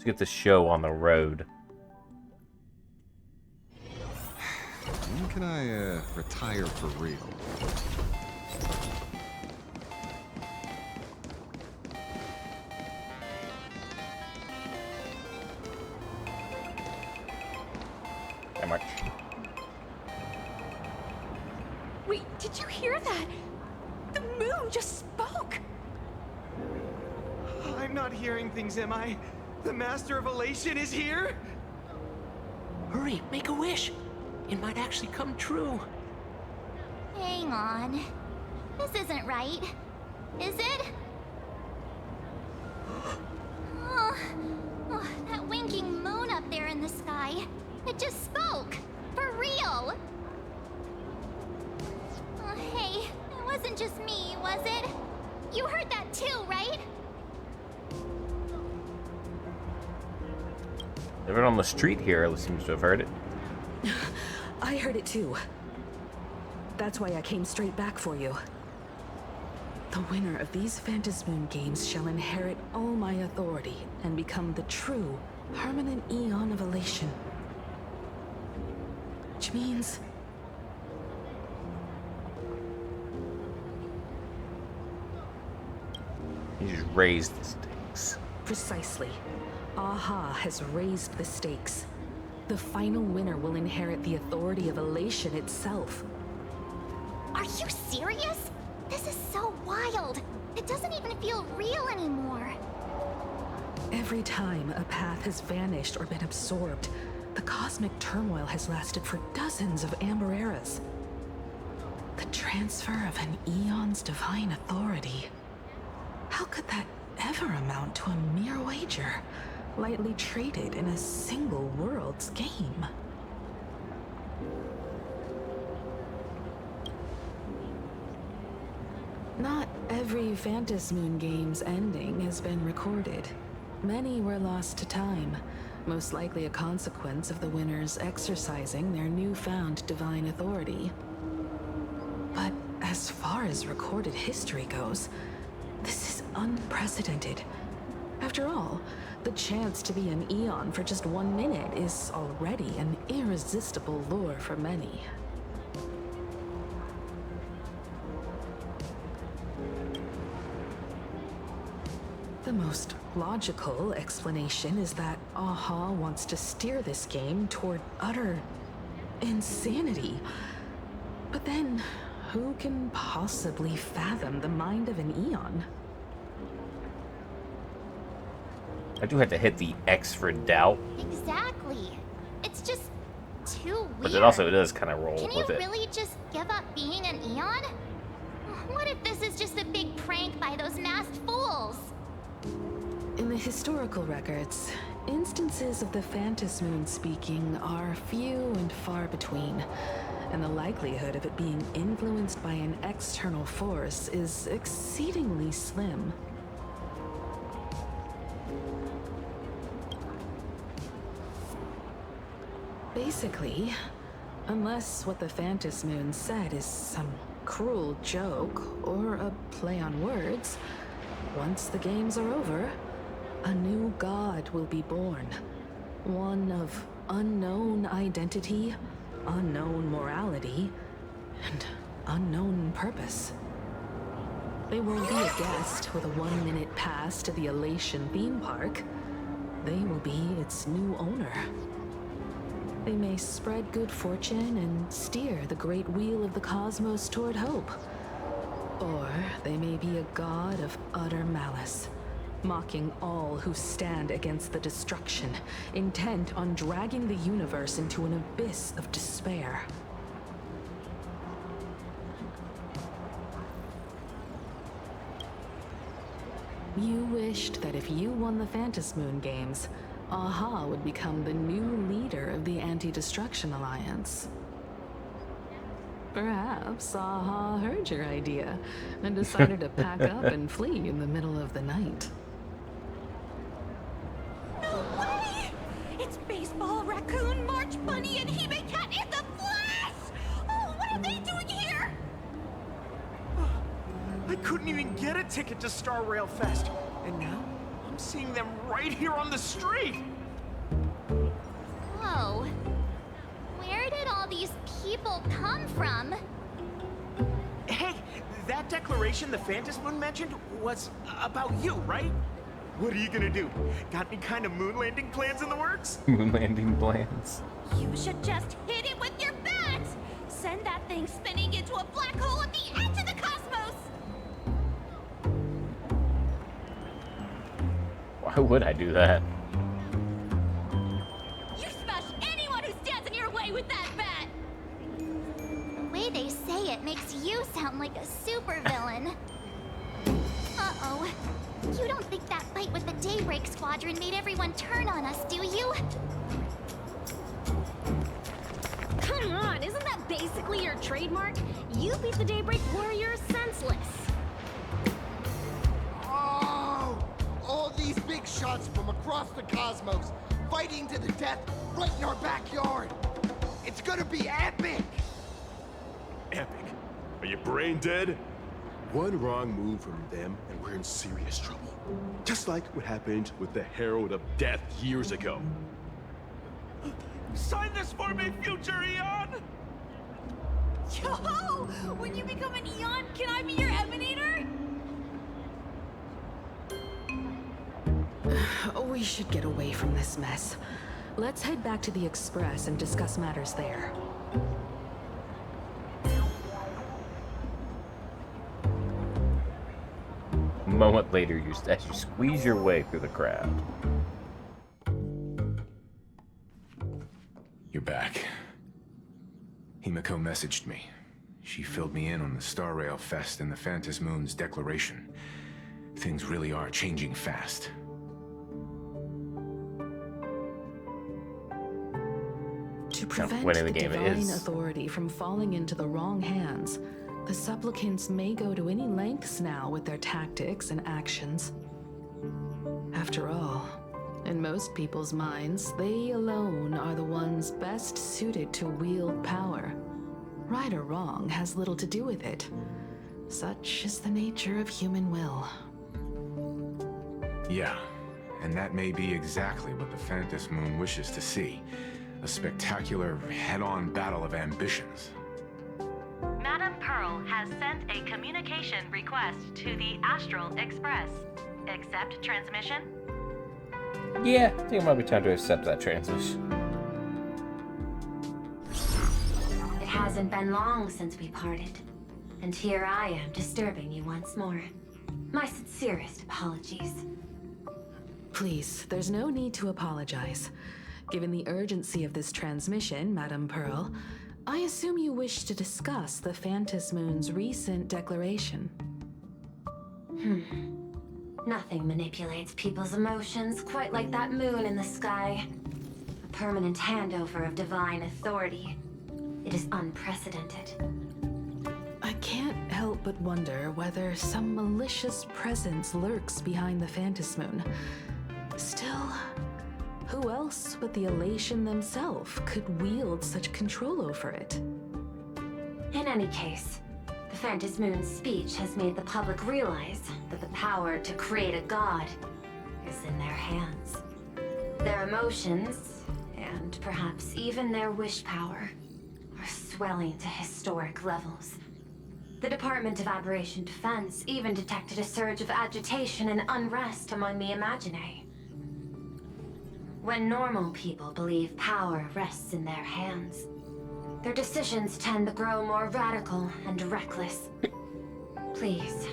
Let's get the show on the road. When can I retire for real? How much? Wait, did you hear that? The moon just spoke! I'm not hearing things, am I? The Master of Elation is here? Hurry, make a wish. It might actually come true. Hang on. This isn't right. Is it? Oh, that winking moon up there in the sky. It just spoke. For real. Oh, hey, it wasn't just me, was it? You heard that too, right? Everyone on the street here seems to have heard it. I heard it too. That's why I came straight back for you. The winner of these Phantasmoon games shall inherit all my authority and become the true, permanent Eon of Elation. Which means... He just raised the stakes. Precisely. Aha has raised the stakes. The final winner will inherit the authority of Elation itself. Are you serious? This is so wild. It doesn't even feel real anymore. Every time a path has vanished or been absorbed, the cosmic turmoil has lasted for dozens of Amber eras. The transfer of an Eon's divine authority. How could that ever amount to a mere wager, lightly traded in a single world's game? Not every Phantasmoon game's ending has been recorded. Many were lost to time, most likely a consequence of the winners exercising their newfound divine authority. But as far as recorded history goes, this is unprecedented. After all, the chance to be an Eon for just 1 minute is already an irresistible lure for many. The most logical explanation is that Aha wants to steer this game toward utter insanity. But then, who can possibly fathom the mind of an Eon? I do have to hit the X for doubt, Exactly. It's just too weird. but it also does kind of roll Can you with it. really just give up being an Eon? What if this is just a big prank by those masked fools? In the historical records, instances of the Phantasmoon speaking are few and far between, and the likelihood of it being influenced by an external force is exceedingly slim. Basically, unless what the Phantasmoon said is some cruel joke or a play on words, once the games are over, a new god will be born. One of unknown identity, unknown morality, and unknown purpose. They won't be a guest with a 1-minute pass to the Elation theme park. They will be its new owner. They may spread good fortune and steer the great wheel of the cosmos toward hope. Or they may be a god of utter malice, mocking all who stand against the destruction, intent on dragging the universe into an abyss of despair. You wished that if you won the Phantasmoon games, Aha would become the new leader of the Anti-Destruction Alliance. Perhaps Aha heard your idea and decided to pack up and flee in the middle of the night. No way! It's Baseball, Raccoon, March Bunny, and Hime Cat in the flesh! Oh, what are they doing here? I couldn't even get a ticket to Star Rail Fest. And now, I'm seeing them them right here on the street! Whoa. Where did all these people come from? Hey, that declaration the Phantom Moon mentioned was about you, right? What are you gonna do? Got any kind of moon landing plans in the works? Moon landing plans. You should just hit it with your bat! Send that thing spinning into a black hole at the edge of the cosmos! Why would I do that? You smash anyone who stands in your way with that bat! The way they say it makes you sound like a supervillain. Uh-oh. You don't think that fight with the Daybreak Squadron made everyone turn on us, do you? Come on, isn't that basically your trademark? You beat the Daybreak Warriors senseless. Oh! All these big shots from across the cosmos, fighting to the death right in our backyard. It's gonna be epic! Epic. Are you brain dead? One wrong move from them and we're in serious trouble. Just like what happened with the Herald of Death years ago. Sign this for me, future Eon! Yo! When you become an Eon, can I be your Emanator? We should get away from this mess. Let's head back to the Express and discuss matters there. A moment later, as you squeeze your way through the crowd. You're back. Himiko messaged me. She filled me in on the Star Rail Fest and the Phantom Moon's declaration. Things really are changing fast. To prevent winning the the game divine is. authority from falling into the wrong hands, the supplicants may go to any lengths now with their tactics and actions. After all, in most people's minds, they alone are the ones best suited to wield power. Right or wrong has little to do with it. Such is the nature of human will. Yeah, and that may be exactly what the Phantom Moon wishes to see. A spectacular, head-on battle of ambitions. Madame Pearl has sent a communication request to the Astral Express. Accept transmission? Yeah, I think it might be time to accept that transmission. It hasn't been long since we parted, and here I am disturbing you once more. My sincerest apologies. Please, there's no need to apologize. Given the urgency of this transmission, Madame Pearl, I assume you wish to discuss the Phantom Moon's recent declaration. Nothing manipulates people's emotions quite like that moon in the sky. A permanent handover of divine authority. It is unprecedented. I can't help but wonder whether some malicious presence lurks behind the Phantom Moon. Still, who else but the Elation themselves could wield such control over it? In any case, the Phantom Moon's speech has made the public realize that the power to create a god is in their hands. Their emotions, and perhaps even their wish power, are swelling to historic levels. The Department of Aberration Defense even detected a surge of agitation and unrest among the Imaginae. When normal people believe power rests in their hands, their decisions tend to grow more radical and reckless. Please,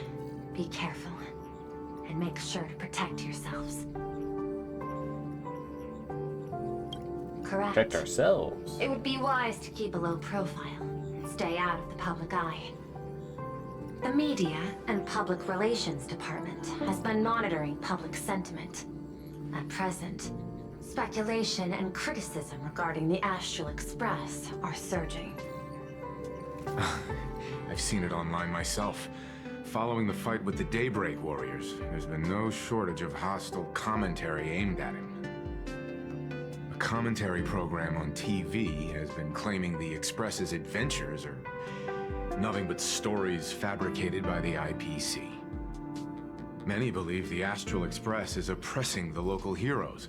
be careful, and make sure to protect yourselves. Correct. Protect ourselves. It would be wise to keep a low profile and stay out of the public eye. The Media and Public Relations Department has been monitoring public sentiment. At present, speculation and criticism regarding the Astral Express are surging. I've seen it online myself. Following the fight with the Daybreak Warriors, there's been no shortage of hostile commentary aimed at him. A commentary program on TV has been claiming the Express's adventures are nothing but stories fabricated by the IPC. Many believe the Astral Express is oppressing the local heroes,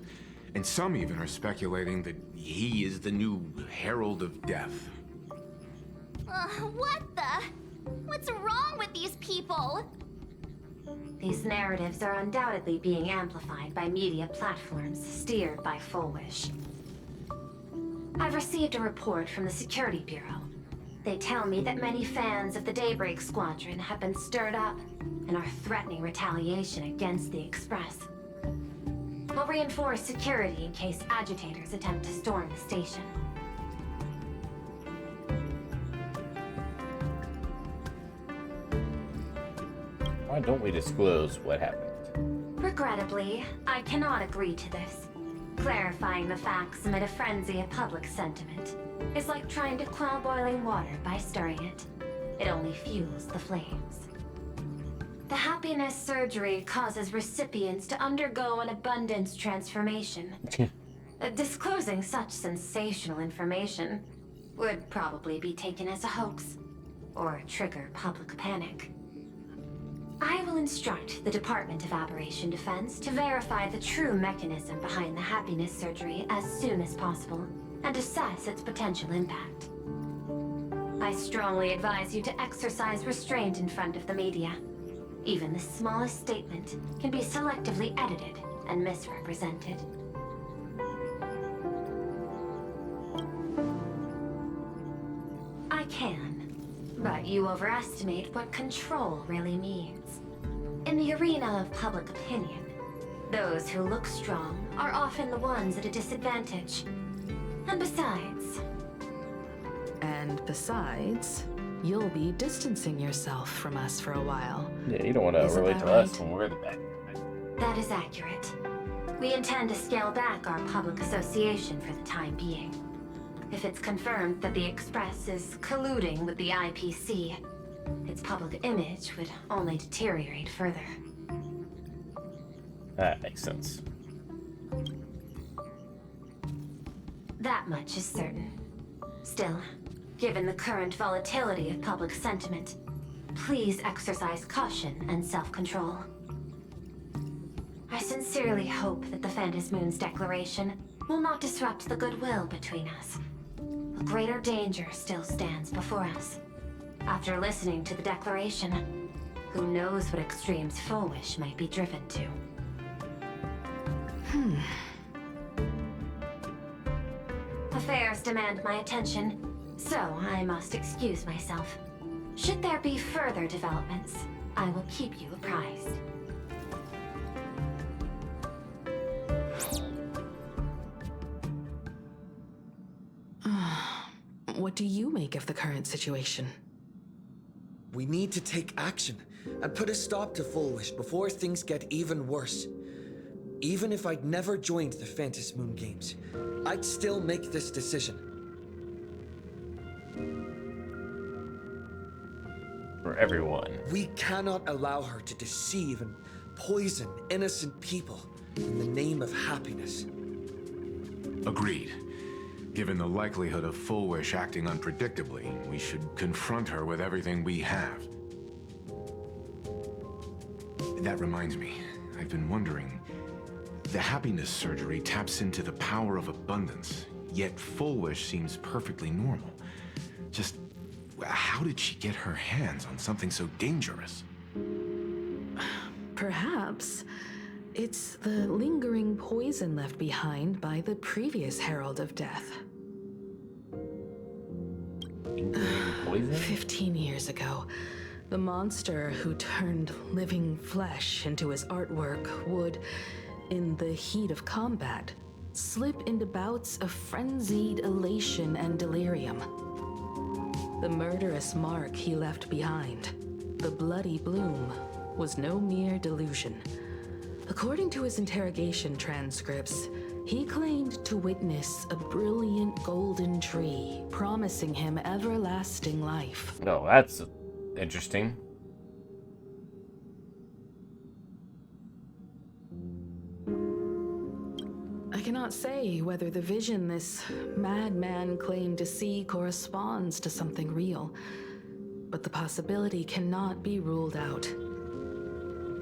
and some even are speculating that he is the new Herald of Death. What the? What's wrong with these people? These narratives are undoubtedly being amplified by media platforms steered by Fulwish. I've received a report from the Security Bureau. They tell me that many fans of the Daybreak Squadron have been stirred up and are threatening retaliation against the Express. I'll reinforce security in case agitators attempt to storm the station. Why don't we disclose what happened? Regrettably, I cannot agree to this. Clarifying the facts amid a frenzy of public sentiment is like trying to quell boiling water by stirring it. It only fuels the flames. The happiness surgery causes recipients to undergo an abundance transformation. Disclosing such sensational information would probably be taken as a hoax, or trigger public panic. I will instruct the Department of Aberration Defense to verify the true mechanism behind the happiness surgery as soon as possible, and assess its potential impact. I strongly advise you to exercise restraint in front of the media. Even the smallest statement can be selectively edited and misrepresented. I can, but you overestimate what control really means. In the arena of public opinion, those who look strong are often the ones at a disadvantage. And besides, you'll be distancing yourself from us for a while. Yeah, you don't want to Isn't relate that to us right? when we're the bad guys. That is accurate. We intend to scale back our public association for the time being. If it's confirmed that the Express is colluding with the IPC, its public image would only deteriorate further. That makes sense. That much is certain. Still, given the current volatility of public sentiment, please exercise caution and self-control. I sincerely hope that the Phantom Moon's declaration will not disrupt the goodwill between us. A greater danger still stands before us. After listening to the declaration, who knows what extremes Fulwish might be driven to. Affairs demand my attention, so I must excuse myself. Should there be further developments, I will keep you apprised. What do you make of the current situation? We need to take action and put a stop to Fulwish before things get even worse. Even if I'd never joined the Phantom Moon Games, I'd still make this decision. For everyone. We cannot allow her to deceive and poison innocent people in the name of happiness. Agreed. Given the likelihood of Fulwish acting unpredictably, we should confront her with everything we have. That reminds me, I've been wondering. The happiness surgery taps into the power of abundance, yet Fulwish seems perfectly normal. Just how did she get her hands on something so dangerous? Perhaps it's the lingering poison left behind by the previous Herald of Death. Poison? 15 years ago, the monster who turned living flesh into his artwork would, in the heat of combat, slip into bouts of frenzied elation and delirium. The murderous mark he left behind, the bloody bloom, was no mere delusion. According to his interrogation transcripts, he claimed to witness a brilliant golden tree promising him everlasting life. No, that's interesting. I cannot say whether the vision this madman claimed to see corresponds to something real, but the possibility cannot be ruled out.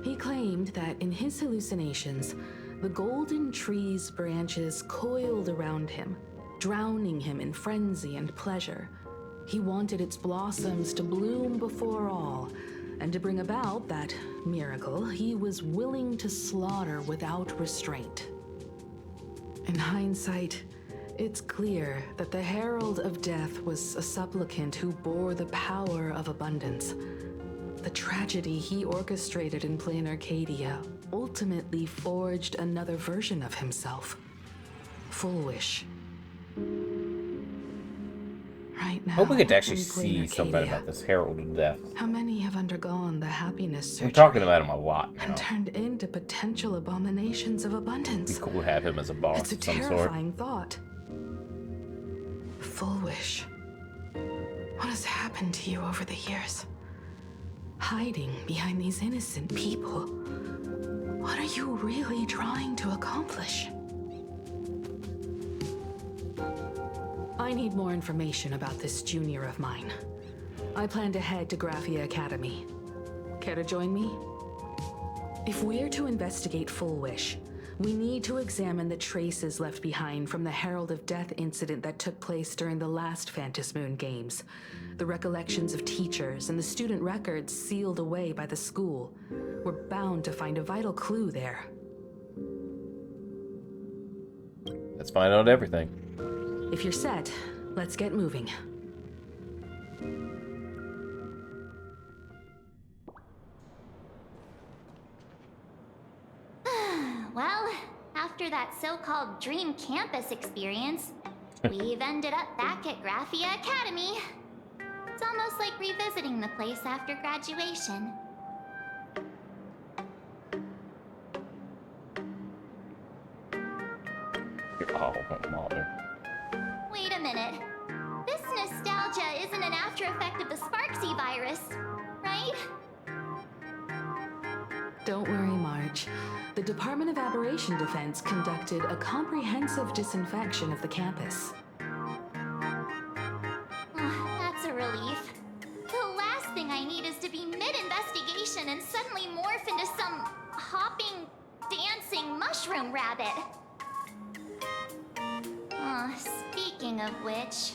He claimed that in his hallucinations, the golden tree's branches coiled around him, drowning him in frenzy and pleasure. He wanted its blossoms to bloom before all, and to bring about that miracle, he was willing to slaughter without restraint. In hindsight, it's clear that the Herald of Death was a supplicant who bore the power of abundance. The tragedy he orchestrated in Plain Arcadia ultimately forged another version of himself. Fulwish. Right now, Hope we get to actually in Plain see something Arcadia, about this Herald of Death. how many have undergone the happiness surgery We're talking about him a lot now. and turned into potential abominations of abundance? It'd be cool to have him as a boss It's a of some sort. terrifying thought. Fulwish. What has happened to you over the years? Hiding behind these innocent people. What are you really trying to accomplish? I need more information about this junior of mine. I plan to head to Graphia Academy. Care to join me? If we're to investigate Fulwish, we need to examine the traces left behind from the Herald of Death incident that took place during the last Phantom Moon Games. The recollections of teachers and the student records sealed away by the school. We're bound to find a vital clue there. Let's find out everything. If you're set, let's get moving. Well, after that so-called dream campus experience, we've ended up back at Graphia Academy. It's almost like revisiting the place after graduation. Oh, mother. Wait a minute. This nostalgia isn't an after effect of the Sparksy virus, right? Don't worry, Marge. The Department of Aberration Defense conducted a comprehensive disinfection of the campus. That's a relief. The last thing I need is to be mid-investigation and suddenly morph into some hopping, dancing mushroom rabbit. Speaking of which,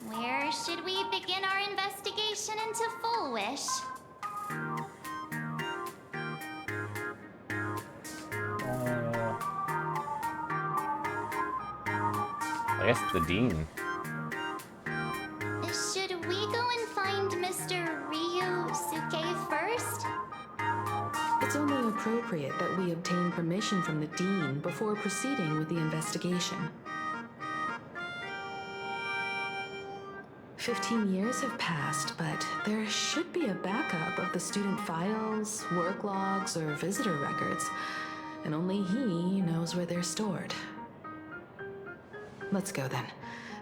where should we begin our investigation into Fulwish? I guess the dean. Should we go and find Mr. Ryusuke first? It's only appropriate that we obtain permission from the dean before proceeding with the investigation. 15 years have passed, but there should be a backup of the student files, work logs, or visitor records, and only he knows where they're stored. Let's go then,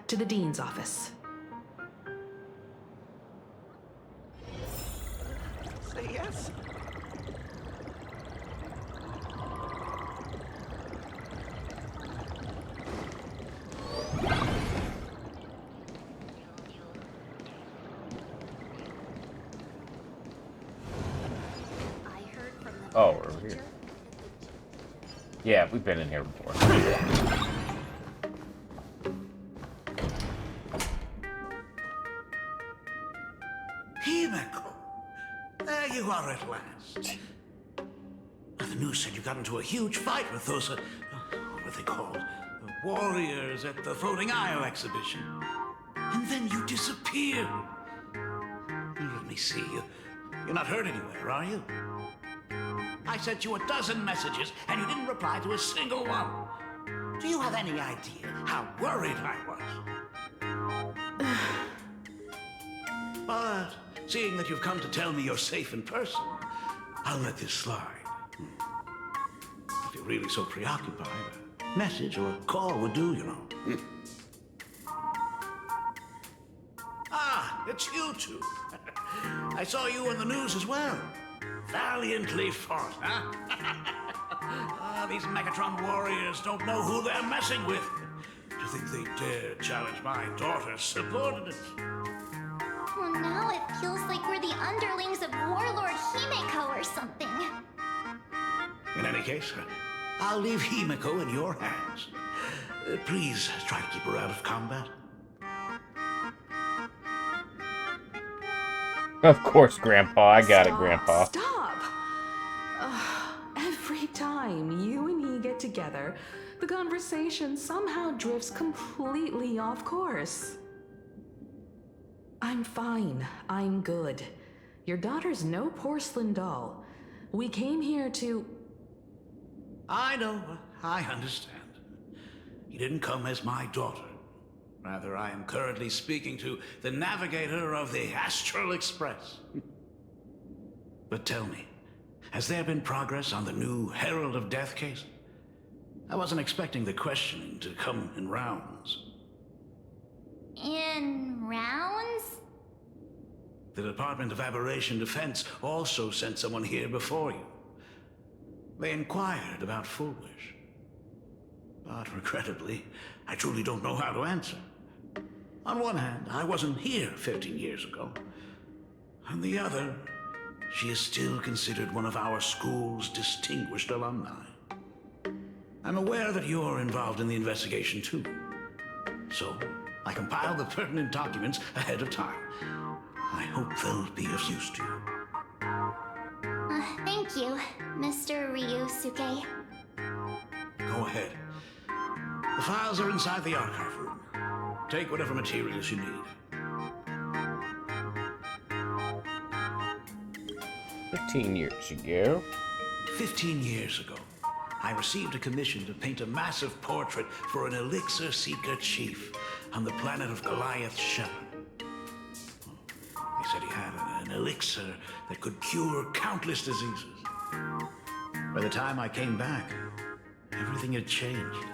to the dean's office. Say yes. Oh, we're over here. Yeah, we've been in here before. Himeko! There you are at last. The news said you got into a huge fight with those, what were they called? The warriors at the Floating Isle exhibition. And then you disappeared. Let me see. You're not hurt anywhere, are you? I sent you a dozen messages, and you didn't reply to a single one. Do you have any idea how worried I was? But seeing that you've come to tell me you're safe in person, I'll let this slide. If you're really so preoccupied, a message or a call would do, you know. Ah, it's you two. I saw you in the news as well. Valiantly fought, huh? These Megatron warriors don't know who they're messing with. To think they dare challenge my daughter's subordinates. Well, now it feels like we're the underlings of Warlord Himeko or something. In any case, I'll leave Himiko in your hands. Please try to keep her out of combat. Of course, Grandpa. I got it, Grandpa. Stop! Every time you and he get together, the conversation somehow drifts completely off course. I'm fine. I'm good. Your daughter's no porcelain doll. We came here to... I know. I understand. You didn't come as my daughter. Rather, I am currently speaking to the navigator of the Astral Express. But tell me, has there been progress on the new Herald of Death case? I wasn't expecting the questioning to come in rounds. In rounds? The Department of Aberration Defense also sent someone here before you. They inquired about Fulwish. But regrettably, I truly don't know how to answer. On one hand, I wasn't here 15 years ago. On the other, she is still considered one of our school's distinguished alumni. I'm aware that you're involved in the investigation too. So, I compiled the pertinent documents ahead of time. I hope they'll be of use to you. Thank you, Mr. Ryusuke. Go ahead. The files are inside the archive room. Take whatever materials you need. 15 years ago. 15 years ago, I received a commission to paint a massive portrait for an elixir seeker chief on the planet of Goliath Shepherd. They said he had an elixir that could cure countless diseases. By the time I came back, everything had changed.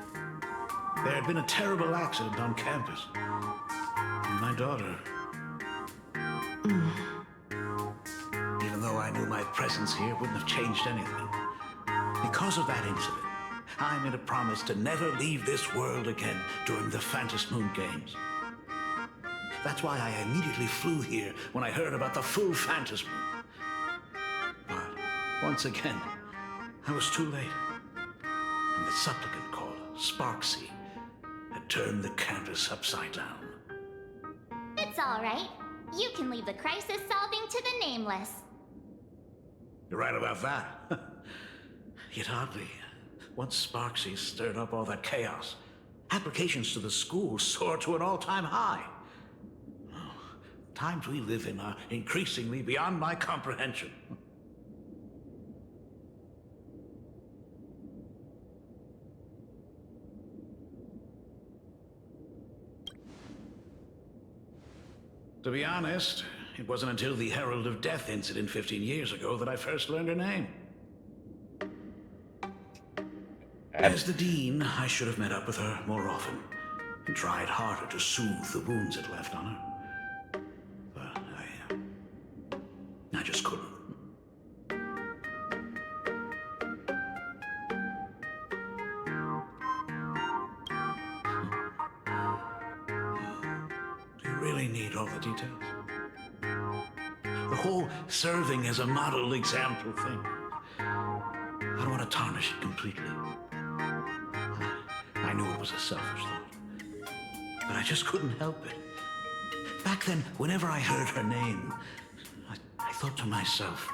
There had been a terrible accident on campus. And my daughter... Even though I knew my presence here wouldn't have changed anything. Because of that incident, I made a promise to never leave this world again during the Phantom Moon Games. That's why I immediately flew here when I heard about the full Phantom Moon. But once again, I was too late. And the supplicant called Sparksy had turned the campus upside down. It's all right. You can leave the crisis solving to the Nameless. You're right about that. Yet oddly, once Sparksy stirred up all that chaos, applications to the school soared to an all-time high. Oh, times we live in are increasingly beyond my comprehension. To be honest, it wasn't until the Herald of Death incident 15 years ago that I first learned her name. As the Dean, I should have met up with her more often and tried harder to soothe the wounds it left on her. But I just couldn't. Do you really need all the details? The whole serving as a model example thing. I don't want to tarnish it completely. I knew it was a selfish thought, but I just couldn't help it. Back then, whenever I heard her name, I thought to myself,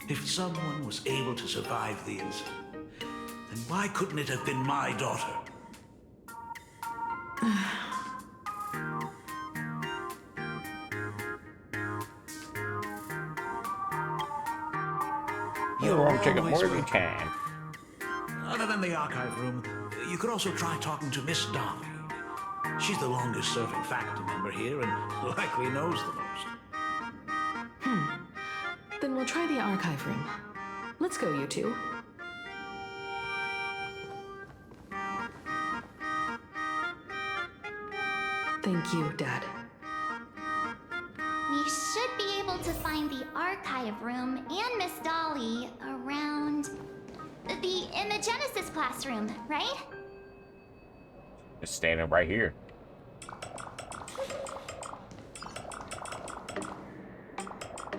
if someone was able to survive the incident, then why couldn't it have been my daughter? You're wrong, check it more than you can. Other than the archive room, you could also try talking to Miss Dolly. She's the longest serving faculty member here and likely knows the most. Then we'll try the archive room. Let's go, you two. Thank you, Dad. We should be able to find the archive room and Miss Dolly around the Imagenesis classroom, right? Just standing right here.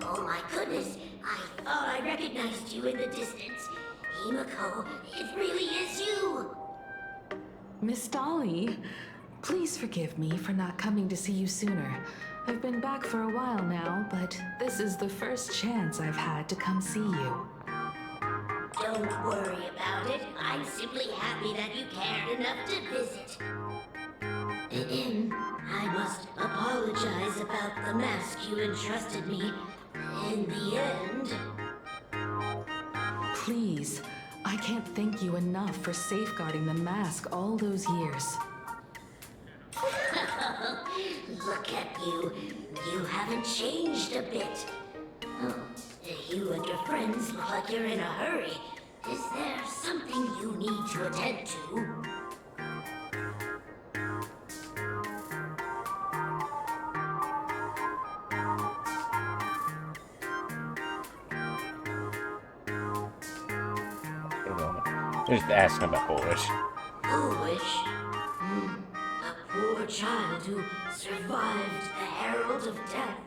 Oh my goodness, I thought I recognized you in the distance. Himiko, it really is you! Miss Dolly, please forgive me for not coming to see you sooner. I've been back for a while now, but this is the first chance I've had to come see you. Don't worry about it. I'm simply happy that you cared enough to visit. I must apologize about the mask you entrusted me. In the end... Please, I can't thank you enough for safeguarding the mask all those years. Look at you. You haven't changed a bit. Oh, you and your friends look like you're in a hurry. Is there something you need to attend to? Just asking about Fulwish. Fulwish? A poor child who survived the Herald of Death.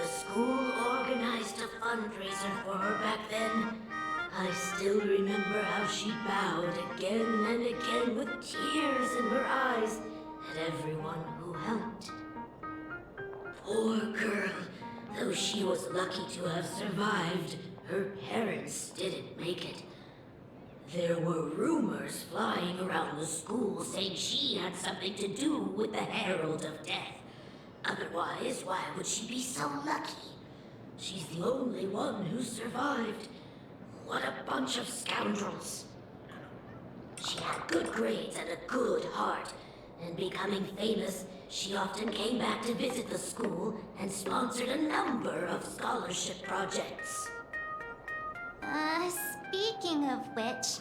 The school organized a fundraiser for her back then. I still remember how she bowed again and again with tears in her eyes at everyone who helped. Poor girl. Though she was lucky to have survived, her parents didn't make it. There were rumors flying around the school saying she had something to do with the Herald of Death. Otherwise, why would she be so lucky? She's the only one who survived. What a bunch of scoundrels. She had good grades and a good heart, and becoming famous, she often came back to visit the school and sponsored a number of scholarship projects. Speaking of which,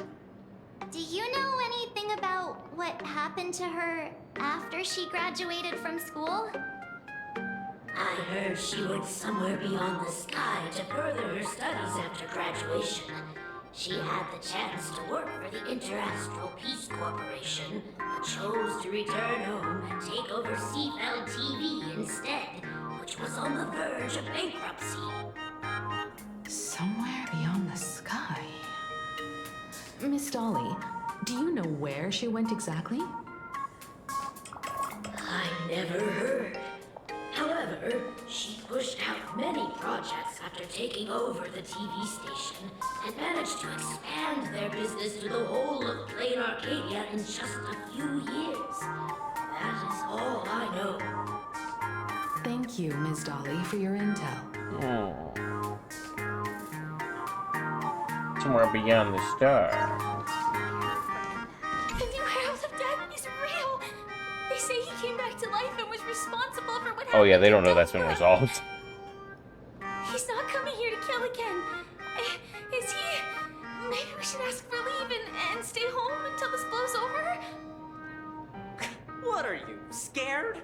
do you know anything about what happened to her after she graduated from school? I heard she went somewhere beyond the sky to further her studies after graduation. She had the chance to work for the Interastral Peace Corporation, but chose to return home and take over Seafell TV instead, which was on the verge of bankruptcy. Somewhere beyond the sky. Miss Dolly, do you know where she went exactly? I never heard. However, she pushed out many projects after taking over the TV station and managed to expand their business to the whole of Plain Arcadia in just a few years. That is all I know. Thank you, Ms. Dolly, for your intel. Somewhere beyond the star. The new Herald of Death is real! They say he came back to life and was responsible for what happened. Oh yeah, they don't know that's been resolved. He's not coming here to kill again. Is he? Maybe we should ask for leave and stay home until this blows over? What are you, scared?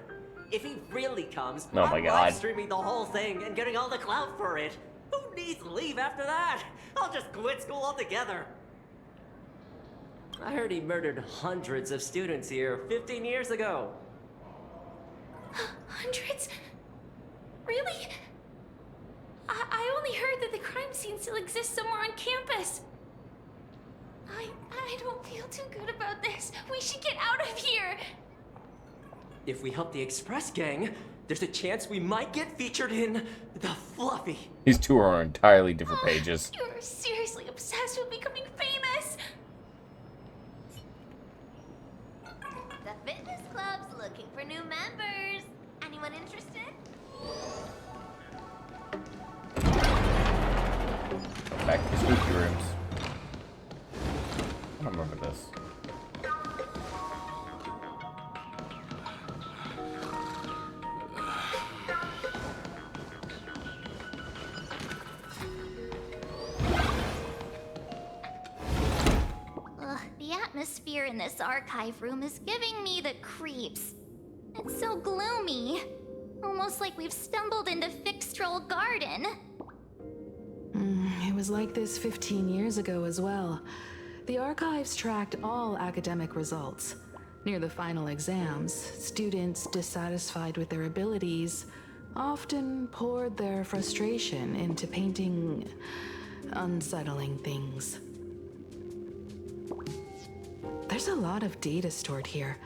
If he really comes, Oh my I'm God. live streaming the whole thing and getting all the clout for it. Who needs leave after that? I'll just quit school altogether. I heard he murdered hundreds of students here 15 years ago. Hundreds? Really? I only heard that the crime scene still exists somewhere on campus. I don't feel too good about this. We should get out of here. If we help the Express Gang, there's a chance we might get featured in The Fluffy. These two are on entirely different pages. You're seriously obsessed with becoming famous. The fitness club's looking for new members. Anyone interested? Back to the spooky rooms. I don't remember this. The atmosphere in this archive room is giving me the creeps. It's so gloomy. Almost like we've stumbled into Fixtroll Garden. It was like this 15 years ago as well. The archives tracked all academic results. Near the final exams, students dissatisfied with their abilities often poured their frustration into painting unsettling things. There's a lot of data stored here.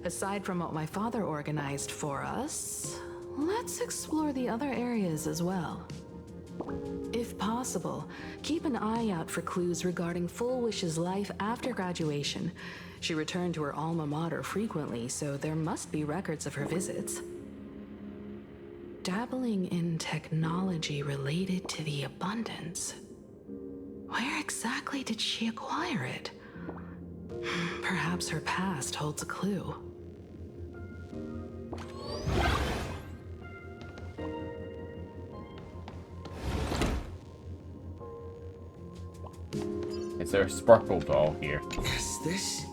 Aside from what my father organized for us, let's explore the other areas as well. If possible, keep an eye out for clues regarding Fulwish's life after graduation. She returned to her alma mater frequently, so there must be records of her visits. Dabbling in technology related to the abundance. Where exactly did she acquire it? Perhaps her past holds a clue. Is there a sparkle doll here? Yes, this...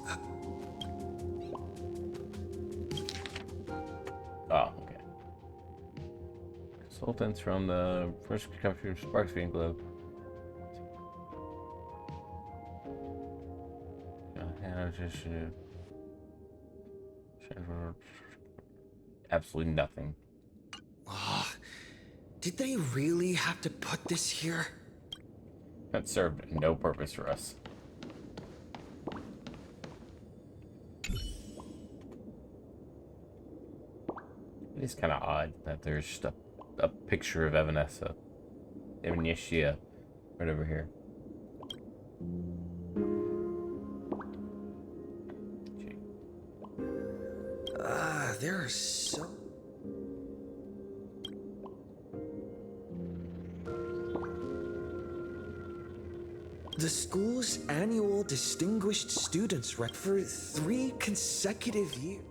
Oh, okay. Consultants from the first country of Sparks Fan Club. Absolutely nothing. Did they really have to put this here? That served no purpose for us. It is kind of odd that there's just a picture of Evanescia right over here. There are so... The school's annual Distinguished Students rec for 3 consecutive years.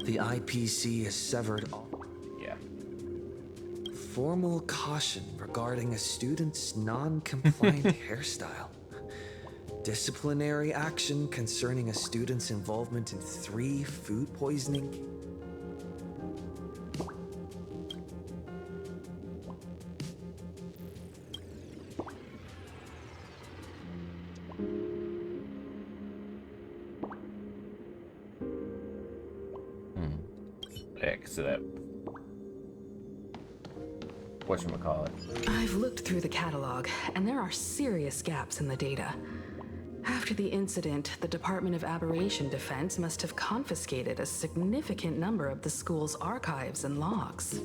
The IPC has severed all... Yeah. Formal caution regarding a student's non-compliant hairstyle. Disciplinary action concerning a student's involvement in 3 food poisoning. So that... whatchamacallit. I've looked through the catalog, and there are serious gaps in the data. After the incident, the Department of Aberration Defense must have confiscated a significant number of the school's archives and logs.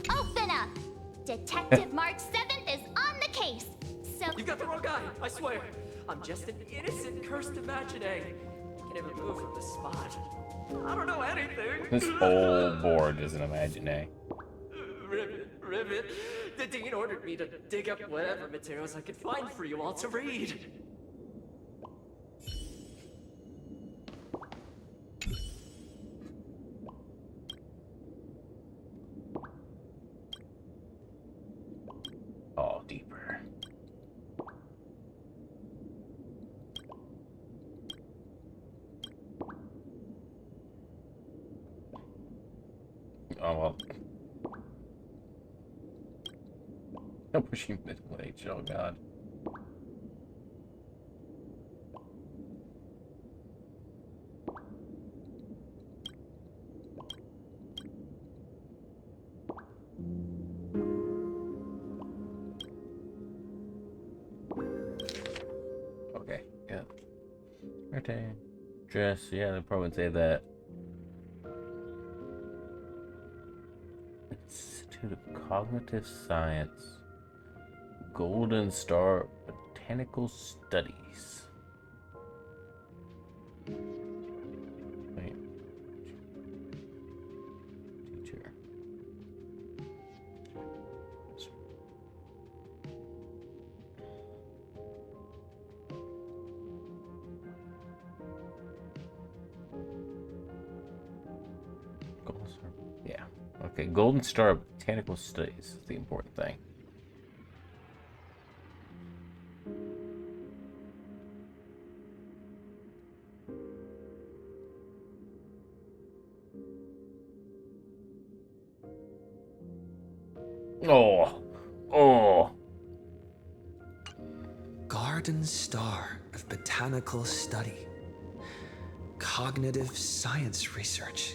Open up! Detective March 7th is on the case! So... You got the wrong guy, I swear. I'm just an innocent, cursed imaginary. I can never move from the spot. I don't know anything. This whole board is an imaginary. Ribbit. The dean ordered me to dig up whatever materials I could find for you all to read. Oh, deeper. Oh, well. No pushing middle age, oh god. Okay, yeah. Okay. Dress, yeah, they'll probably say that. Institute of Cognitive Science. Golden Star Botanical Studies. Wait. Teacher. Golden Star. Yeah. Okay. Golden Star Botanical Studies is the important thing. Oh. Garden Star of Botanical Study. Cognitive science research.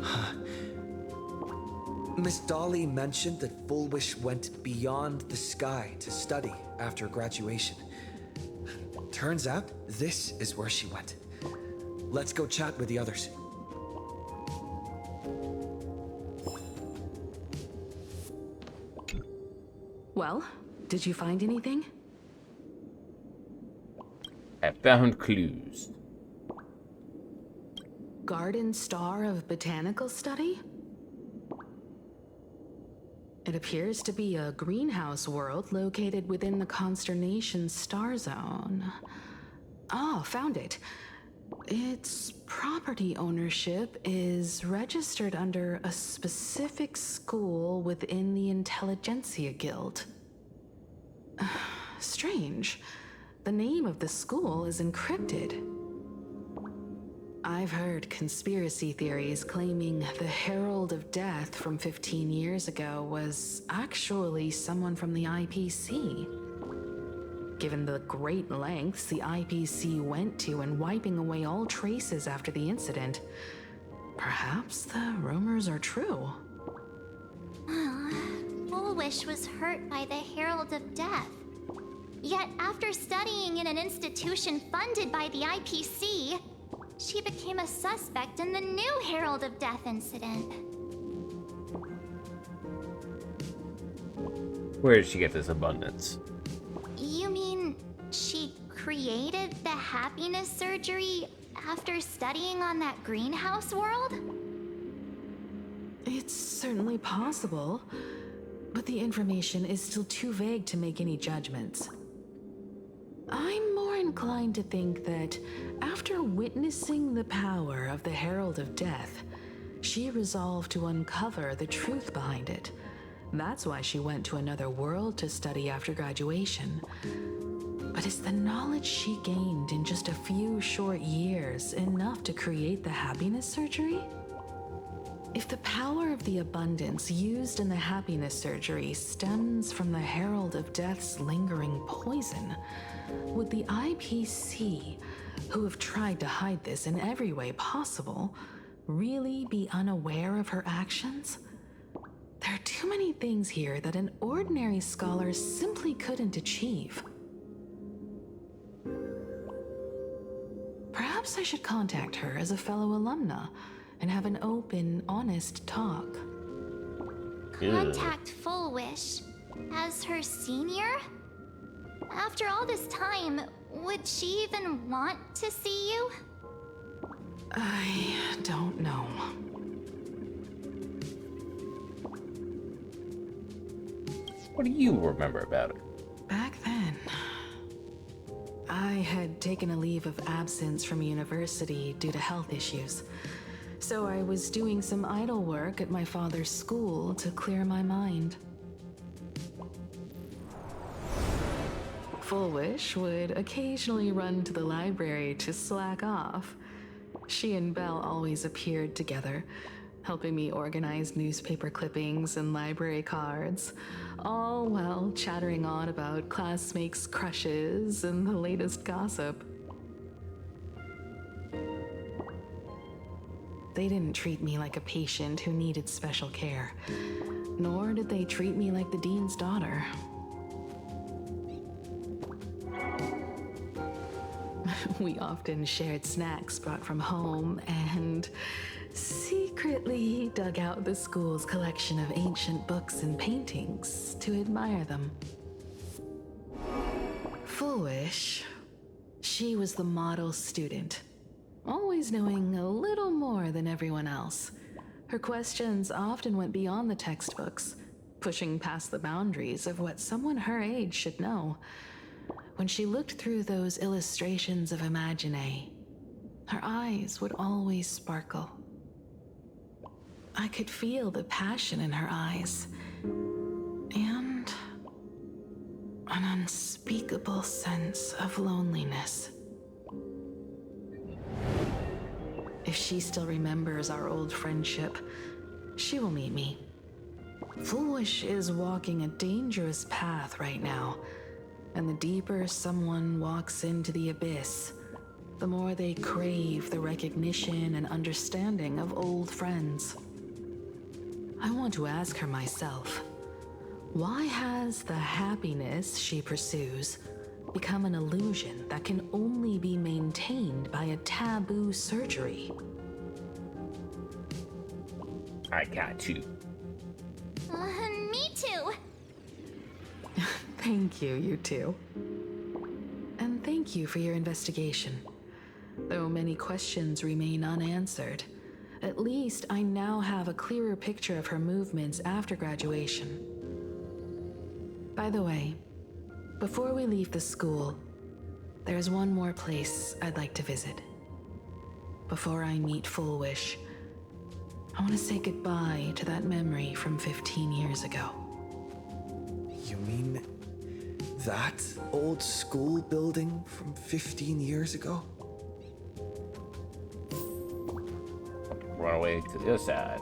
Huh. Miss Dolly mentioned that Fulwish went beyond the sky to study after graduation. Turns out, this is where she went. Let's go chat with the others. Well, did you find anything? I found clues. Garden Star of Botanical Study? It appears to be a greenhouse world located within the consternation star zone. Oh, found it. Its property ownership is registered under a specific school within the Intelligentsia Guild. Strange. The name of the school is encrypted. I've heard conspiracy theories claiming the Herald of Death from 15 years ago was actually someone from the IPC. Given the great lengths the IPC went to in wiping away all traces after the incident, perhaps the rumors are true. Fulwish was hurt by the Herald of Death. Yet after studying in an institution funded by the IPC, she became a suspect in the new Herald of Death incident. Where did she get this abundance? You mean she created the happiness surgery after studying on that greenhouse world? It's certainly possible, but the information is still too vague to make any judgments. I'm more inclined to think that after witnessing the power of the Herald of Death, she resolved to uncover the truth behind it. That's why she went to another world to study after graduation. But is the knowledge she gained in just a few short years enough to create the happiness surgery? If the power of the abundance used in the happiness surgery stems from the Herald of Death's lingering poison, would the IPC, who have tried to hide this in every way possible, really be unaware of her actions? There are too many things here that an ordinary scholar simply couldn't achieve. Perhaps I should contact her as a fellow alumna and have an open, honest talk. Contact Fulwish as her senior? After all this time, would she even want to see you? I don't know. What do you remember about it? Back then, I had taken a leave of absence from university due to health issues. So I was doing some idle work at my father's school to clear my mind. Fulwish would occasionally run to the library to slack off. She and Belle always appeared together, helping me organize newspaper clippings and library cards, all while chattering on about classmates' crushes and the latest gossip. They didn't treat me like a patient who needed special care, nor did they treat me like the dean's daughter. We often shared snacks brought from home and secretly dug out the school's collection of ancient books and paintings to admire them. Fulwish, she was the model student, always knowing a little more than everyone else. Her questions often went beyond the textbooks, pushing past the boundaries of what someone her age should know. When she looked through those illustrations of Imagine, her eyes would always sparkle. I could feel the passion in her eyes, and an unspeakable sense of loneliness. If she still remembers our old friendship, she will meet me. Fulwish is walking a dangerous path right now, and the deeper someone walks into the abyss, the more they crave the recognition and understanding of old friends. I want to ask her myself, why has the happiness she pursues become an illusion that can only be maintained by a taboo surgery? I got you. Me too. Thank you, you two. And thank you for your investigation. Though many questions remain unanswered, at least I now have a clearer picture of her movements after graduation. By the way, before we leave the school, there's one more place I'd like to visit. Before I meet Fulwish, I want to say goodbye to that memory from 15 years ago. You mean that old school building from 15 years ago? Run away to the other side.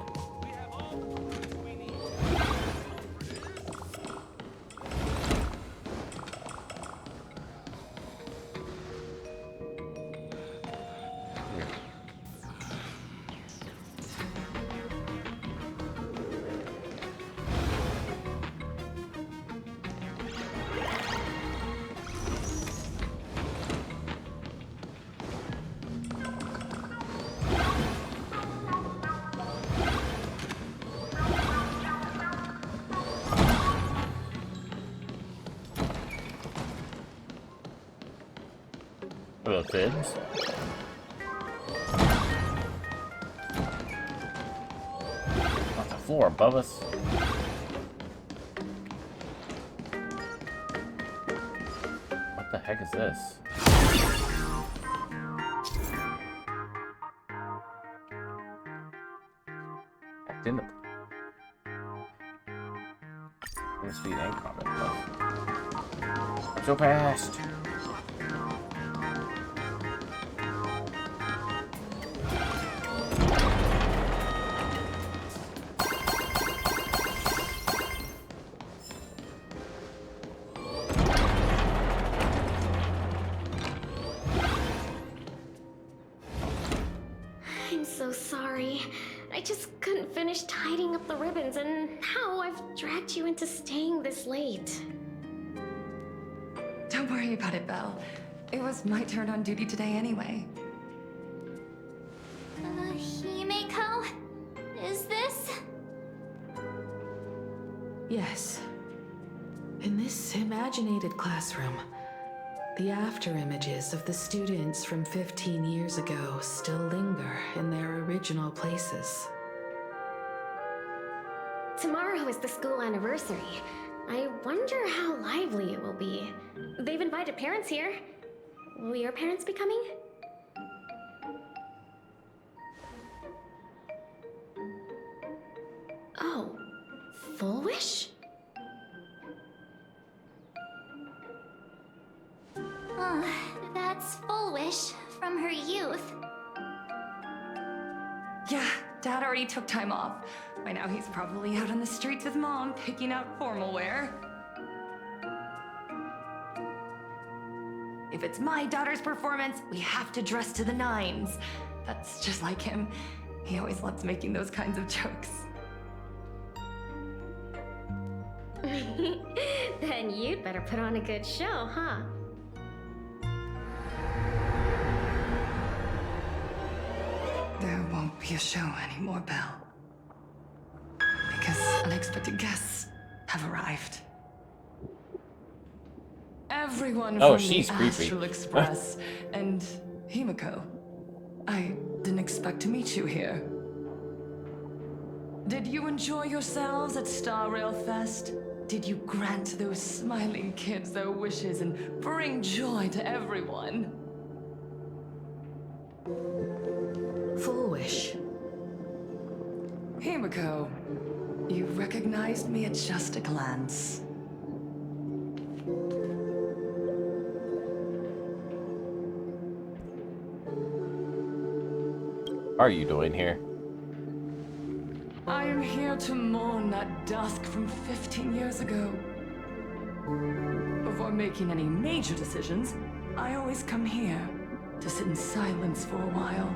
Hello, kids. On the floor above us. What the heck is this? Act in the... Speed and combat. I'm so fast. I'm so sorry. I just couldn't finish tidying up the ribbons, and now I've dragged you into staying this late. Don't worry about it, Belle. It was my turn on duty today anyway. Himeko? Is this? Yes. In this imaginated classroom, the after images of the students from 15 years ago still linger in their original places. Tomorrow is the school anniversary. I wonder how lively it will be. They've invited parents here. Will your parents be coming? Oh, Fulwish? That's Fulwish from her youth. Yeah, Dad already took time off. By now he's probably out on the streets with Mom, picking out formal wear. If it's my daughter's performance, we have to dress to the nines. That's just like him. He always loves making those kinds of jokes. Then you'd better put on a good show, huh? There won't be a show anymore, Belle. Because unexpected guests have arrived. Everyone Oh, from she's the creepy. Astral Express and Himeko. I didn't expect to meet you here. Did you enjoy yourselves at Star Rail Fest? Did you grant those smiling kids their wishes and bring joy to everyone? Fulwish. Himeko, you recognized me at just a glance. What are you doing here? I am here to mourn that dusk from 15 years ago. Before making any major decisions, I always come here to sit in silence for a while.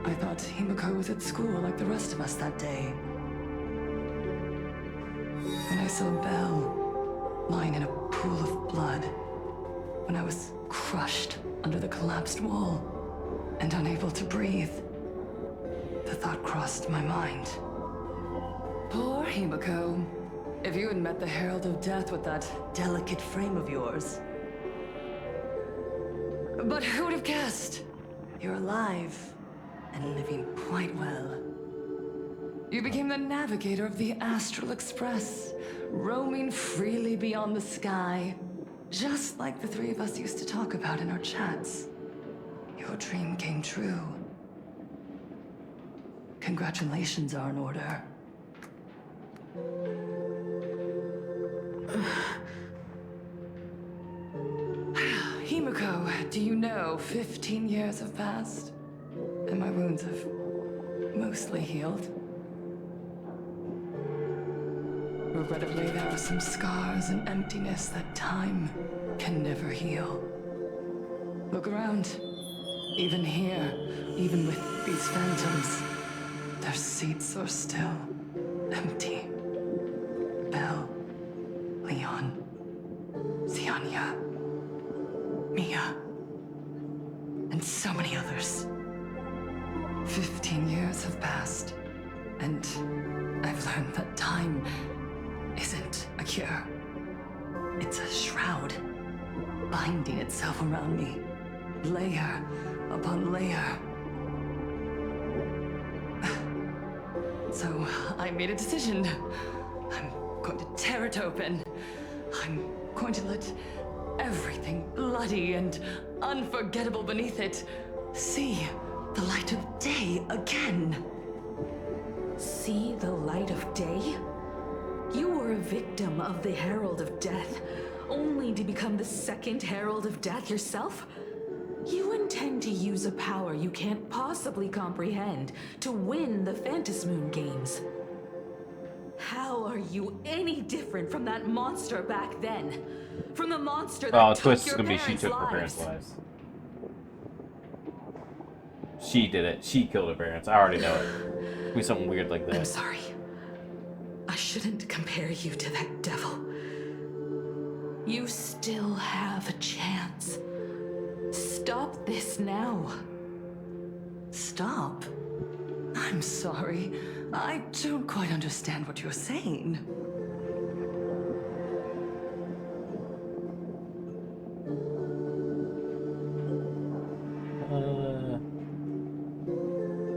I thought Himiko was at school like the rest of us that day. When I saw Belle lying in a pool of blood, when I was crushed under the collapsed wall and unable to breathe, the thought crossed my mind. Poor Himiko. If you had met the Herald of Death with that delicate frame of yours. But who would have guessed? You're alive and living quite well. You became the navigator of the Astral Express, roaming freely beyond the sky, just like the three of us used to talk about in our chats. Your dream came true. Congratulations are in order. Himiko, do you know 15 years have passed? And my wounds have mostly healed. Regrettably, there are some scars and emptiness that time can never heal. Look around. Even here, even with these phantoms, their seats are still empty. Belle, Leon, Xianya, Mia, and so many others. 15 years have passed, and I've learned that time isn't a cure. It's a shroud, binding itself around me, layer upon layer. So I made a decision. I'm going to tear it open. I'm going to let everything bloody and unforgettable beneath it see the light of day again. See the light of day? You were a victim of the Herald of Death, only to become the second Herald of Death yourself? You intend to use a power you can't possibly comprehend to win the Phantasmoon games. How are you any different from that monster back then? From the monster that took Twist is your gonna be she parents' took her parents' lives. She did it. She killed her parents. I already know it. It'll be something weird like that. I'm sorry. I shouldn't compare you to that devil. You still have a chance. Stop this now. Stop? I'm sorry. I don't quite understand what you're saying.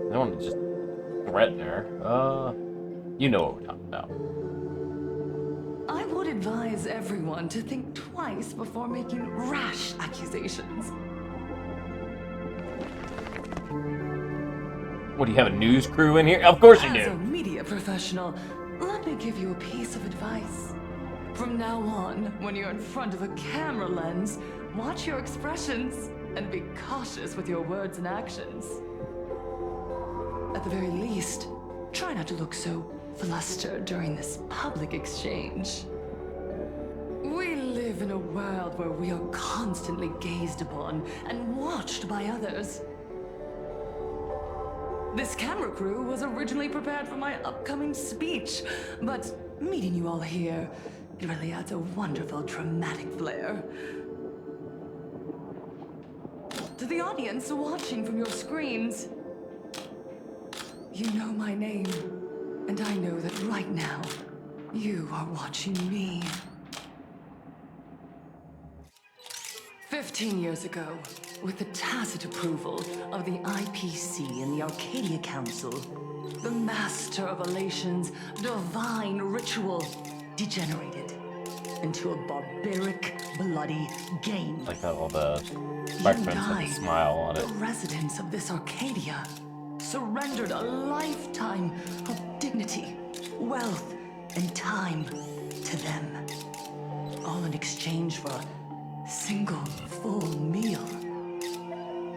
I don't want to just threaten her. You know what we're talking about. I would advise everyone to think twice before making rash accusations. What, do you have a news crew in here? Of course you As a do. media professional, let me give you a piece of advice. From now on, when you're in front of a camera lens, watch your expressions and be cautious with your words and actions. At the very least, try not to look so flustered during this public exchange. We live in a world where we are constantly gazed upon and watched by others. This camera crew was originally prepared for my upcoming speech, but meeting you all here, it really adds a wonderful dramatic flair. To the audience watching from your screens, you know my name, and I know that right now, you are watching me. 15 years ago, with the tacit approval of the IPC and the Arcadia Council, the Master of Elation's divine ritual degenerated into a barbaric, bloody game. Like how all the participants have a smile on it. The residents of this Arcadia surrendered a lifetime of dignity, wealth, and time to them, all in exchange for a single full meal.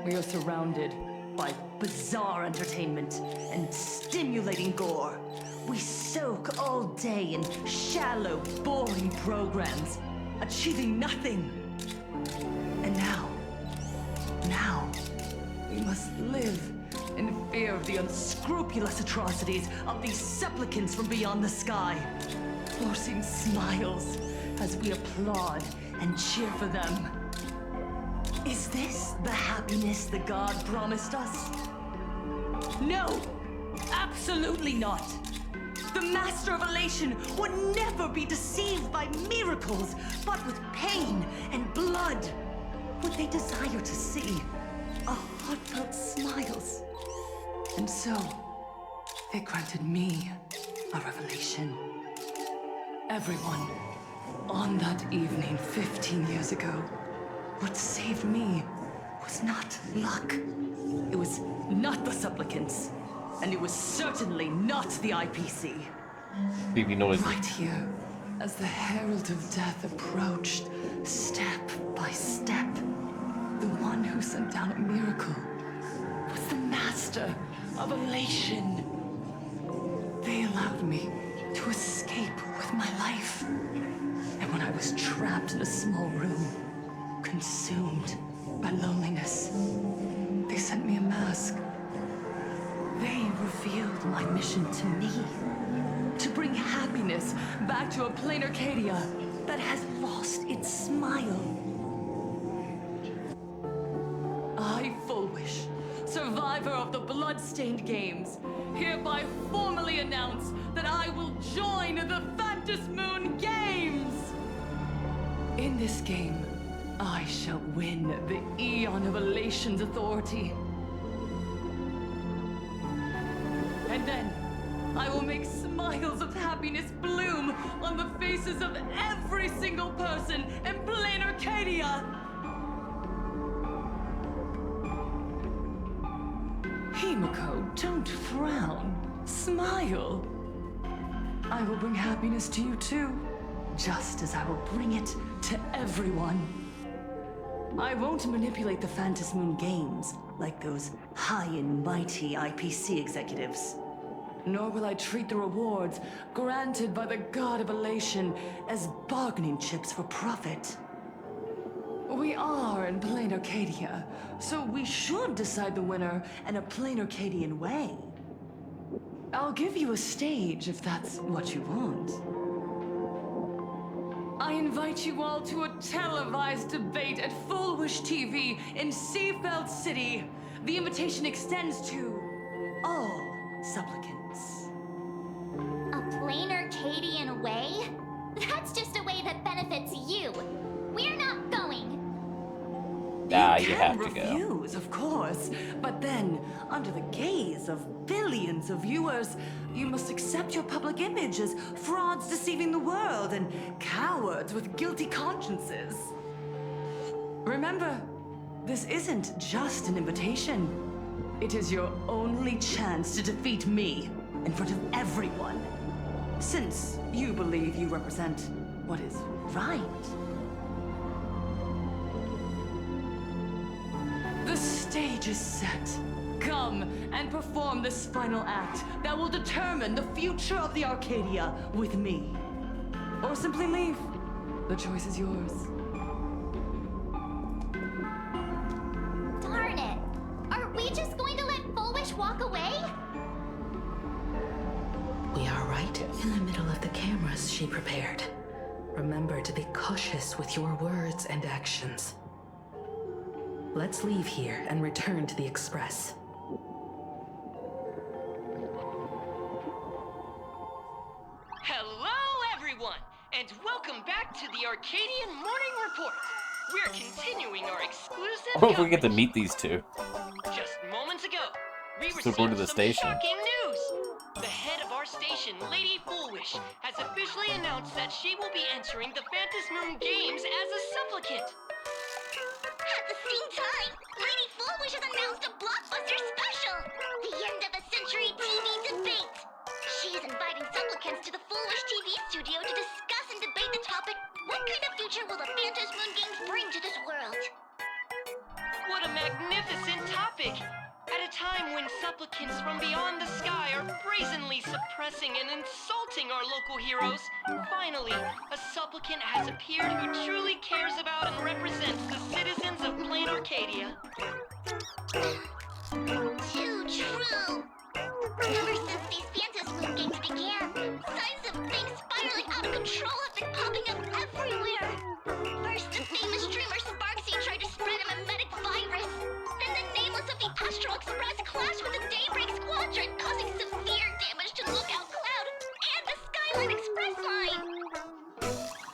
We are surrounded by bizarre entertainment and stimulating gore. We soak all day in shallow, boring programs, achieving nothing. And now, us live in fear of the unscrupulous atrocities of these supplicants from beyond the sky, forcing smiles as we applaud and cheer for them. Is this the happiness the god promised us? No, absolutely not. The Master of Elation would never be deceived by miracles, but with pain and blood. What they desire to see are heartfelt smiles. And so, they granted me a revelation. Everyone, on that evening 15 years ago, what saved me was not luck. It was not the supplicants, and it was certainly not the IPC. Baby noise. Right here, as the Herald of Death approached, step by step, the one who sent down a miracle was the Master of Elation. They allowed me to escape with my life. And when I was trapped in a small room, consumed by loneliness, they sent me a mask. They revealed my mission to me, to bring happiness back to a plain Arcadia that has lost its smile. I, Fulwish, survivor of the Bloodstained Games, hereby formally announce that I will join the Phantom Moon Games! In this game, I shall win the Eon of Elation's authority. And then, I will make smiles of happiness bloom on the faces of every single person in plain Arcadia! Himiko, don't frown. Smile. I will bring happiness to you too, just as I will bring it to everyone. I won't manipulate the Phantom Moon Games like those high and mighty IPC executives. Nor will I treat the rewards granted by the God of Elation as bargaining chips for profit. We are in plain Arcadia, so we should decide the winner in a plain Arcadian way. I'll give you a stage if that's what you want. I invite you all to a televised debate at Fulwish TV in Seafeld City. The invitation extends to all supplicants. A plain Arcadian way? That's just a way that benefits you. We're not going. You have to refuse, of course, but then, under the gaze of billions of viewers, you must accept your public image as frauds deceiving the world and cowards with guilty consciences. Remember, this isn't just an invitation. It is your only chance to defeat me in front of everyone, since you believe you represent what is right. The stage is set. Come and perform this final act that will determine the future of the Arcadia with me. Or simply leave. The choice is yours. Darn it! Are we just going to let Fulwish walk away? We are right in the middle of the cameras she prepared. Remember to be cautious with your words and actions. Let's leave here and return to the Express. Hello, everyone, and welcome back to the Arcadian Morning Report. We're continuing our exclusive I hope we get to meet these two. Just moments ago, we So go to the received some station. shocking news. The head of our station, Lady Fulwish, has officially announced that she will be entering the Phantom Moon Games as a supplicant. At the same time, Lady Fulwish has announced a blockbuster special! The end of a century TV debate! She is inviting supplicants to the Fulwish TV studio to discuss and debate the topic, what kind of future will the Phantom Moon Games bring to this world? What a magnificent topic! At a time when supplicants from beyond the sky are brazenly suppressing and insulting our local heroes, finally, a supplicant has appeared who truly cares about and represents the citizens of plain Arcadia. Too true. Ever since these Fantasy Moon games began, signs of things spiraling out of control have been popping up everywhere. First, the famous streamer Sparksy tried to spread a mimetic virus. Then the nameless of the Astral Express clashed with the Daybreak Squadron, causing severe damage to Lookout Cloud and the Skyline Express line.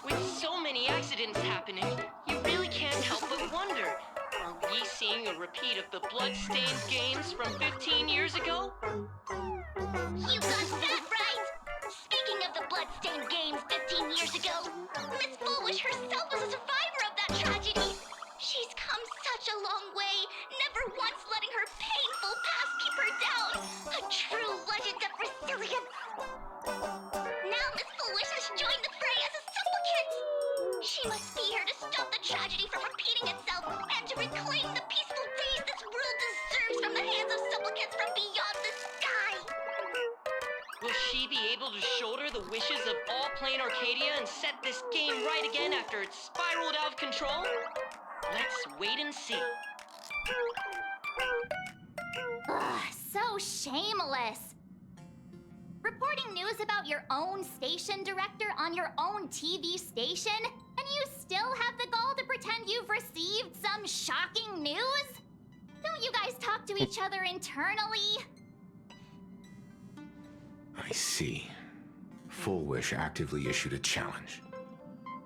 With so many accidents happening, you really can't help but wonder. Are we seeing a repeat of the blood-stained games from 15 years ago? You got that right! Speaking of the blood-stained games 15 years ago, Miss Fulwish herself was a survivor of that tragedy. She's come such a long way, never once letting her painful past keep her down. A true legend of resilience. Now Miss Fulwish has joined the fray as a supplicant. She must be here to stop the tragedy from repeating itself and to reclaim the peaceful days this world deserves from the hands of supplicants from beyond the sky. Will she be able to shoulder the wishes of all Plain Arcadia and set this game right again after it's spiraled out of control? Let's wait and see. Ugh, so shameless. Reporting news about your own station director on your own TV station, and you still have the gall to pretend you've received some shocking news? Don't you guys talk to each other internally? I see. Fulwish actively issued a challenge.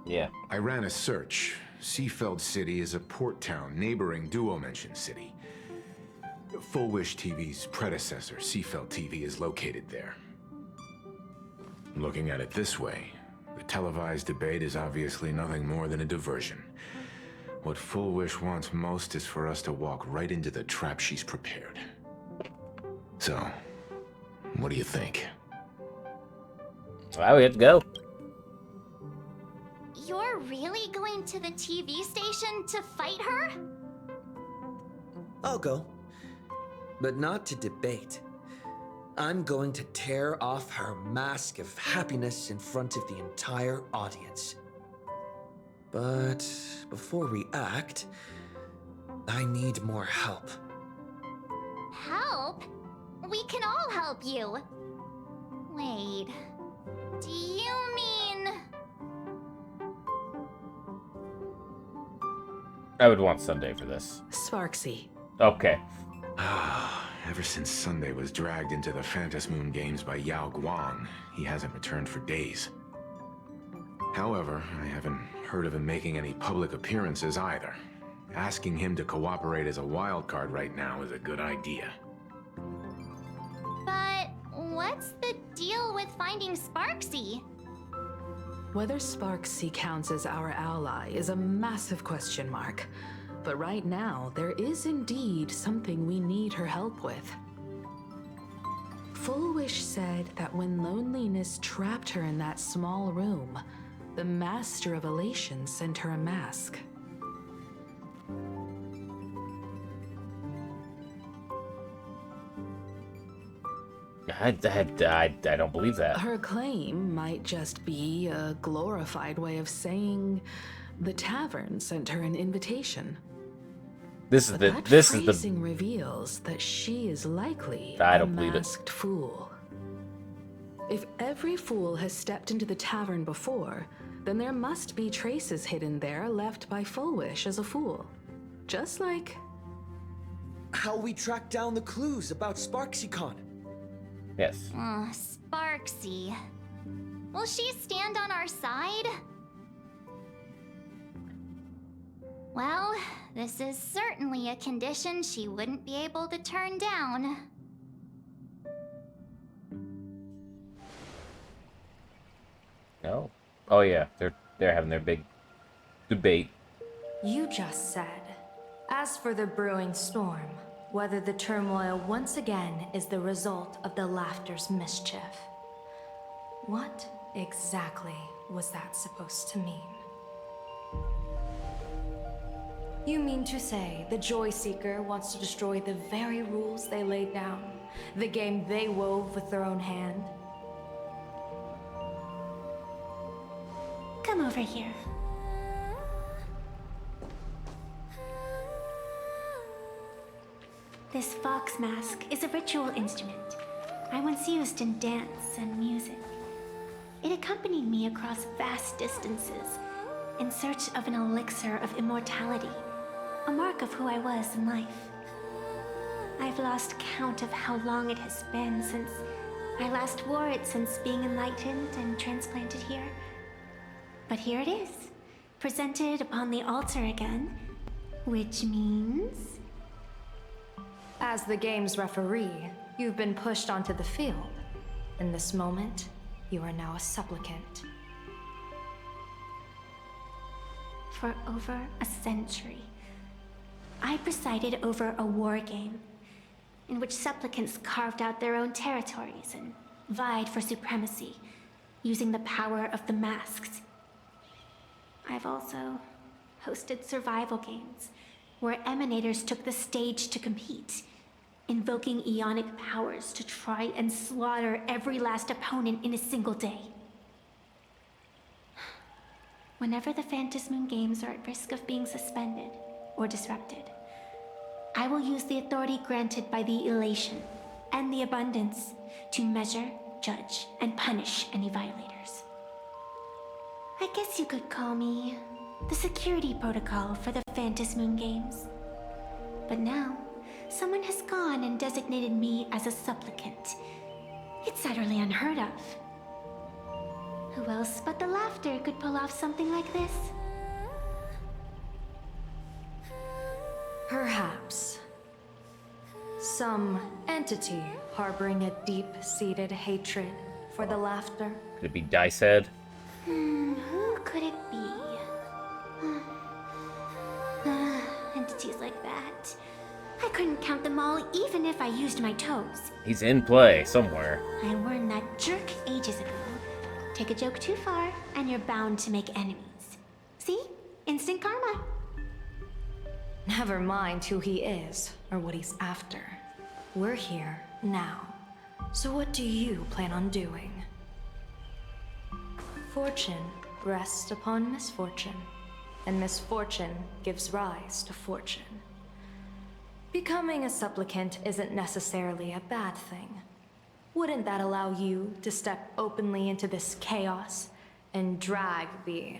Yeah. I ran a search. Seafeld City is a port town neighboring Duo-Mention City. Fulwish TV's predecessor, Seafeld TV, is located there. Looking at it this way, the televised debate is obviously nothing more than a diversion. What Fulwish wants most is for us to walk right into the trap she's prepared. So, what do you think? Well, we have to go. You're really going to the TV station to fight her? I'll go. But not to debate. I'm going to tear off her mask of happiness in front of the entire audience. But before we act, I need more help. Help? We can all help you. Wait, do you mean... I would want Sunday for this. Sparksy. Okay. Ever since Sunday was dragged into the Fantasy Moon games by Yao Guang, he hasn't returned for days. However, I haven't heard of him making any public appearances either. Asking him to cooperate as a wildcard right now is a good idea. But what's the deal with finding Sparksy? Whether Sparksy counts as our ally is a massive question mark. But right now, there is indeed something we need her help with. Fulwish said that when loneliness trapped her in that small room, the Master of Elation sent her a mask. I don't believe that. Her claim might just be a glorified way of saying the tavern sent her an invitation. This is That phrasing reveals that she is likely I don't a believe it. masked fool. If every fool has stepped into the tavern before, then there must be traces hidden there left by Fulwish as a fool. Just like... how we track down the clues about SparksyCon. Yes. Sparksy. Will she stand on our side? Well, this is certainly a condition she wouldn't be able to turn down. No. Oh yeah, they're having their big debate. You just said. As for the brewing storm, whether the turmoil once again is the result of the laughter's mischief. What exactly was that supposed to mean? You mean to say the Joy Seeker wants to destroy the very rules they laid down? The game they wove with their own hand? Come over here. This fox mask is a ritual instrument I once used in dance and music. It accompanied me across vast distances in search of an elixir of immortality, a mark of who I was in life. I've lost count of how long it has been since I last wore it since being enlightened and transplanted here. But here it is, presented upon the altar again, which means... As the game's referee, you've been pushed onto the field. In this moment, you are now a supplicant. For over a century, I presided over a war game in which supplicants carved out their own territories and vied for supremacy, using the power of the masks. I've also hosted survival games where emanators took the stage to compete, invoking eonic powers to try and slaughter every last opponent in a single day. Whenever the Phantom Moon games are at risk of being suspended or disrupted, I will use the authority granted by the elation and the abundance to measure, judge, and punish any violators. I guess you could call me the security protocol for the Phantom Moon games. But now, someone has gone and designated me as a supplicant. It's utterly unheard of. Who else but the Laughter could pull off something like this? Perhaps. Some entity harboring a deep-seated hatred for the Laughter. Could it be Diced? Who could it be? Entities like that. I couldn't count them all even if I used my toes. He's in play somewhere. I warned that jerk ages ago. Take a joke too far, and you're bound to make enemies. See? Instant karma. Never mind who he is or what he's after. We're here now. So what do you plan on doing? Fortune rests upon misfortune, and misfortune gives rise to fortune. Becoming a supplicant isn't necessarily a bad thing. Wouldn't that allow you to step openly into this chaos and drag the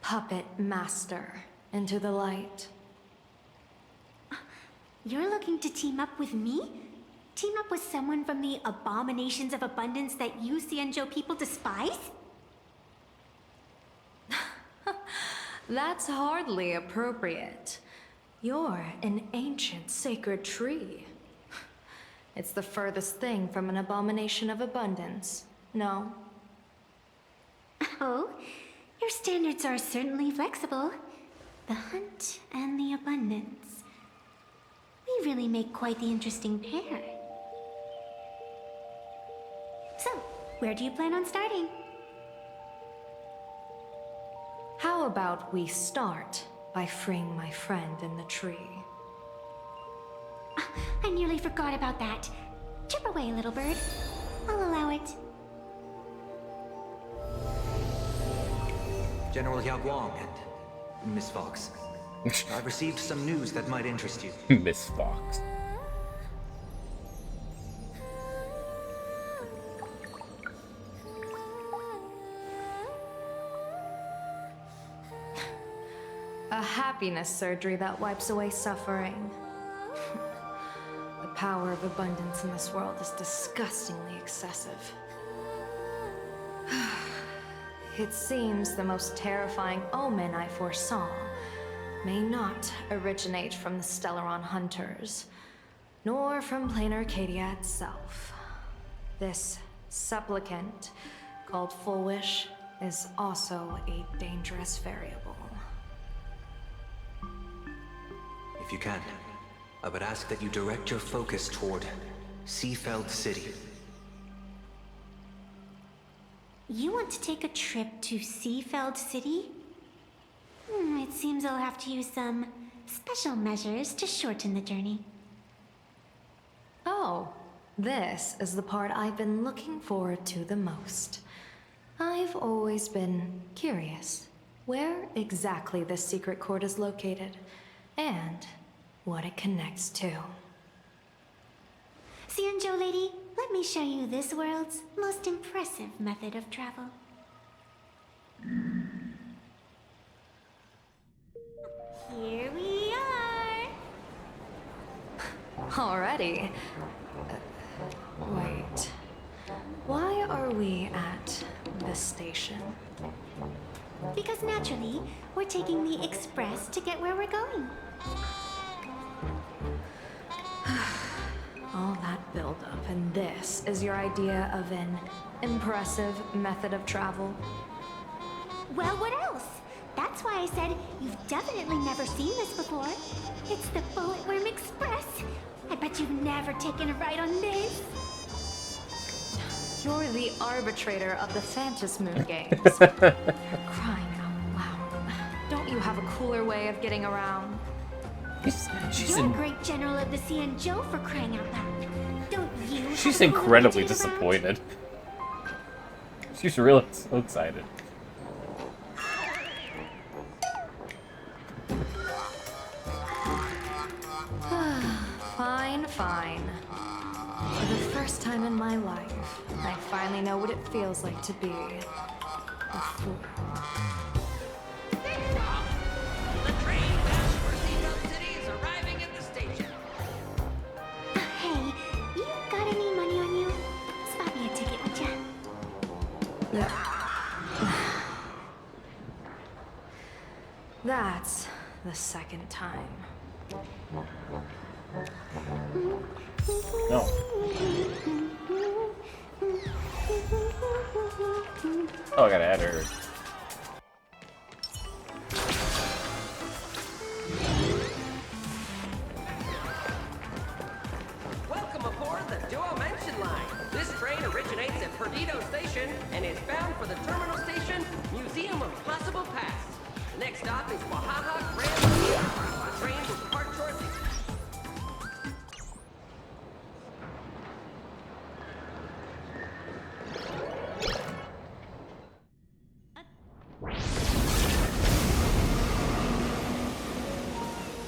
puppet master into the light? You're looking to team up with me? Team up with someone from the abominations of abundance that you Xianzhou people despise? That's hardly appropriate. You're an ancient sacred tree. It's the furthest thing from an abomination of abundance, no? Oh, your standards are certainly flexible. The hunt and the abundance. We really make quite the interesting pair. So, where do you plan on starting? How about we start by freeing my friend in the tree? I nearly forgot about that. Chip away, little bird. I'll allow it. General Yao Guang and Miss Fox. I've received some news that might interest you. Miss Fox. A happiness surgery that wipes away suffering. The power of abundance in this world is disgustingly excessive. It seems the most terrifying omen I foresaw may not originate from the Stellaron hunters, nor from plain Arcadia itself. This supplicant, called Fulwish, is also a dangerous variable. If you can, I would ask that you direct your focus toward Seafeld City. You want to take a trip to Seafeld City? It seems I'll have to use some special measures to shorten the journey. Oh, this is the part I've been looking forward to the most. I've always been curious where exactly this secret court is located, and what it connects to. Cianjo lady, let me show you this world's most impressive method of travel. Here we are. Already? Wait. Why are we at this station? Because naturally, we're taking the express to get where we're going. All that buildup, and this is your idea of an impressive method of travel? Well, what else? That's why I said you've definitely never seen this before. It's the Bulletworm Express. I bet you've never taken a ride on this. You're the arbitrator of the Fantas Moon Games. Crying out loud. Don't you have a cooler way of getting around? You're a great general of the Cianjo for crying out loud. Don't you? She's incredibly disappointed. She's really so excited. Fine. For the first time in my life, I finally know what it feels like to be a fool. The train bound for Seabelt City is arriving at the station. Hey, you got any money on you? Spot me a ticket, would ya? That's the second time. No. Oh, I gotta add her. Welcome aboard the Duo-Mention line. This train originates at Perdido Station and is bound for the terminal station, Museum of Possible Past. The next stop is Wahaha Grand Museum. The train will depart shortly.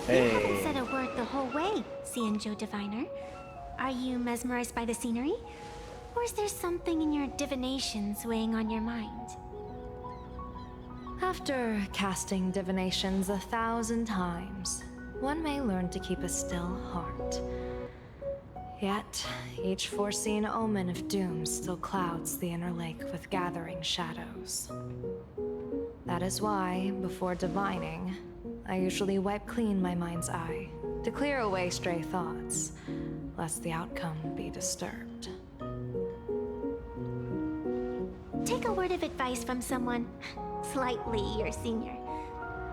You haven't said a word the whole way, Cianjo Diviner. Are you mesmerized by the scenery? Or is there something in your divinations weighing on your mind? After casting divinations 1,000 times, one may learn to keep a still heart. Yet, each foreseen omen of doom still clouds the inner lake with gathering shadows. That is why, before divining, I usually wipe clean my mind's eye to clear away stray thoughts, lest the outcome be disturbed. Take a word of advice from someone slightly your senior.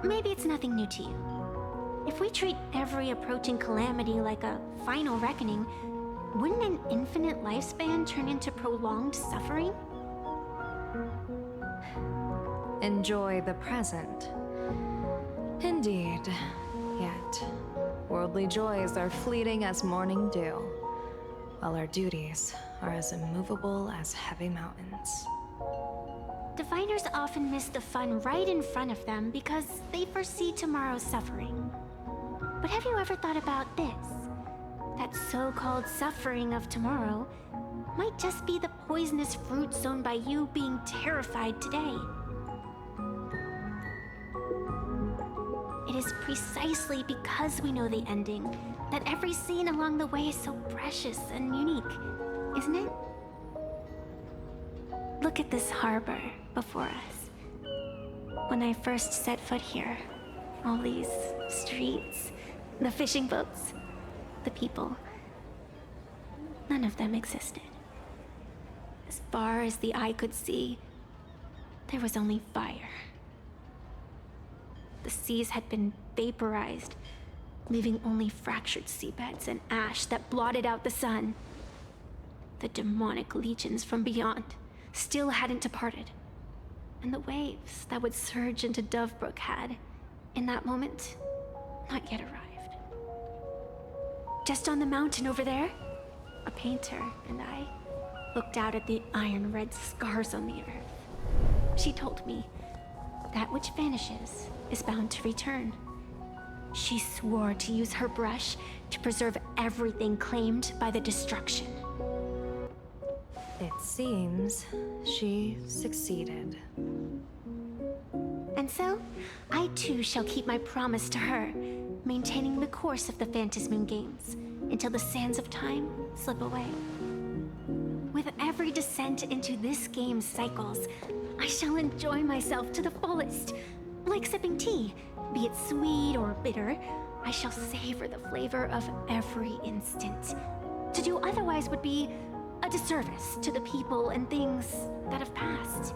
Maybe it's nothing new to you. If we treat every approaching calamity like a final reckoning, wouldn't an infinite lifespan turn into prolonged suffering? Enjoy the present. Indeed. Yet, worldly joys are fleeting as morning dew, while our duties are as immovable as heavy mountains. Diviners often miss the fun right in front of them because they foresee tomorrow's suffering. But have you ever thought about this? That so-called suffering of tomorrow might just be the poisonous fruit sown by you being terrified today. It is precisely because we know the ending that every scene along the way is so precious and unique, isn't it? Look at this harbor before us. When I first set foot here, all these streets, the fishing boats, the people, none of them existed. As far as the eye could see, there was only fire. The seas had been vaporized, leaving only fractured seabeds and ash that blotted out the sun. The demonic legions from beyond still hadn't departed, and the waves that would surge into Dovebrook had, in that moment, not yet arrived. Just on the mountain over there, a painter and I looked out at the iron-red scars on the earth. She told me, that which vanishes is bound to return. She swore to use her brush to preserve everything claimed by the destruction. It seems she succeeded. And so, I too shall keep my promise to her, maintaining the course of the Phantasmoon Games until the sands of time slip away. With every descent into this game's cycles, I shall enjoy myself to the fullest. Like sipping tea, be it sweet or bitter, I shall savor the flavor of every instant. To do otherwise would be a disservice to the people and things that have passed.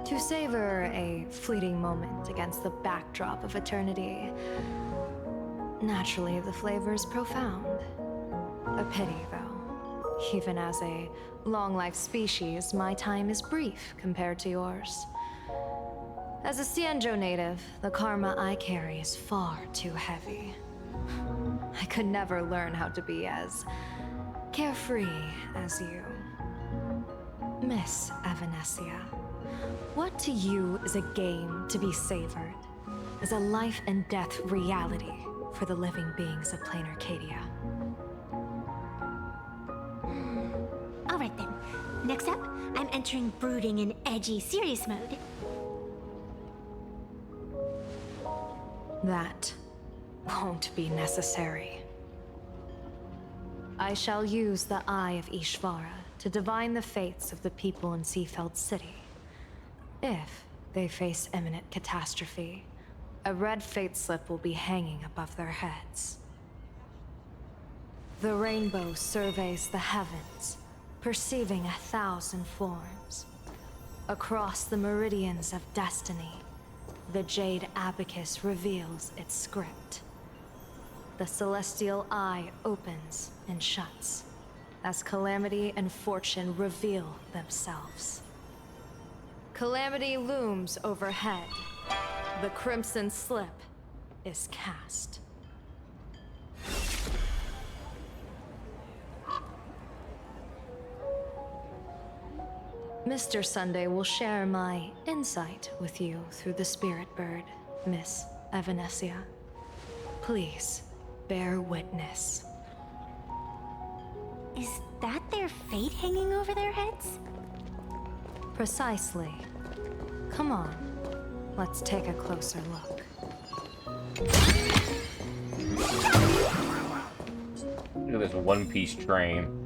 To savor a fleeting moment against the backdrop of eternity. Naturally, the flavor is profound. A pity, though. Even as a long-life species, my time is brief compared to yours. As a Xianzhou native, the karma I carry is far too heavy. I could never learn how to be as carefree as you. Miss Evanescia, what to you is a game to be savored? Is a life and death reality for the living beings of Plain Arcadia? Alright then. Next up, I'm entering brooding and edgy serious mode. That won't be necessary. I shall use the Eye of Ishvara to divine the fates of the people in Seafeld City. If they face imminent catastrophe, a red fate slip will be hanging above their heads. The rainbow surveys the heavens, perceiving 1,000 forms. Across the meridians of destiny, the Jade Abacus reveals its script. The celestial eye opens and shuts, as calamity and fortune reveal themselves. Calamity looms overhead. The crimson slip is cast. Mr. Sunday will share my insight with you through the spirit bird, Miss Evanescia. Please, bear witness. Is that their fate hanging over their heads? Precisely. Come on, let's take a closer look. Look at this one-piece train.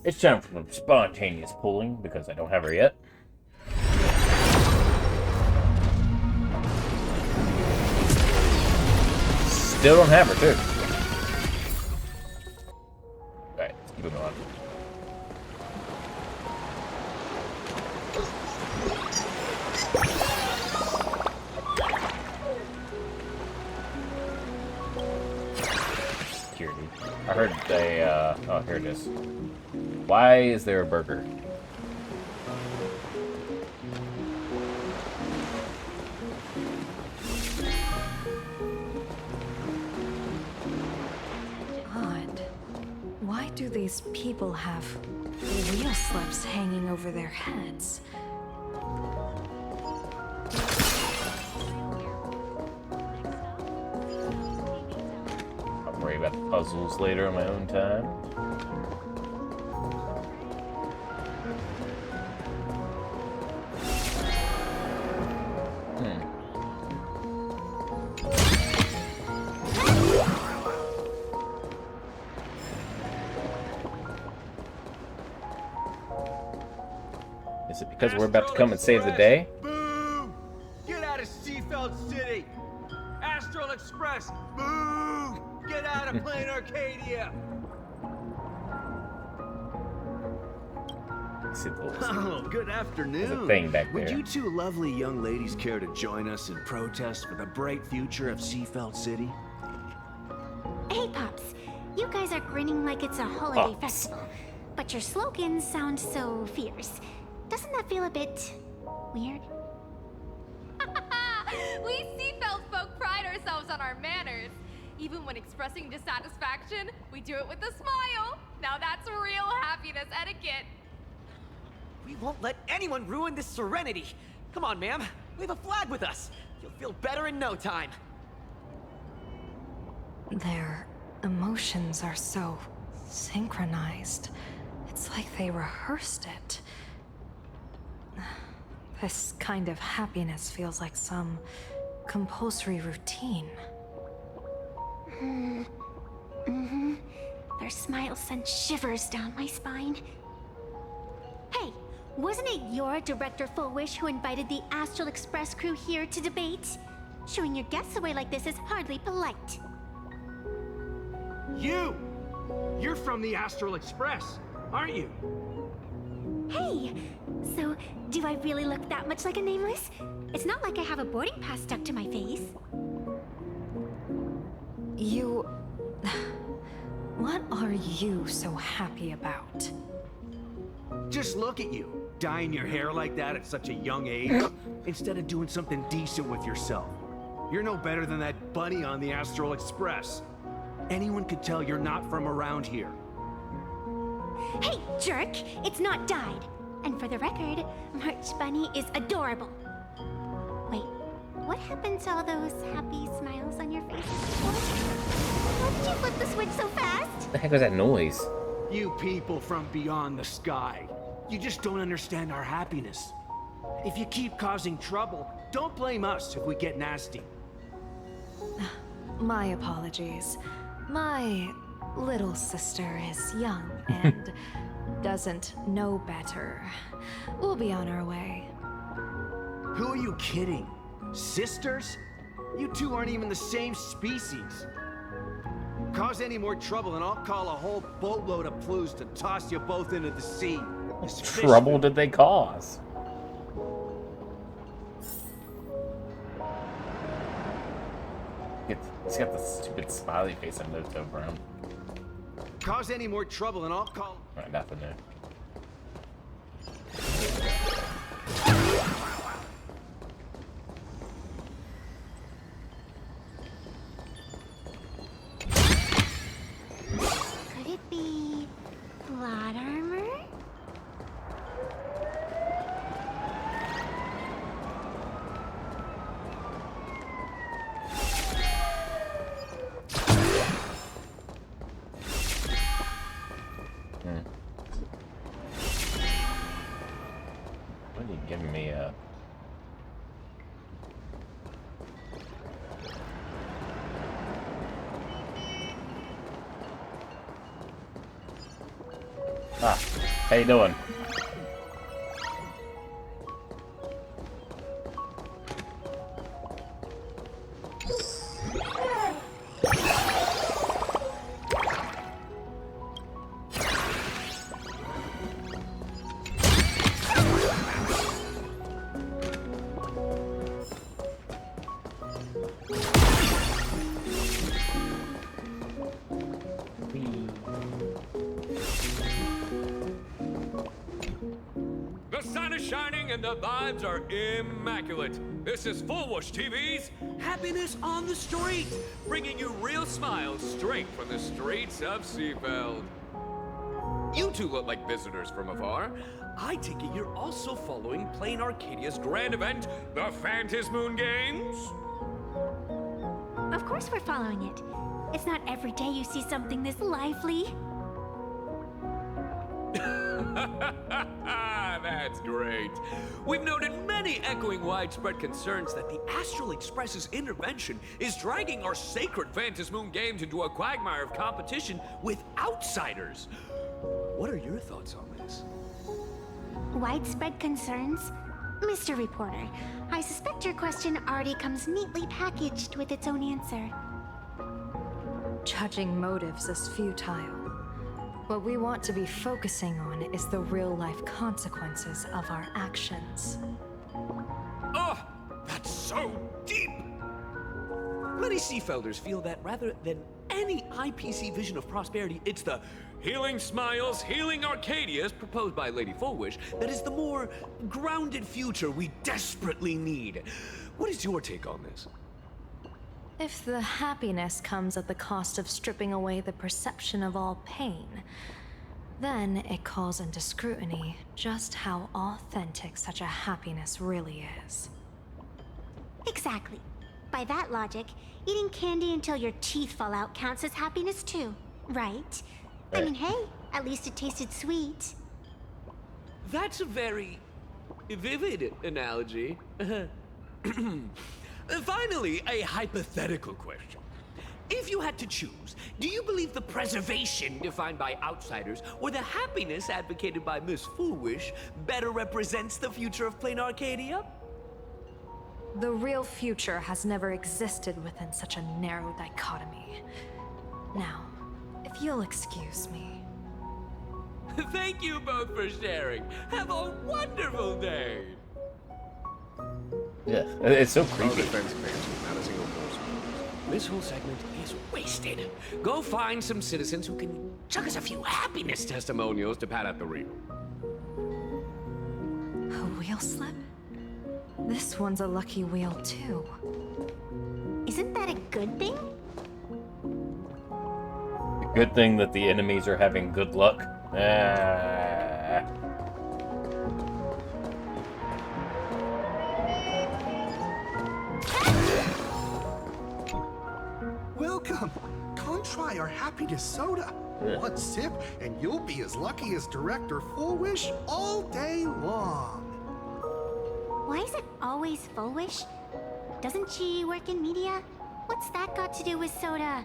It's time for some spontaneous pulling because I don't have her yet. Still don't have her, too. Alright, let's keep moving on. Security. I heard they, oh, here it is. Why is there a burger? Odd. Why do these people have wheel slips hanging over their heads? I'll worry about the puzzles later on my own time. Is it because we're about to come and save the day? Boo! Get out of Seafeld City! Astral Express! Boo! Get out of Plain Arcadia! Oh, good afternoon. There's a thing back Would there. you two lovely young ladies care to join us in protest for the bright future of Seafeld City? Hey, Pops. You guys are grinning like it's a holiday festival, but your slogans sound so fierce. Doesn't that feel a bit weird? We Seafeld folk pride ourselves on our manners. Even when expressing dissatisfaction, we do it with a smile. Now that's real happiness etiquette. We won't let anyone ruin this serenity. Come on, ma'am. We have a flag with us. You'll feel better in no time. Their emotions are so synchronized. It's like they rehearsed it. This kind of happiness feels like some compulsory routine. Their smiles send shivers down my spine. Hey, wasn't it your Director Fulwish who invited the Astral Express crew here to debate? Showing your guests away like this is hardly polite. You! You're from the Astral Express, aren't you? Hey, so do I really look that much like a nameless? It's not like I have a boarding pass stuck to my face. You... What are you so happy about? Just look at you, dyeing your hair like that at such a young age, instead of doing something decent with yourself. You're no better than that bunny on the Astral Express. Anyone could tell you're not from around here. Hey, jerk! It's not dyed. And for the record, March Bunny is adorable. Wait, what happened to all those happy smiles on your faces before? Why did you flip the switch so fast? What the heck was that noise? You people from beyond the sky. You just don't understand our happiness. If you keep causing trouble, don't blame us if we get nasty. My apologies. My little sister is young and doesn't know better. We'll be on our way. Who are you kidding? Sisters? You two aren't even the same species. Cause any more trouble and I'll call a whole boatload of Plues to toss you both into the sea. What trouble did they cause? He's got the stupid smiley face I noticed over him. Cause any more trouble and I'll call... Alright, nothing new. Could it be plot armor? What are you giving me a... Ah, how you doing? The sun is shining and the vibes are immaculate. This is Fulwish TV's Happiness on the Street, bringing you real smiles straight from the streets of Seafeld. You two look like visitors from afar. I take it you're also following Plain Arcadia's grand event, the Phantasmoon Games? Of course we're following it. It's not every day you see something this lively. That's great. We've noted many echoing widespread concerns that the Astral Express's intervention is dragging our sacred Phantasmoon Games into a quagmire of competition with outsiders. What are your thoughts on this? Widespread concerns? Mr. Reporter, I suspect your question already comes neatly packaged with its own answer. Judging motives is futile. What we want to be focusing on is the real-life consequences of our actions. Oh, that's so deep! Many Seafelders feel that rather than any IPC vision of prosperity, it's the healing smiles, healing Arcadias proposed by Lady Fulwish that is the more grounded future we desperately need. What is your take on this? If the happiness comes at the cost of stripping away the perception of all pain, then it calls into scrutiny just how authentic such a happiness really is. Exactly. By that logic, eating candy until your teeth fall out counts as happiness too, right? I mean, hey, at least it tasted sweet. That's a very vivid analogy. Finally, a hypothetical question. If you had to choose, do you believe the preservation defined by outsiders or the happiness advocated by Miss Fulwish better represents the future of plain Arcadia? The real future has never existed within such a narrow dichotomy. Now, if you'll excuse me. Thank you both for sharing. Have a wonderful day. Yeah, it's so creepy. This whole segment is wasted. Go find some citizens who can chuck us a few happiness testimonials to pad out the reel. A wheel slip? This one's a lucky wheel too. Isn't that a good thing? Good thing that the enemies are having good luck. Welcome. Come try our happiness soda. One sip, and you'll be as lucky as Director Fulwish all day long. Why is it always Fulwish? Doesn't she work in media? What's that got to do with soda?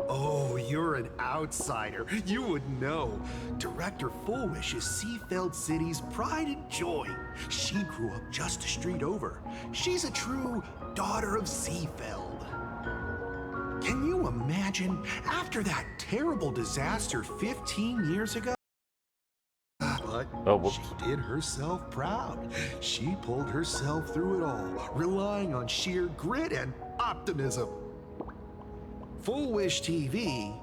Oh, you're an outsider. You would know. Director Fulwish is Seafeld City's pride and joy. She grew up just a street over. She's a true daughter of Seafeld. Can you imagine, after that terrible disaster 15 years ago? But she did herself proud. She pulled herself through it all, relying on sheer grit and optimism. Fulwish TV,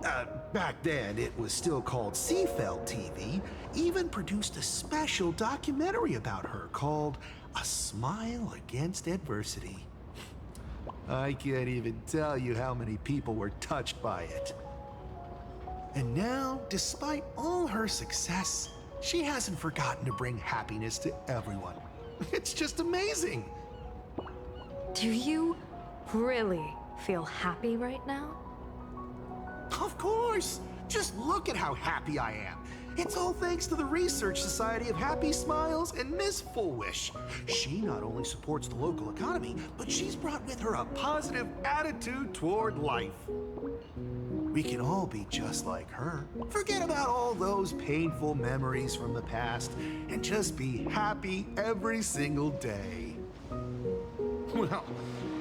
back then it was still called Seafeld TV, even produced a special documentary about her called A Smile Against Adversity. I can't even tell you how many people were touched by it. And now, despite all her success, she hasn't forgotten to bring happiness to everyone. It's just amazing. Do you really feel happy right now? Of course! Just look at how happy I am. It's all thanks to the Research Society of Happy Smiles and Miss Fulwish. She not only supports the local economy, but she's brought with her a positive attitude toward life. We can all be just like her. Forget about all those painful memories from the past and just be happy every single day. Well,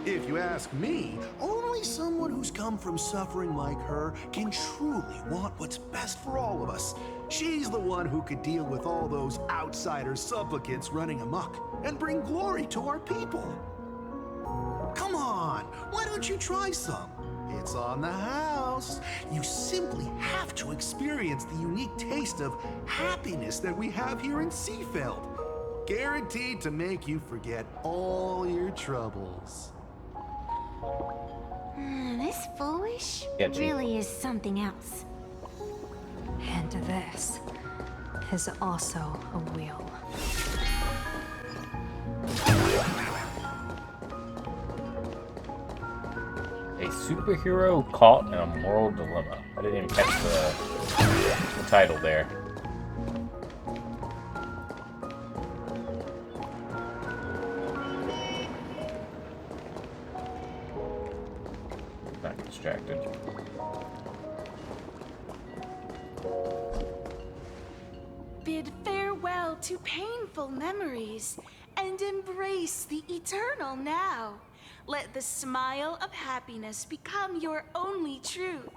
if you ask me, only someone who's come from suffering like her can truly want what's best for all of us. She's the one who could deal with all those outsider supplicants running amok and bring glory to our people. Come on, why don't you try some? It's on the house. You simply have to experience the unique taste of happiness that we have here in Seafeld. Guaranteed to make you forget all your troubles. This Fulwish really is something else. And this is also a wheel. A superhero caught in a moral dilemma. I didn't even catch the title there. Not distracted. Bid farewell to painful memories and embrace the eternal now. Let the smile of happiness become your only truth.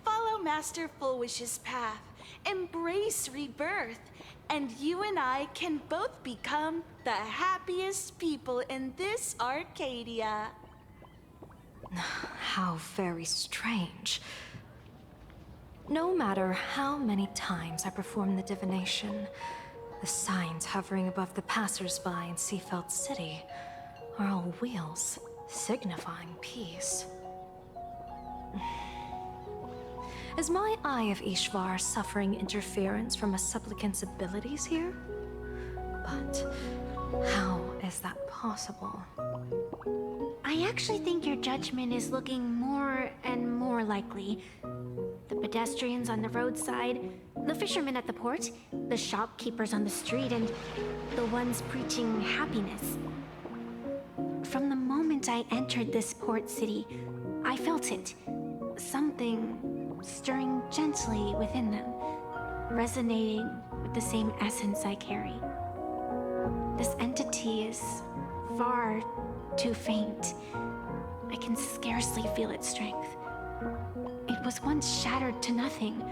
Follow Master Fulwish's path, embrace rebirth, and you and I can both become the happiest people in this Arcadia. How very strange. No matter how many times I perform the divination, the signs hovering above the passers-by in Seafeld City are all wheels. signifying peace. Is my Eye of Ishvar suffering interference from a supplicant's abilities here? But how is that possible? I actually think your judgment is looking more and more likely. The pedestrians on the roadside, the fishermen at the port, the shopkeepers on the street, and the ones preaching happiness. From the moment I entered this port city, I felt it. Something stirring gently within them, resonating with the same essence I carry. This entity is far too faint. I can scarcely feel its strength. It was once shattered to nothing,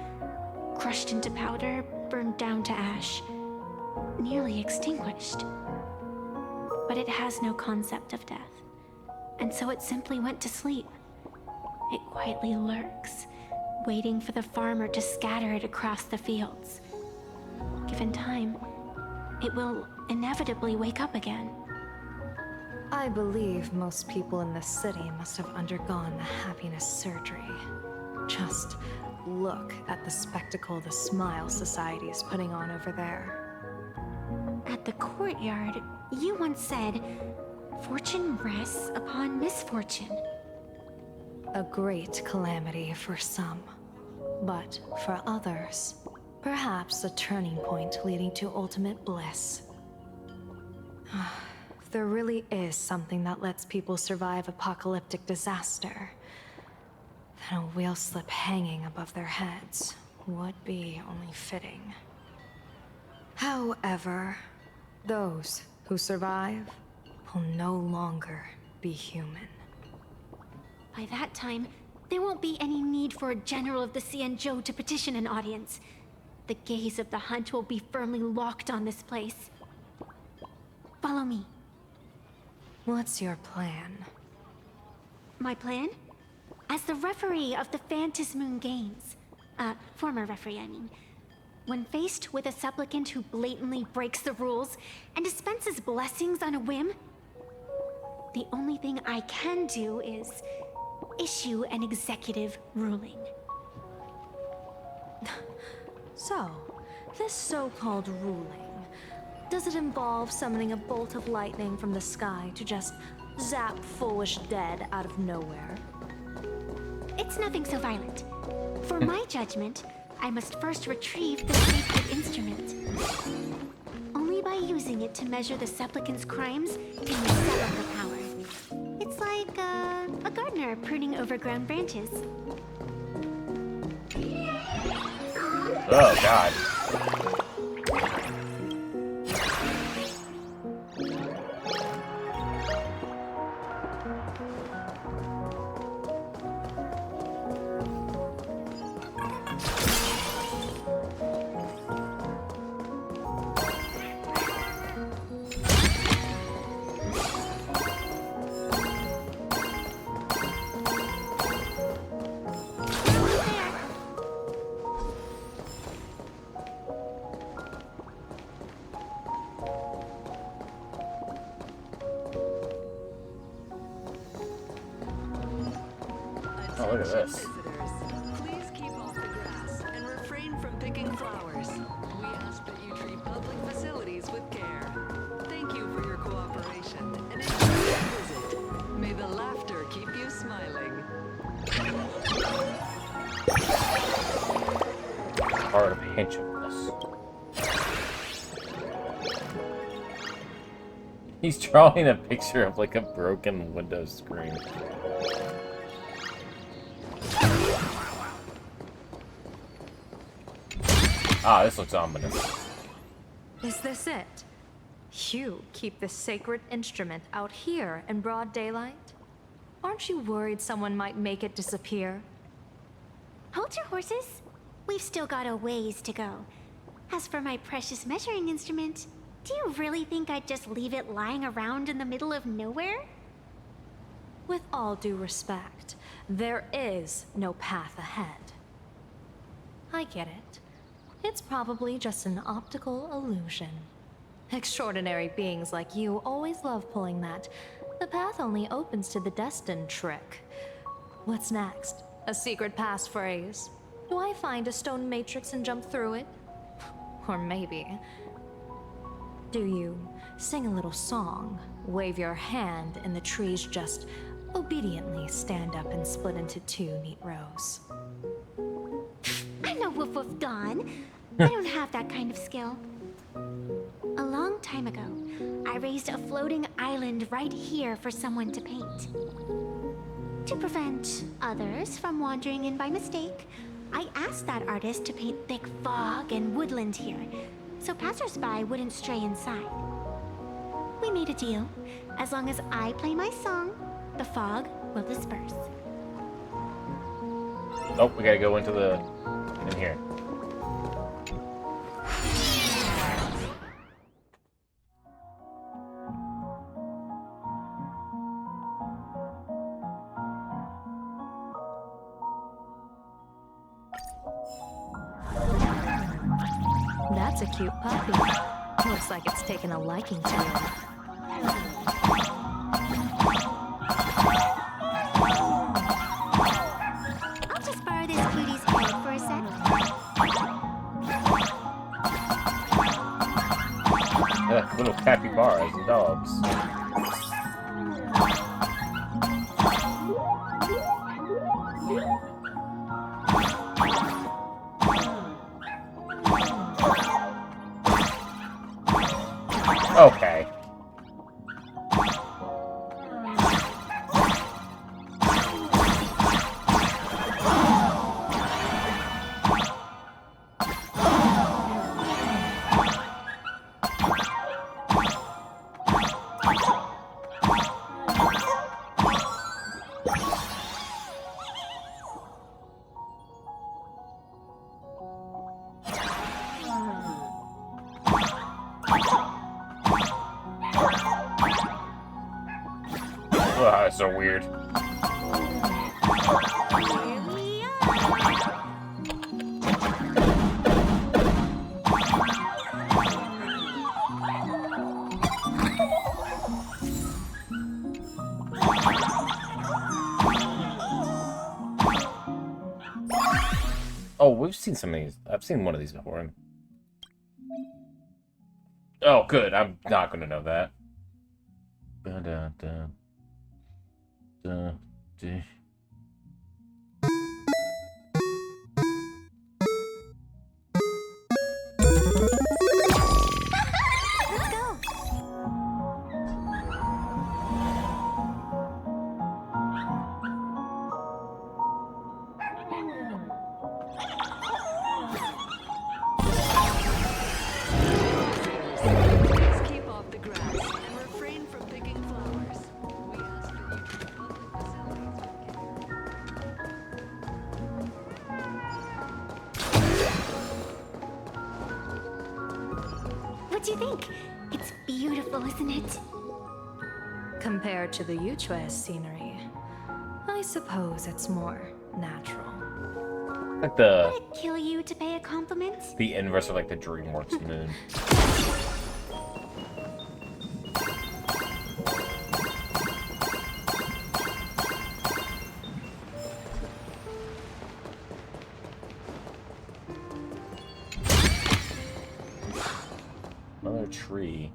crushed into powder, burned down to ash, nearly extinguished. But it has no concept of death, and so it simply went to sleep. It quietly lurks, waiting for the farmer to scatter it across the fields. Given time, it will inevitably wake up again. I believe most people in this city must have undergone the happiness surgery. Just look at the spectacle the Smile Society is putting on over there. At the courtyard, you once said, "Fortune rests upon misfortune." A great calamity for some, but for others, perhaps a turning point leading to ultimate bliss. If there really is something that lets people survive apocalyptic disaster, then a wheel slip hanging above their heads would be only fitting. However, those who survive will no longer be human. By that time, there won't be any need for a general of the Xianzhou to petition an audience. The gaze of the hunt will be firmly locked on this place. Follow me. What's your plan? My plan? As the referee of the Phantasmoon Games, former referee, I mean, when faced with a supplicant who blatantly breaks the rules and dispenses blessings on a whim, the only thing I can do is issue an executive ruling. So, this so-called ruling, does it involve summoning a bolt of lightning from the sky to just zap Fulwish dead out of nowhere? It's nothing so violent. For my judgment, I must first retrieve the sacred instrument. Only by using it to measure the supplicant's crimes can we settle the power. It's like a gardener pruning overgrown branches. Oh, God. Oh, look at this. Please keep off the grass and refrain from picking flowers. We ask that you treat public facilities with care. Thank you for your cooperation and enjoy your visit. May the laughter keep you smiling. Hard of a pinch of this. He's drawing a picture of like a broken Windows screen. Ah, this looks ominous. Is this it? You keep this sacred instrument out here in broad daylight? Aren't you worried someone might make it disappear? Hold your horses. We've still got a ways to go. As for my precious measuring instrument, do you really think I'd just leave it lying around in the middle of nowhere? With all due respect, there is no path ahead. I get it. It's probably just an optical illusion. Extraordinary beings like you always love pulling that the path only opens to the destined trick. What's next? A secret passphrase? Do I find a stone matrix and jump through it? Or maybe... do you sing a little song, wave your hand, and the trees just obediently stand up and split into 2 neat rows? I'm no woof woof Dawn. I don't have that kind of skill. A long time ago, I raised a floating island right here for someone to paint. To prevent others from wandering in by mistake, I asked that artist to paint thick fog and woodland here, so passersby wouldn't stray inside. We made a deal. As long as I play my song, the fog will disperse. Oh, we gotta go into the... in here. That's a cute puppy. Looks like it's taken a liking to you. I'll just borrow this cutie's head for a sec. Little capybaras and dogs. Okay. Oh, that's so weird. Oh, we've seen some of these. I've seen one of these before. Oh, good. I'm not going to know that. Let's go. Please keep off the grass and refrain from picking flowers. We ask that you treat public facilities What do you think? It's beautiful, isn't it? Compared to the Yuchue scenery, I suppose it's more natural. Like Would it kill you to pay a compliment? the inverse of like the DreamWorks moon. Another tree.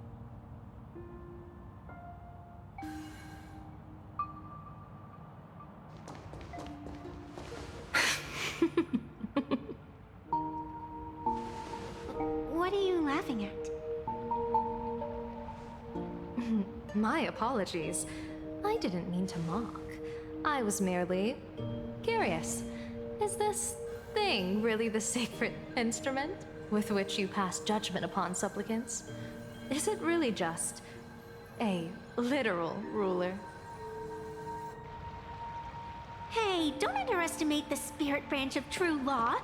What are you laughing at? My apologies. I didn't mean to mock. I was merely curious. Is this thing really the sacred instrument with which you pass judgment upon supplicants? Is it really just a literal ruler? Hey, don't underestimate the spirit branch of true law.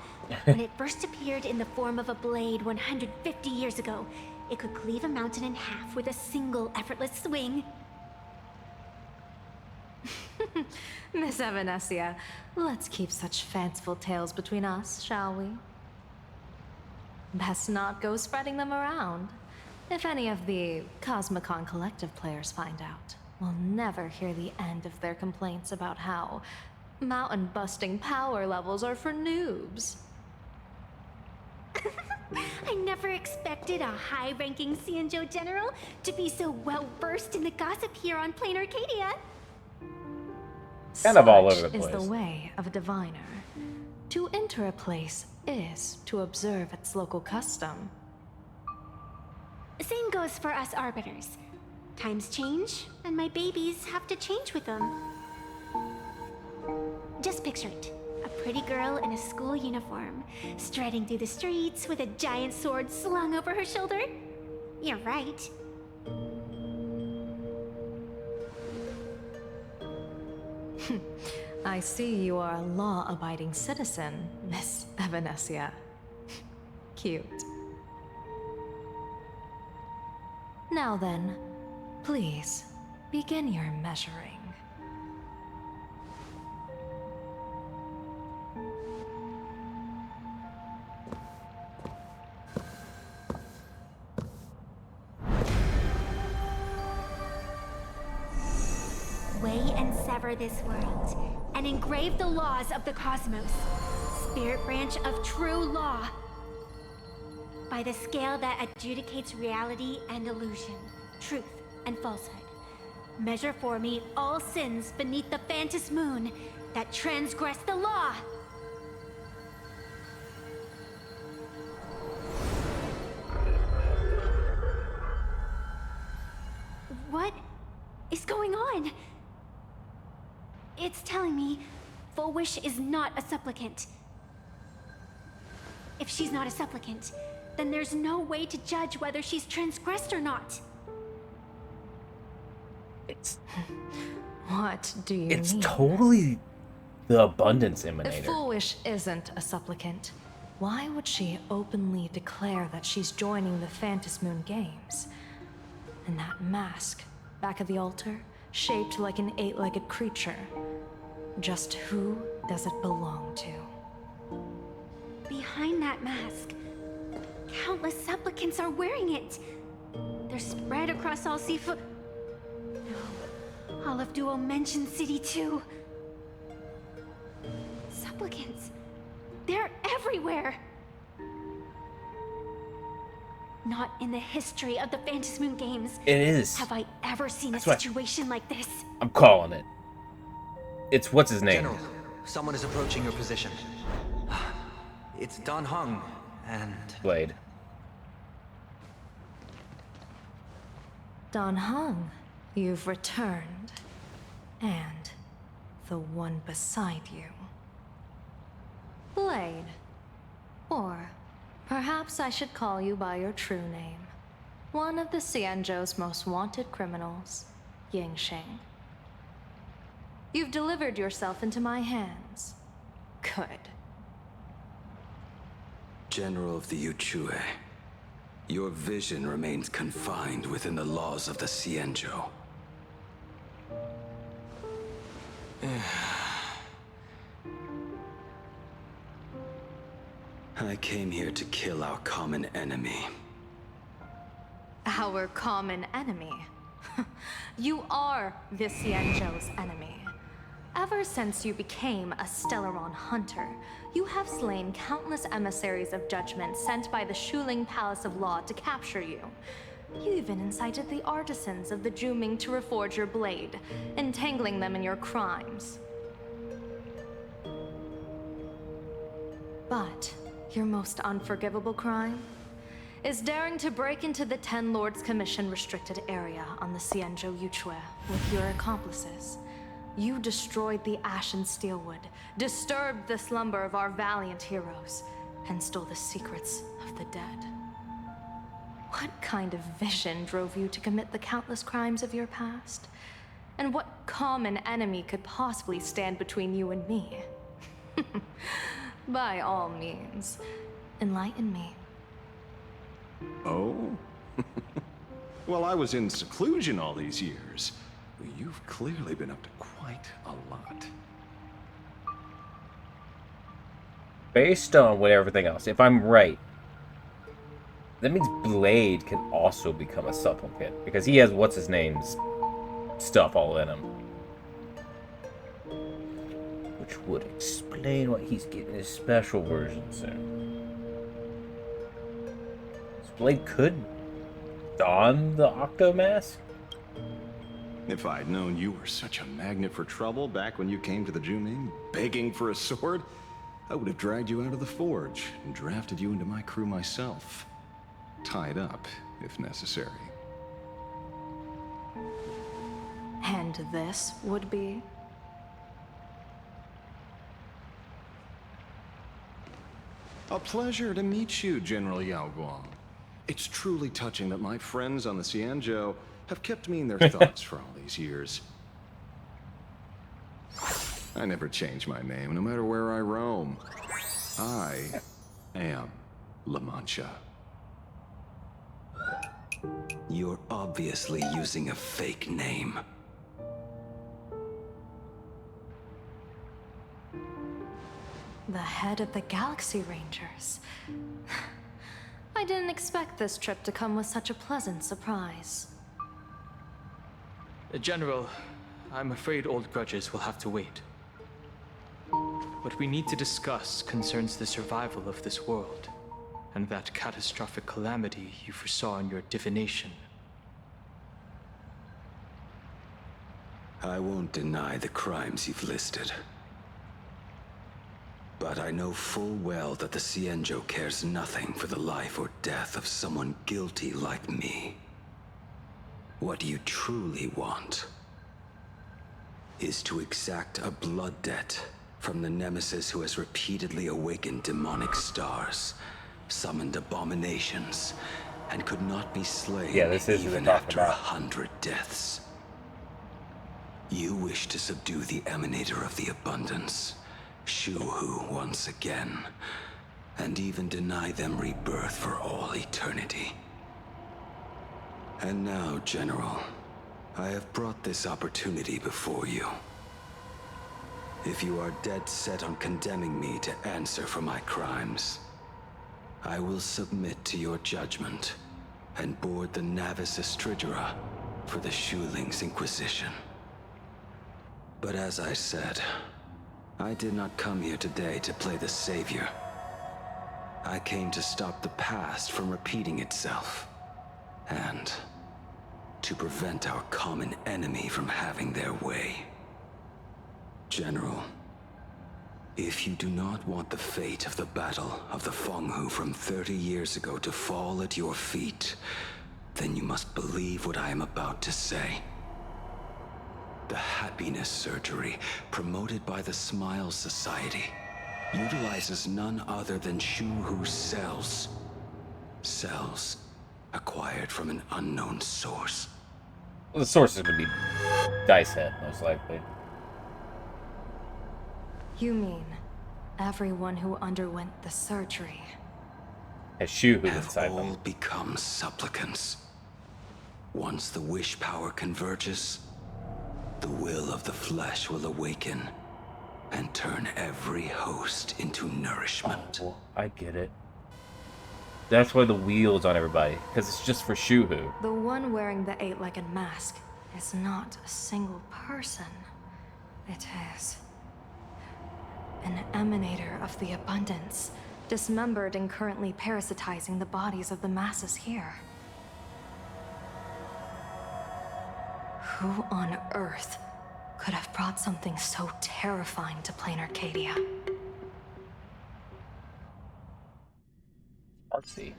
When it first appeared in the form of a blade 150 years ago, it could cleave a mountain in half with a single effortless swing. Miss Evanescia, let's keep such fanciful tales between us, shall we? Best not go spreading them around. If any of the Cosmicon Collective players find out, will never hear the end of their complaints about how mountain-busting power levels are for noobs. I never expected a high-ranking Cianjo general to be so well-versed in the gossip here on Plain Arcadia. Kind of all over Such the is place. the way of a diviner. To enter a place is to observe its local custom. Same goes for us arbiters. Times change, and my babies have to change with them. Just picture it. A pretty girl in a school uniform, striding through the streets with a giant sword slung over her shoulder. You're right. I see you are a law-abiding citizen, Miss Evanesia. Cute. Now then, please, begin your measuring. Weigh and sever this world, and engrave the laws of the cosmos. Spirit branch of true law. By the scale that adjudicates reality and illusion, truth and falsehood. Measure for me all sins beneath the Phantom moon that transgress the law. What is going on? It's telling me Fulwish is not a supplicant. If she's not a supplicant, then there's no way to judge whether she's transgressed or not. What do you It's mean? totally the abundance If emanator. Fulwish isn't a supplicant, why would she openly declare that she's joining the Phantom Moon Games? And that mask, back of the altar, shaped like an 8-legged creature. Just who does it belong to? Behind that mask, countless supplicants are wearing it. They're spread across all Seafood. No, all of Duo mentioned City too. Supplicants, they're everywhere. Not in the history of the Phantom Moon Games. It is. Have I ever seen That's a right. situation like this? I'm calling it. It's what's his name? General, someone is approaching your position. It's Don Hung, and... Blade. Don Hung, you've returned. And the one beside you. Blade. Or perhaps I should call you by your true name. One of the Cianjo's most wanted criminals, Yingxing. You've delivered yourself into my hands. Good. General of the Yuchue, your vision remains confined within the laws of the Cianjo. I came here to kill our common enemy. Our common enemy. You are the Cianjo's enemy. Ever since you became a Stellaron hunter, you have slain countless emissaries of judgment sent by the Shuling Palace of Law to capture you. You even incited the artisans of the Juming to reforge your blade, entangling them in your crimes. But your most unforgivable crime is daring to break into the Ten Lords Commission restricted area on the Cianjo Yuchue with your accomplices. You destroyed the Ashen Steelwood, disturbed the slumber of our valiant heroes, and stole the secrets of the dead. What kind of vision drove you to commit the countless crimes of your past? And what common enemy could possibly stand between you and me? By all means, enlighten me. Oh? Well, I was in seclusion all these years. You've clearly been up to quite a lot. Based on what everything else, if I'm right, that means Blade can also become a supplicant because he has what's his name's stuff all in him. Which would explain why he's getting his special version soon. This blade could don the Octo Mask? If I'd known you were such a magnet for trouble back when you came to the Juming, begging for a sword, I would have dragged you out of the forge and drafted you into my crew myself. Tied up, if necessary. And this would be? A pleasure to meet you, General Yao Guang. It's truly touching that my friends on the Xianzhou have kept me in their thoughts for all these years. I never change my name, no matter where I roam. I am La Mancha. You're obviously using a fake name. The head of the Galaxy Rangers. I didn't expect this trip to come with such a pleasant surprise. General, I'm afraid old grudges will have to wait. What we need to discuss concerns the survival of this world, and that catastrophic calamity you foresaw in your divination. I won't deny the crimes you've listed. But I know full well that the Xianzhou cares nothing for the life or death of someone guilty like me. What you truly want is to exact a blood debt from the nemesis who has repeatedly awakened demonic stars, summoned abominations, and could not be slain even after 100 deaths. You wish to subdue the emanator of the abundance, Shu-Hu, once again, and even deny them rebirth for all eternity. And now, General, I have brought this opportunity before you. If you are dead set on condemning me to answer for my crimes, I will submit to your judgment and board the Navis Astridura for the Shuling's Inquisition. But as I said, I did not come here today to play the savior. I came to stop the past from repeating itself, and to prevent our common enemy from having their way. General, if you do not want the fate of the Battle of the Fenghu from 30 years ago to fall at your feet, then you must believe what I am about to say. The happiness surgery, promoted by the Smile Society, utilizes none other than Shu-Hu's cells. Cells acquired from an unknown source. Well, the source is going to be Dice Head, most likely. You mean everyone who underwent the surgery has Shu-Hu have inside all them. become supplicants. Once the wish power converges, the will of the flesh will awaken and turn every host into nourishment. Oh, I get it. That's why the wheel's on everybody, because it's just for Shu-Hu. The one wearing the 8-legged mask is not a single person. It is an emanator of the abundance, dismembered and currently parasitizing the bodies of the masses here. Who on earth could have brought something so terrifying to plain Arcadia? Artsy.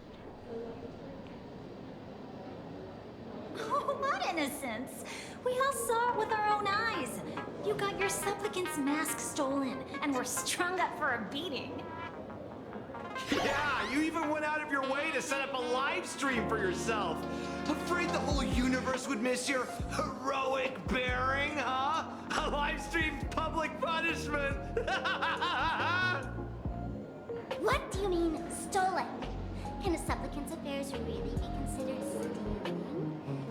Oh, what innocence! We all saw it with our own eyes. You got your supplicant's mask stolen, and were strung up for a beating. Yeah, you even went out of your way to set up a live stream for yourself. Afraid the whole universe would miss your heroic bearing, huh? A live stream's public punishment. What do you mean, stolen? Can a supplicant's affairs really be considered stealing?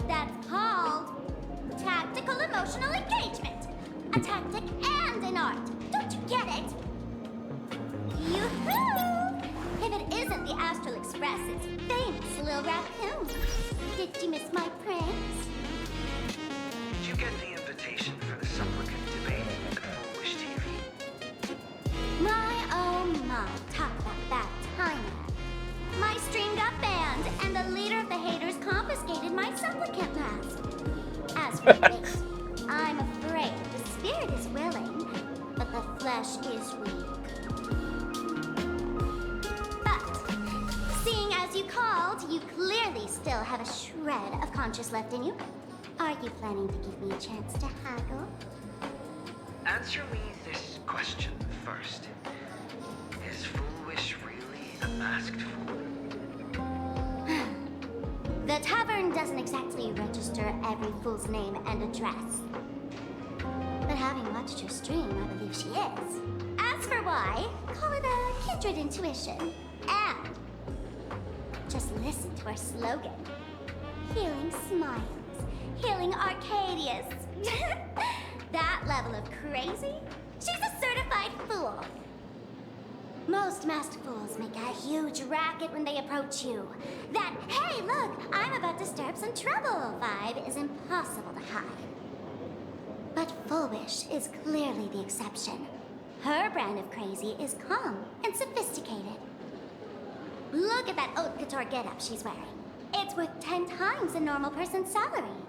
That's called tactical emotional engagement. A tactic and an art. Don't you get it? Yoo-hoo! If it isn't the Astral Express's famous little raccoon. Did you miss my prince? Did you get Wait, I'm afraid the spirit is willing, but the flesh is weak. But, seeing as you called, you clearly still have a shred of conscience left in you. Are you planning to give me a chance to haggle? Answer me this question first. Is Fulwish really a masked fool? The tavern doesn't exactly register every fool's name and address. But having watched her stream, I believe she is. As for why, call it a kindred intuition. And just listen to our slogan. Healing smiles. Healing Arcadius. That level of crazy? She's a certified fool. Most masked fools make a huge racket when they approach you. That, hey, look, I'm about to stir up some trouble vibe is impossible to hide. But Fulwish is clearly the exception. Her brand of crazy is calm and sophisticated. Look at that haute couture getup she's wearing. It's worth 10 times a normal person's salary.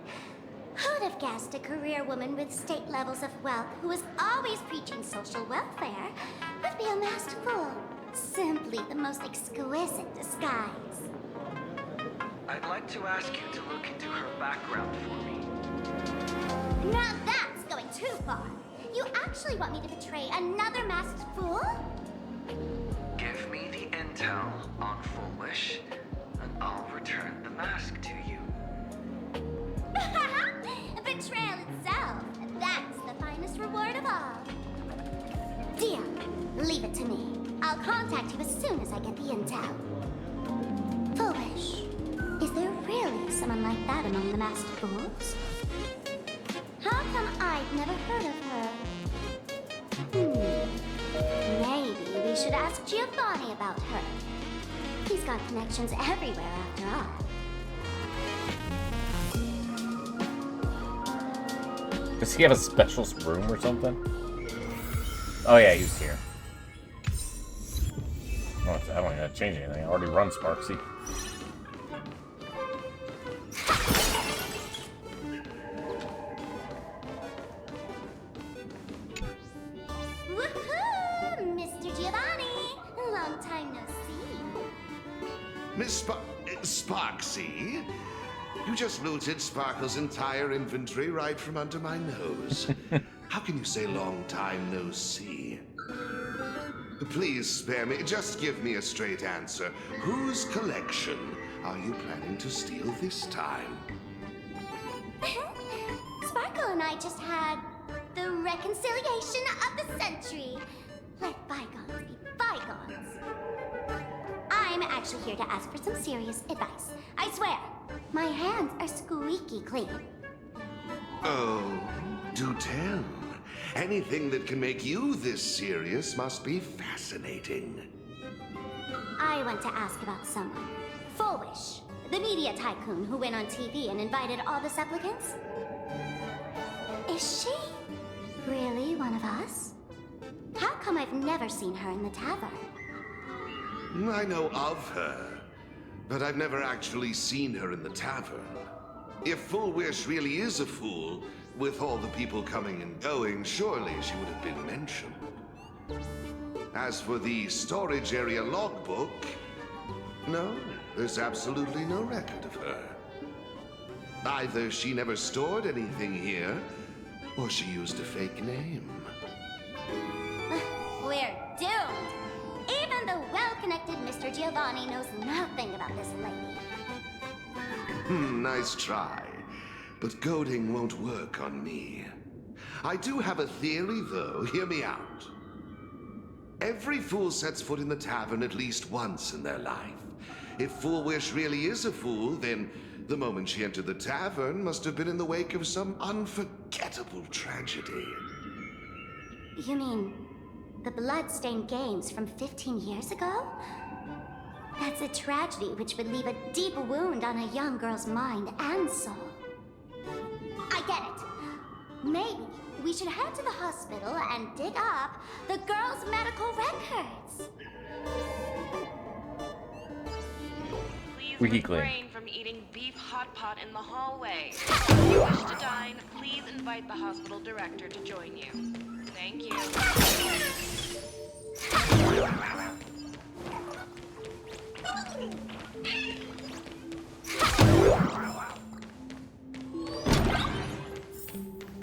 Who'd have guessed a career woman with state levels of wealth who was always preaching social welfare would be a masked fool? Simply the most exquisite disguise. I'd like to ask you to look into her background for me. Now that's going too far. You actually want me to betray another masked fool? Give me the intel on Fulwish, and I'll return the mask to you. Betrayal itself. That's the finest reward of all. Deal. Leave it to me. I'll contact you as soon as I get the intel. Fulwish. Is there really someone like that among the masked fools? How come I've never heard of her? Maybe we should ask Giovanni about her. He's got connections everywhere after all. Does he have a special room or something? Oh yeah, he's here. Oh, I don't even have to change anything. I already run Sparksy. Woohoo! Mr. Giovanni! Long time no see. Miss Sparksy? You just looted Sparkle's entire inventory right from under my nose. How can you say long time no see? Please spare me. Just give me a straight answer. Whose collection are you planning to steal this time? Sparkle and I just had the reconciliation of the century. Let bygones be bygones. I'm actually here to ask for some serious advice. I swear, my hands are squeaky clean. Oh, do tell. Anything that can make you this serious must be fascinating. I want to ask about someone. Fulwish, the media tycoon who went on TV and invited all the supplicants. Is she really one of us? How come I've never seen her in the tavern? I know of her, but I've never actually seen her in the tavern. If Fulwish really is a fool, with all the people coming and going, surely she would have been mentioned. As for the storage area logbook, no, there's absolutely no record of her. Either she never stored anything here, or she used a fake name. We're doomed! Even the well-connected Mr. Giovanni knows nothing about this lady. Nice try. But goading won't work on me. I do have a theory, though. Hear me out. Every fool sets foot in the tavern at least once in their life. If Fulwish really is a fool, then the moment she entered the tavern must have been in the wake of some unforgettable tragedy. You mean the blood-stained games from 15 years ago? That's a tragedy which would leave a deep wound on a young girl's mind and soul. I get it. Maybe we should head to the hospital and dig up the girl's medical records. Please Squeaky clean. refrain from eating beef hot pot in the hallway. If you wish to dine, please invite the hospital director to join you. Thank you.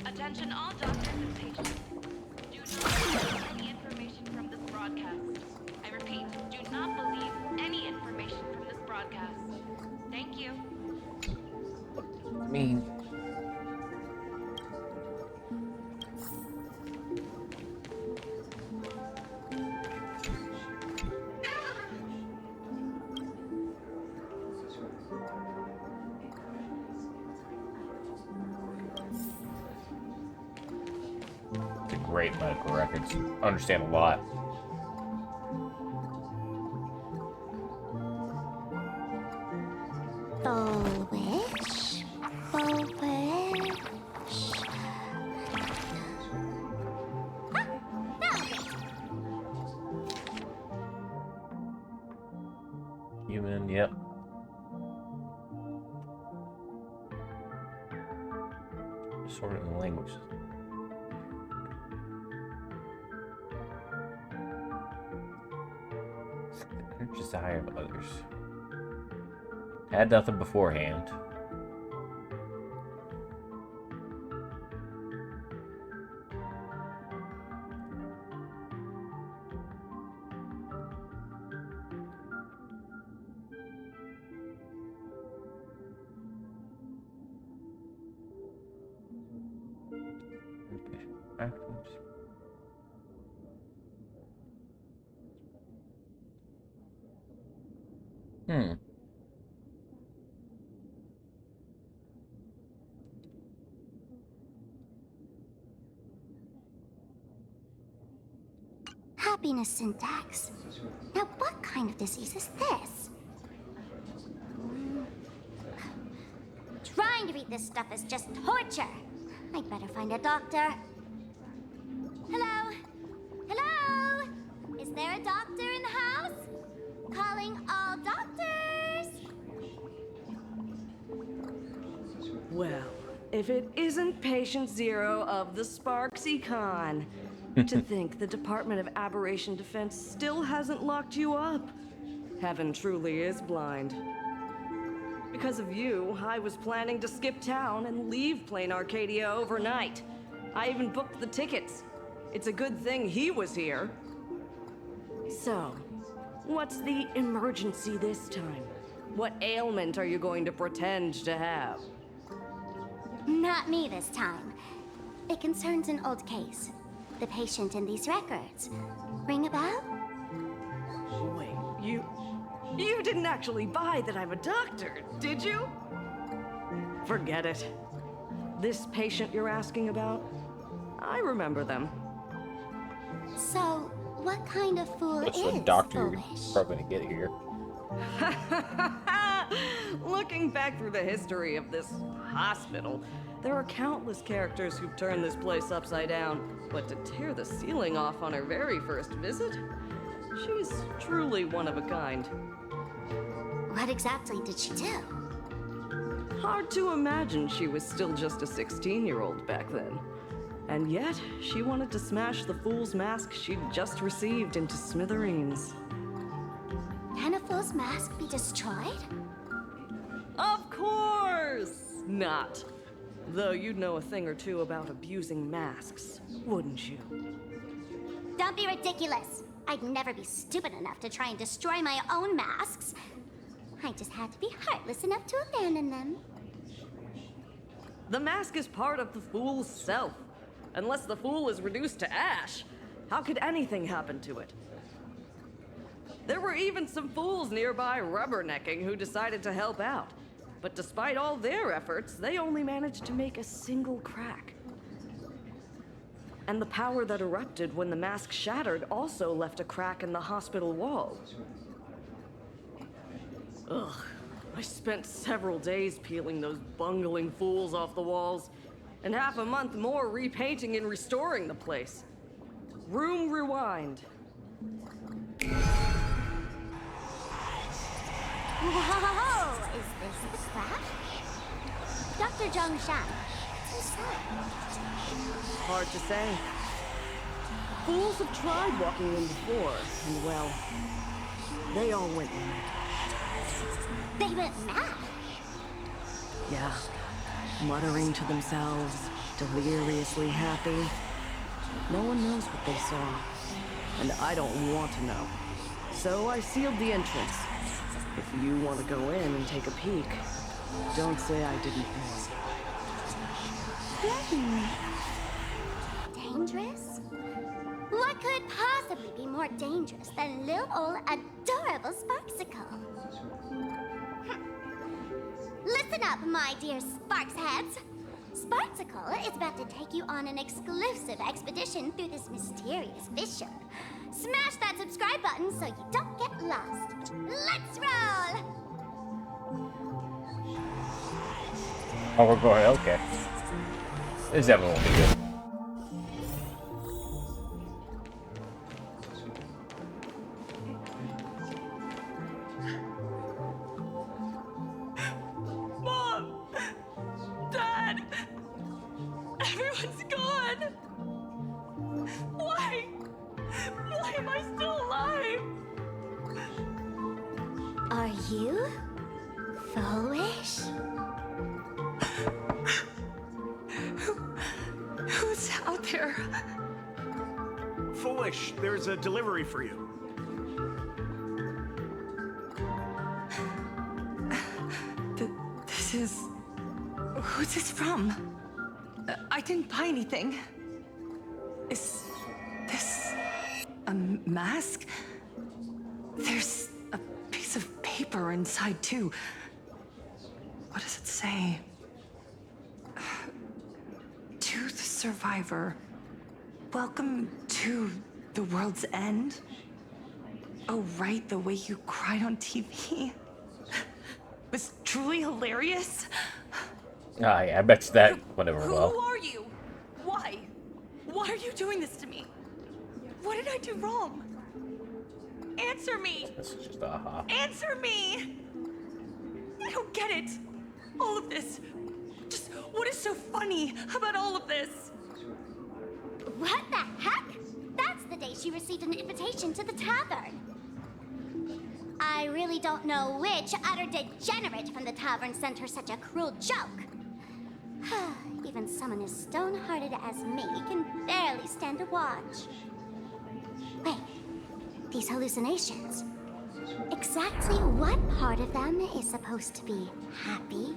Attention all doctors and patients. Do not believe any information from this broadcast. I repeat, do not believe any information from this broadcast. Thank you. I mean, it's a great medical records. I understand a lot. Fulwish. Fulwish. Human, yep. Sort of in language. The desire of others. Had nothing beforehand. Backwards. Happiness syntax. Now, what kind of disease is this? Trying to read this stuff is just torture. I'd better find a doctor. Hello? Hello? Is there a doctor in the house? Calling all doctors. Well, if it isn't Patient Zero of the Sparksy Con. To think the Department of Aberration Defense still hasn't locked you up. Heaven truly is blind. Because of you, I was planning to skip town and leave Plain Arcadia overnight. I even booked the tickets. It's a good thing he was here. So, what's the emergency this time? What ailment are you going to pretend to have? Not me this time. It concerns an old case. The patient in these records. Ring a bell? Wait, you didn't actually buy that I'm a doctor, did you? Forget it. This patient you're asking about? I remember them. So, what kind of fool What's is the doctor Fulwish? you're probably gonna get here? Looking back through the history of this hospital, there are countless characters who've turned this place upside down. But to tear the ceiling off on her very first visit? She's truly one of a kind. What exactly did she do? Hard to imagine she was still just a 16-year-old back then. And yet, she wanted to smash the fool's mask she'd just received into smithereens. Can a fool's mask be destroyed? Of course not! Though you'd know a thing or two about abusing masks, wouldn't you? Don't be ridiculous. I'd never be stupid enough to try and destroy my own masks. I just had to be heartless enough to abandon them. The mask is part of the fool's self. Unless the fool is reduced to ash, how could anything happen to it? There were even some fools nearby rubbernecking who decided to help out. But despite all their efforts, they only managed to make a single crack. And the power that erupted when the mask shattered also left a crack in the hospital wall. Ugh, I spent several days peeling those bungling fools off the walls, and half a month more repainting and restoring the place. Room rewind. Whoa! Is this the crash? Dr. Zhongshan, what's inside? Hard to say. Fools have tried walking in before, and well, they all went mad. They went mad? Yeah. Muttering to themselves, deliriously happy. No one knows what they saw. And I don't want to know. So I sealed the entrance. If you want to go in and take a peek, don't say I didn't warn. Dangerous? What could possibly be more dangerous than little old adorable Sparksicle? Listen up, my dear Sparks heads. Sparksicle is about to take you on an exclusive expedition through this mysterious fissure. Smash that subscribe button so you don't get lost. Let's roll! Oh, we're going, okay. This definitely won't be good. Mom! Dad! Everyone's gone! Why? Why am I still alive? Are you Fulwish? Who's out there? Fulwish, there's a delivery for you. This is... Who's this from? I didn't buy anything. Is this a mask? There's a piece of paper inside, too. What does it say? To the survivor, welcome to the world's end. Oh, right, the way you cried on TV was truly hilarious. Ah, yeah, I bet you that went over Who well. are you? Why? Why are you doing this to me? What did I do wrong? Answer me! This is just aha. Answer me! I don't get it. All of this. Just what is so funny about all of this? What the heck? That's the day she received an invitation to the tavern. I really don't know which utter degenerate from the tavern sent her such a cruel joke. Even someone as stone-hearted as me can barely stand to watch. Wait, these hallucinations. Exactly what part of them is supposed to be happy?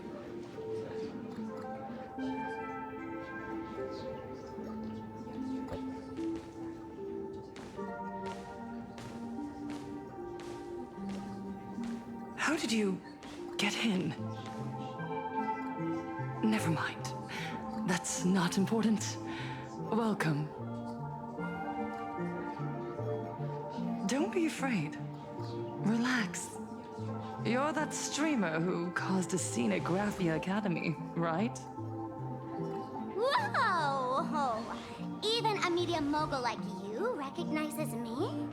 How did you get in? Never mind. That's not important. Welcome. Don't be afraid. Relax. You're that streamer who caused a scene at Graphia Academy, right? Whoa! Even a media mogul like you recognizes me?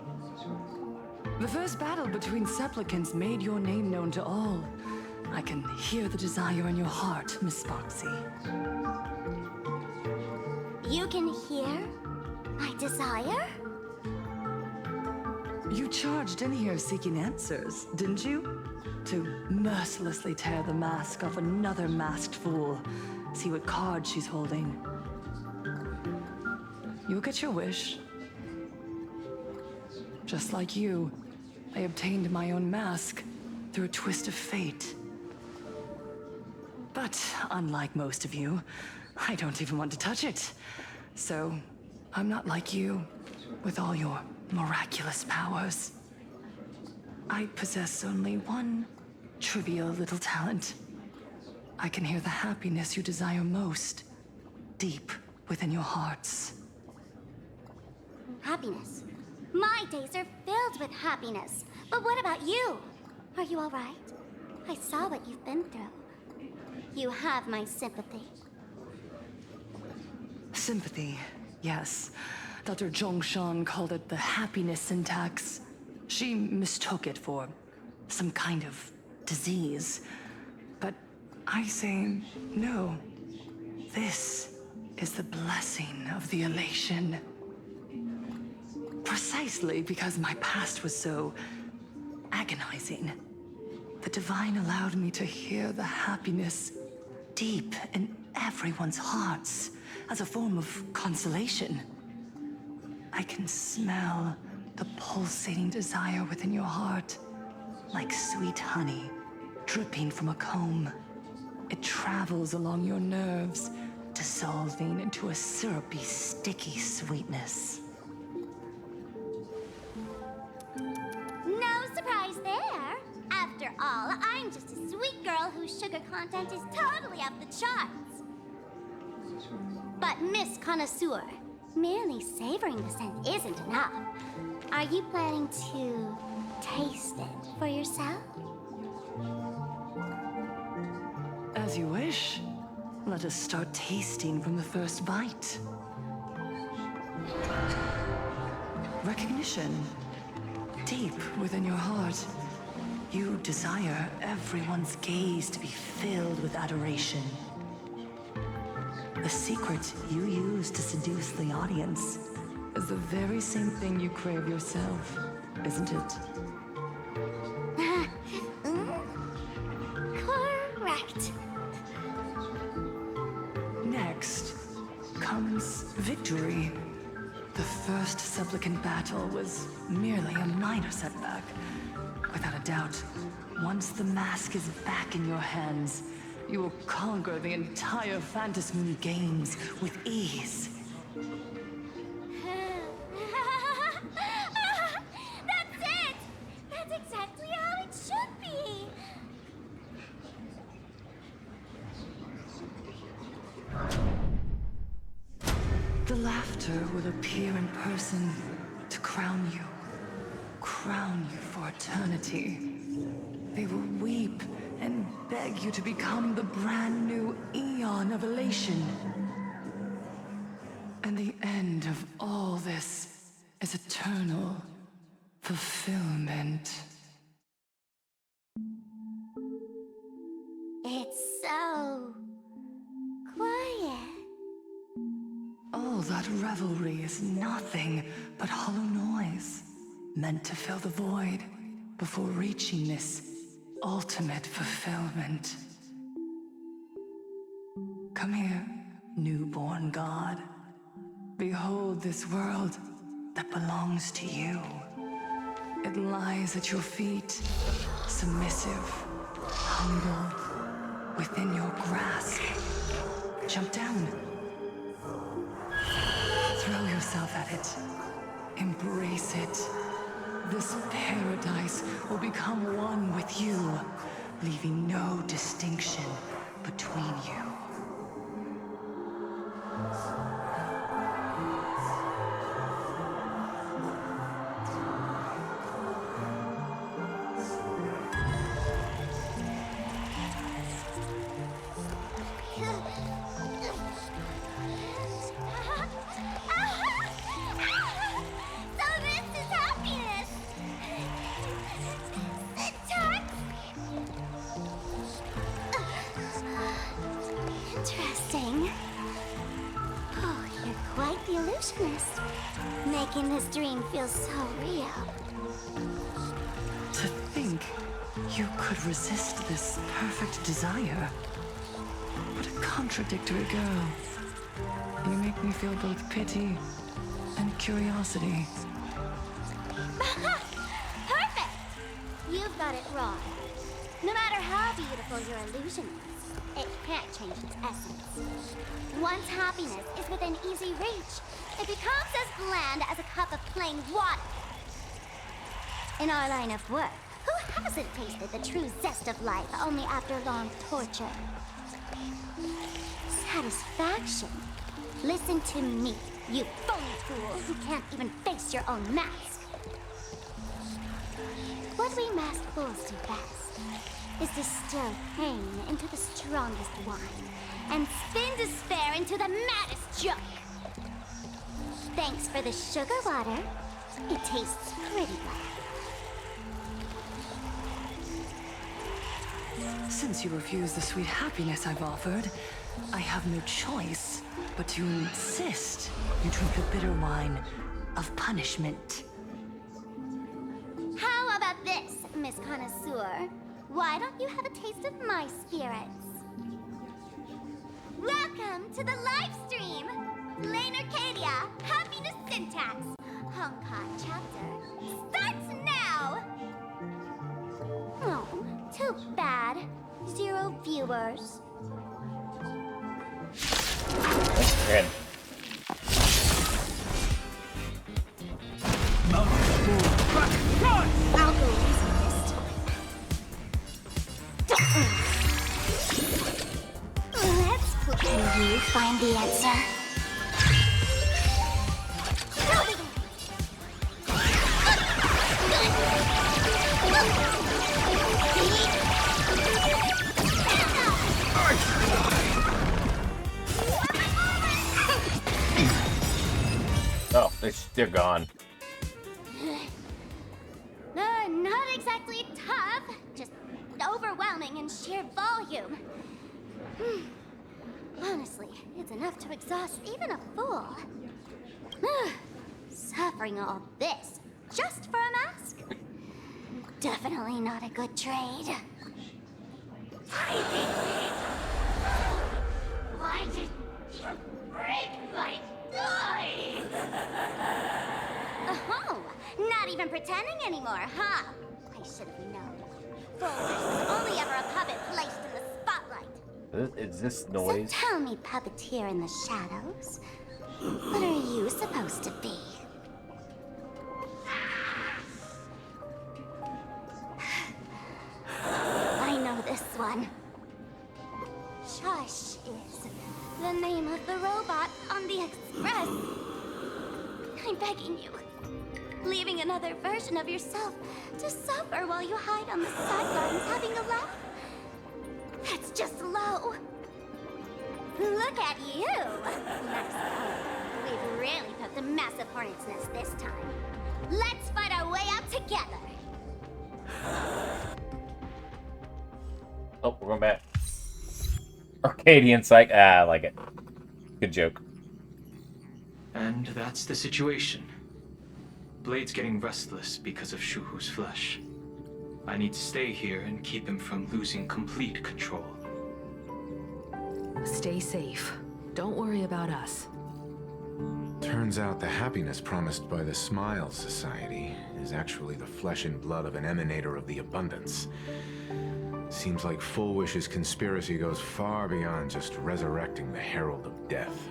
The first battle between supplicants made your name known to all. I can hear the desire in your heart, Miss Sparksy. You can hear my desire? You charged in here seeking answers, didn't you? To mercilessly tear the mask off another masked fool. See what card she's holding. You'll get your wish. Just like you, I obtained my own mask through a twist of fate. But unlike most of you, I don't even want to touch it. So, I'm not like you, with all your miraculous powers. I possess only one trivial little talent. I can hear the happiness you desire most, deep within your hearts. Happiness. My days are filled with happiness. But what about you? Are you all right? I saw what you've been through. You have my sympathy. Sympathy, yes. Dr. Zhongshan called it the happiness syntax. She mistook it for some kind of disease. But I say no. This is the blessing of the elation. Precisely because my past was so agonizing. The divine allowed me to hear the happiness deep in everyone's hearts as a form of consolation. I can smell the pulsating desire within your heart, like sweet honey dripping from a comb. It travels along your nerves, dissolving into a syrupy, sticky sweetness. No surprise there. After all, I'm just a sweet girl whose sugar content is totally off the charts. But Miss Connoisseur, merely savoring the scent isn't enough. Are you planning to taste it for yourself? As you wish. Let us start tasting from the first bite. Recognition. Deep within your heart, you desire everyone's gaze to be filled with adoration. The secret you use to seduce the audience is the very same thing you crave yourself, isn't it? Correct. Next comes victory. The first supplicant battle was merely a minor setback. Without a doubt, once the mask is back in your hands, you will conquer the entire Phantasm Moon games with ease. That's it! That's exactly how it should be! The laughter will appear in person to crown you for eternity. They will weep and beg you to become the brand new eon of elation. And the end of all this is eternal fulfillment. It's so quiet. All that revelry is nothing but hollow noise, meant to fill the void before reaching this ultimate fulfillment. Come here, newborn god. Behold this world that belongs to you. It lies at your feet, submissive, humble, within your grasp. Jump down. Throw yourself at it. Embrace it. This paradise will become one with you, leaving no distinction between you. Interesting. Oh, you're quite the illusionist. Making this dream feel so real. To think you could resist this perfect desire. What a contradictory girl. You make me feel both pity and curiosity. Perfect! You've got it wrong. No matter how beautiful your illusion is, it can't change its essence. Once happiness is within easy reach, it becomes as bland as a cup of plain water. In our line of work, who hasn't tasted the true zest of life only after long torture? Satisfaction. Listen to me, you phony fool who can't even face your own mask. What we masked fools do best is distill pain into the strongest wine and spin despair into the maddest joke. Thanks for the sugar water. It tastes pretty bad. Since you refuse the sweet happiness I've offered, I have no choice but to insist you drink the bitter wine of punishment. How about this, Miss Connoisseur? Why don't you have a taste of my spirits? Welcome to the live stream! Lane Arcadia, Happiness Syntax, Honkai chapter, starts now! Oh, too bad. 0 viewers. Good. I'll go easiest. Let's put. Can you find the answer? Oh, they're gone. Not exactly tough, just overwhelming in sheer volume. Honestly, it's enough to exhaust even a fool. Suffering all this just for a mask? Definitely not a good trade. Why did you break my toy? Oh, not even pretending anymore, huh? I should have known. Fulwish was only ever a puppet placed in the spotlight. Is this So noise? tell me, puppeteer in the shadows, what are you supposed to be? I know this one. Shush is the name of the robot on the express. I'm begging you. Leaving another version of yourself to suffer while you hide on the sidelines having a laugh? That's just low. Look at you! Nice color. We've really put the massive hornet's nest this time. Let's fight our way out together. Oh, we're going back. Arcadian psych. Ah, I like it. Good joke. And that's the situation. Blade's getting restless because of Shuhu's flesh. I need to stay here and keep him from losing complete control. Stay safe. Don't worry about us. Turns out the happiness promised by the Smile Society is actually the flesh and blood of an emanator of the abundance. Seems like Fulwish's conspiracy goes far beyond just resurrecting the Herald of Death.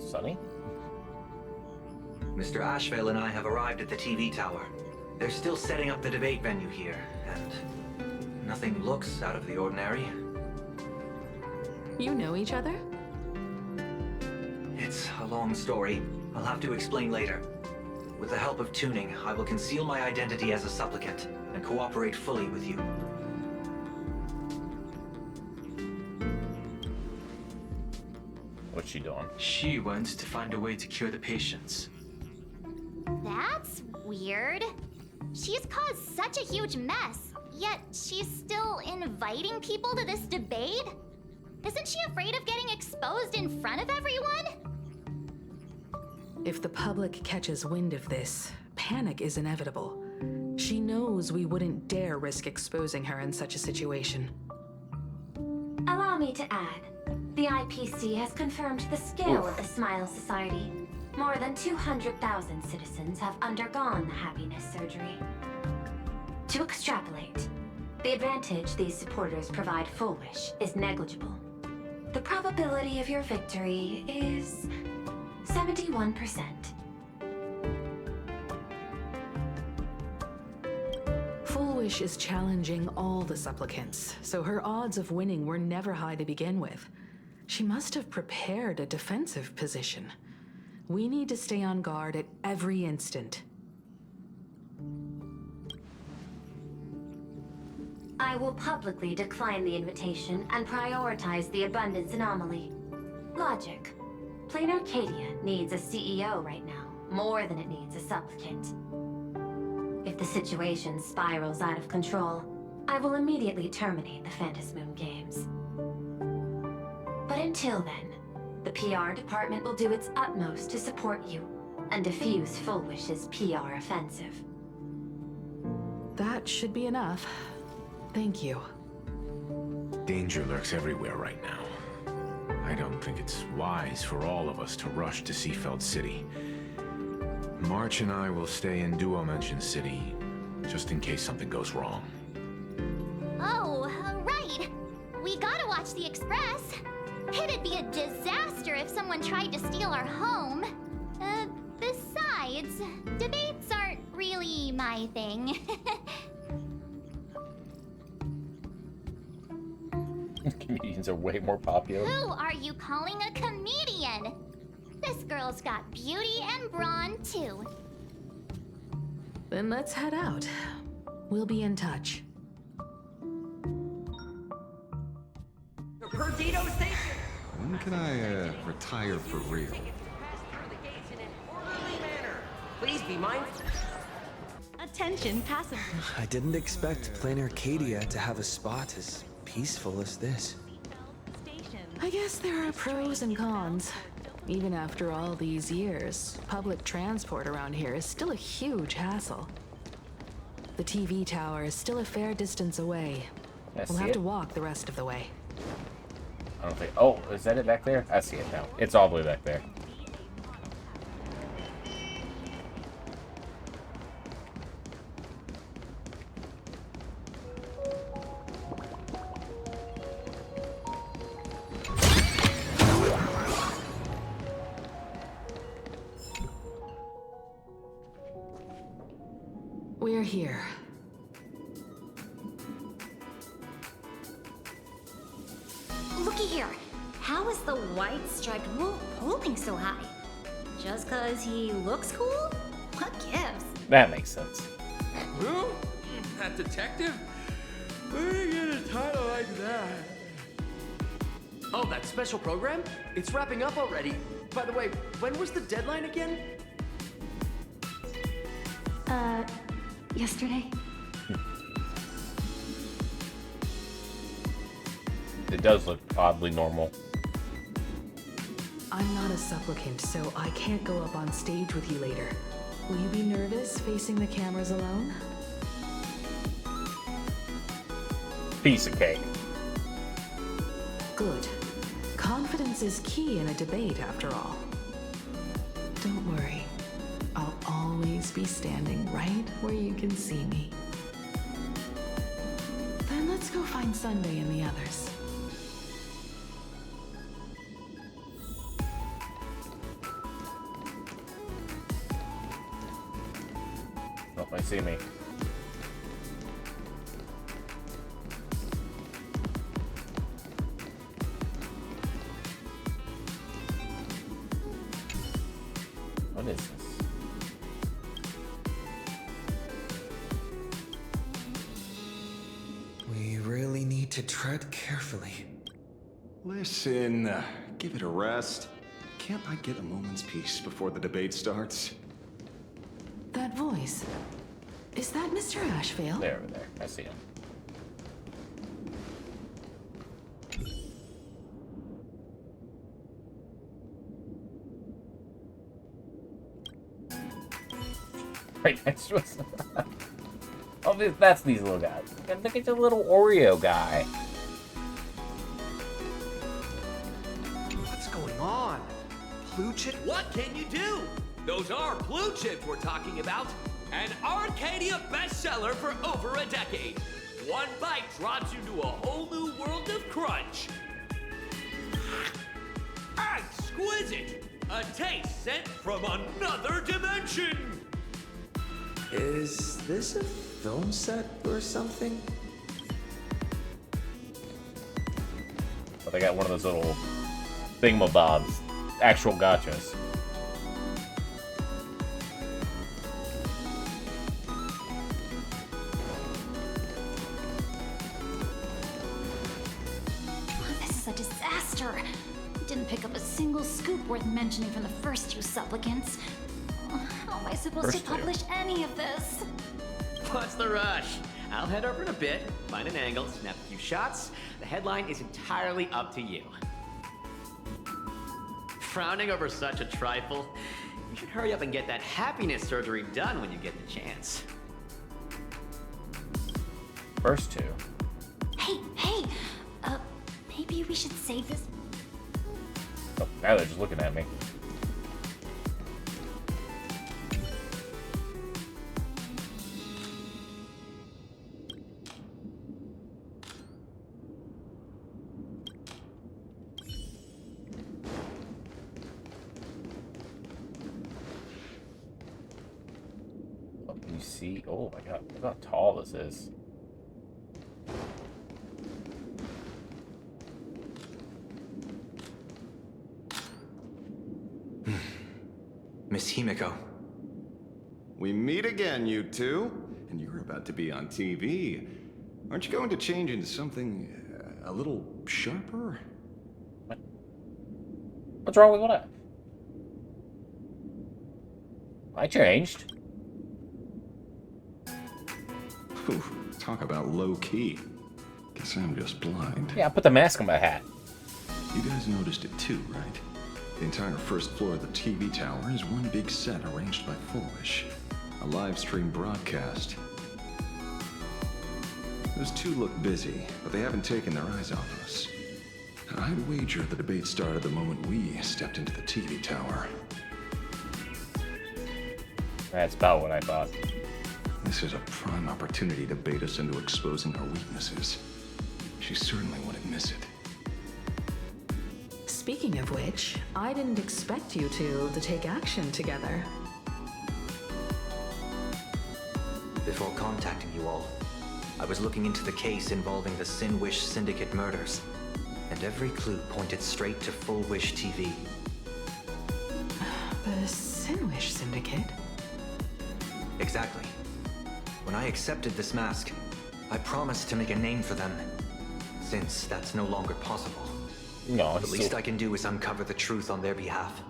Sonny? Mr. Ashvale and I have arrived at the TV tower. They're still setting up the debate venue here, and nothing looks out of the ordinary. You know each other? It's a long story. I'll have to explain later. With the help of tuning, I will conceal my identity as a supplicant and cooperate fully with you. What's she doing? She went to find a way to cure the patients. That's weird. She's caused such a huge mess, yet she's still inviting people to this debate? Isn't she afraid of getting exposed in front of everyone? If the public catches wind of this, panic is inevitable. She knows we wouldn't dare risk exposing her in such a situation. Allow me to add, the IPC has confirmed the scale of the Smile Society. More than 200,000 citizens have undergone the happiness surgery. To extrapolate, the advantage these supporters provide Fulwish is negligible. The probability of your victory is 71%. Fulwish is challenging all the supplicants, so her odds of winning were never high to begin with. She must have prepared a defensive position. We need to stay on guard at every instant. I will publicly decline the invitation and prioritize the abundance anomaly. Logic. Plain Arcadia needs a CEO right now, more than it needs a supplicant. If the situation spirals out of control, I will immediately terminate the Phantom Moon Games. But until then, the PR department will do its utmost to support you and defuse Fulwish's PR offensive. That should be enough. Thank you. Danger lurks everywhere right now. I don't think it's wise for all of us to rush to Seafeld City. March and I will stay in Duo Mansion City, just in case something goes wrong. Oh, right. We gotta watch the Express. It'd be a disaster if someone tried to steal our home. Besides, debates aren't really my thing. Comedians are way more popular. Who are you calling a comedian? This girl's got beauty and brawn, too. Then let's head out. We'll be in touch. Perdido Station! When can I, retire for real? Please be mindful. Attention, passengers. I didn't expect Plain Arcadia to have a spot as peaceful as this. I guess there are pros and cons. Even after all these years, public transport around here is still a huge hassle. The TV tower is still a fair distance away. We'll have to walk the rest of the way. I don't think. Oh, is that it back there? I see it now. It's all the way back there. We're here. Looky here. How is the white striped wolf holding so high? Just 'cause he looks cool? What gives? That makes sense. Who? That detective? Where do you get a title like that? Oh, that special program? It's wrapping up already. By the way, when was the deadline again? Yesterday? It does look oddly normal. I'm not a supplicant, so I can't go up on stage with you later. Will you be nervous facing the cameras alone? Piece of cake. Good. Confidence is key in a debate, after all. Don't worry. I'll always be standing right where you can see me. Then let's go find Sunday and the others. Oh, they see me. What is this? We really need to tread carefully. Listen, give it a rest. Can't I get a moment's peace before the debate starts? That voice. Is that Mr. Ashvale? There, over there. I see him. Right next to us. Oh, that's these little guys. And look at the little Oreo guy. What's going on? Blue chip? What can you do? Those are blue chips we're talking about. An Arcadia bestseller for over a decade. One bite drops you to a whole new world of crunch. Exquisite! A taste sent from another dimension! Is this a film set or something? But they got one of those little thingamabobs. Actual gotchas. This is a disaster. Didn't pick up a single scoop worth mentioning from the first two supplicants. How am I supposed to publish any of this? What's the rush? I'll head over in a bit, find an angle, snap a few shots. The headline is entirely up to you. Frowning over such a trifle? You should hurry up and get that happiness surgery done when you get the chance. First two. Hey, maybe we should save this. Oh, now they're just looking at me. You see? Oh my god, look how tall this is. Miss Himiko. We meet again, you two. And you're about to be on TV. Aren't you going to change into something a little sharper? What? What's wrong with what? I changed. Whew, talk about low-key. Guess I'm just blind. Yeah, I put the mask on my hat. You guys noticed it too, right? The entire first floor of the TV tower is one big set arranged by Fulwish. A live stream broadcast. Those two look busy, but they haven't taken their eyes off us. I'd wager the debate started the moment we stepped into the TV tower. That's about what I thought. This is a prime opportunity to bait us into exposing our weaknesses. She certainly wouldn't miss it. Speaking of which, I didn't expect you two to take action together. Before contacting you all, I was looking into the case involving the Sinwish Syndicate murders, and every clue pointed straight to Fulwish TV. The Sinwish Syndicate? Exactly. When I accepted this mask, I promised to make a name for them. Since that's no longer possible, no, the least I can do is uncover the truth on their behalf.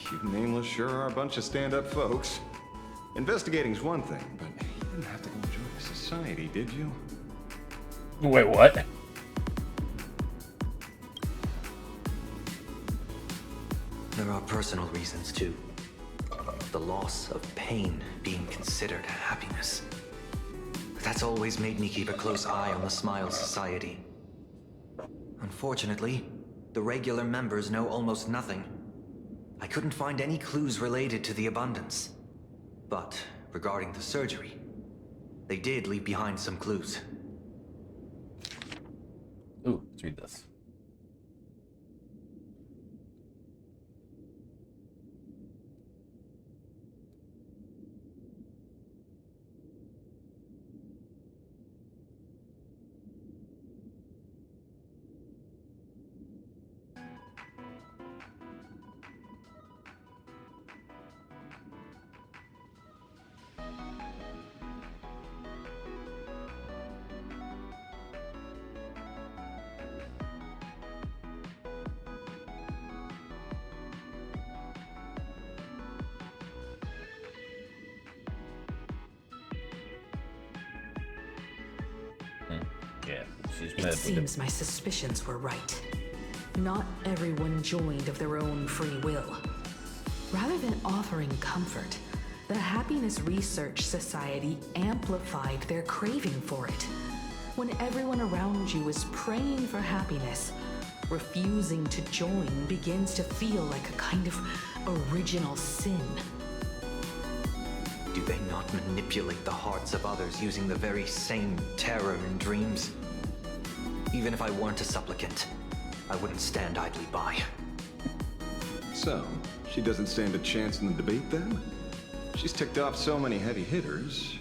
You nameless sure are a bunch of stand-up folks. Investigating's one thing, but you didn't have to go join the society, did you? Wait, what? There are personal reasons too. The loss of pain being considered happiness. That's always made me keep a close eye on the Smile Society. Unfortunately, the regular members know almost nothing. I couldn't find any clues related to the abundance. But regarding the surgery, they did leave behind some clues. Ooh, let's read this. Yeah, she's It seems my suspicions were right. Not everyone joined of their own free will. Rather than offering comfort, the Happiness Research Society amplified their craving for it. When everyone around you is praying for happiness, refusing to join begins to feel like a kind of original sin. Do they not manipulate the hearts of others using the very same terror and dreams? Even if I weren't a supplicant, I wouldn't stand idly by. So, she doesn't stand a chance in the debate then? She's ticked off so many heavy hitters.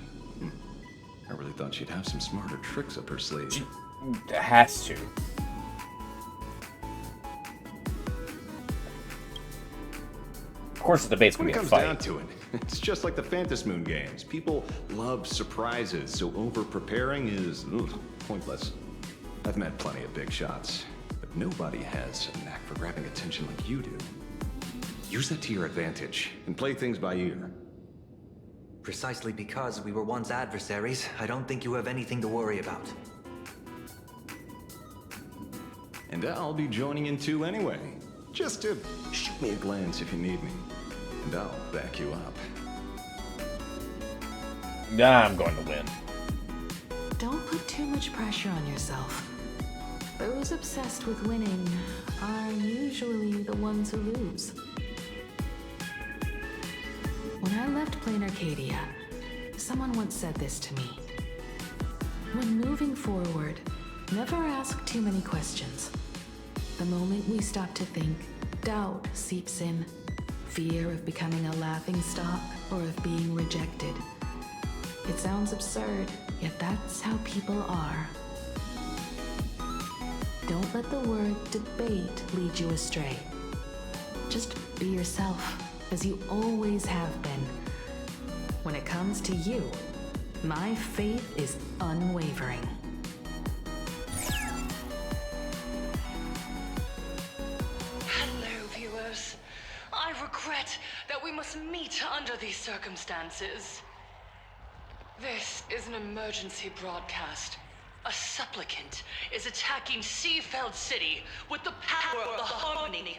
I really thought she'd have some smarter tricks up her sleeve. She has to. Of course the debate's gonna be a fight. When it comes down to it, it's just like the Phantom Moon games. People love surprises, so over-preparing is pointless. I've met plenty of big shots, but nobody has a knack for grabbing attention like you do. Use that to your advantage, and play things by ear. Precisely because we were once adversaries, I don't think you have anything to worry about. And I'll be joining in too anyway. Just to shoot me a glance if you need me. And I'll back you up. Nah, I'm going to win. Don't put too much pressure on yourself. Those obsessed with winning are usually the ones who lose. When I left Plain Arcadia, someone once said this to me. When moving forward, never ask too many questions. The moment we stop to think, doubt seeps in. Fear of becoming a laughingstock or of being rejected. It sounds absurd, yet that's how people are. Don't let the word debate lead you astray. Just be yourself, as you always have been. When it comes to you, my faith is unwavering. Hello, viewers. I regret that we must meet under these circumstances. This is an emergency broadcast. A supplicant is attacking Seafeld City with the power of the Harmony.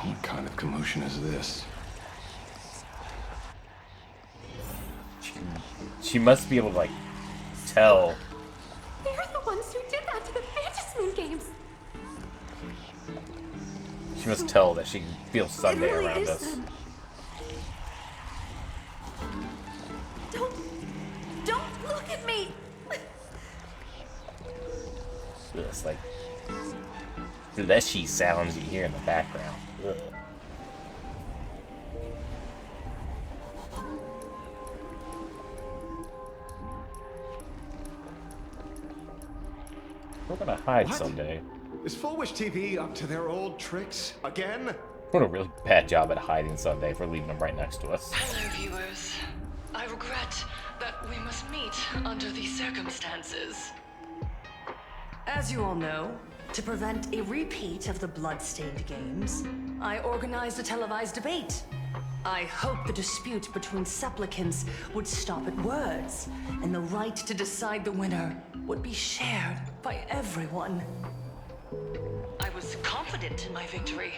What kind of commotion is this? She must be able to, like, tell. They're the ones who did that to the Fantasy Moon games. She must tell that she can feel Sunday really around is us. them. Don't look at me. It's like the leshy sounds you hear in the background. Ugh. We're gonna hide someday. Is Fulwish TV up to their old tricks again? What a really bad job at hiding Sunday for leaving them right next to us. Hello, viewers. I regret that we must meet under these circumstances. As you all know, to prevent a repeat of the blood-stained games, I organized a televised debate. I hoped the dispute between supplicants would stop at words, and the right to decide the winner would be shared by everyone. I was confident in my victory.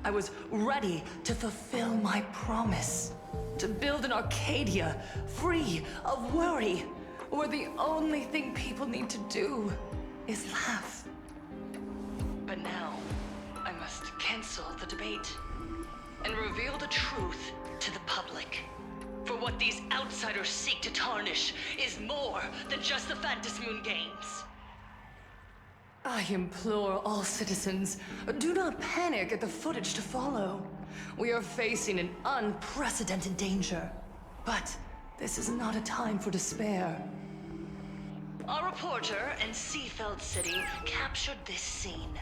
I was ready to fulfill my promise. To build an Arcadia free of worry, where the only thing people need to do is laugh. But now, I must cancel the debate and reveal the truth to the public. For what these outsiders seek to tarnish is more than just the Fantasy Moon games. I implore all citizens, do not panic at the footage to follow. We are facing an unprecedented danger. But this is not a time for despair. Our reporter in Seafeld City captured this scene.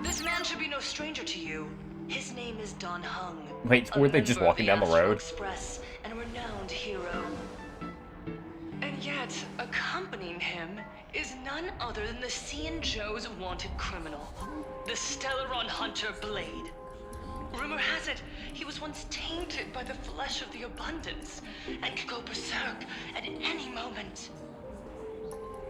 This man should be no stranger to you. His name is Don Hung. Wait, were they just walking down the road? Express and a renowned hero. And yet, accompanying him is none other than the C&. Joe's wanted criminal, the Stellaron hunter Blade. Rumor has it, he was once tainted by the flesh of the abundance and could go berserk at any moment.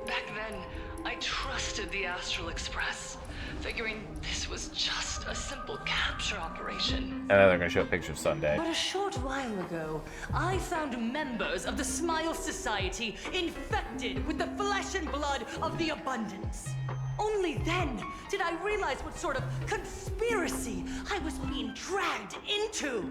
Back then, I trusted the Astral Express, figuring this was just a simple capture operation. And then they're gonna show a picture of Sunday. But a short while ago, I found members of the Smile Society infected with the flesh and blood of the abundance. Only then did I realize what sort of conspiracy I was being dragged into.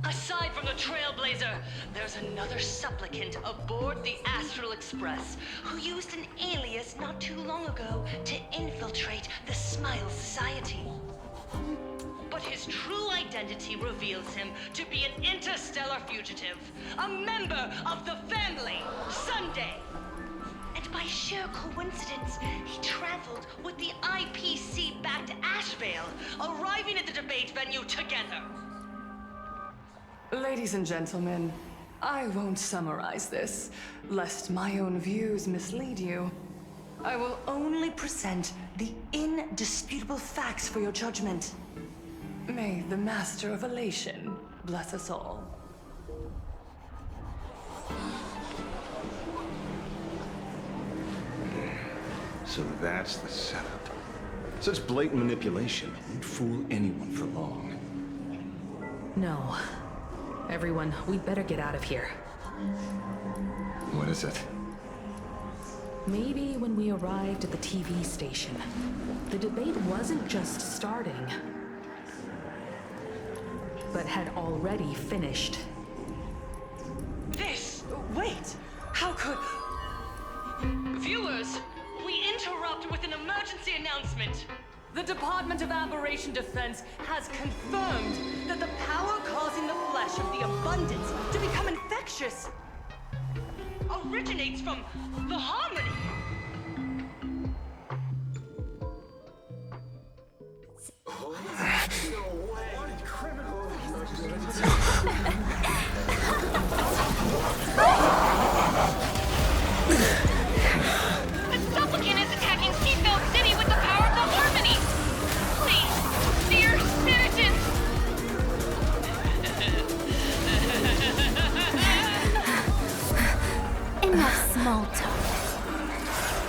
Aside from the Trailblazer, there's another supplicant aboard the Astral Express who used an alias not too long ago to infiltrate the Smile Society. But his true identity reveals him to be an interstellar fugitive, a member of the family, Sunday. And by sheer coincidence, he traveled with the IPC back to Ashvale, arriving at the debate venue together. Ladies and gentlemen, I won't summarize this, lest my own views mislead you. I will only present the indisputable facts for your judgment. May the Master of Elation bless us all. So that's the setup. Such blatant manipulation won't fool anyone for long. No. Everyone, we'd better get out of here. What is it? Maybe when we arrived at the TV station, the debate wasn't just starting, but had already finished. Wait! How could... Viewers, we interrupt with an emergency announcement. The Department of Aberration Defense has confirmed that the power causing the flesh of the abundance to become infectious originates from the harmony. The supplicant is attacking Seatbelt City with the power of the harmony! Please, dear citizens! Enough small talk.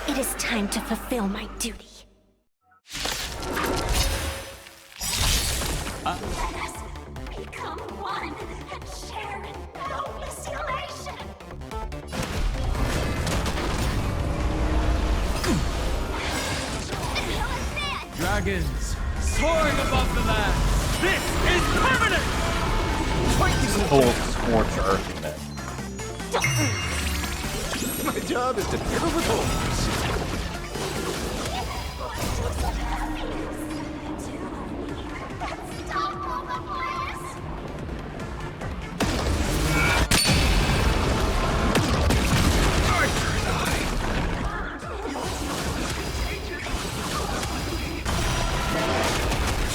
It is time to fulfill my duty. Let us become one and share in boundless elation. Dragons, soaring above the land. This is permanent! Full scorched earth in it. My job is to fill with holes.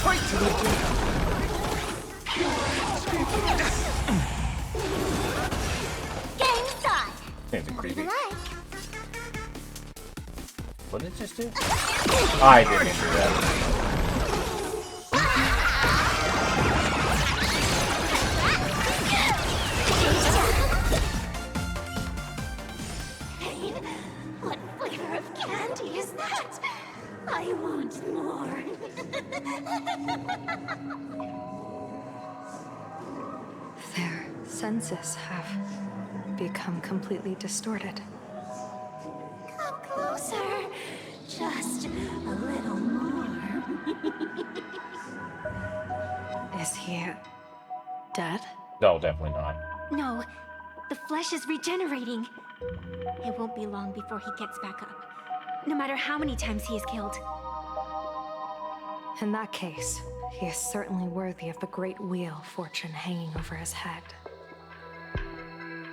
Fight to the death! Game time. Kinda creepy. Like. What did it just do? I didn't do that. Pain? What flavor of candy is that? I want more. Their senses have become completely distorted. Come closer. Just a little more. Is he dead? No, definitely not. No, the flesh is regenerating. It won't be long before he gets back up. No matter how many times he is killed. In that case, he is certainly worthy of the great wheel fortune hanging over his head.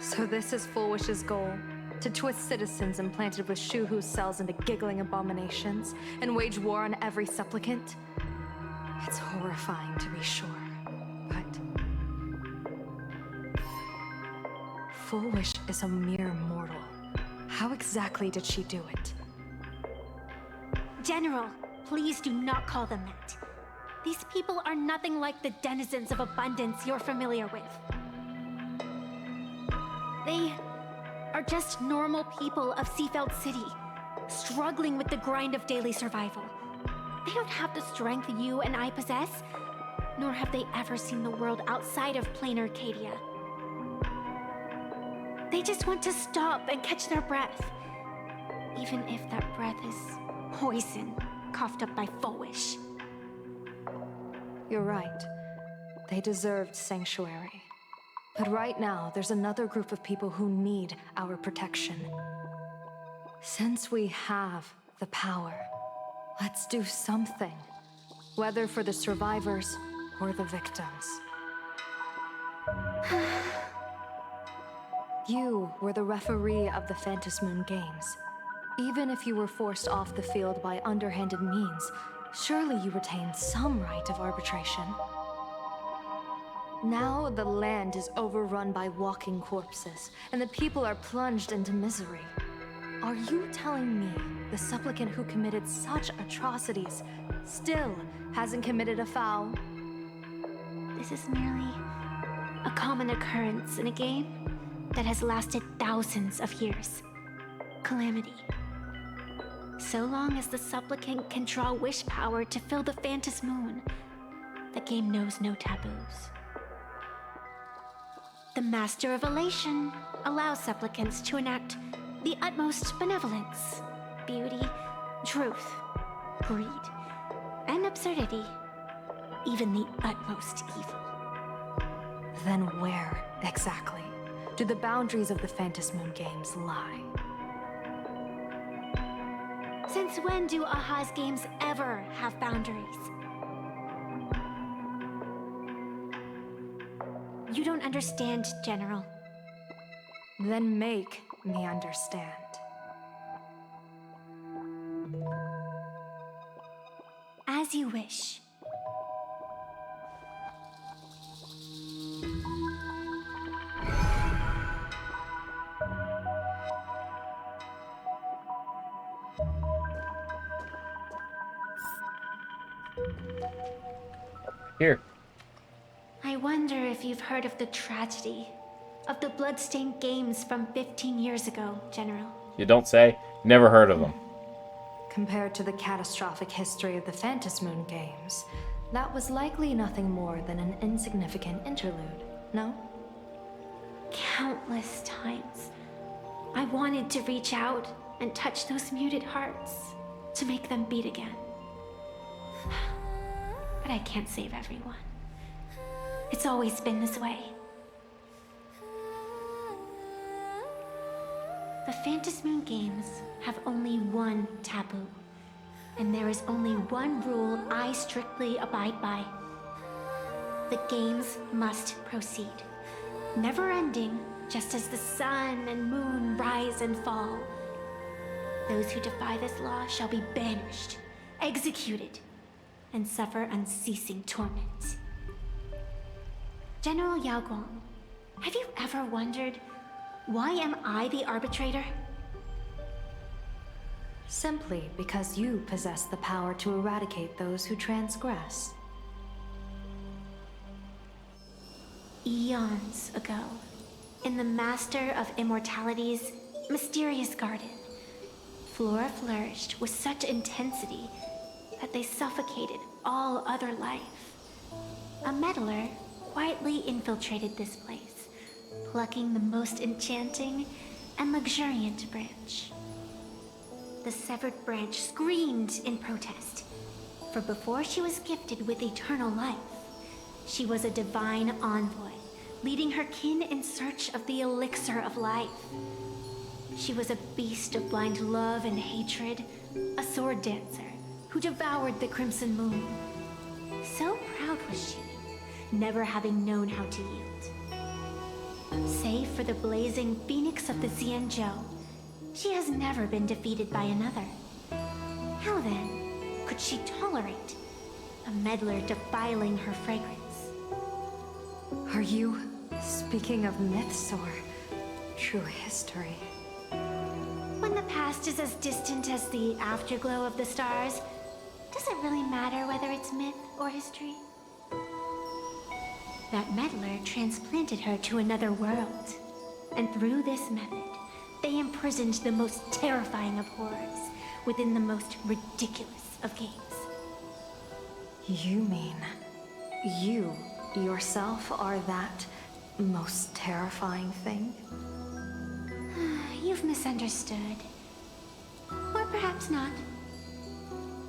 So this is Fulwish's goal? To twist citizens implanted with Shuhu cells into giggling abominations and wage war on every supplicant? It's horrifying to be sure, but... Fulwish is a mere mortal. How exactly did she do it? General, please do not call them that. These people are nothing like the denizens of abundance you're familiar with. They are just normal people of Seafeld City, struggling with the grind of daily survival. They don't have the strength you and I possess, nor have they ever seen the world outside of plain Arcadia. They just want to stop and catch their breath, even if that breath is poison coughed up by Fulwish. You're right. They deserved sanctuary. But right now, there's another group of people who need our protection. Since we have the power, let's do something. Whether for the survivors or the victims. You were the referee of the Phantom Moon Games. Even if you were forced off the field by underhanded means, surely you retained some right of arbitration. Now the land is overrun by walking corpses, and the people are plunged into misery. Are you telling me the supplicant who committed such atrocities still hasn't committed a foul? This is merely a common occurrence in a game that has lasted thousands of years. Calamity. So long as the supplicant can draw wish power to fill the Phantom Moon, the game knows no taboos. The Master of Elation allows supplicants to enact the utmost benevolence, beauty, truth, greed, and absurdity, even the utmost evil. Then where, exactly, do the boundaries of the Phantom Moon games lie? Since when do Aha's games ever have boundaries? You don't understand, General. Then make me understand. As you wish. Here. I wonder if you've heard of the tragedy of the Bloodstained Games from 15 years ago, General. You don't say? Never heard of them. Compared to the catastrophic history of the Phantom Moon games, that was likely nothing more than an insignificant interlude, no? Countless times, I wanted to reach out and touch those muted hearts to make them beat again. But I can't save everyone. It's always been this way. The Phantom Moon games have only one taboo, and there is only one rule I strictly abide by. The games must proceed, never ending, just as the sun and moon rise and fall. Those who defy this law shall be banished, executed, and suffer unceasing torment. General Yao Guang, have you ever wondered, why am I the arbitrator? Simply because you possess the power to eradicate those who transgress. Eons ago, in the Master of Immortality's mysterious garden, flora flourished with such intensity that they suffocated all other life. A meddler quietly infiltrated this place, plucking the most enchanting and luxuriant branch. The severed branch screamed in protest, for before she was gifted with eternal life, she was a divine envoy, leading her kin in search of the elixir of life. She was a beast of blind love and hatred, a sword dancer who devoured the crimson moon. So proud was she, never having known how to yield. Save for the blazing phoenix of the Xianzhou, she has never been defeated by another. How then could she tolerate a meddler defiling her fragrance? Are you speaking of myths or true history? When the past is as distant as the afterglow of the stars, does it really matter whether it's myth or history? That meddler transplanted her to another world, and through this method, they imprisoned the most terrifying of horrors within the most ridiculous of games. You mean you yourself are that most terrifying thing? You've misunderstood. Or perhaps not.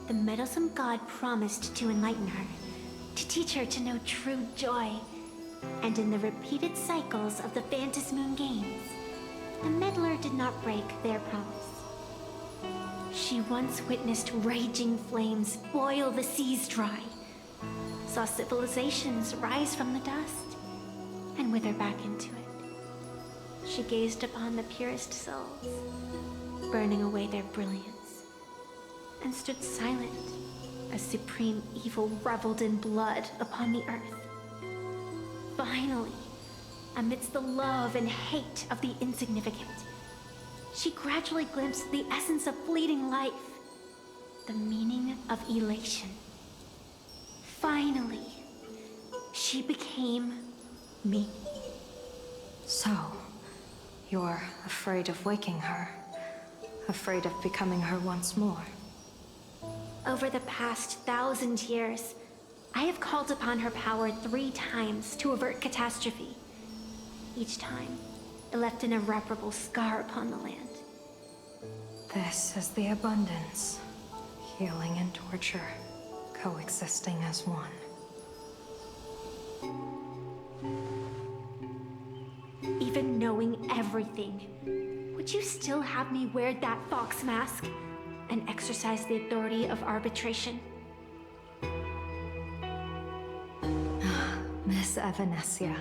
The meddlesome god promised to enlighten her, to teach her to know true joy. And in the repeated cycles of the Phantom Moon games, the meddler did not break their promise. She once witnessed raging flames boil the seas dry, saw civilizations rise from the dust, and wither back into it. She gazed upon the purest souls, burning away their brilliance, and stood silent as supreme evil reveled in blood upon the earth. Finally, amidst the love and hate of the insignificant, she gradually glimpsed the essence of fleeting life, the meaning of elation. Finally, she became me. So, you're afraid of waking her? Afraid of becoming her once more? Over the past 1,000 years, I have called upon her power 3 times to avert catastrophe. Each time, it left an irreparable scar upon the land. This is the abundance. Healing and torture, coexisting as one. Even knowing everything, would you still have me wear that fox mask and exercise the authority of arbitration? Miss Evanesia,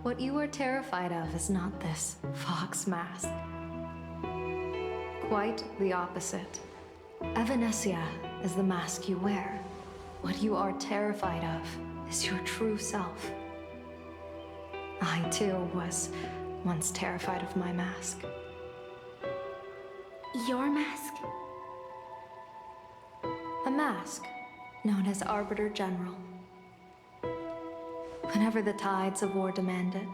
what you are terrified of is not this fox mask. Quite the opposite. Evanesia is the mask you wear. What you are terrified of is your true self. I too was once terrified of my mask. Your mask? A mask known as Arbiter General. Whenever the tides of war demand it,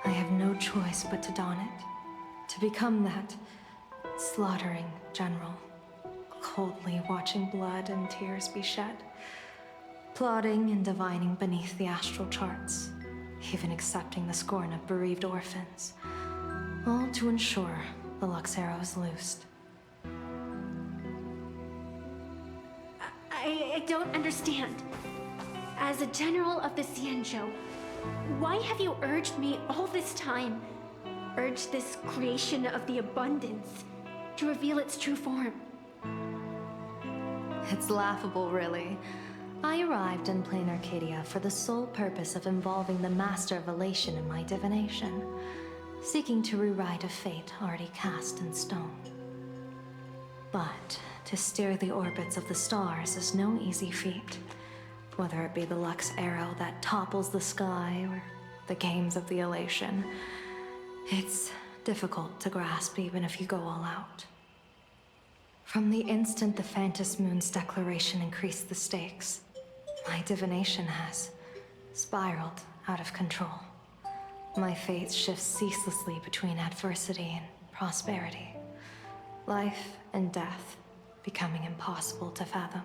I have no choice but to don it. To become that slaughtering general, coldly watching blood and tears be shed, plotting and divining beneath the astral charts, even accepting the scorn of bereaved orphans, all to ensure the Luxero is loosed. I don't understand. As a general of the Xianzhou, why have you urged me all this time, urged this creation of the abundance, to reveal its true form? It's laughable, really. I arrived in plain Arcadia for the sole purpose of involving the Master of Elation in my divination, seeking to rewrite a fate already cast in stone. But to steer the orbits of the stars is no easy feat, whether it be the Lux arrow that topples the sky or the games of the Elation. It's difficult to grasp even if you go all out. From the instant the Phantom Moon's declaration increased the stakes, my divination has spiraled out of control. My fate shifts ceaselessly between adversity and prosperity. Life and death becoming impossible to fathom.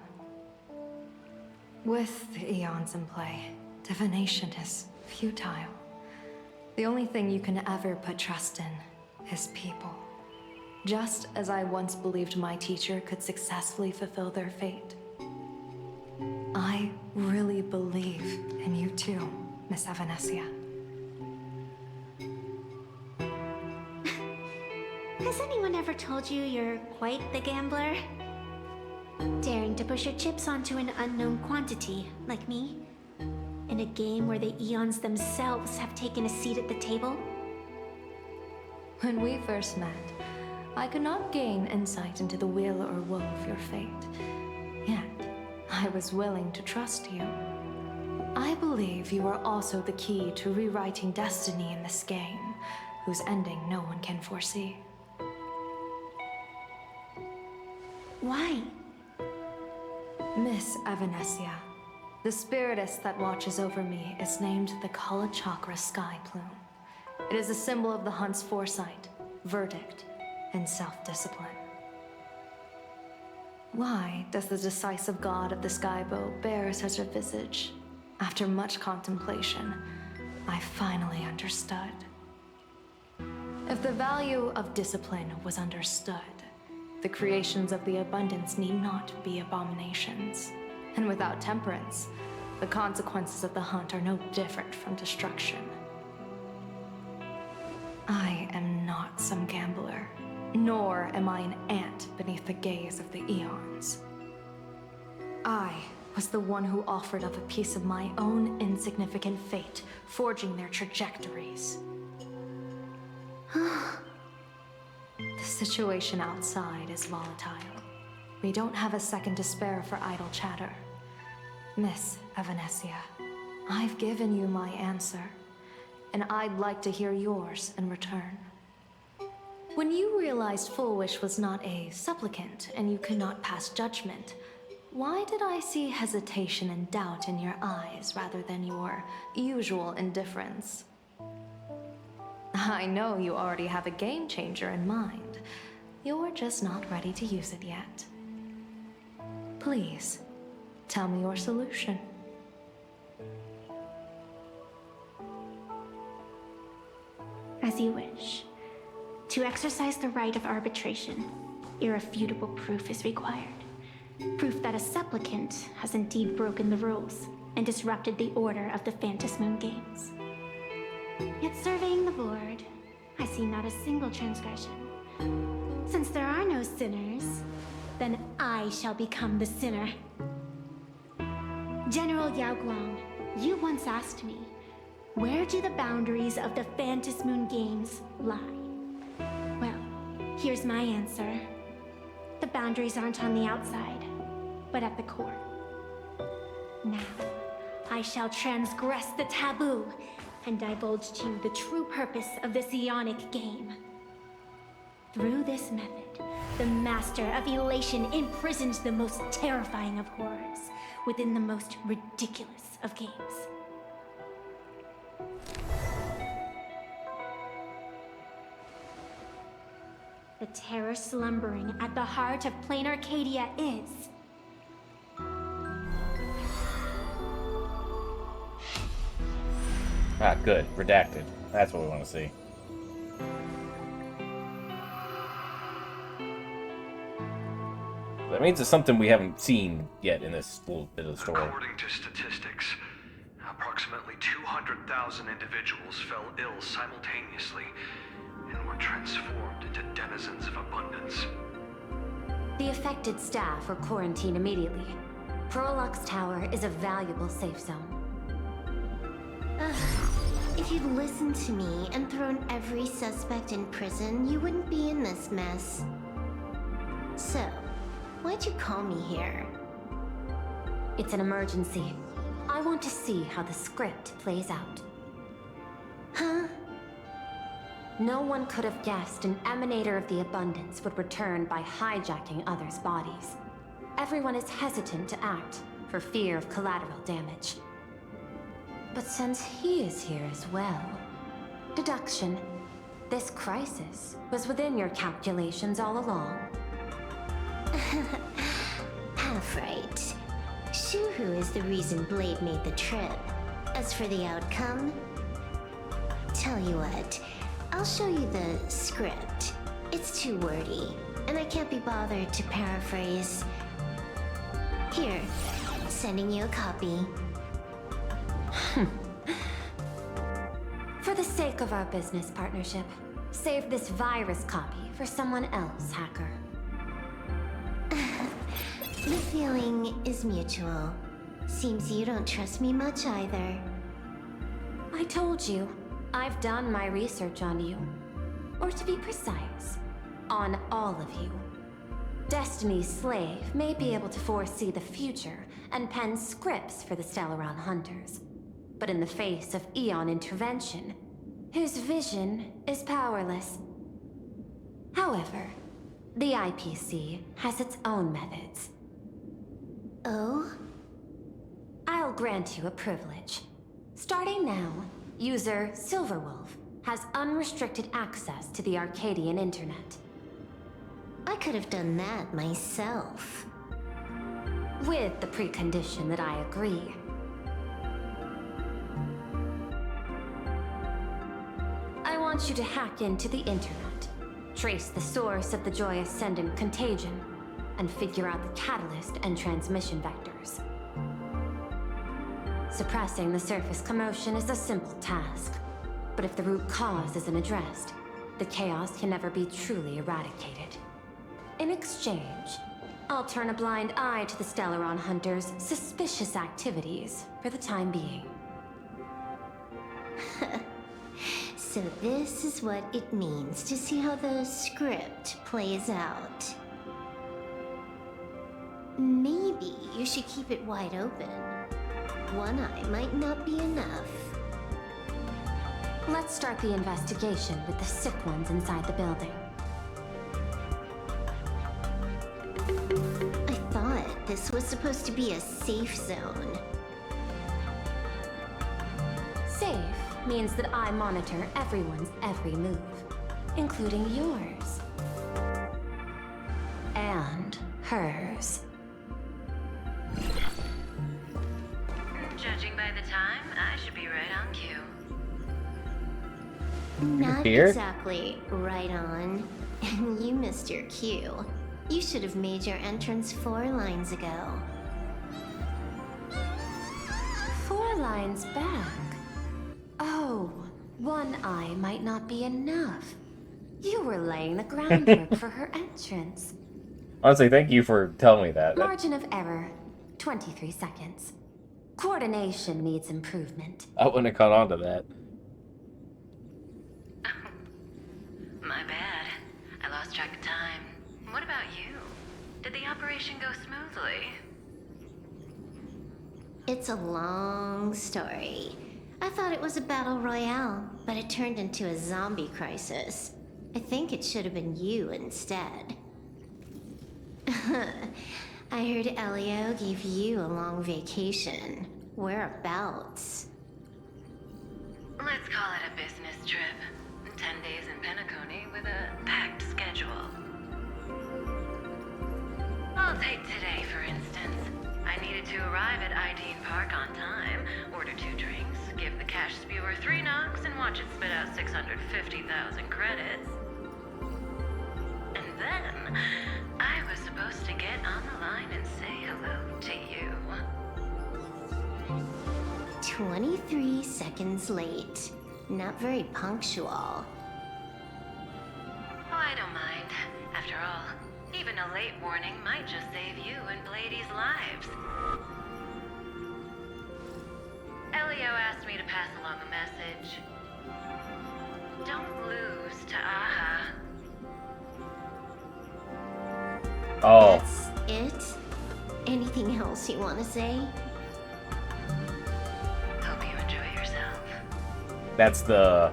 With the eons in play, divination is futile. The only thing you can ever put trust in is people. Just as I once believed my teacher could successfully fulfill their fate. I really believe in you too, Miss Evanesia. Has anyone ever told you you're quite the gambler? Daring to push your chips onto an unknown quantity, like me? In a game where the eons themselves have taken a seat at the table? When we first met, I could not gain insight into the will or woe of your fate. Yet, I was willing to trust you. I believe you are also the key to rewriting destiny in this game, whose ending no one can foresee. Why? Miss Evanesia, the spiritess that watches over me is named the Kala Chakra Sky Plume. It is a symbol of the hunt's foresight, verdict, and self-discipline. Why does the decisive god of the skybow bear such a visage? After much contemplation, I finally understood. If the value of discipline was understood, the creations of the abundance need not be abominations. And without temperance, the consequences of the hunt are no different from destruction. I am not some gambler, nor am I an ant beneath the gaze of the eons. I was the one who offered up a piece of my own insignificant fate, forging their trajectories. The situation outside is volatile. We don't have a second to spare for idle chatter. Miss Evanesia, I've given you my answer, and I'd like to hear yours in return. When you realized Fulwish was not a supplicant and you could not pass judgment, Why did I see hesitation and doubt in your eyes rather than your usual indifference? I know you already have a game changer in mind. You're just not ready to use it yet. Please, tell me your solution. As you wish. To exercise the right of arbitration, irrefutable proof is required. Proof that a supplicant has indeed broken the rules and disrupted the order of the Phantom Moon Games. Yet surveying the board, I see not a single transgression. Since there are no sinners, then I shall become the sinner. General Yao Guang, you once asked me, where do the boundaries of the Phantom Moon Games lie? Well, here's my answer. The boundaries aren't on the outside, but at the core. Now, I shall transgress the taboo and divulge to you the true purpose of this Ionic game. Through this method, the Master of Elation imprisons the most terrifying of horrors within the most ridiculous of games. The terror slumbering at the heart of Plain Arcadia is... Ah, good. Redacted. That's what we want to see. That means it's something we haven't seen yet in this little bit of the story. According to statistics, approximately 200,000 individuals fell ill simultaneously and were transformed into denizens of abundance. The affected staff were quarantined immediately. Prolux Tower is a valuable safe zone. If you'd listened to me and thrown every suspect in prison, you wouldn't be in this mess. So, why'd you call me here? It's an emergency. I want to see how the script plays out. Huh? No one could have guessed an emanator of the abundance would return by hijacking others' bodies. Everyone is hesitant to act for fear of collateral damage. But since he is here as well, deduction. This crisis was within your calculations all along. Half right. Shuhu is the reason Blade made the trip. As for the outcome, tell you what, I'll show you the script. It's too wordy, and I can't be bothered to paraphrase. Here, sending you a copy. For the sake of our business partnership, save this virus copy for someone else, hacker. The feeling is mutual. Seems you don't trust me much either. I told you, I've done my research on you. Or to be precise, on all of you. Destiny's slave may be able to foresee the future and pen scripts for the Stellaron Hunters. But in the face of Eon intervention, his vision is powerless. However, the IPC has its own methods. Oh? I'll grant you a privilege. Starting now, user Silverwolf has unrestricted access to the Arcadian internet. I could have done that myself. With the precondition that I agree. I want you to hack into the internet, trace the source of the Joy Ascendant contagion, and figure out the catalyst and transmission vectors. Suppressing the surface commotion is a simple task, but if the root cause isn't addressed, the chaos can never be truly eradicated. In exchange, I'll turn a blind eye to the Stellaron Hunters' suspicious activities for the time being. So this is what it means to see how the script plays out. Maybe you should keep it wide open. One eye might not be enough. Let's start the investigation with the sick ones inside the building. I thought this was supposed to be a safe zone. Safe means that I monitor everyone's every move, including yours. And hers. Judging by the time, I should be right on cue. Not Here? exactly right on. And you missed your cue. You should have made your entrance 4 lines ago. 4 lines back? Oh, 1 eye might not be enough. You were laying the groundwork for her entrance. Honestly, thank you for telling me that. Margin of error, 23 seconds. Coordination needs improvement. I wouldn't have caught on to that. My bad. I lost track of time. What about you? Did the operation go smoothly? It's a long story. I thought it was a battle royale, but it turned into a zombie crisis. I think it should have been you instead. I heard Elio gave you a long vacation. Whereabouts? Let's call it a business trip. 10 days in Penacony with a packed schedule. I'll take today, for instance. I needed to arrive at Ideen Park on time, order 2 drinks, give the cash spewer 3 knocks, and watch it spit out 650,000 credits. And then, I was supposed to get on the line and say hello to you. 23 seconds late. Not very punctual. Oh, I don't mind. After all, even a late warning might just save you and Blady's lives. Elio asked me to pass along a message. Don't lose to Aha. Oh. That's it? Anything else you want to say? Hope you enjoy yourself. That's the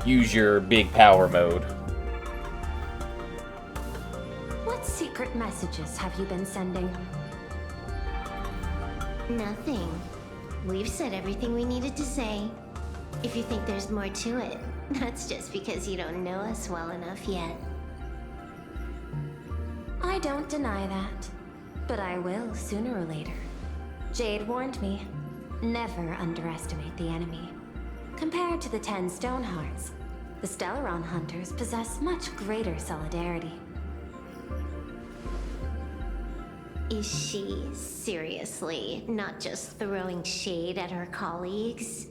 use your big power mode. What secret messages have you been sending? Nothing. We've said everything we needed to say. If you think there's more to it, that's just because you don't know us well enough yet. I don't deny that, but I will sooner or later. Jade warned me, never underestimate the enemy. Compared to the 10 Stone Hearts, the Stellaron Hunters possess much greater solidarity. Is she seriously not just throwing shade at her colleagues?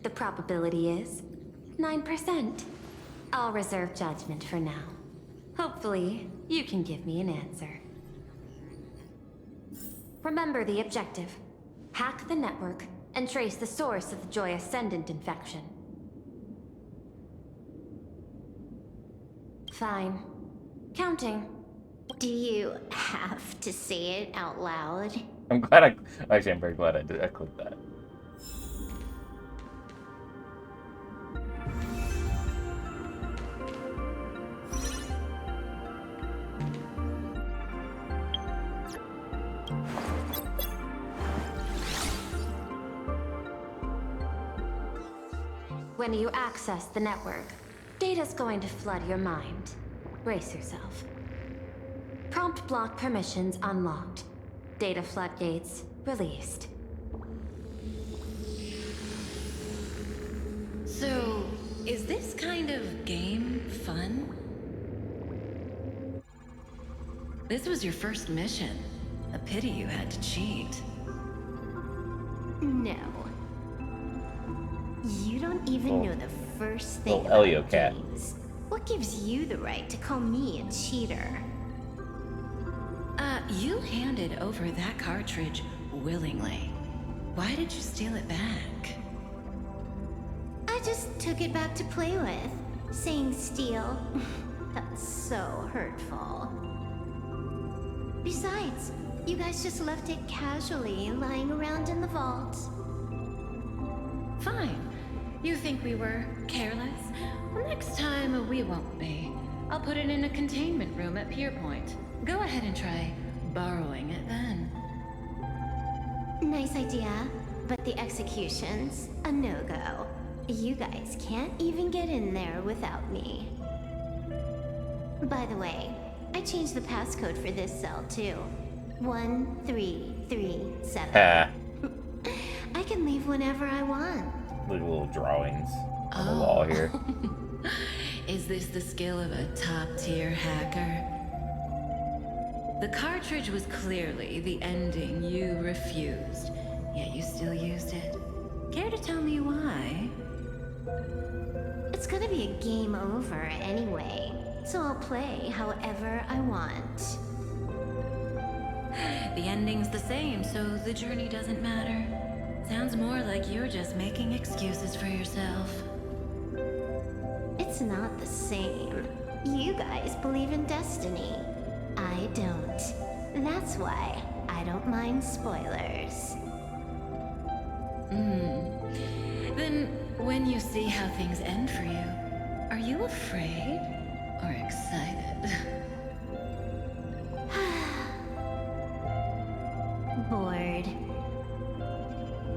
The probability is 9%. I'll reserve judgment for now. Hopefully, you can give me an answer. Remember the objective. Hack the network and trace the source of the Joy Ascendant infection. Fine. Counting. Do you have to say it out loud? I'm glad I'm very glad I clicked that. When you access the network, data's going to flood your mind. Brace yourself. Prompt block permissions unlocked. Data floodgates released. So, is this kind of game fun? This was your first mission. A pity you had to cheat. No. You don't even know the first thing Little about Elio cat. games. What gives you the right to call me a cheater? You handed over that cartridge willingly. Why did you steal it back? I just took it back to play with. Saying steal, that's so hurtful. Besides, you guys just left it casually lying around in the vault. Fine. You think we were careless? Well, next time we won't be. I'll put it in a containment room at Pier Point. Go ahead and try borrowing it then. Nice idea, but the execution's a no-go. You guys can't even get in there without me. By the way, I changed the passcode for this cell too. 1337. I can leave whenever I want. Look at little drawings on the wall here. Is this the skill of a top-tier hacker? The cartridge was clearly the ending you refused, yet you still used it. Care to tell me why? It's gonna be a game over anyway, so I'll play however I want. The ending's the same, so the journey doesn't matter. Sounds more like you're just making excuses for yourself. It's not the same. You guys believe in destiny. I don't. That's why I don't mind spoilers. Then, when you see how things end for you, are you afraid or excited? Bored.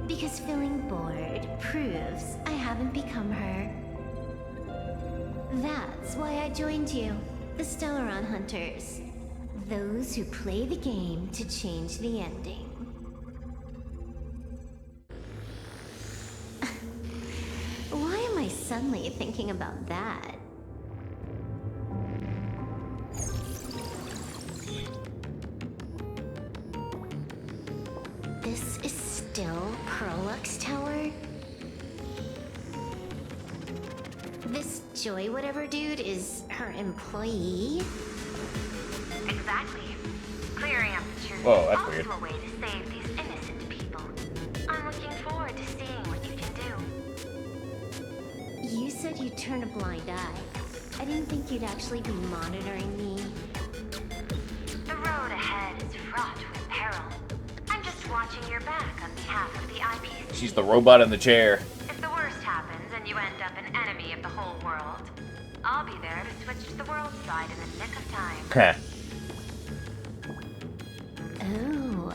Because feeling bored proves I haven't become her. That's why I joined you, the Stellaron Hunters. Those who play the game to change the ending. Why am I suddenly thinking about that? This is still Prolux Tower? This Joy whatever dude is her employee? Exactly. Clearing up the truth Whoa, is that's also weird. a way to save these innocent people. I'm looking forward to seeing what you can do. You said you'd turn a blind eye. I didn't think you'd actually be monitoring me. The road ahead is fraught with peril. I'm just watching your back on behalf of the IPC. She's the robot in the chair. If the worst happens and you end up an enemy of the whole world, I'll be there to switch to the world side in the nick of time. Oh.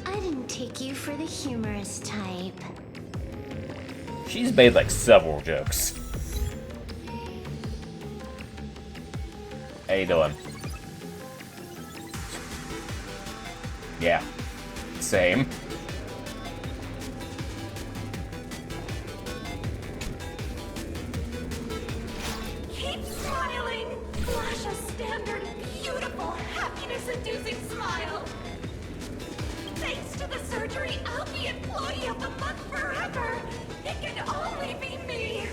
I didn't take you for the humorous type. She's made like several jokes. How you doing? Yeah. Same. Keep smiling! Flash a standard, beautiful, happiness-inducing smile! Thanks to the surgery, I'll be Employee of the Month forever! It can only be me!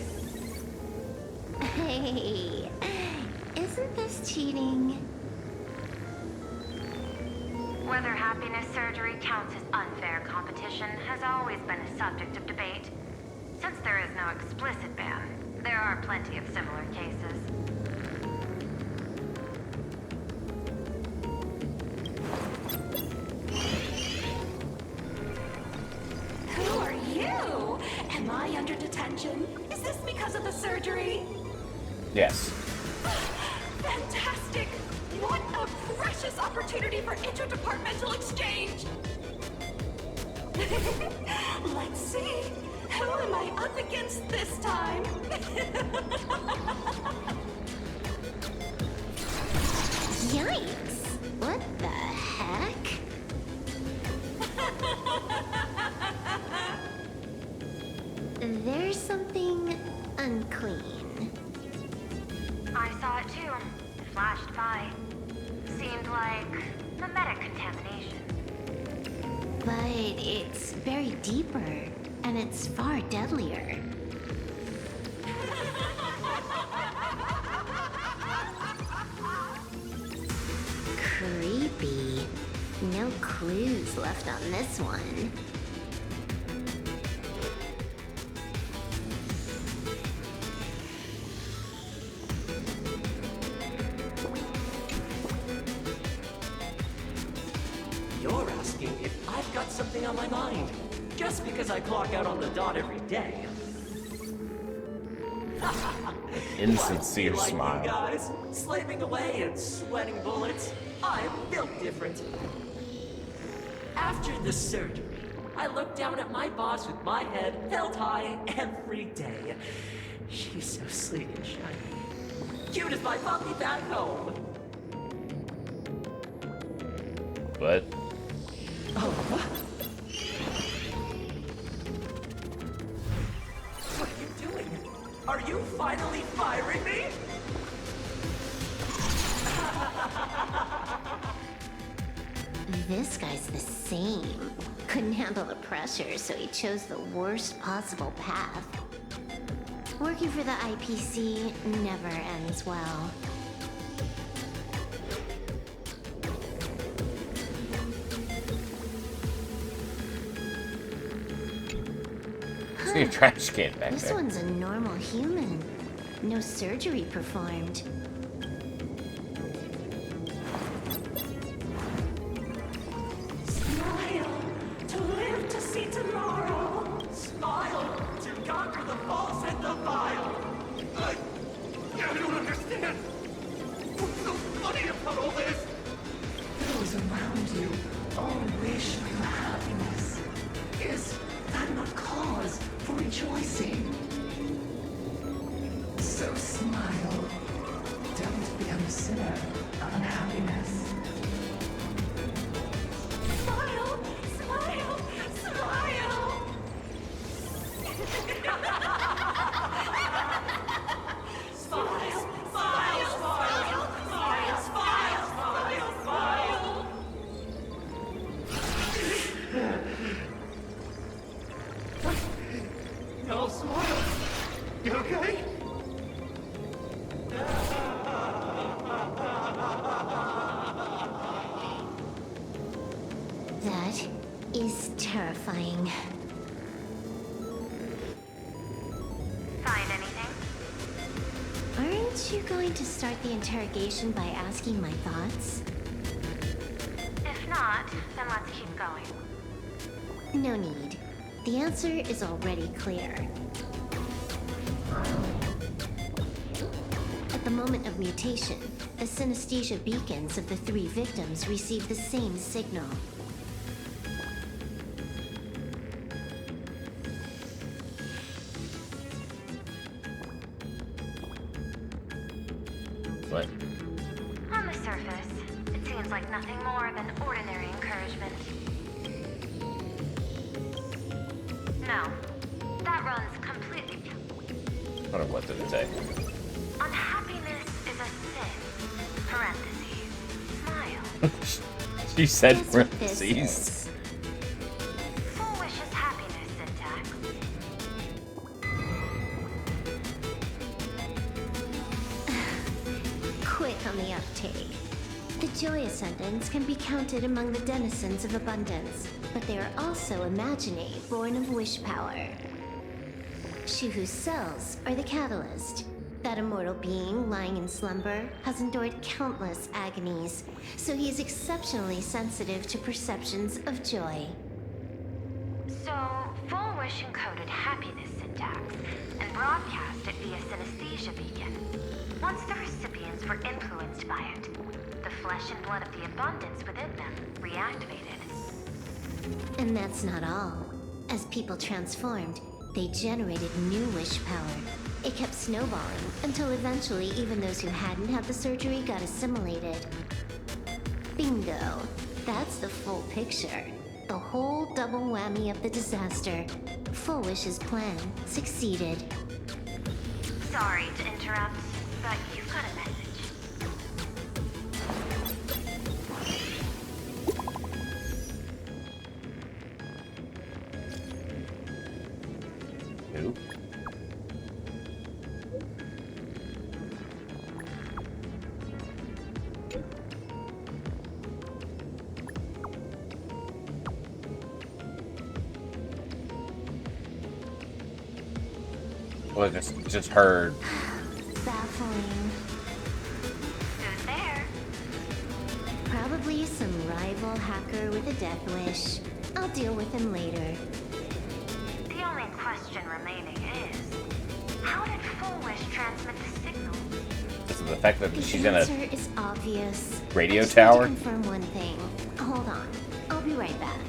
Hey, isn't this cheating? Whether happiness surgery counts as unfair competition has always been a subject of debate. Since there is no explicit ban, there are plenty of similar cases. Who are you? Am I under detention? Is this because of the surgery? Yes. Fantastic! What a precious opportunity for interdepartmental exchange! Let's see. Who am I up against this time? Yikes! What the heck? There's something unclean. I saw it too. It flashed by. Seemed like mimetic contamination. But it's buried deeper, and it's far deadlier. Creepy. No clues left on this one. You're asking if I've got something on my mind, just because I clock out on the dot every day. Insincere Like smile. you guys, slaving away and sweating bullets. I'm built different. After the surgery, I looked down at my boss with my head held high every day. She's so sweet and shiny. Cute as my puppy back home. But Oh, what? What are you doing? Are you finally firing me? This guy's the same. Couldn't handle the pressure, so he chose the worst possible path. Working for the IPC never ends well. see a trash can back This there. one's a normal human. No surgery performed. Smile to live to see tomorrow. Smile to conquer the false and the vile. I don't understand. What's so funny about all this? Those around you all wish for your happiness. Is that not cause for rejoicing? So smile. Don't become a sinner of unhappiness. Smile, smile, smile. Smile, smile, smile, smile, smile, smile, smile. No, smile. You okay? That is terrifying. Find anything? Aren't you going to start the interrogation by asking my thoughts? If not, then let's keep going. No need. The answer is already clear. At the moment of mutation, the synesthesia beacons of the 3 victims received the same signal. What? On the surface, it seems like nothing more than ordinary encouragement. No, that runs completely. I don't know what did it say. Unhappiness is a sin. Parentheses. Smile. She said Guess what this parentheses. Fulwish's happiness syntax. Quick on the uptake. The joy ascendants can be counted among the denizens of abundance, but they are also imaginate born of wish power. Shuhu's cells are the catalyst. That immortal being lying in slumber has endured countless agonies, so he is exceptionally sensitive to perceptions of joy. So, Fulwish encoded happiness syntax and broadcast it via synesthesia beacon. Once the recipients were influenced by it, the flesh and blood of the abundance within them reactivated. And that's not all. As people transformed, they generated new wish power. It kept snowballing until eventually even those who hadn't had the surgery got assimilated. Bingo. That's the full picture. The whole double whammy of the disaster. Fulwish's plan succeeded. Sorry to interrupt, but you've got a message. Who? Well, I just heard. Baffling. Who's there? Probably some rival hacker with a death wish. I'll deal with him later. The only question remaining is, how did Fulwish transmit the signal? Because of the fact that she's in answer a is obvious. radio I just tower. need to confirm one thing. Hold on. I'll be right back.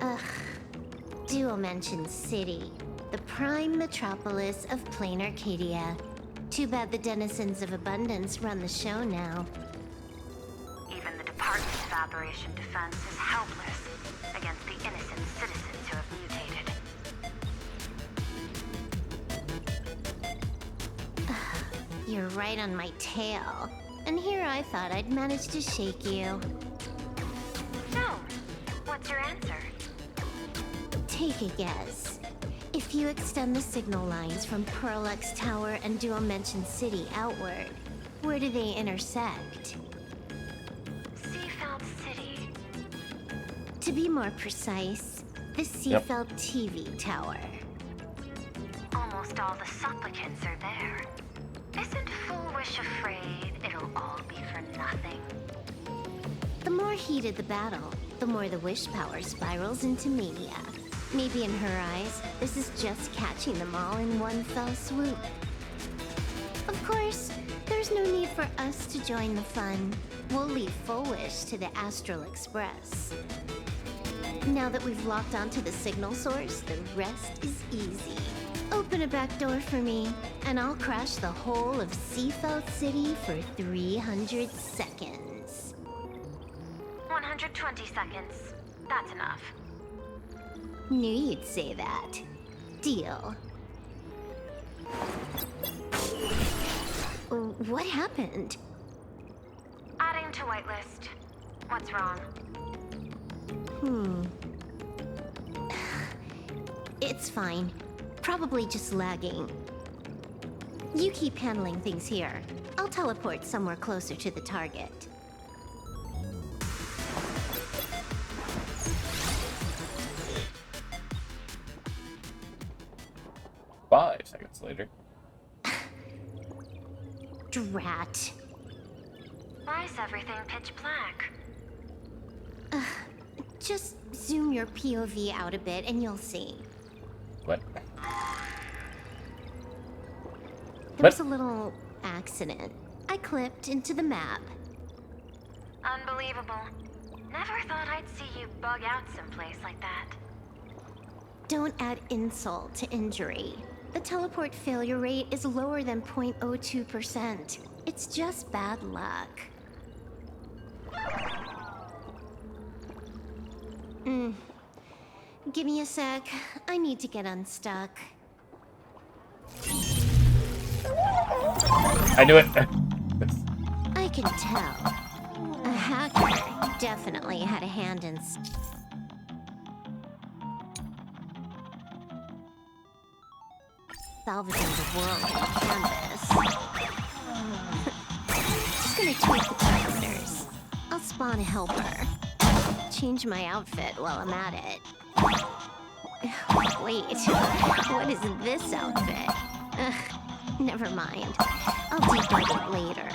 Ugh. Dual Mention City. The prime metropolis of plain Arcadia. Too bad the denizens of abundance run the show now. Even the Department of Aberration Defense is helpless against the innocent citizens who have mutated. You're right on my tail. And here I thought I'd manage to shake you. So, what's your answer? Take a guess. If you extend the signal lines from Pearlux Tower and Dual Mention City outward, where do they intersect? Seafeld City. To be more precise, the Seafeld TV Tower. Almost all the supplicants are there. Isn't Fulwish afraid it'll all be for nothing? The more heated the battle, the more the wish power spirals into mania. Maybe in her eyes, this is just catching them all in one fell swoop. Of course, there's no need for us to join the fun. We'll leave Fulwish to the Astral Express. Now that we've locked onto the signal source, the rest is easy. Open a back door for me, and I'll crash the whole of Seafeld City for 300 seconds. 120 seconds. That's enough. Knew you'd say that. Deal. What happened? Adding to whitelist. What's wrong? It's fine. Probably just lagging. You keep handling things here. I'll teleport somewhere closer to the target. Five seconds later. Drat. Why is everything pitch black? Just zoom your POV out a bit and you'll see. What? There was a little accident. I clipped into the map. Unbelievable. Never thought I'd see you bug out someplace like that. Don't add insult to injury. The teleport failure rate is lower than 0.02%. It's just bad luck. Give me a sec. I need to get unstuck. I knew it. I can tell. A hacker definitely had a hand in... salvaging the world on canvas. Just gonna tweak the parameters. I'll spawn a helper. Change my outfit while I'm at it. Wait, what is this outfit? Never mind. I'll debug it later.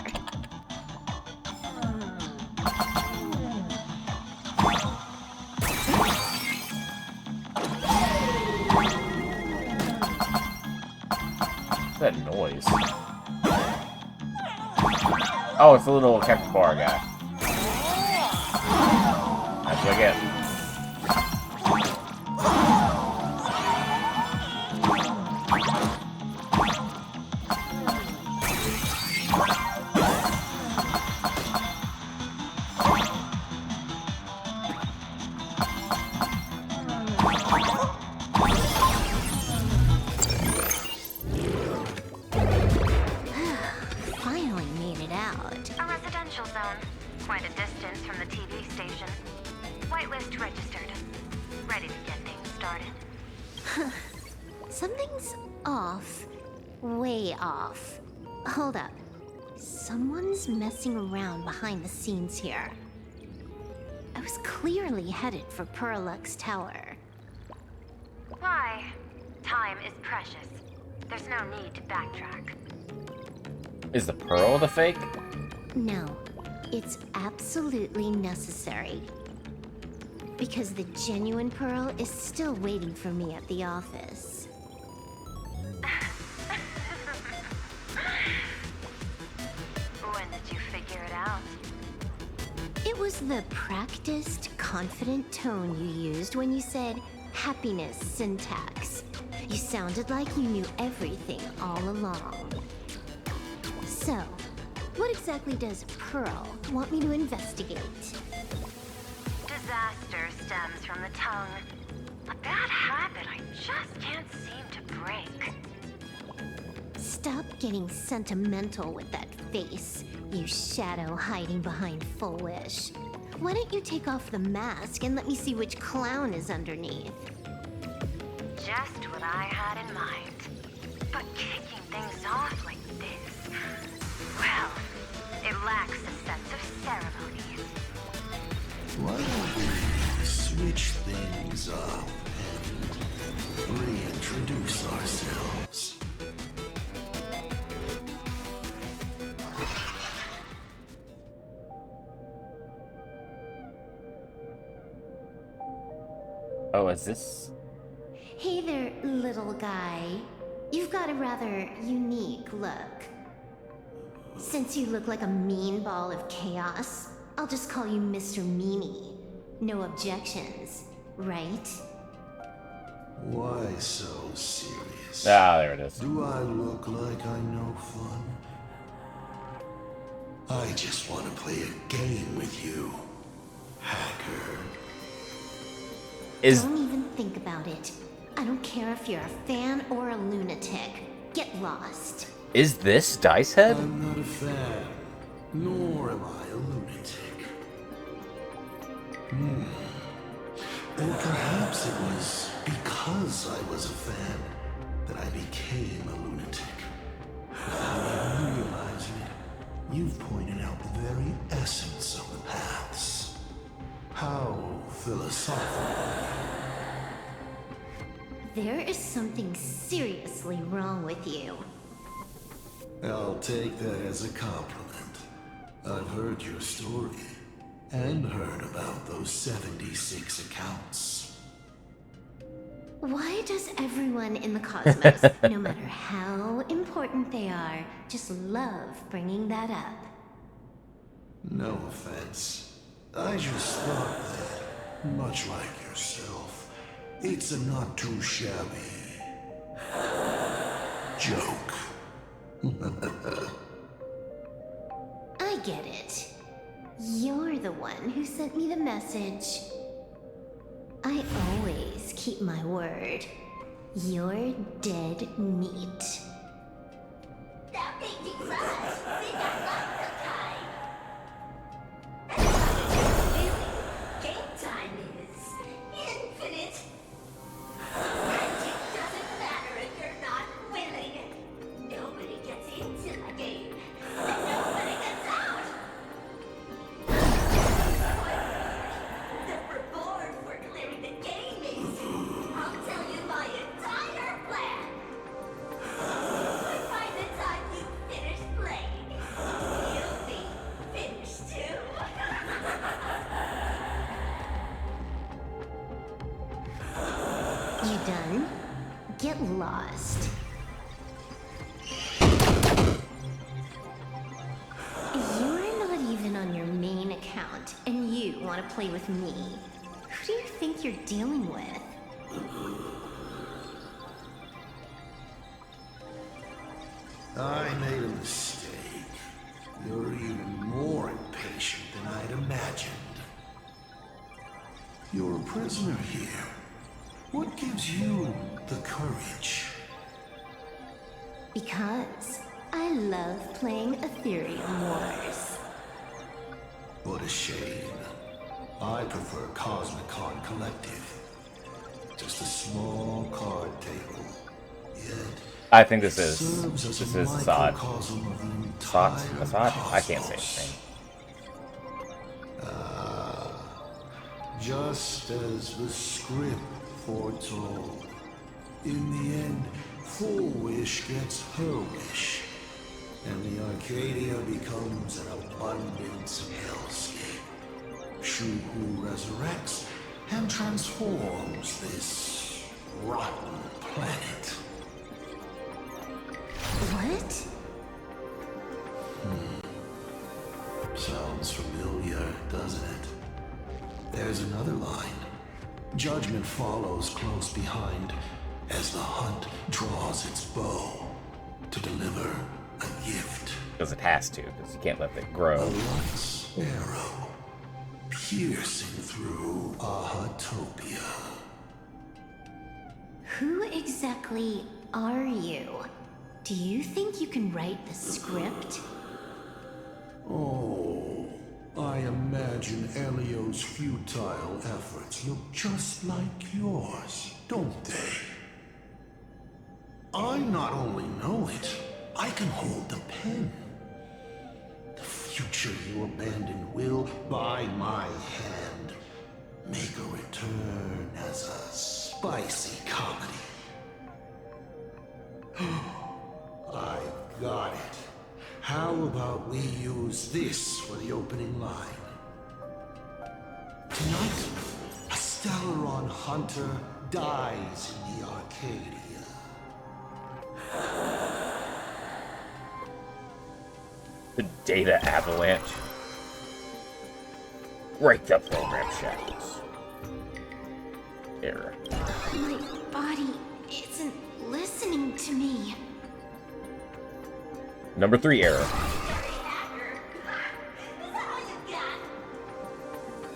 That noise. Oh, it's a little capybara guy. That's what I get. Finally made it out. A residential zone. Quite a distance from the TV station. Whitelist registered. Ready to get things started. Something's off. Way off. Hold up. Someone's messing around behind the scenes here. I was clearly headed for Pearlux Tower. Why? Time is precious. There's no need to backtrack. Is the pearl the fake? No, it's absolutely necessary. Because the genuine pearl is still waiting for me at the office. When did you figure it out? It was the practiced, confident tone you used when you said happiness syntax. You sounded like you knew everything all along. So, what exactly does Pearl want me to investigate? Disaster stems from the tongue. A bad habit I just can't seem to break. Stop getting sentimental with that face, you shadow hiding behind Fulwish. Why don't you take off the mask and let me see which clown is underneath? Just what I had in mind. But kicking things off like this, well, it lacks a sense of ceremony. Why don't we switch things up and reintroduce ourselves? Oh, is this? Hey there, little guy. You've got a rather unique look. Since you look like a mean ball of chaos, I'll just call you Mr. Meanie. No objections, right? Why so serious? Ah, there it is. Do I look like I'm no fun? I just want to play a game with you, hacker. Don't even think about it. I don't care if you're a fan or a lunatic. Get lost. Is this Dice Head? I'm not a fan, nor am I a lunatic. Or perhaps it was because I was a fan that I became a lunatic. Without even realizing it, you've pointed out the very essence of the paths. How philosophical. There is something seriously wrong with you. I'll take that as a compliment. I've heard your story, and heard about those 76 accounts. Why does everyone in the cosmos, no matter how important they are, just love bringing that up? No offense. I just thought that, much like yourself, it's a not too shabby joke. I get it. You're the one who sent me the message. I always keep my word. You're dead meat. That made me cry. Think I like the time. Game time is infinite. Magic doesn't matter if you're not willing. Nobody gets into the game, and nobody gets out. The reward for clearing the game is, I'll tell you my entire plan. But by the time you finish playing, you'll be finished too. You done? Get lost. You're not even on your main account, and you want to play with me. Who do you think you're dealing with? I made a mistake. You're even more impatient than I'd imagined. You're a prisoner here. What gives you the courage? Because I love playing Ethereum Wars. What a shame. I prefer Cosmicon Collective. Just a small card table. Yet I think this is serves as a Assad. microcosm of the entire Assad? I can't say his name. Just as the script foretold. In the end, Fulwish gets her wish. and the Arcadia becomes an abundance hellscape. Shu-Hu resurrects and transforms this rotten planet. What? Sounds familiar, doesn't it? There's another line. Judgment follows close behind as the hunt draws its bow to deliver a gift. Because it has to, because you can't let it grow. A lux arrow piercing through Ahatopia. Who exactly are you? Do you think you can write the script? Oh, I imagine Elio's futile efforts look just like yours, don't they? I not only know it, I can hold the pen. The future you abandoned will, by my hand, make a return as a spicy comedy. I've got it. How about we use this for the opening line? Tonight, a Stellaron hunter dies in the Arcadia. The data avalanche. Break the program shadows. Error. My body isn't listening to me. Number 3 error.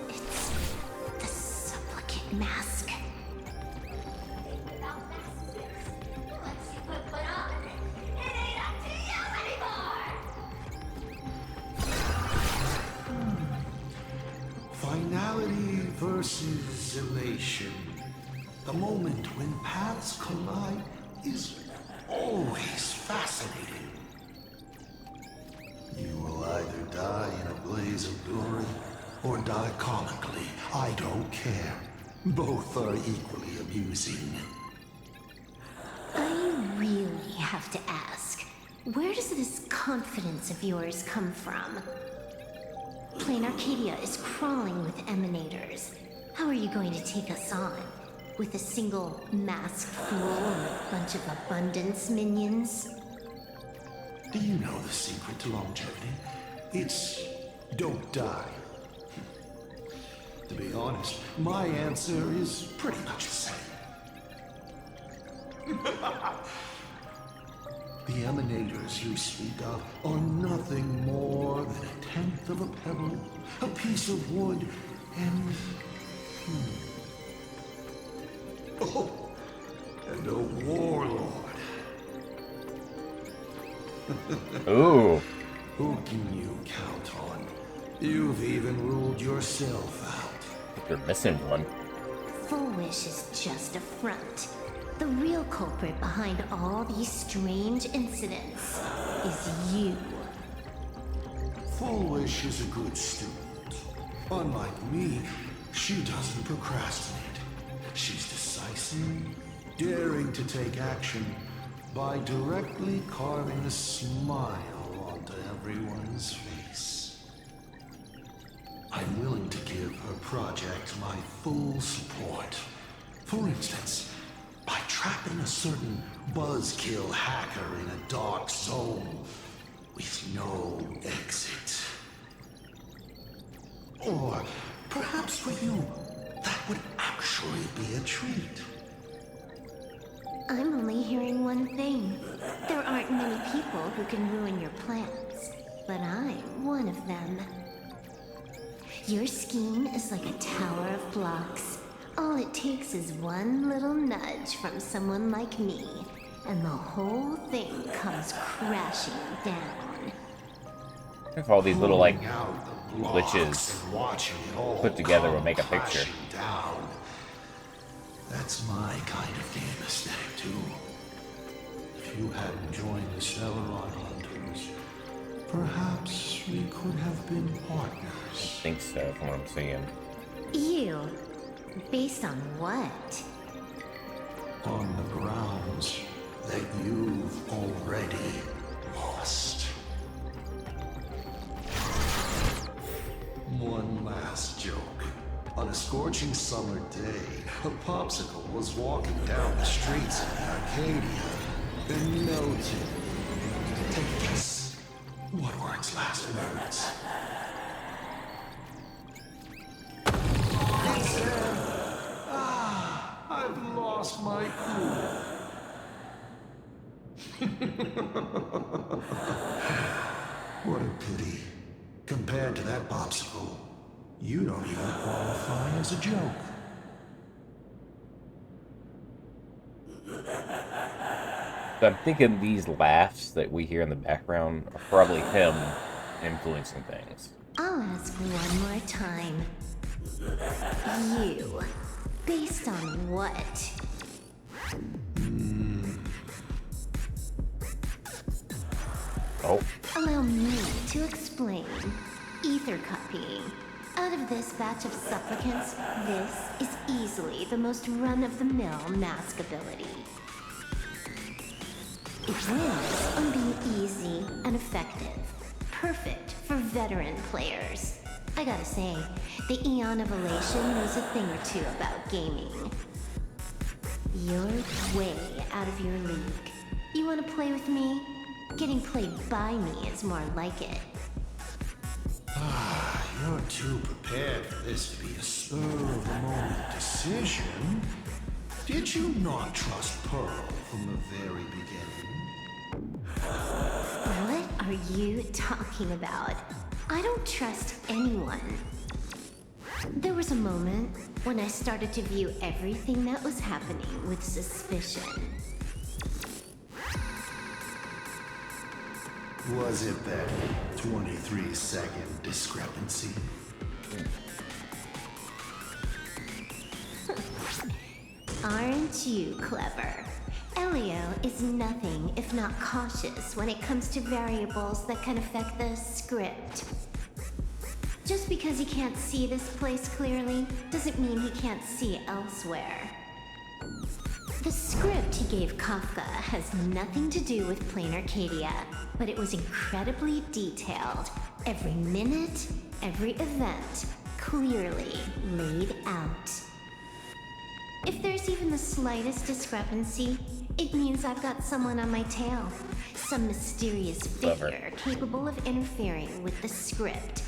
It's the supplicant mask. Finality versus elation. The moment when paths collide is always fascinating. You will either die in a blaze of glory or die comically. I don't care. Both are equally amusing. I really have to ask, where does this confidence of yours come from? Plain Arcadia is crawling with emanators. How are you going to take us on? With a single masked fool and a bunch of abundance minions? Do you know the secret to longevity? It's don't die. To be honest, my answer is pretty much the same. The emanators you speak of are nothing more than a tenth of a pebble, a piece of wood, and... Oh, and a warlord. Ooh. Who can you count on? You've even ruled yourself out. You're missing one. Fulwish is just a front. The real culprit behind all these strange incidents is you. Fulwish is a good student. Unlike me, she doesn't procrastinate. She's decisive, daring to take action by directly carving a smile onto everyone's face. I'm willing to give her project my full support. For instance, by trapping a certain buzzkill hacker in a dark zone with no exit. Or perhaps for you, that would actually be a treat. I'm only hearing one thing. There aren't many people who can ruin your plans, but I'm one of them. Your scheme is like a tower of blocks. All it takes is one little nudge from someone like me, and the whole thing comes crashing down. If all these little, like, glitches put together will make a picture. Down. That's my kind of game aesthetic, too. If you hadn't joined the Stellaron Hunters, perhaps we could have been partners. I think so, from what I'm seeing. You? Based on what? On the grounds that you've already lost. class joke. On a scorching summer day, a popsicle was walking down the streets of Arcadia and melted. Take a guess. What were its last words? It said, I've lost my cool. What a pity. Compared to that popsicle, you don't even qualify as a joke. So I'm thinking these laughs that we hear in the background are probably him influencing things. I'll ask one more time. You, based on what? Oh. Allow me to explain. Ether copying. Out of this batch of supplicants, this is easily the most run-of-the-mill mask ability. It wins on being easy and effective. Perfect for veteran players. I gotta say, the Eon of Elation knows a thing or two about gaming. You're way out of your league. You wanna play with me? Getting played by me is more like it. You're too prepared for this to be a spur-of-the-moment decision. Did you not trust Pearl from the very beginning? What are you talking about? I don't trust anyone. There was a moment when I started to view everything that was happening with suspicion. Was it that 23-second discrepancy? Aren't you clever? Elio is nothing if not cautious when it comes to variables that can affect the script. Just because he can't see this place clearly doesn't mean he can't see elsewhere. The script he gave Kafka has nothing to do with Plain Arcadia, but it was incredibly detailed. Every minute, every event, clearly laid out. If there's even the slightest discrepancy, it means I've got someone on my tail. Some mysterious figure capable of interfering with the script.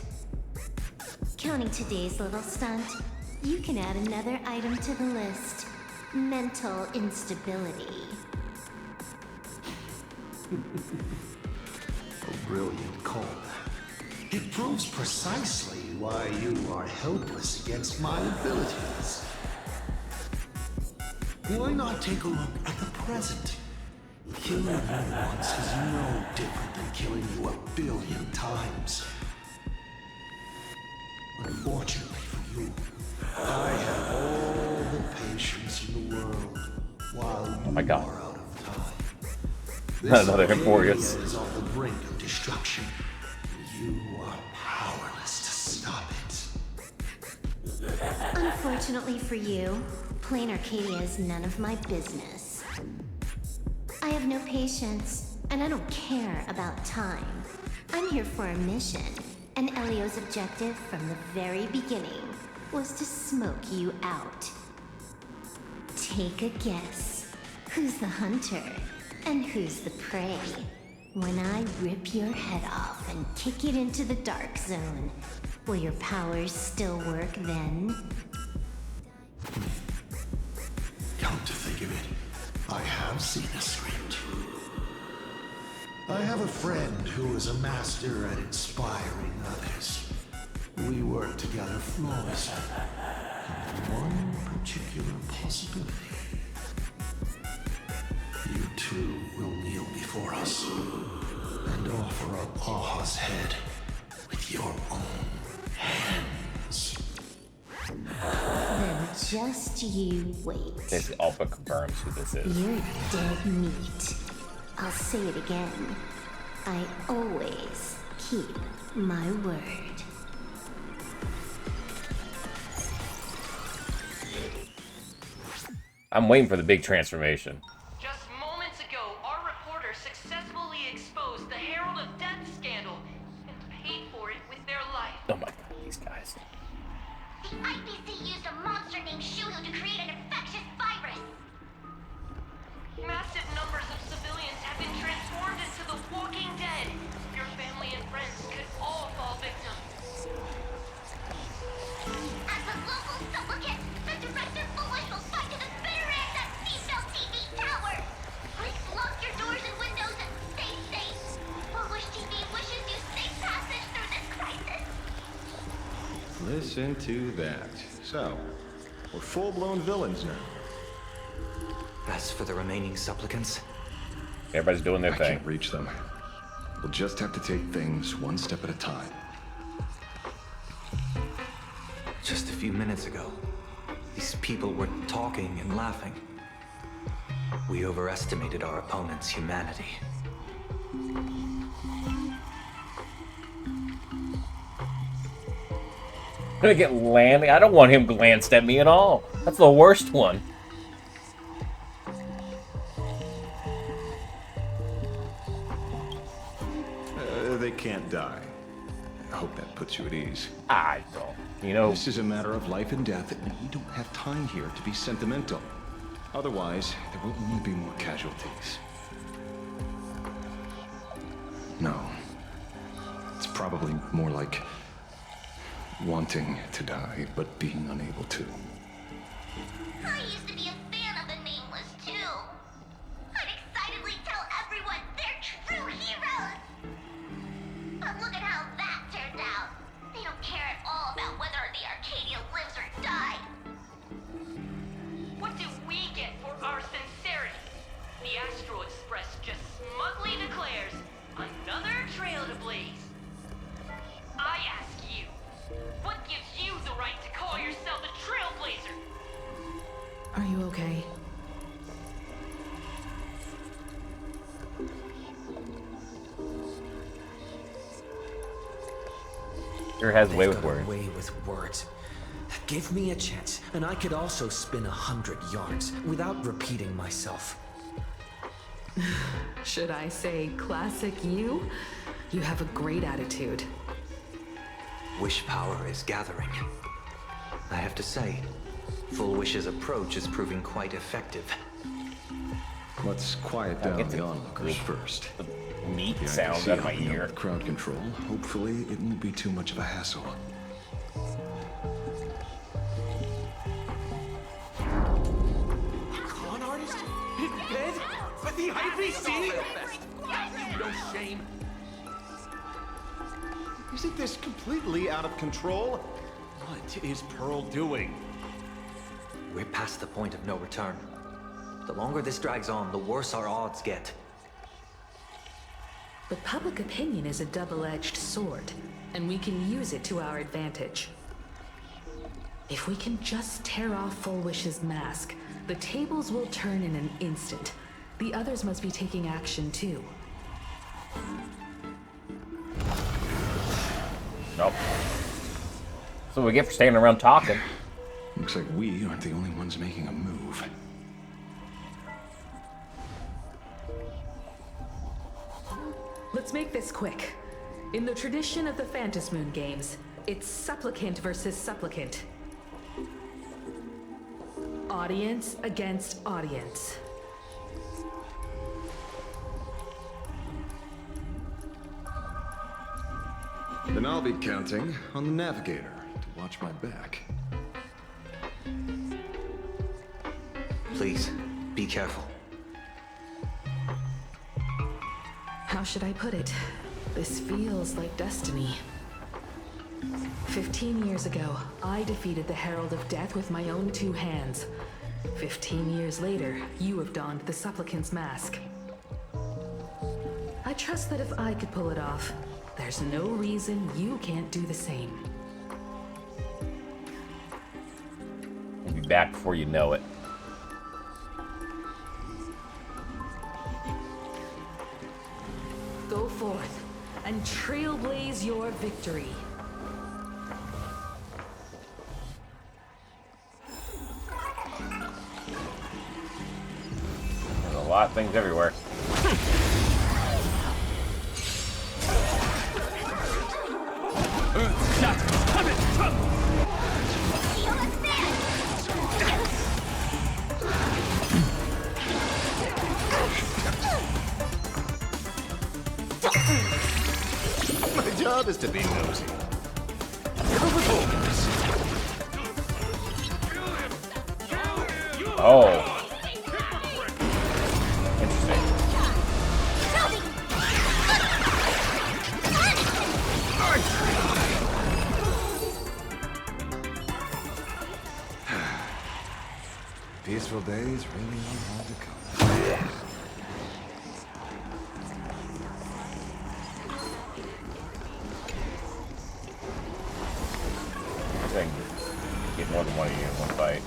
Counting today's little stunt, you can add another item to the list. Mental instability. A brilliant call. It proves precisely why you are helpless against my abilities. Why not take a look at the present? Killing you once is no different than killing you 1 billion times. Unfortunately for you, I have all the patience in the world, while you my God. are out of time. Not another Arcadia Emporius. is on the brink of destruction. You are powerless to stop it. Unfortunately for you, Plain Arcadia is none of my business. I have no patience, and I don't care about time. I'm here for a mission, and Elio's objective from the very beginning was to smoke you out. Take a guess. Who's the hunter, and who's the prey? When I rip your head off and kick it into the dark zone, will your powers still work then? Come to think of it, I have seen a script. I have a friend who is a master at inspiring others. We work together flawlessly on one particular possibility. You two will kneel before us and offer up Aha's head with your own hands. Then just you wait. This Alpha confirms who this is. You're dead meat. I'll say it again. I always keep my word. I'm waiting for the big transformation. Just moments ago, our reporter successfully exposed the Herald of Death scandal and paid for it with their life. Oh my God, these guys. Listen to that. So, we're full-blown villains now. As for the remaining supplicants, everybody's doing their I thing. Can't reach them. We'll just have to take things one step at a time. just a few minutes ago, these people were talking and laughing. We overestimated our opponent's humanity. Gonna get landing. I don't want him glanced at me at all. That's the worst one. They can't die. I hope that puts you at ease. I don't. You know, this is a matter of life and death, and we don't have time here to be sentimental. Otherwise, there will only be more casualties. No. It's probably more like wanting to die, but being unable to. I used to be a fan of the Nameless, too. I'd excitedly tell everyone they're true heroes. But look at how that turned out. They don't care at all about whether the Arcadia lives or dies. What do we get for our sincerity? The Astral Express just smugly declares another trail to blaze. I ask you, what gives you the right to call yourself a trailblazer? Are you okay? Sure has way with They've got words. away with words. Give me a chance, and I could also spin 100 yards without repeating myself. Should I say classic you? You have a great attitude. Wish power is gathering. I have to say, Fulwish's approach is proving quite effective. Let's quiet down the onlookers first. Meat The sounds IDC out of my helping out ear. with crowd control. Hopefully, it won't be too much of a hassle. Con artist? In bed? With the IPC? No shame. Isn't this completely out of control? What is Pearl doing? We're past the point of no return. The longer this drags on, the worse our odds get. But public opinion is a double-edged sword, and we can use it to our advantage. If we can just tear off Fulwish's mask, the tables will turn in an instant. The others must be taking action too. Nope. So we get for standing around talking. Looks like we aren't the only ones making a move. Let's make this quick. In the tradition of the Phantom Moon games, it's supplicant versus supplicant. Audience against audience. Then I'll be counting on the navigator to watch my back. Please, be careful. How should I put it? This feels like destiny. 15 years ago, I defeated the Herald of Death with my own 2 hands. 15 years later, you have donned the supplicant's mask. I trust that if I could pull it off, there's no reason you can't do the same. We'll be back before you know it. Go forth and trailblaze your victory. There's a lot of things everywhere. My job is to be nosy. Oh. Interesting. peaceful days really are hard to come. I think get more than one of you in one fight.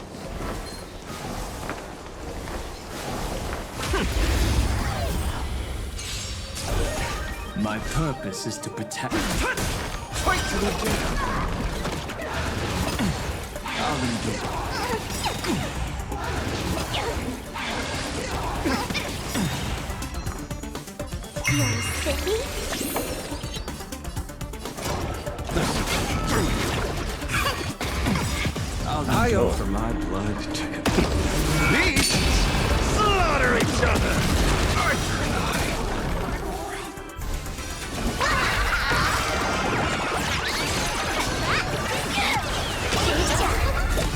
My purpose is to protect. Fight to the death! I'll endure. You're sicky? I offer my blood to beasts slaughter each other. Archer and I.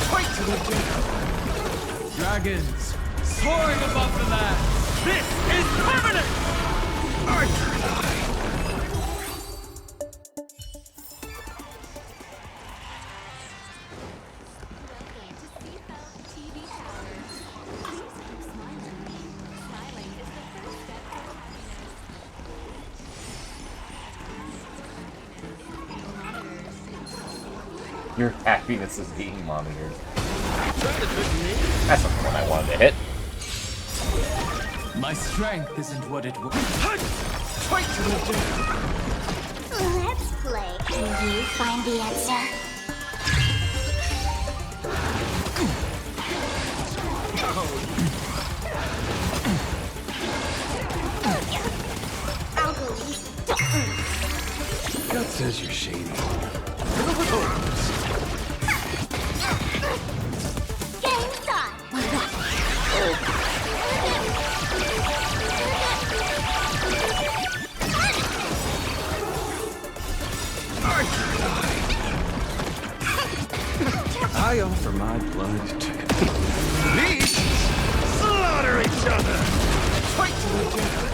Fight to the death. Dragons soaring above the land. This is permanent. Archer and I. Your happiness is being monitored. That's not the one I wanted to hit. My strength isn't what it was. Fight to the death! Let's play. Can you find the answer? I'll believe. God says you're shady. Game's on. I offer my blood to beasts slaughter each other. Fight to the death!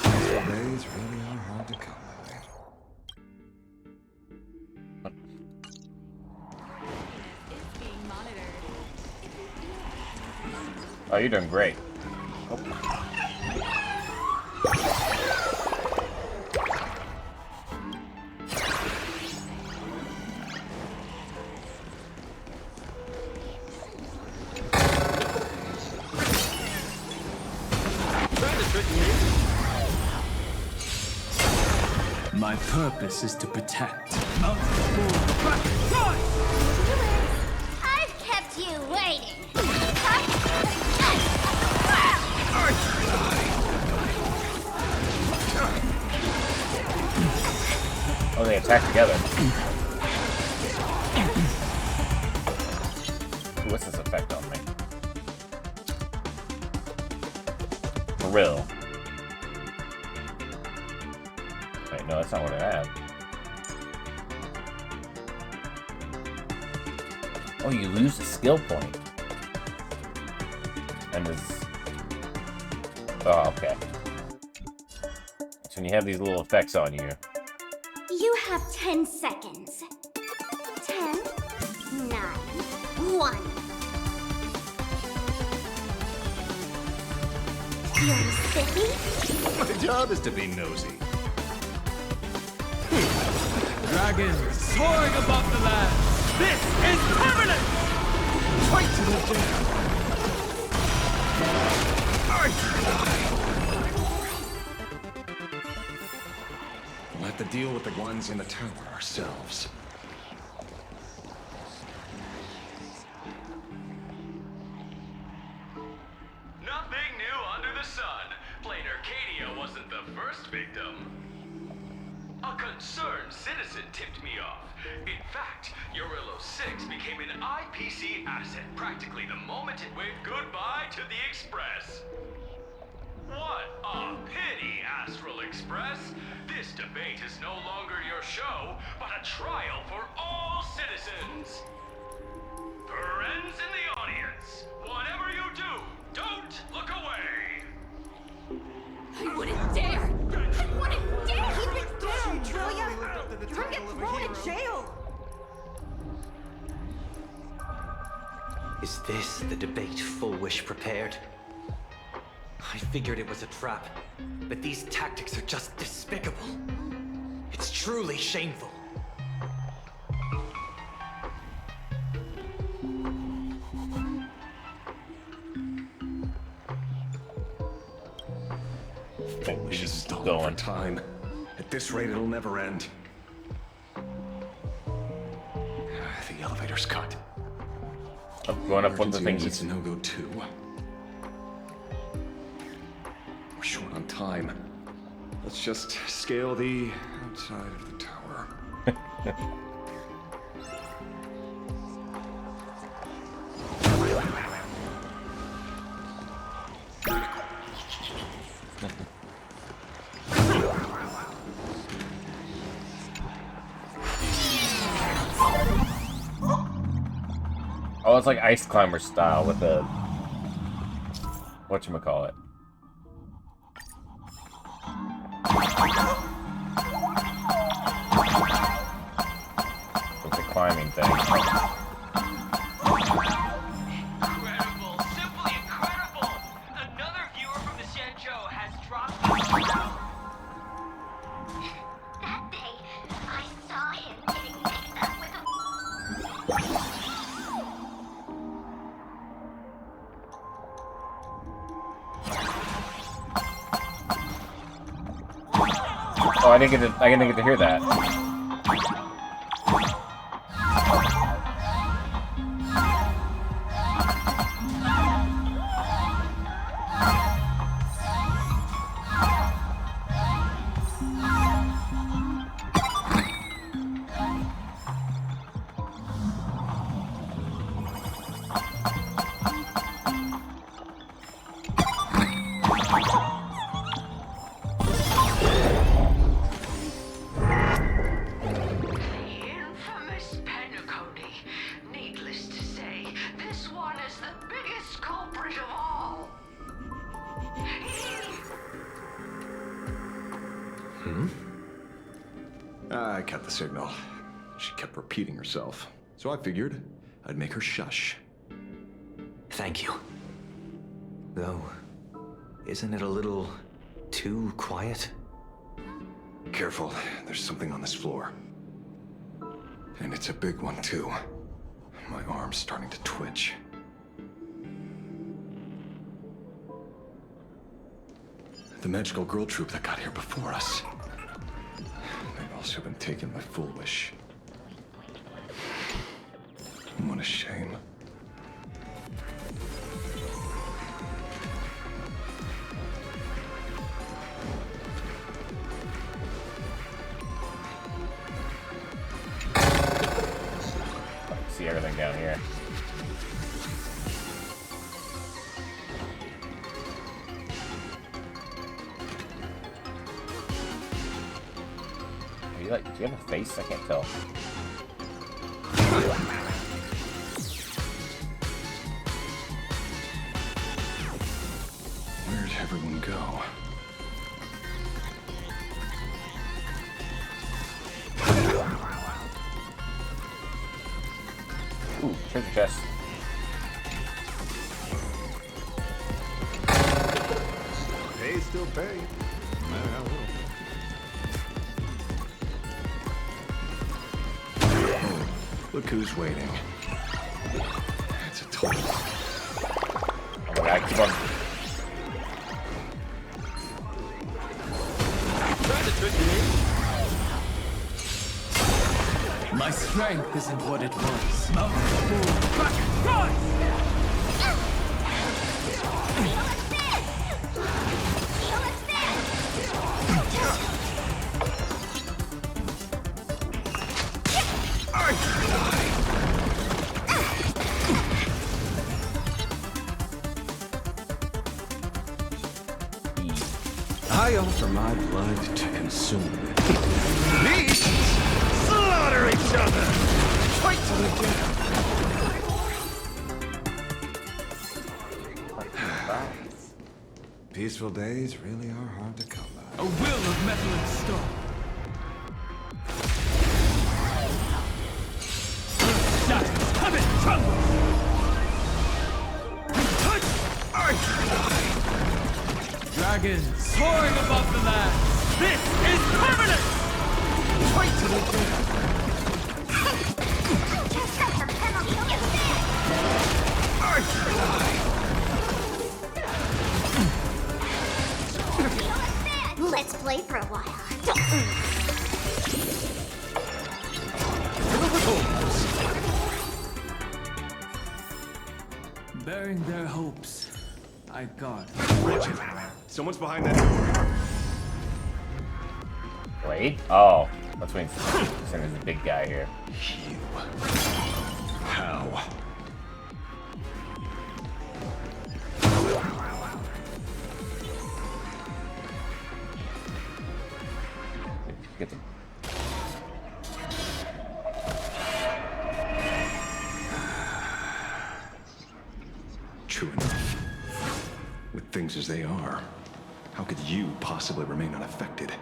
Peaceful days really are hard to come by. Oh, you're doing great. Oh. My purpose is to protect. I've kept you waiting. Oh, they attack together. Ooh, what's this effect on me? For real. Wait, no, that's not what I had. Oh, you lose a skill point. And this... Oh, okay. So when you have these little effects on you... You have 10 seconds. 10, 9, 1. You're sicky? My job is to be nosy. Dragons soaring above the land. This is permanent. Fight to the death! We'll have to deal with the ones in the tower ourselves. Nothing new under the sun. Plain Arcadia wasn't the first victim. A concerned citizen tipped me off. In fact, Urillo 6 became an IPC asset practically the moment it waved goodbye to the Express. What a pity, Astral Express! This debate is no longer your show, but a trial for all citizens. Friends in the audience, whatever you do, don't look away! I wouldn't dare! I wouldn't dare! Keep it down, will ya? You're gonna get thrown in jail. Is this the debate Fulwish prepared? I figured it was a trap, but these tactics are just despicable. It's truly shameful. Fulwish is stalling for time. At this rate, it'll never end. The elevator's cut. I'm going up one of the things. It's no-go too. We're short on time. Let's just scale the outside of the tower. Oh, it's like Ice Climber style with the whatchamacallit. With the climbing thing. Incredible! Simply incredible! Another viewer from the Shenzhou has dropped. That day, I saw him getting mixed up with a... Oh, I didn't get to hear that. I cut the signal. She kept repeating herself. So I figured I'd make her shush. Thank you. Though, isn't it a little too quiet? Careful, there's something on this floor. And it's a big one, too. My arm's starting to twitch. The magical girl troop that got here before us. They've also been taken by Fulwish. What a shame. I can see everything down here. Do you have a face? I can't tell. Where'd everyone go? Ooh, treasure chest. Pay still pay. No matter how little. Look who's waiting. It's a total. Oh my god, keep on. My strength isn't what it was. I offer my blood to consume it. Beasts slaughter each other! Fight to the death! Peaceful days really are hard to come by. A will of metal and stone. Shatters, have it crumble! Dragons soaring above the land. This is permanent! Fight to the death. Let's play for a while. Bearing their hopes, I guard. Richard, someone's behind that door. Wait. Oh, that's when there's a big guy here. You. How? Get them. True enough. With things as they are, how could you possibly remain unaffected?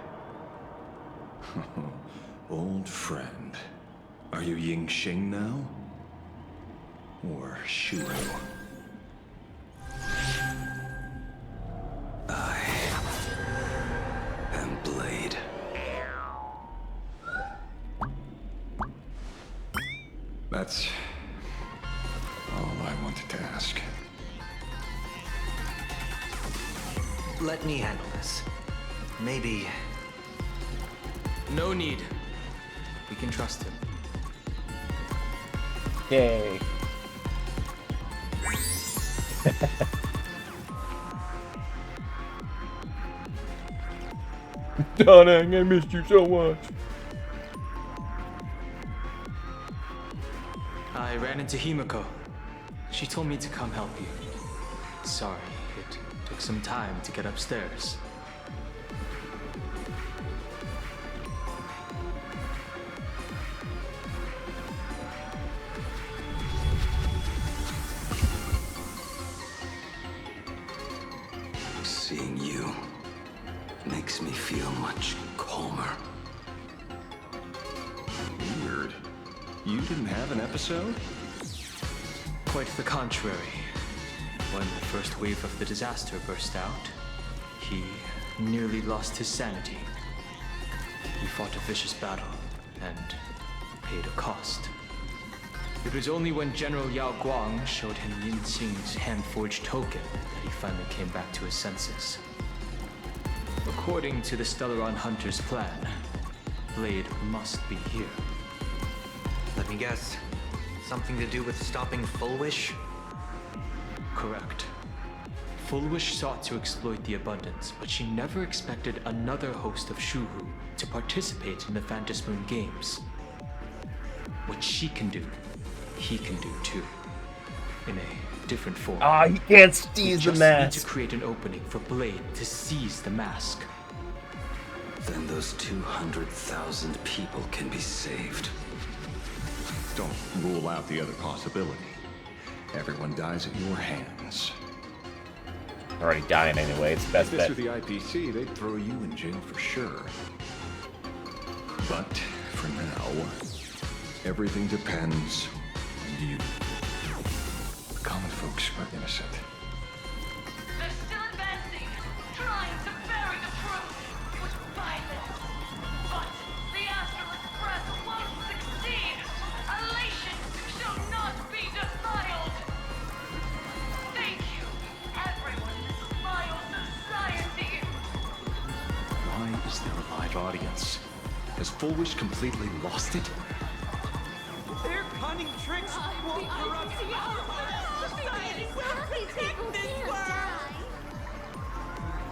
Old friend. Are you Ying Xing now? Or Shu? I am Blade. That's all I wanted to ask. Let me handle this. Maybe... No need. We can trust him. Yay. Darling, I missed you so much. I ran into Himiko. She told me to come help you. Sorry, it took some time to get upstairs. Seeing you makes me feel much calmer. Weird. You didn't have an episode? Quite the contrary. When the first wave of the disaster burst out, he nearly lost his sanity. He fought a vicious battle and paid a cost. It was only when General Yao Guang showed him Yin Xing's hand-forged token that he finally came back to his senses. According to the Stellaron Hunter's plan, Blade must be here. Let me guess. Something to do with stopping Fulwish? Correct. Fulwish sought to exploit the abundance, but she never expected another host of Shuhu to participate in the Phantom Moon Games. What she can do, he can do too. In a different form. Ah, he can't seize the We mask. just need to create an opening for Blade to seize the mask. Then those 200,000 people can be saved. Don't rule out the other possibility. Everyone dies at your hands. Already dying anyway. It's the best If bet. this were the IPC, they'd throw you in jail for sure. But for now, everything depends on you. The common folks are innocent. They're still advancing, trying to bury the truth with violence. But the Astral Express won't succeed. Elation shall not be defiled. Thank you, everyone in this vile society. Why is there a live audience? Has Fulwish completely lost it? Their cunning tricks won't corrupt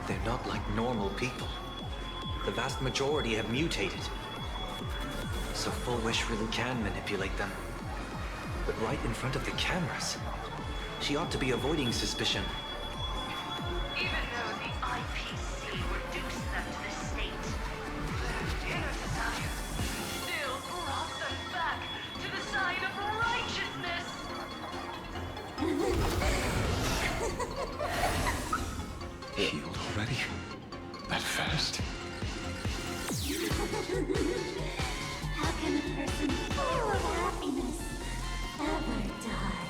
They're not like normal people. The vast majority have mutated. So Fulwish really can manipulate them. But right in front of the cameras. She ought to be avoiding suspicion. Even though the IPC reduced them to this state, their inner desire still brought them back to the side of righteousness. Healed already? That fast? How can a person full of happiness ever die?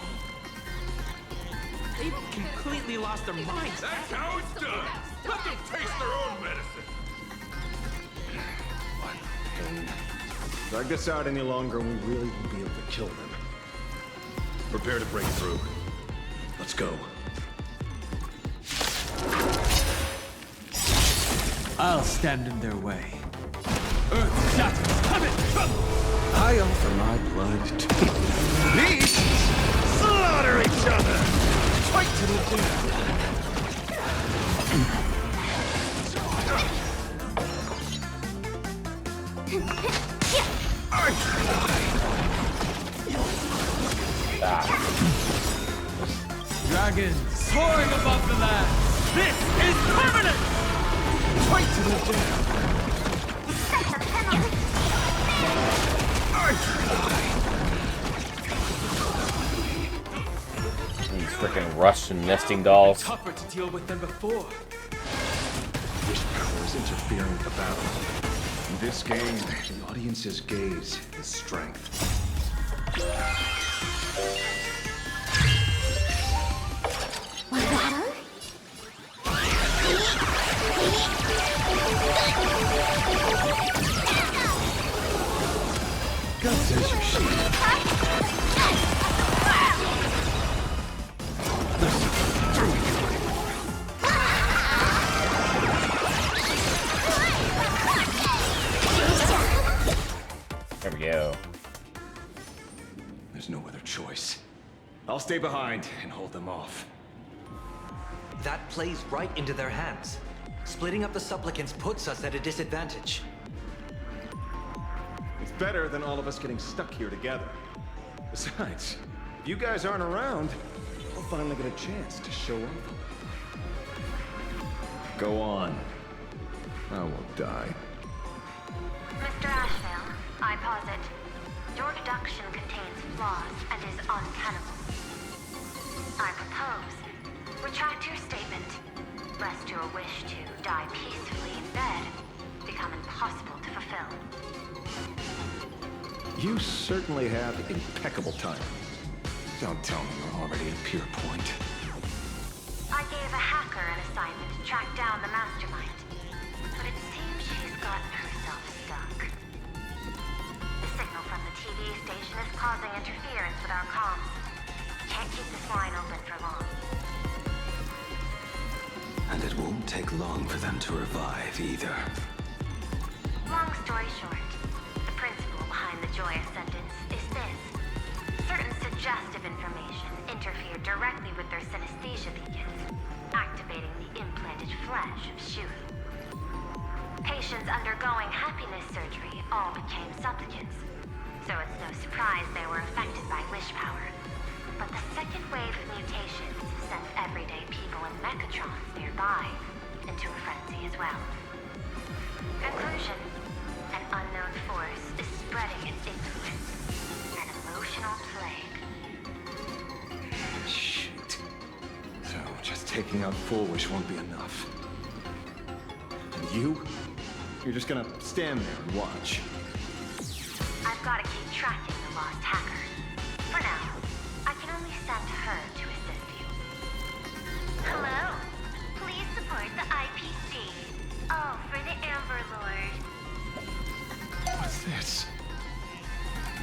They've completely lost their minds. That's how it's done. Let them Drag this out any longer and we really won't be able to kill them. Prepare to break through. Let's go. I'll stand in their way. Earth shatters coming from... I offer my blood to... Beasts slaughter each other! Fight to the death! Dragons soaring above the land. This is permanent! Fight to the death! These freaking Russian nesting dolls. Tougher to deal with than before. Wish power is interfering with the battle. In this game, the audience's gaze is strength. God says you should. There we go. There's no other choice. I'll stay behind and hold them off. That plays right into their hands. Splitting up the supplicants puts us at a disadvantage. It's better than all of us getting stuck here together. Besides, if you guys aren't around, we'll finally get a chance to show off. Go on. I won't die. Mr. Ashville, I posit, your deduction contains flaws and is untenable. I propose, retract your statement, lest your wish to die peacefully in bed become impossible to fulfill. You certainly have impeccable timing. Don't tell me you're already at Pure Point. I gave a hacker an assignment to track down the mastermind, but it seems she's gotten herself stuck. The signal from the TV station is causing interference with our comms. Can't keep this line open for long. And it won't take long for them to revive either. Long story short, the principle behind the joyous sentence is this. Certain suggestive information interfered directly with their synesthesia beacons, activating the implanted flesh of Shuri. Patients undergoing happiness surgery all became supplicants, so it's no surprise they were affected by wish power. But the second wave of mutations sent everyday people in mechatrons nearby into a frenzy as well. Conclusion: an unknown force is spreading its influence. An emotional plague. Shit. So just taking out Fulwish won't be enough. And you? You're just gonna stand there and watch. I've got to keep tracking the lost hacker. For now, I can only send her to assist you. Hello. Please support the IPC. Oh, for the Amber Lord. What's this?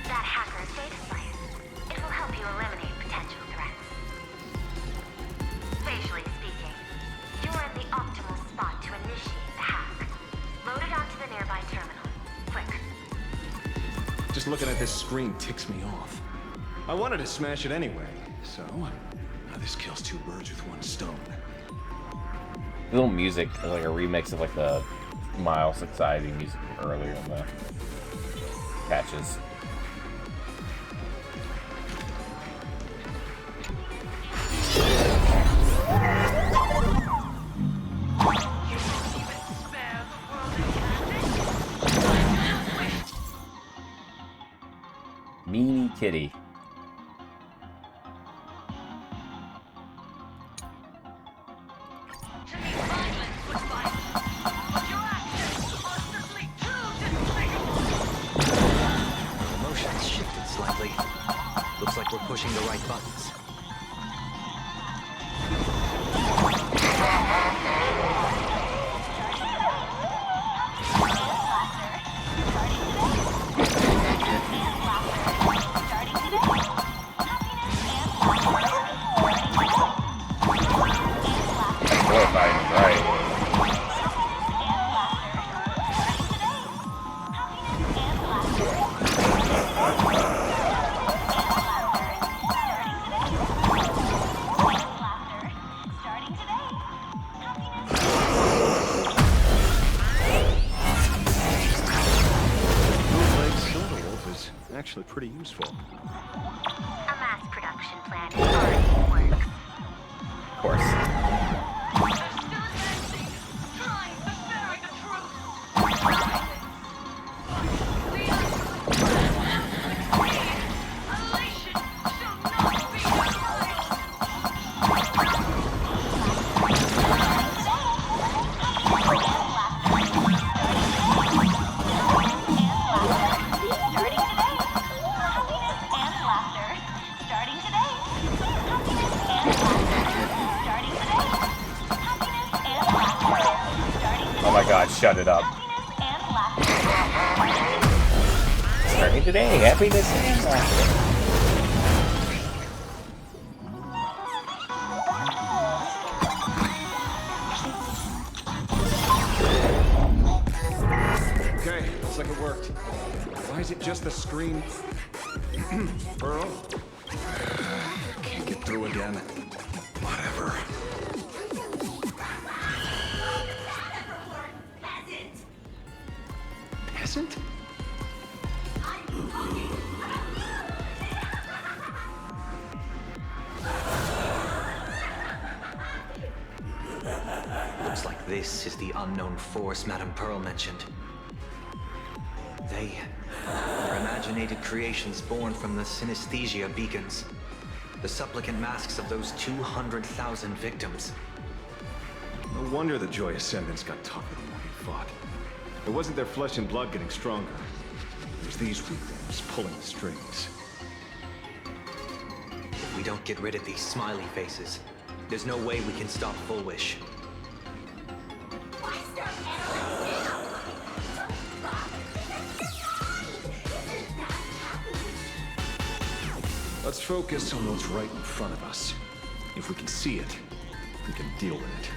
That hacker's data science. It will help you eliminate potential threats. Spatially speaking, you're in the optimal spot to initiate the hack. Load it onto the nearby terminal. Quick. Just looking at this screen ticks me off. I wanted to smash it anyway, so now this kills two birds with one stone. The little music is like a remix of like the Miles Society music from earlier in the patches. Meanie Kitty. Emotions shifted slightly. Looks like we're pushing the right buttons. actually pretty useful. A mass production plan is already in works. Of course. Oh my god, shut it up. Starting today, happiness and laughter. Okay, looks like it worked. Why is it just the screen? Pearl? Can't get through again. Whatever. Peasant? Looks like this is the unknown force Madame Pearl mentioned. They are imaginated creations born from the synesthesia beacons. The supplicant masks of those 200,000 victims. No wonder the Joy Ascendants got tougher the more we fought. It wasn't their flesh and blood getting stronger. It was these weaklings pulling the strings. If we don't get rid of these smiley faces, there's no way we can stop Fulwish. Let's focus on what's right in front of us. If we can see it, we can deal with it.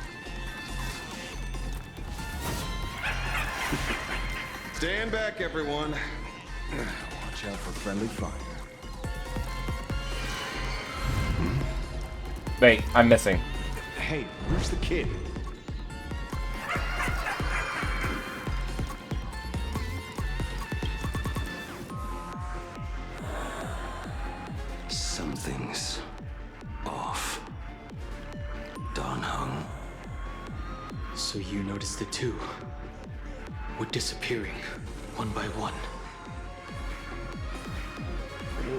Stand back, everyone. Watch out for friendly fire. Wait, I'm missing. Hey, where's the kid? Something's off. Don Hung. So you noticed it too? We're disappearing, one by one.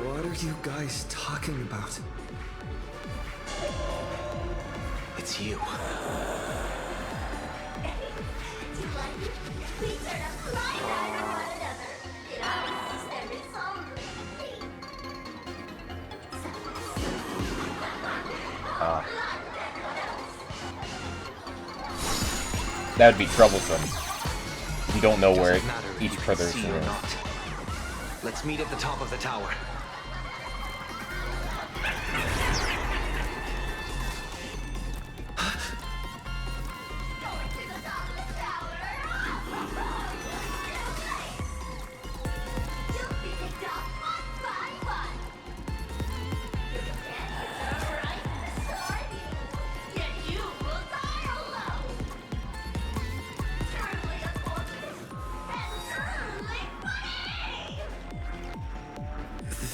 What are you guys talking about? It's you. That'd be troublesome. You don't know where each person is. Let's meet at the top of the tower.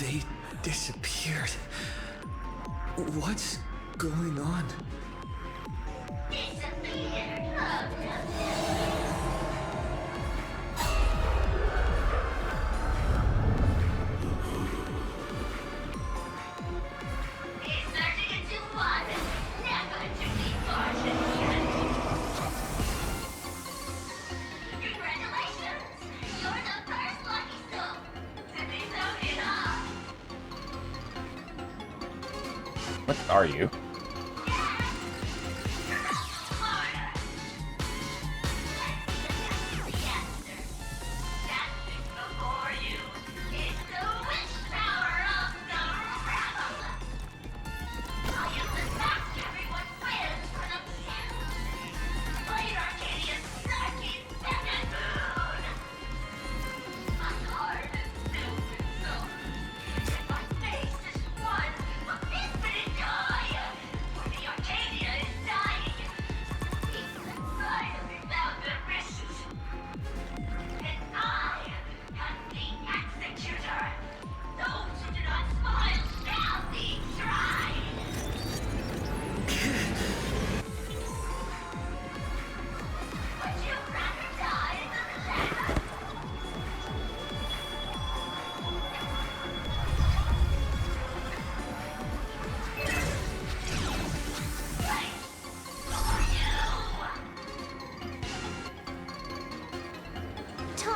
They disappeared. What's going on? What are you?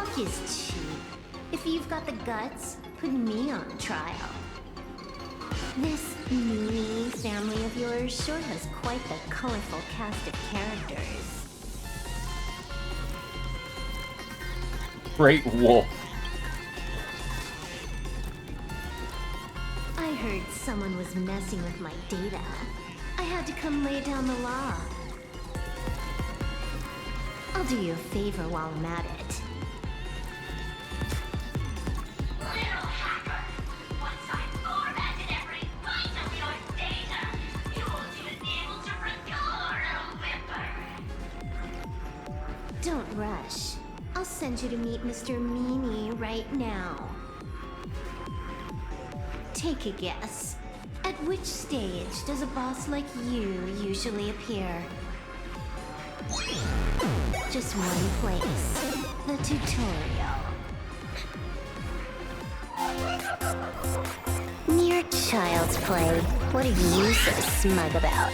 Talk is cheap. If you've got the guts, put me on trial. This Mimi family of yours sure has quite the colorful cast of characters. Great wolf. I heard someone was messing with my data. I had to come lay down the law. I'll do you a favor while I'm at it. Little hacker, once I formatted every byte of your data, you won't even be able to record a whimper. Don't rush. I'll send you to meet Mr. Mimi right now. Take a guess. At which stage does a boss like you usually appear? Just one place. The tutorial. Mere child's play. What are you so smug about?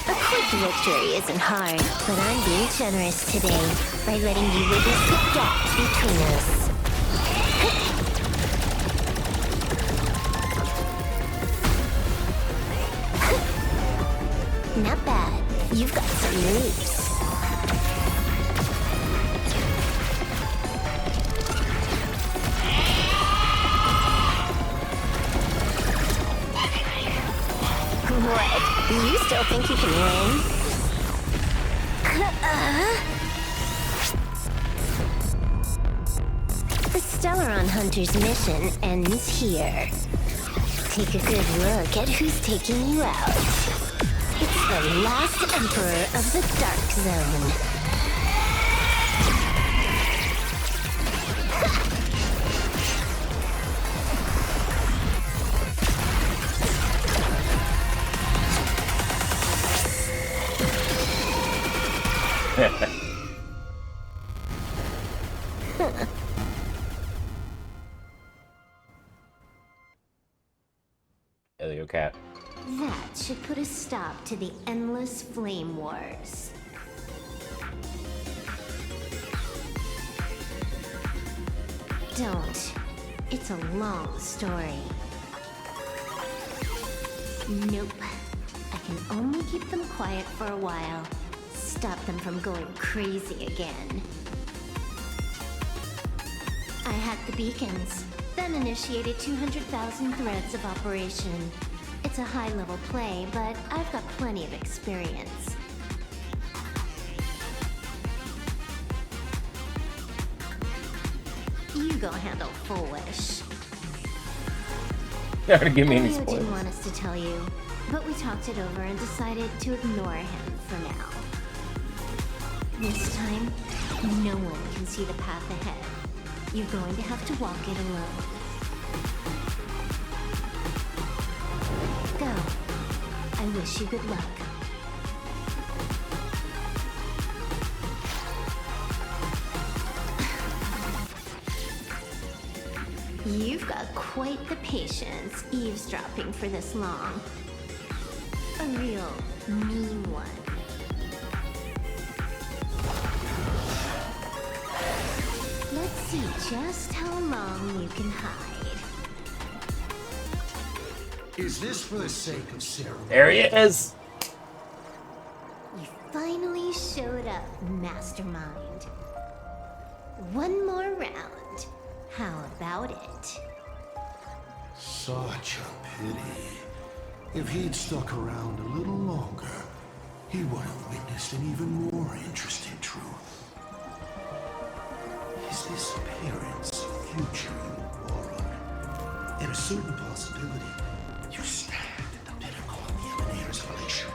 A quick victory isn't hard, but I'm being generous today by letting you witness the gap between us. Not bad. You've got some moves. What? You still think you can win? The Stellaron Hunter's mission ends here. Take a good look at who's taking you out. It's the last Emperor of the Dark Zone. Elio cat. That should put a stop to the endless flame wars. Don't. It's a long story. Nope. I can only keep them quiet for a while. Stop them from going crazy again. I hacked the beacons, then initiated 200,000 threads of operation. It's a high-level play, but I've got plenty of experience. You go handle Fulwish. You're not gonna give me any Elio spoilers. didn't want us to tell you, but we talked it over and decided to ignore him for now. This time, no one can see the path ahead. You're going to have to walk it alone. Go. I wish you good luck. You've got quite the patience eavesdropping for this long. A real mean one. Let's see just how long you can hide. Is this for the sake of ceremony? There he is. You finally showed up, Mastermind. One more round. How about it? Such a pity. If he'd stuck around a little longer, he would have witnessed an even more interesting truth. His disappearance future Warren. In a certain possibility, you stand at the pinnacle of the Emanator's relation.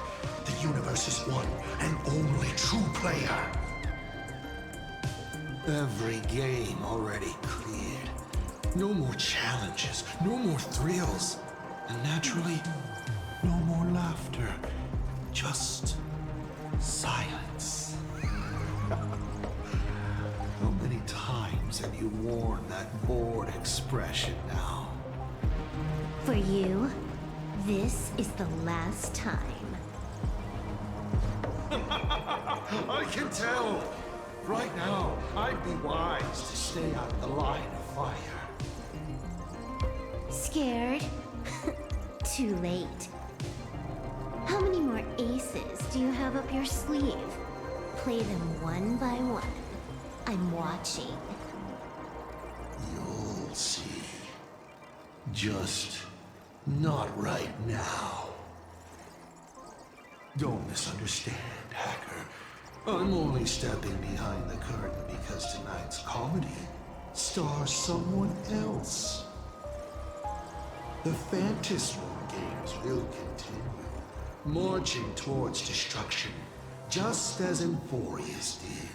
The universe's one and only true player. Every game already cleared. No more challenges, no more thrills. And naturally, no more laughter. Just silence. How many times have you worn that bored expression now? For you, This is the last time. I can tell. Right now, I'd be wise to stay out of the line of fire. Scared? Too late. How many more aces do you have up your sleeve? Play them one by one. I'm watching. You'll see. Just not right now. Don't misunderstand, Hacker. I'm only stepping behind the curtain because tonight's comedy stars someone else. The Phantasm games will continue, marching towards destruction, just as Euphorius did.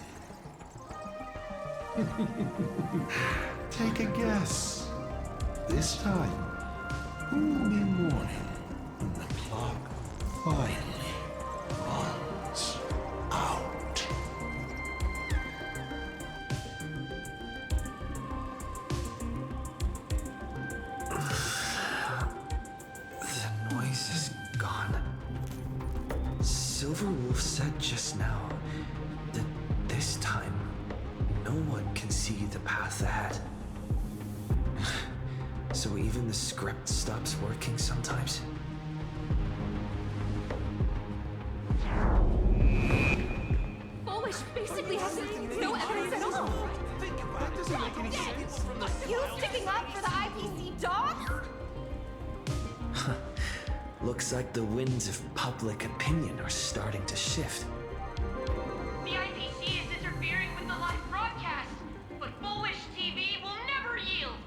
Take a guess. This time, who will be mourning when the clock finally runs out? The noise is gone. Silverwolf said just now that this time, no one can see the path ahead. So even the script stops working sometimes. Fulwish basically has no evidence at all. That doesn't make any sense. You sticking up for the IPC dog? Looks like the winds of public opinion are starting to shift. The IPC is interfering with the live broadcast, but Fulwish TV will never yield.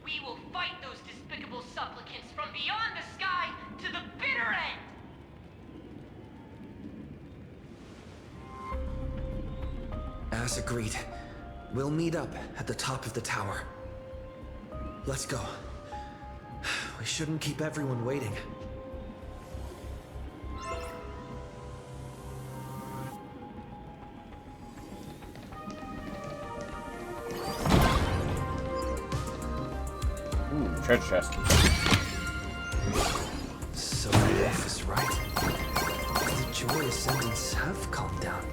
We will fight those despicable supplicants from beyond the sky to the bitter end. As agreed, we'll meet up at the top of the tower. Let's go. We shouldn't keep everyone waiting. Ooh, treasure chest. So Wolf is right. The joy ascendants have calmed down.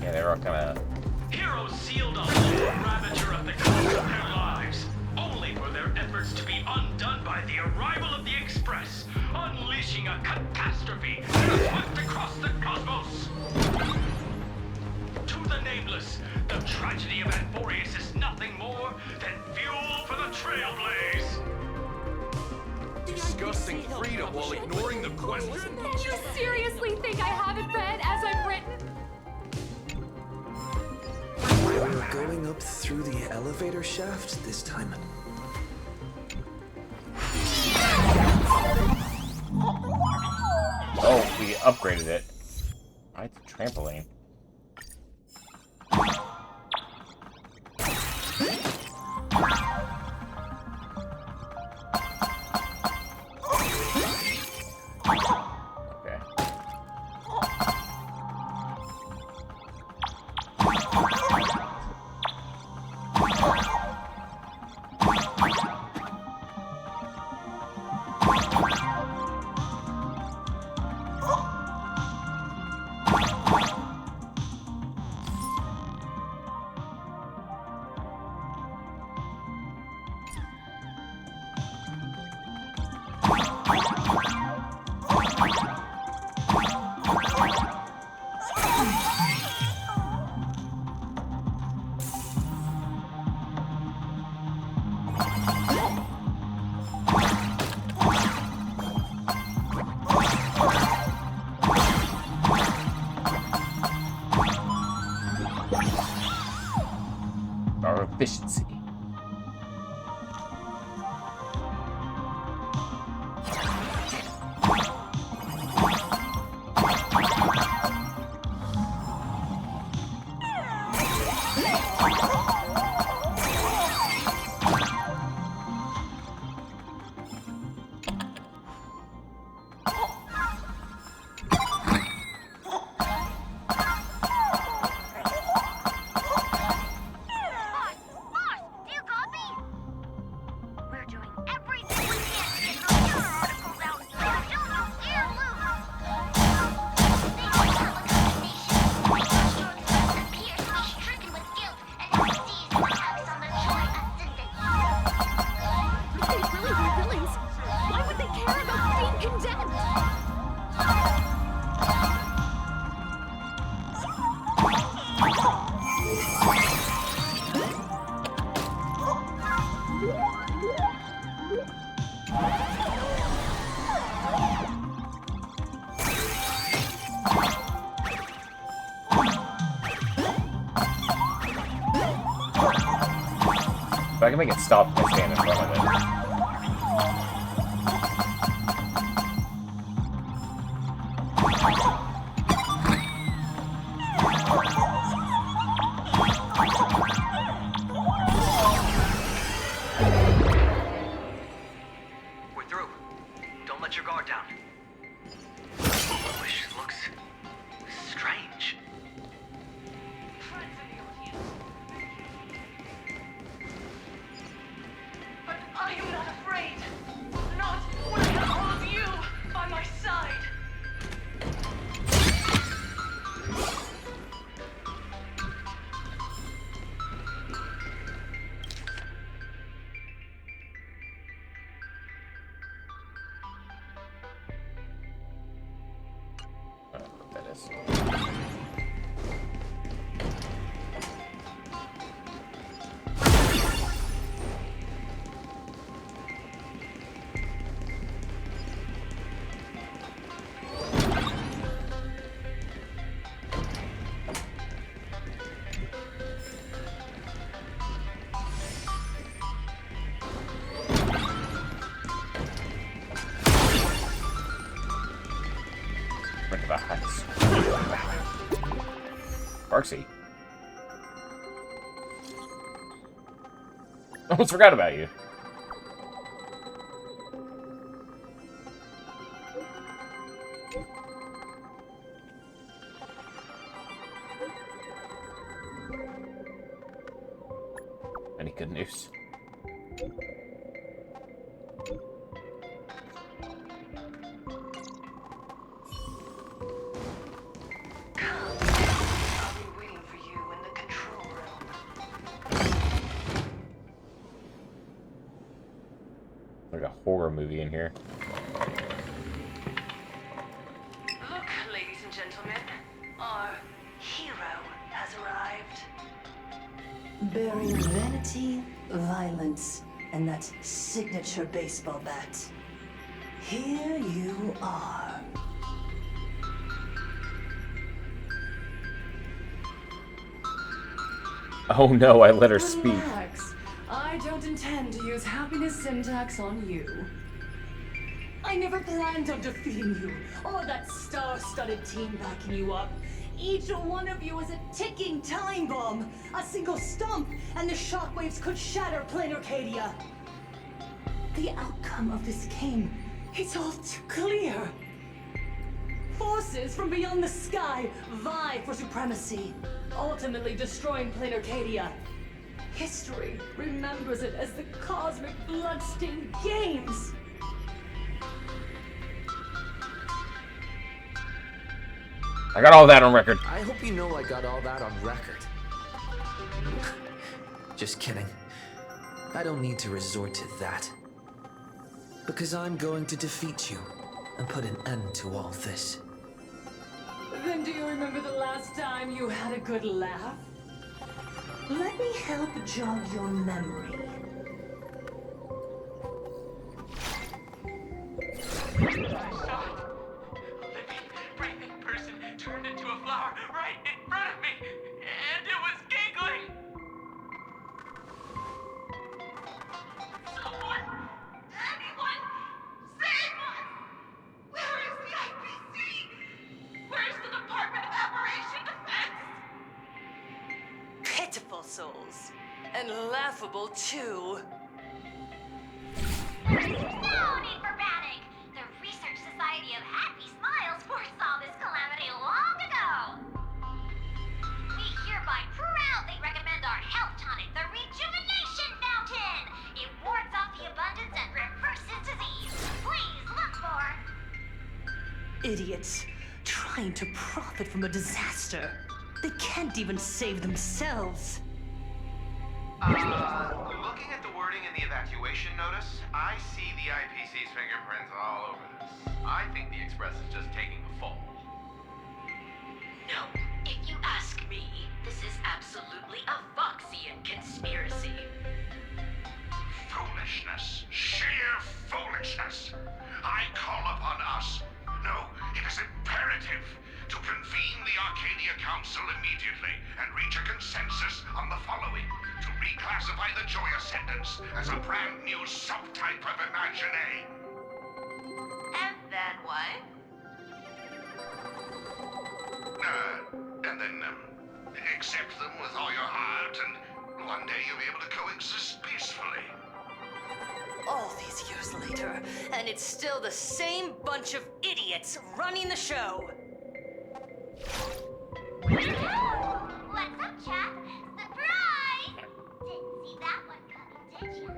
Yeah, they were all kind of. Heroes sealed off the ravager of the cost of their lives, only for their efforts to be undone by the arrival of the Express, unleashing a catastrophe that has swept across the cosmos. To the nameless, the tragedy of Euphorius is nothing more than fuel for the Trailblaze. Discussing freedom while ignoring the question? You seriously think I haven't read as I've written? We're going up through the elevator shaft this time. Oh, we upgraded it. Why it's a trampoline? Okay. Our efficiency. If I can make it stop and stand in front of it. We're through. Don't let your guard down. Fulwish looks strange. But I am not afraid. Not when I have all of you by my side. That is. Look at the heights. Barksy. Almost forgot about you. Any good news? Like a horror movie in here. Look, ladies and gentlemen, our hero has arrived. Bearing vanity, violence, and that signature baseball bat. Here you are. Oh no, I let her speak. Relax. I don't intend to use happiness syntax on you. I never planned on defeating you, or that star-studded team backing you up. Each one of you is a ticking time bomb. A single stomp, and the shockwaves could shatter plain Arcadia. The outcome of this game, it's all too clear. Forces from beyond the sky vie for supremacy, ultimately destroying plain Arcadia. History remembers it as the cosmic bloodstained games. I got all that on record. I hope you know I got all that on record. Just kidding. I don't need to resort to that. Because I'm going to defeat you and put an end to all this. Then do you remember the last time you had a good laugh? Let me help jog your memory. Breathing person turned into a flower right in front of me, and it was giggling. Someone, anyone, save us! Where is the IPC? Where's the Department of Operation Defense? Pitiful souls. And laughable, too. No need for panic! The Research Society of Happy Smiles foresaw this calamity long ago! We hereby proudly recommend our health tonic, the Rejuvenation Fountain! It wards off the abundance and reverses disease. Please look for... Idiots. Trying to profit from a disaster. They can't even save themselves. Looking at the wording in the evacuation notice, I see the IPC's fingerprints all over this. I think the Express is just taking the fall. No, if you ask me, this is absolutely a Voxian conspiracy. Foolishness. Sheer foolishness. I call upon us. No, it is imperative to convene the Arcadia Council council immediately and reach a consensus on the following. To reclassify the Joy Ascendants as a brand new subtype of Imagine. And then what? And then, accept them with all your heart, and one day you'll be able to coexist peacefully. All these years later, and it's still the same bunch of idiots running the show. What's up, chap? Surprise! Didn't see that one coming, did ya?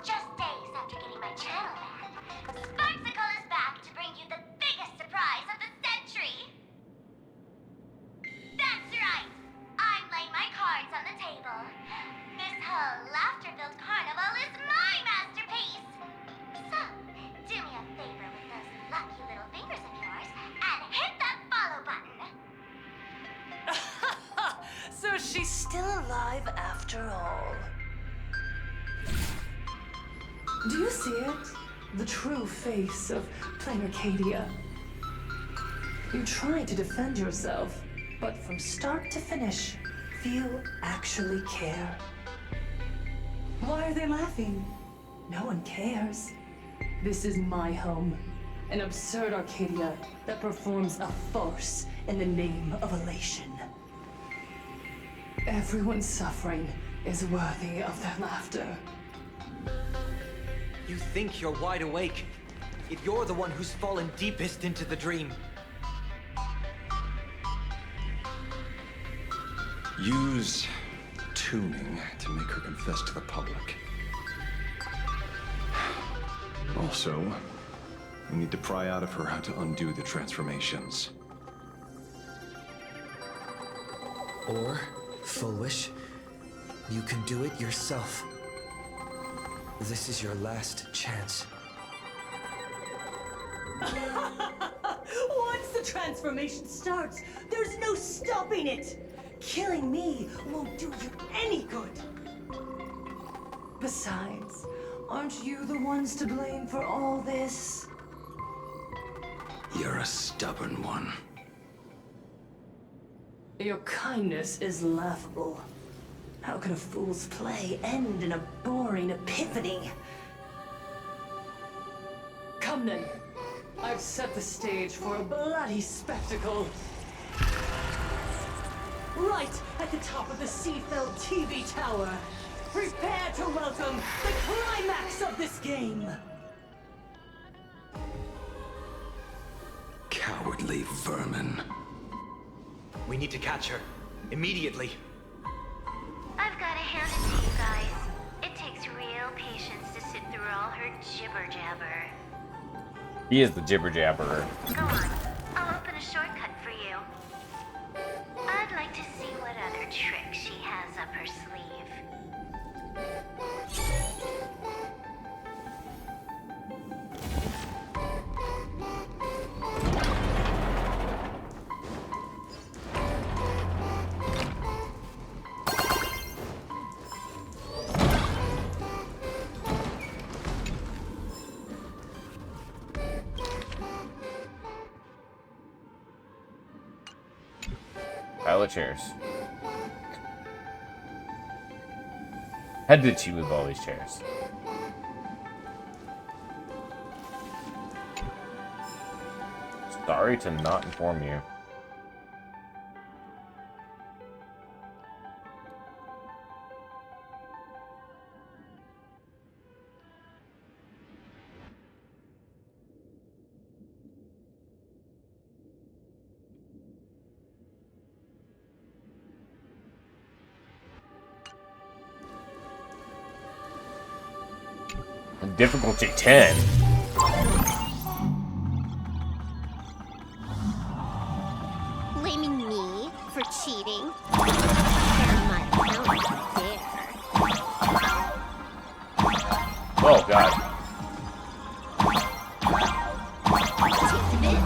Just days after getting my channel back, Sparksicle is back to bring you the biggest surprise of the century! That's right! I'm laying my cards on the table. This whole laughter-filled carnival is my masterpiece! So, do me a favor with those lucky little fingers of yours and hit that follow button! So she's still alive after all. Do you see it? The true face of Plain Arcadia. You try to defend yourself, but from start to finish, few actually care. Why are they laughing? No one cares. This is my home. An absurd Arcadia that performs a farce in the name of elation. Everyone's suffering is worthy of their laughter. You think you're wide awake, yet you're the one who's fallen deepest into the dream. Use tuning to make her confess to the public. Also, we need to pry out of her how to undo the transformations. Or, Fulwish, you can do it yourself. This is your last chance. Once the transformation starts, there's no stopping it! Killing me won't do you any good! Besides, aren't you the ones to blame for all this? You're a stubborn one. Your kindness is laughable. How can a fool's play end in a boring epiphany? Come then. I've set the stage for a bloody spectacle. Right at the top of the Seafeld TV tower. Prepare to welcome the climax of this game. Cowardly vermin. We need to catch her. Immediately. I've got to hand it to you guys. It takes real patience to sit through all her jibber-jabber. He is the jibber-jabberer. Go on. I'll open a shortcut for you. I'd like to see what other tricks she has up her sleeve. Pile of chairs. How did she move all these chairs? Sorry to not inform you. Difficulty 10. Blaming me for cheating? Never mind, I don't dare. Oh god. Take this,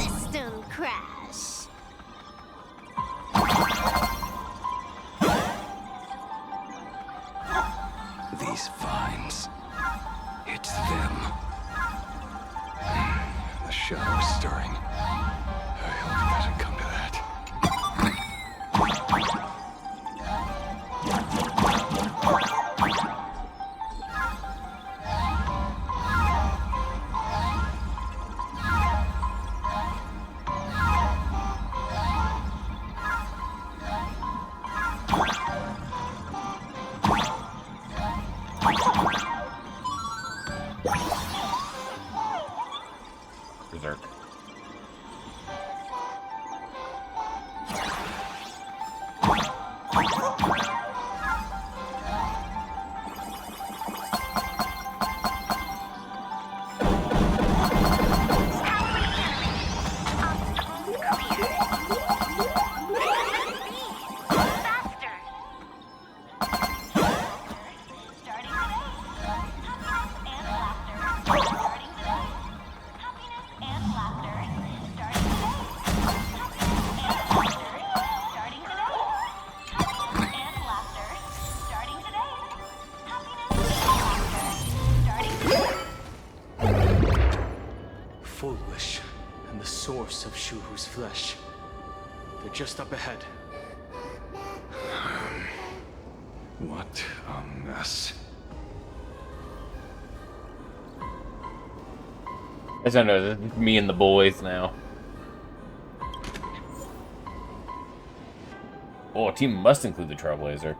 system crash. These vines. It's them. The shadow's stirring. I hope it doesn't come to that. just up ahead. What a mess. As I know, this is me and the boys now. Oh, a team must include the Trailblazer.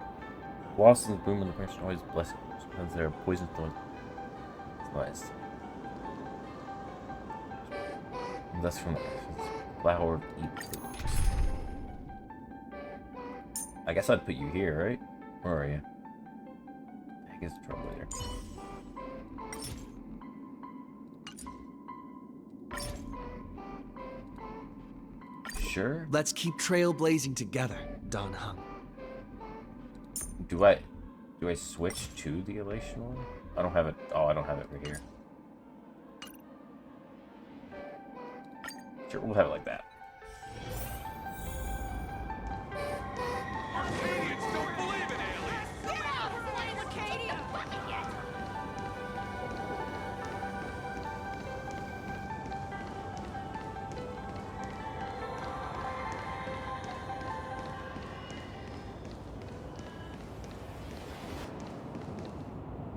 Watson's boom and the parents always bless it. Sometimes they're poison thorns. It's nice. And that's from flower eat. I guess I'd put you here, right? Where are you? The heck is the Trailblazer? Sure. Let's keep trailblazing together, Don Hung. Do I switch to the elation one? I don't have it. Oh, I don't have it right here. Sure, we'll have it like that.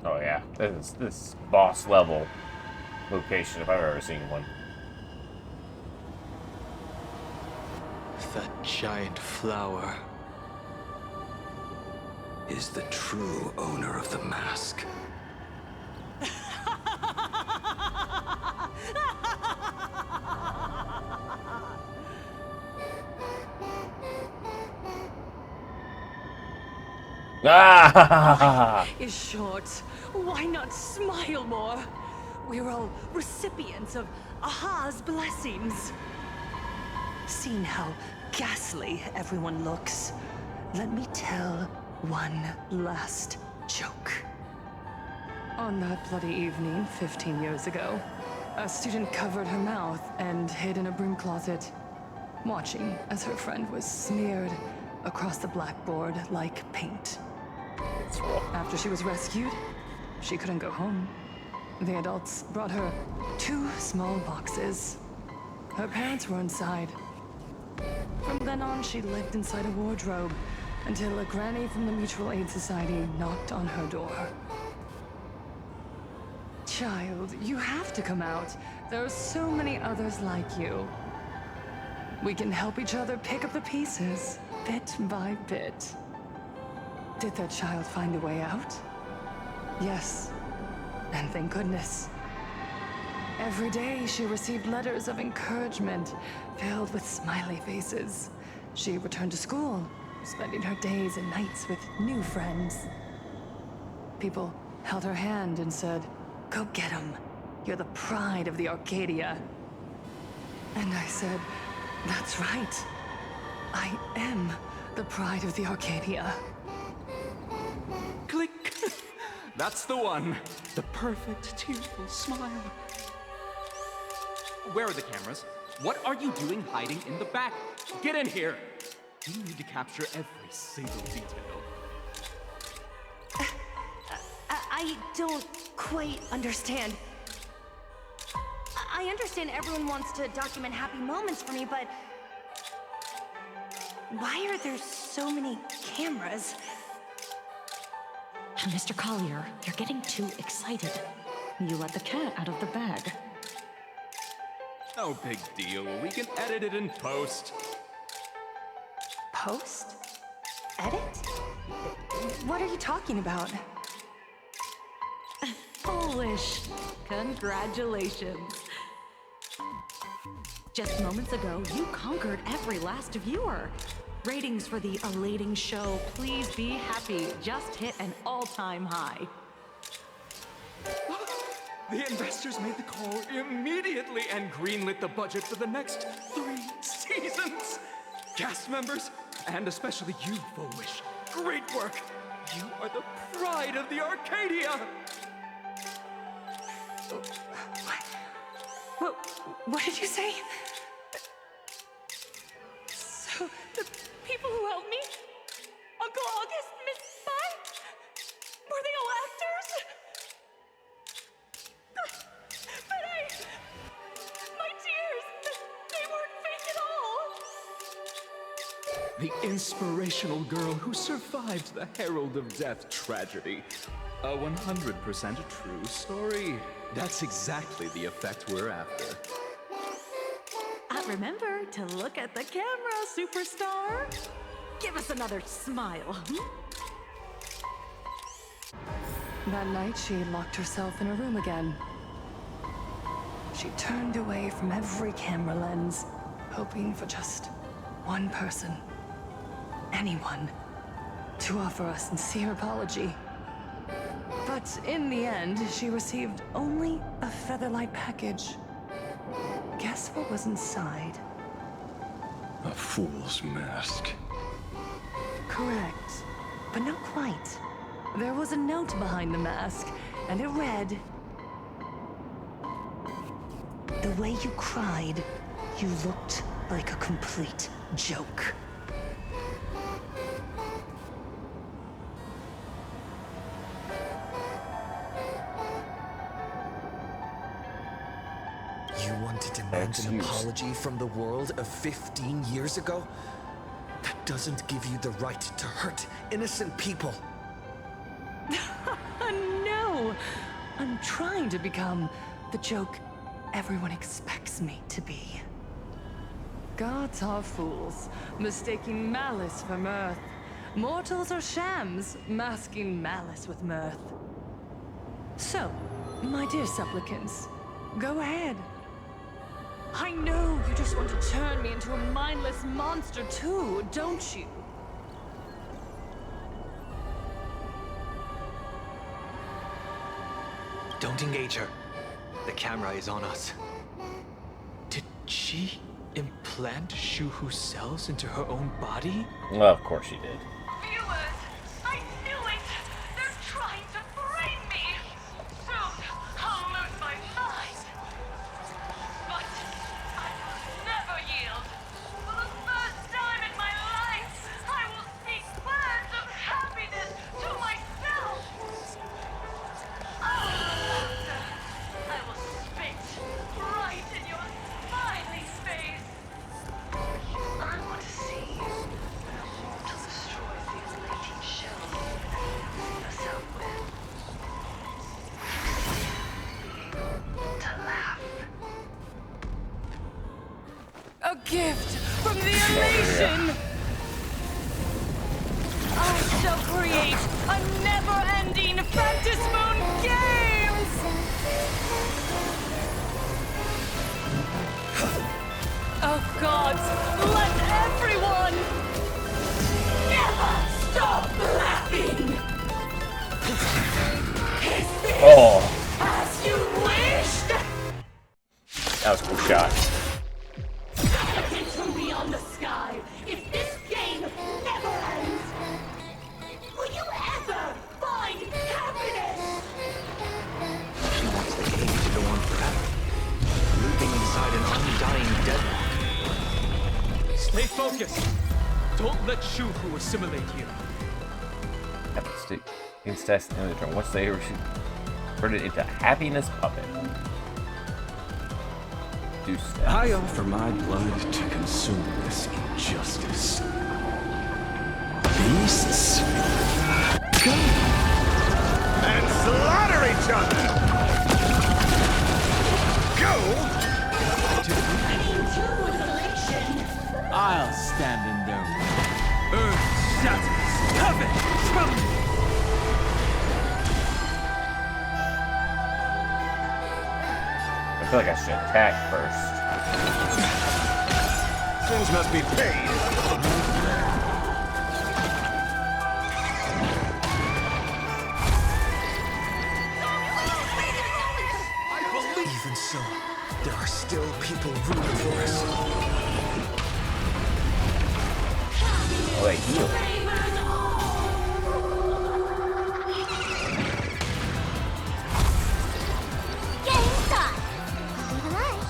Oh yeah, this boss level location if I've ever seen one. That giant flower is the true owner of the mask. Ah! Is short. Why not smile more? We're all recipients of Aha's blessings. Seeing how ghastly everyone looks, let me tell one last joke. On that bloody evening 15 years ago, a student covered her mouth and hid in a broom closet, watching as her friend was smeared across the blackboard like paint. After she was rescued, she couldn't go home. The adults brought her 2 small boxes. Her parents were inside. From then on, she lived inside a wardrobe until a granny from the Mutual Aid Society knocked on her door. Child, you have to come out. There are so many others like you. We can help each other pick up the pieces, bit by bit. Did that child find a way out? Yes, and thank goodness. Every day she received letters of encouragement filled with smiley faces. She returned to school, spending her days and nights with new friends. People held her hand and said, "Go get 'em. You're the pride of the Arcadia." And I said, "That's right. I am the pride of the Arcadia." Click! That's the one. The perfect tearful smile. Where are the cameras? What are you doing hiding in the back? Get in here! You need to capture every single detail. I don't quite understand. I understand everyone wants to document happy moments for me, but why are there so many cameras? Mr. Collier, you're getting too excited. You let the cat out of the bag. No big deal. We can edit it in post. Post? Edit? What are you talking about? Fulwish. Congratulations. Just moments ago, you conquered every last viewer. Ratings for the elating show, Please Be Happy, just hit an all-time high. The investors made the call immediately and greenlit the budget for the next 3 seasons. Cast members, and especially you, Fulwish. Great work. You are the pride of the Arcadia. What did you say? So, the people who helped me? Uncle August, Miss Spy? Were they all actors? But my tears, they weren't fake at all. the inspirational girl who survived the Herald of Death tragedy. A 100% true story. That's exactly the effect we're after. Remember to look at the camera, superstar. Give us another smile. That night, she locked herself in her room again. She turned away from every camera lens, hoping for just one person, anyone, to offer a sincere apology. But in the end, she received only a featherlight package. Guess what was inside? A fool's mask. Correct, but not quite. There was a note behind the mask, and it read, "The way you cried, you looked like a complete joke." You want to demand an apology from the world of 15 years ago? That doesn't give you the right to hurt innocent people. No! I'm trying to become the joke everyone expects me to be. Gods are fools, mistaking malice for mirth. Mortals are shams, masking malice with mirth. So, my dear supplicants, go ahead. I know you just want to turn me into a mindless monster too, don't you? Don't engage her. The camera is on us. Did she implant Shu-Hu's cells into her own body? Well, of course she did. Viewers, I knew it! They're trying to brain me! Soon, I'll lose my mind! But I will never yield! For the first time in my life, I will speak words of happiness to myself! I will spit right in your smiley face! I want to see when a mortal destroys the elating shell you've been yourself with. Being to laugh. A gift from the elation! I shall create a never-ending Fantasmoon Games! Oh gods, let everyone never stop laughing! Oh, As you wished! that was a cool shot. Skeletons from beyond the sky! If this game never ends, will you ever find happiness? She wants the game to go on forever, looping inside an undying deadlock. Stay focused. Don't let Shu-Hu assimilate you. Incest in the drum. Once they turn it into happiness puppet. Do steps. I offer my blood to consume this injustice. Beasts, go and slaughter each other. Go. I'll stand in their way. Earth shatters. Heaven trembles. I feel like I should attack first. Sins must be paid. Even so, there are still people rooting for us. Oh, they heal. Game time! Leave a like.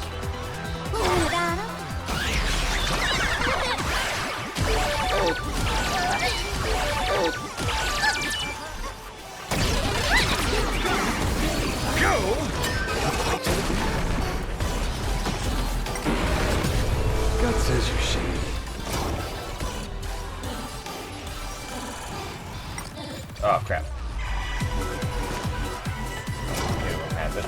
Leave on 'em. God says you're shady. Oh, crap. Okay, what happened?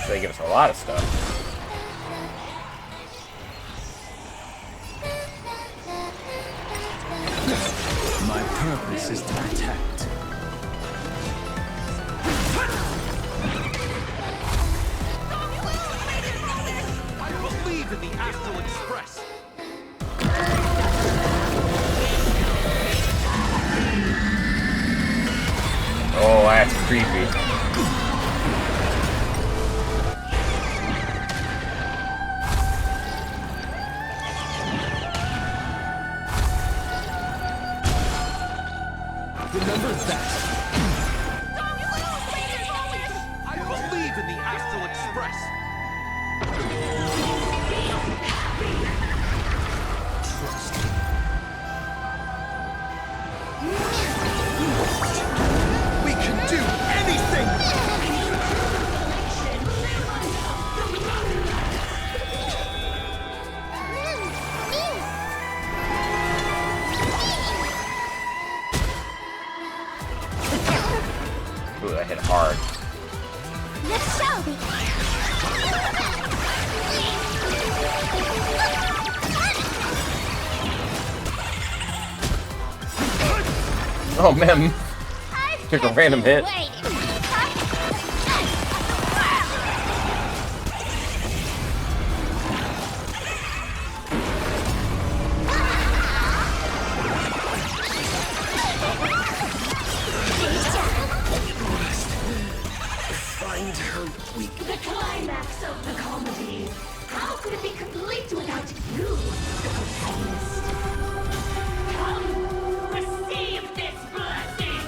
So they give us a lot of stuff. My purpose is to protect. I believe in the Astral Express. Oh, that's creepy. Remember that. I believe in the Astral Express. Trust me. We can do anything! Ooh, that hit hard. Let's show me. Oh man, took a random hit. Find her weak. The climax of the comedy. How could it be complete without you, the protagonist? Come, receive this blessing!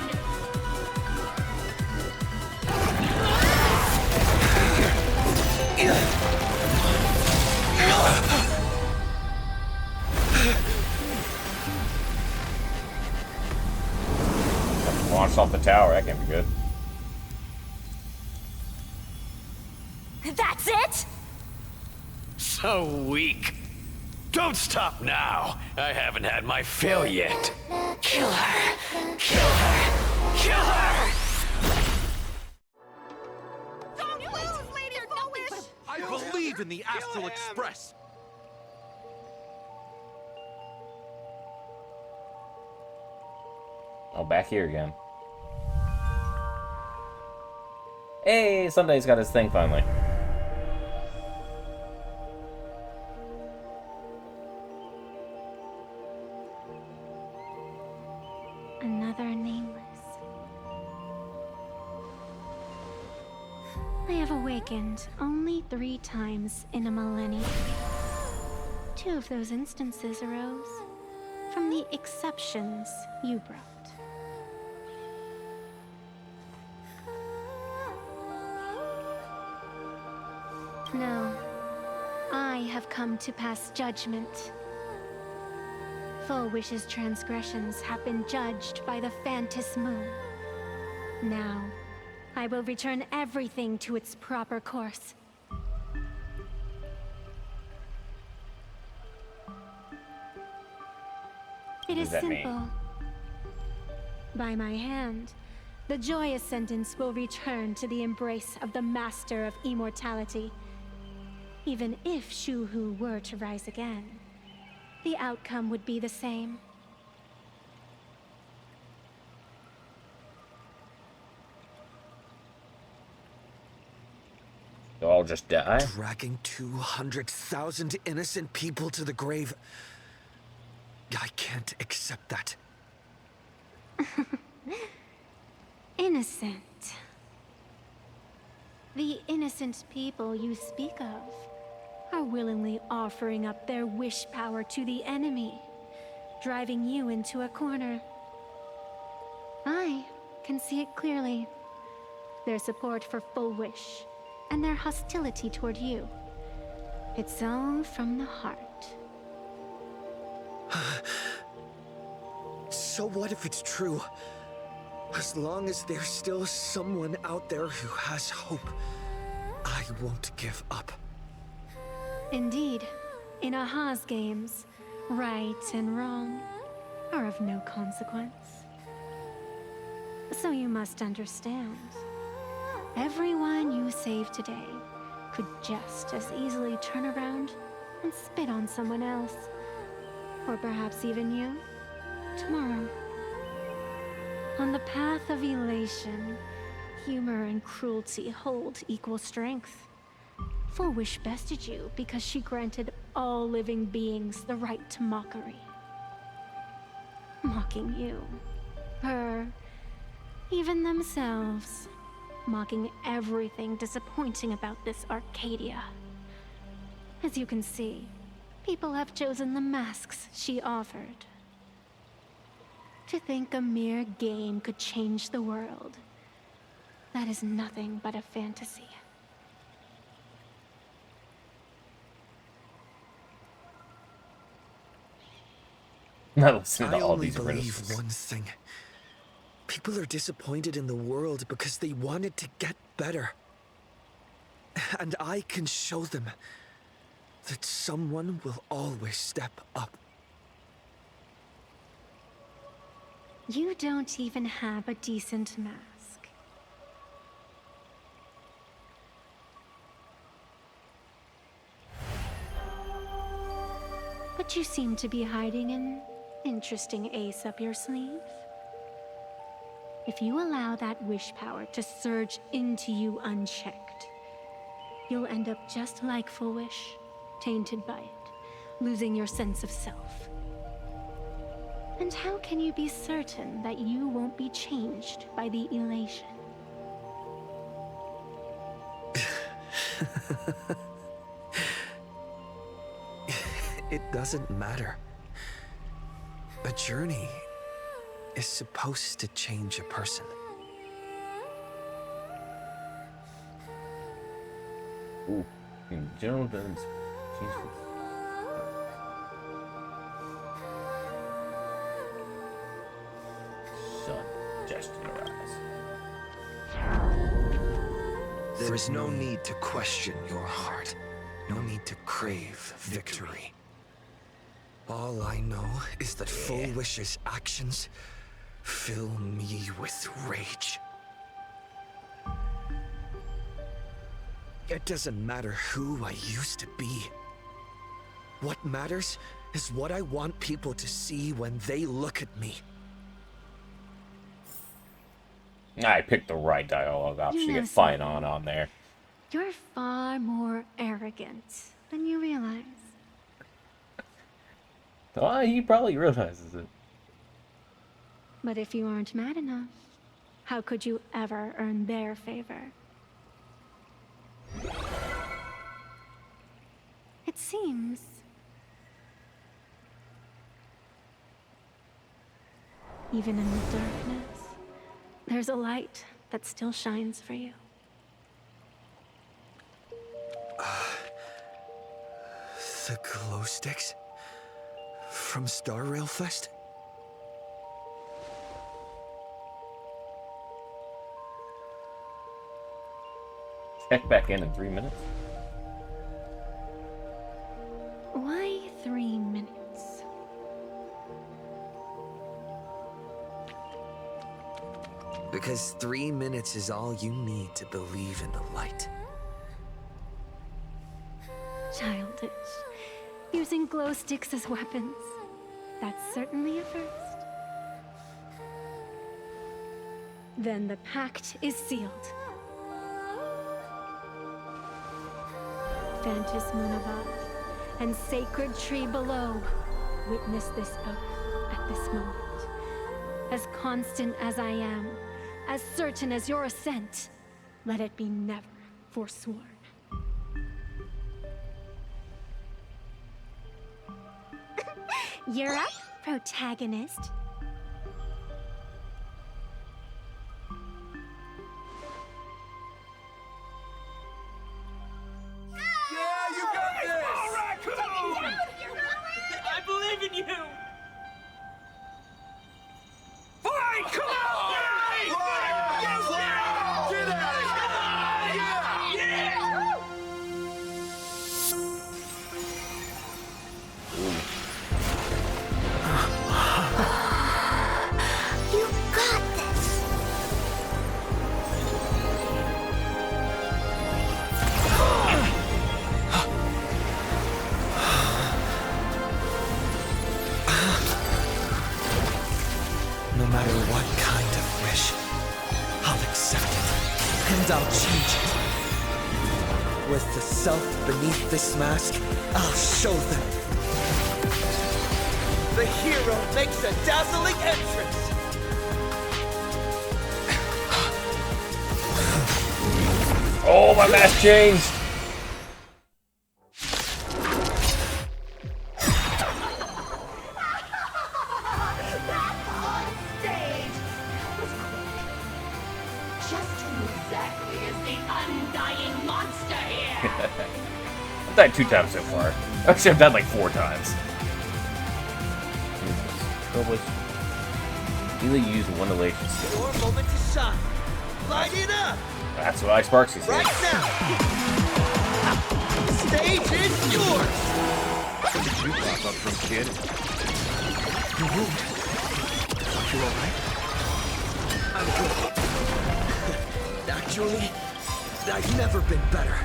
Launched off the tower, that can't be good. That's it? So weak. Don't stop now. I haven't had my fill yet. Kill her! Kill her! Kill her! Don't lose, Lady Fulwish! I believe in the Astral Express. Oh, back here again. Hey, Sunday's got his thing finally. Another nameless. I have awakened only 3 times in a millennium. 2 of those instances arose from the exceptions you brought. No, I have come to pass judgment. Fulwish's transgressions have been judged by the Phantom Moon. Now, I will return everything to its proper course. It is does that mean? simple. By my hand, the Joy Ascendants will return to the embrace of the Master of Immortality. Even if Shu-Hu were to rise again, the outcome would be the same. They'll all just die? Dragging 200,000 innocent people to the grave. I can't accept that. Innocent. The innocent people you speak of are willingly offering up their wish power to the enemy, driving you into a corner. I can see it clearly. Their support for Fulwish and their hostility toward you. It's all from the heart. So what if it's true? As long as there's still someone out there who has hope, I won't give up. Indeed, in Aha's games, right and wrong are of no consequence. So you must understand, everyone you save today could just as easily turn around and spit on someone else. Or perhaps even you, tomorrow. On the path of elation, humor and cruelty hold equal strength. Fulwish bested you because she granted all living beings the right to mockery. Mocking you, her, even themselves. Mocking everything disappointing about this Arcadia. As you can see, people have chosen the masks she offered. To think a mere game could change the world, that is nothing but a fantasy. Not listening to I all only these believe criticisms. one thing. People are disappointed in the world because they wanted to get better. And I can show them that someone will always step up. You don't even have a decent mask. But you seem to be hiding an interesting ace up your sleeve. If you allow that wish power to surge into you unchecked, you'll end up just like Fulwish, tainted by it, losing your sense of self. And how can you be certain that you won't be changed by the elation? It doesn't matter. A journey is supposed to change a person. Ooh, in general terms, Jesus. Sun just in your eyes. There is no need to question your heart. No need to crave victory. All I know is that Fulwish's actions fill me with rage. It doesn't matter who I used to be. What matters is what I want people to see when they look at me. I picked the right dialogue option to get fine on there. You're far more arrogant than you realize. Well, he probably realizes it. But if you aren't mad enough, how could you ever earn their favor? It seems even in the darkness, there's a light that still shines for you. The glow sticks? From Star Rail Fest? Check back in 3 minutes. Why 3 minutes? Because 3 minutes is all you need to believe in the light. Childish. Using glow sticks as weapons. That's certainly a first. Then the pact is sealed. Phantasmoon above and sacred tree below, witness this oath at this moment. As constant as I am, as certain as your ascent, let it be never forsworn. You're up, protagonist. Yeah, you got this! I believe in you! matter what kind of wish, I'll accept it, and I'll change it. With the self beneath this mask, I'll show them. The hero makes a dazzling entrance! Oh, my mask changed! I've died 2 times so far. Actually, I've died like 4 times. Fulwish. Really use one elation skill. Your moment to shine. Light it up! That's why Sparks is here. Right now! The stage is yours! Where did you pop up from, kid? Your wound. You alright? I'm good. Actually, I've never been better.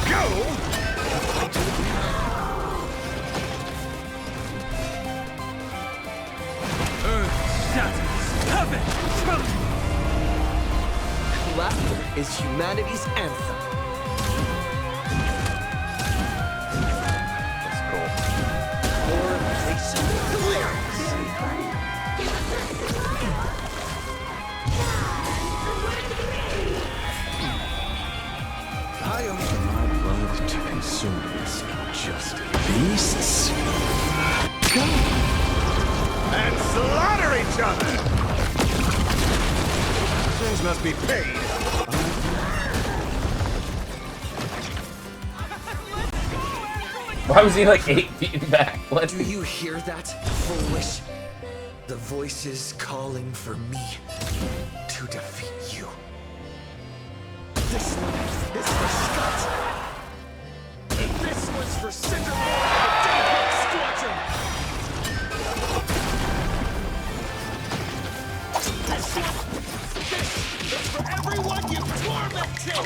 Go! Earth shatters, heaven trembles. Laughter is humanity's anthem. That's cool. Or patient clearance. I offer my blood to consumers, not just beasts. Go! And slaughter each other! Things must be paid. Why was he like 8 feet back? What? Do you hear that, Fulwish? The voices calling for me to defeat you. This one is for Scott. This one's for Cinderella and the Daybreak Squadron. This is for everyone you've tormented.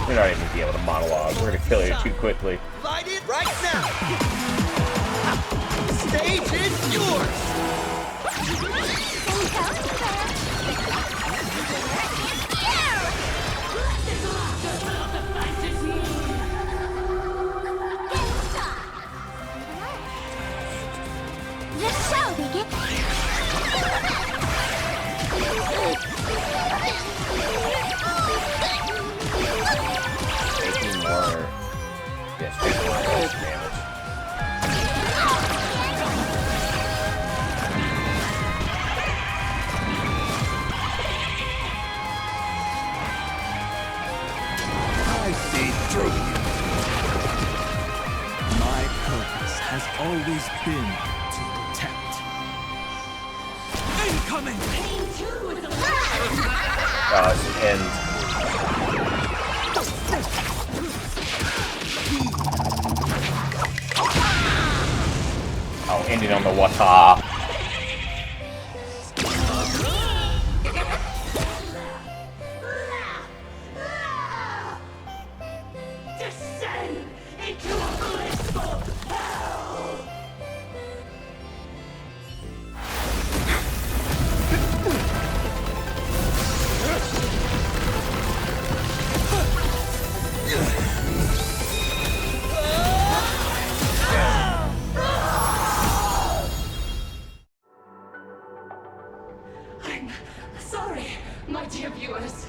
We're not even gonna be able to monologue. We're gonna kill you too quickly. Light it right now! The stage is yours! The show begins. Taking more. Yes, taking more damage. I see through you. My purpose has always been to protect. Incoming! And oh, ending on the wata. Descend into a blissful hell! I'm sorry, my dear viewers.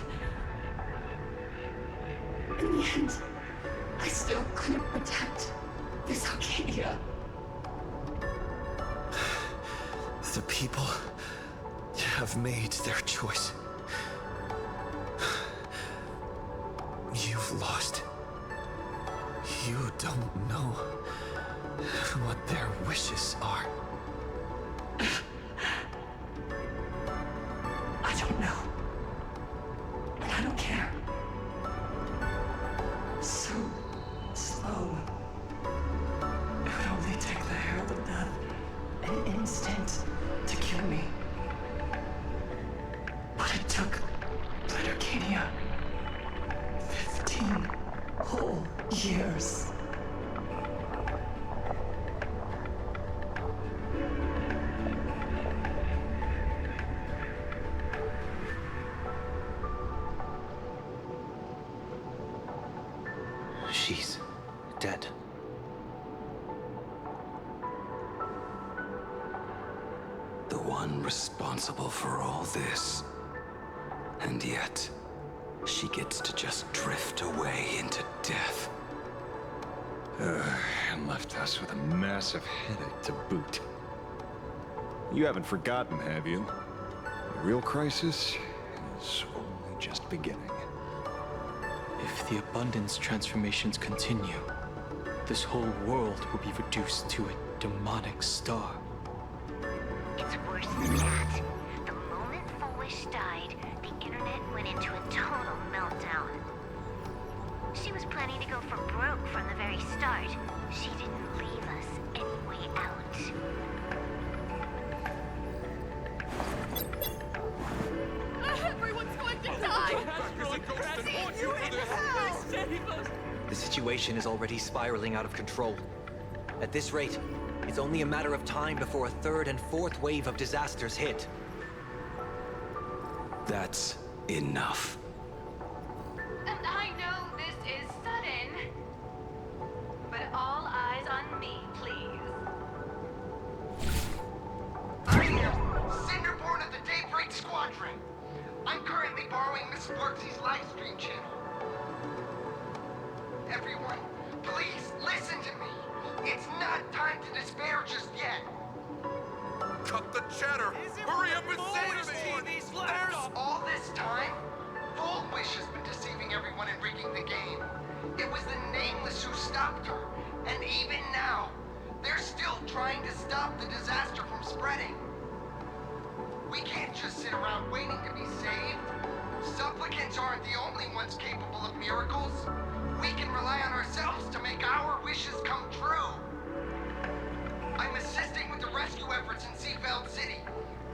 In the end, I still couldn't protect this Arcadia. The people have made their choice. You've lost. You don't know what their wishes are. I don't to kill me. But it took Lettercania 15 whole years. She's dead. The one responsible for all this. And yet, she gets to just drift away into death. And left us with a massive headache to boot. You haven't forgotten, have you? The real crisis is only just beginning. If the abundance transformations continue, this whole world will be reduced to a demonic star. It's worse than that. The moment Fulwish died, the internet went into a total meltdown. She was planning to go for broke from the very start. She didn't leave us any way out. Everyone's going to die! The situation is already spiraling out of control. At this rate, it's only a matter of time before a third and fourth wave of disasters hit. That's enough. And I know this is sudden, but all eyes on me, please. I am Cinderborn of the Daybreak Squadron. I'm currently borrowing Miss Sparksy's livestream channel. Everyone, please listen to me. It's not time to despair just yet. Cut the chatter! Hurry up and save me! There's all this time, Fulwish has been deceiving everyone and rigging the game. It was the Nameless who stopped her, and even now, they're still trying to stop the disaster from spreading. We can't just sit around waiting to be saved. Supplicants aren't the only ones capable of miracles. We can rely on ourselves to make our wishes come true. I'm assisting with the rescue efforts in Seafeld City.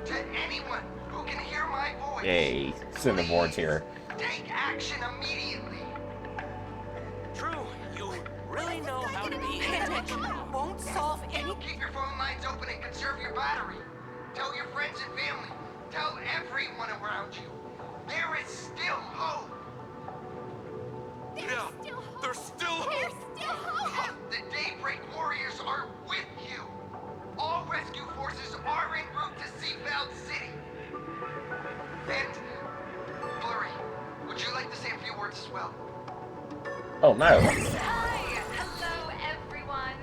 To anyone who can hear my voice, Yay, Cinderborn's here. take action immediately. True, you really know how to be Panic won't solve any. Keep your phone lines open and conserve your battery. Tell your friends and family. Tell everyone around you. There is still hope. There's still hope! The Daybreak Warriors are with you. All rescue forces are en route to Seafeld City. And, Blurry, would you like to say a few words as well? Oh no. Hi! Hello, everyone.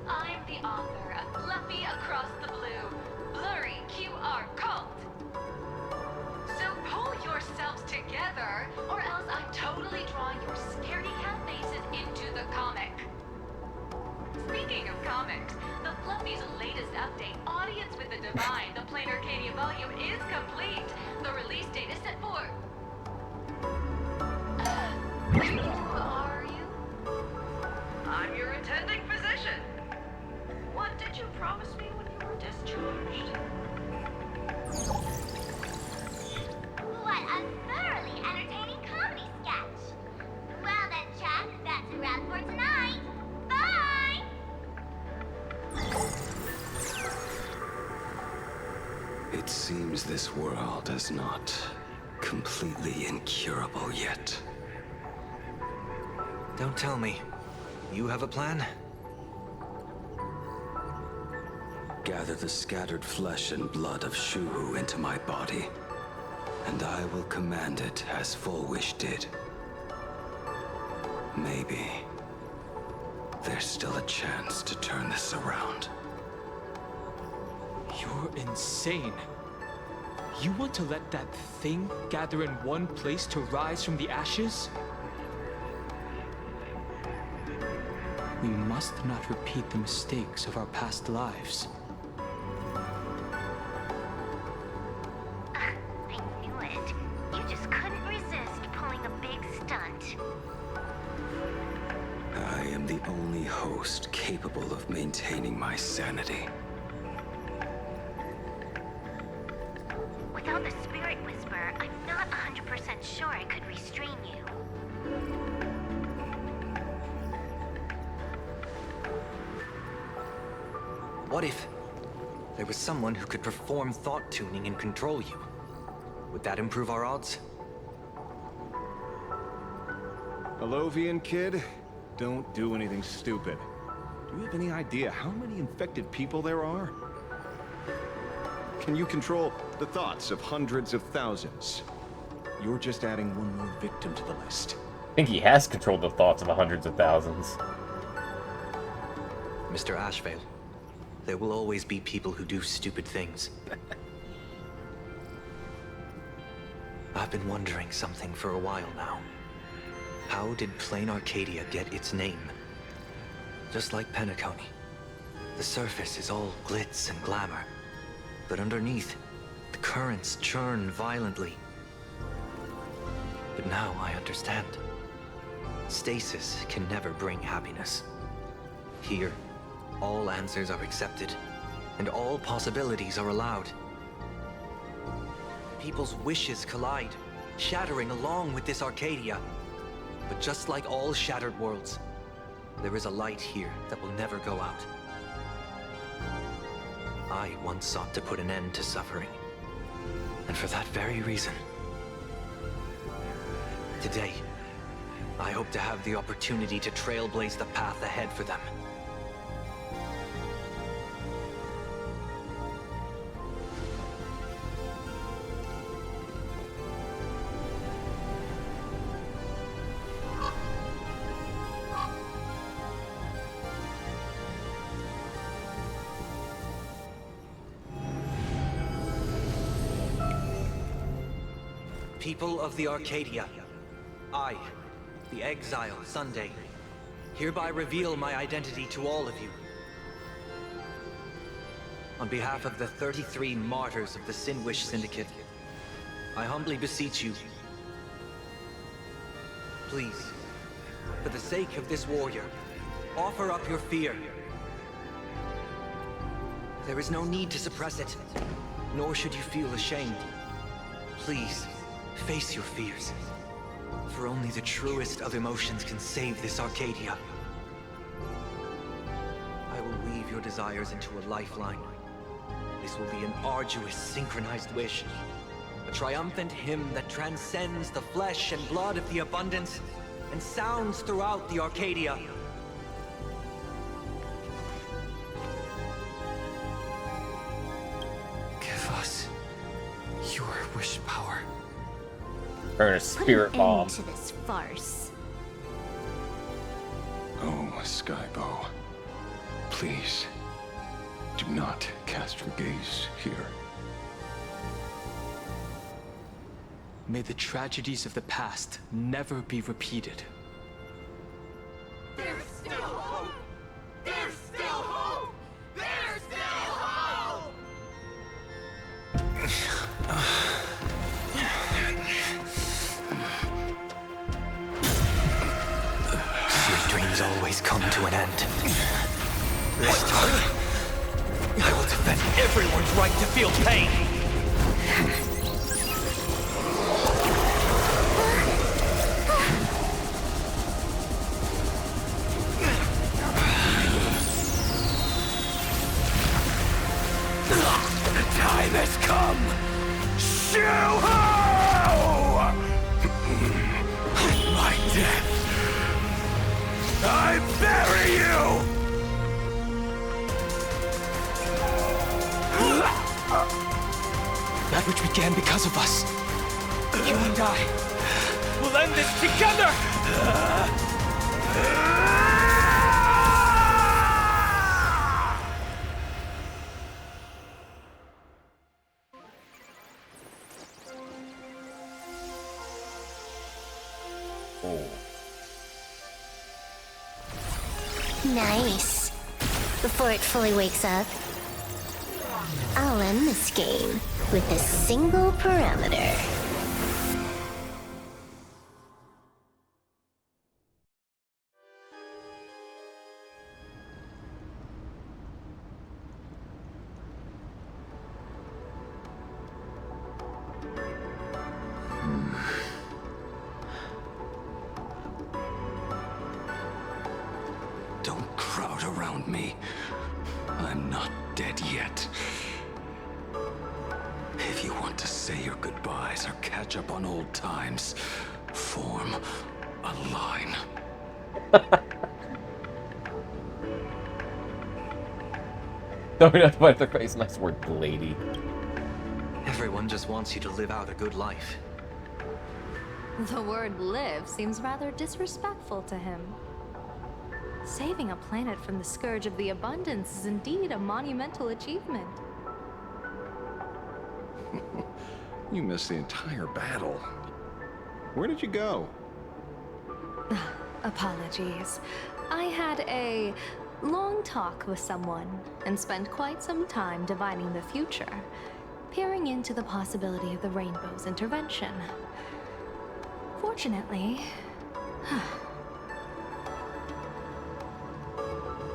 I'm the author of Fluffy Across the Blue, Blurry QR Cult. So pull yourselves together, or else I'm totally drawing your scaredy cat faces into the comic. Speaking of comics, the Fluffy's latest update, Audience with the Divine, the Plain Arcadia volume, is complete. The release date is set for... who are you? I'm your attending physician. What did you promise me when you were discharged? What a thoroughly entertaining comedy sketch. Well then, Chuck, that's a wrap for tonight. Bye! It seems this world is not completely incurable yet. Don't tell me. You have a plan? Gather the scattered flesh and blood of Shuhu into my body, and I will command it as Fulwish did. Maybe there's still a chance to turn this around. You're insane. You want to let that thing gather in one place to rise from the ashes? We must not repeat the mistakes of our past lives. I knew it. You just couldn't resist pulling a big stunt. I am the only host capable of maintaining my sanity. sure I could restrain you. What if there was someone who could perform thought tuning and control you? Would that improve our odds? Alovian kid, don't do anything stupid. Do you have any idea how many infected people there are? Can you control the thoughts of hundreds of thousands? You're just adding one more victim to the list. I think he has controlled the thoughts of hundreds of thousands. Mr. Ashvale, there will always be people who do stupid things. I've been wondering something for a while now. How did Plain Arcadia get its name? Just like Penacony, the surface is all glitz and glamour. But underneath, the currents churn violently. But now I understand. Stasis can never bring happiness. Here, all answers are accepted, and all possibilities are allowed. People's wishes collide, shattering along with this Arcadia. But just like all shattered worlds, there is a light here that will never go out. I once sought to put an end to suffering. And for that very reason, today, I hope to have the opportunity to trailblaze the path ahead for them. People of the Arcadia, I, the exile Sunday, hereby reveal my identity to all of you. On behalf of the 33 martyrs of the Sinwish Syndicate, I humbly beseech you, please, for the sake of this warrior, offer up your fear. There is no need to suppress it, nor should you feel ashamed. Please, face your fears, for only the truest of emotions can save this Arcadia. I will weave your desires into a lifeline. This will be an arduous, synchronized wish. A triumphant hymn that transcends the flesh and blood of the abundance and sounds throughout the Arcadia. Give us your wish power. Or a spirit bomb. To this farce. Oh, Skybow. Please, do not cast your gaze here. May the tragedies of the past never be repeated. There's still hope! There's still hope! There's still hope! Your dreams always come to an end. This time, I will defend everyone's right to feel pain. The time has come. Shoo-ho! My death. I bury you! That which began because of us. You and I will end this together! Nice. Before it fully wakes up, I'll end this game with a single parameter. me. I'm not dead yet. If you want to say your goodbyes or catch up on old times, form a line. Don't know why their face. Nice word, lady. Everyone just wants you to live out a good life. The word live seems rather disrespectful to him. Saving a planet from the scourge of the abundance is indeed a monumental achievement. You missed the entire battle. Where did you go? Apologies. I had a long talk with someone and spent quite some time divining the future, peering into the possibility of the Rainbow's intervention. Fortunately...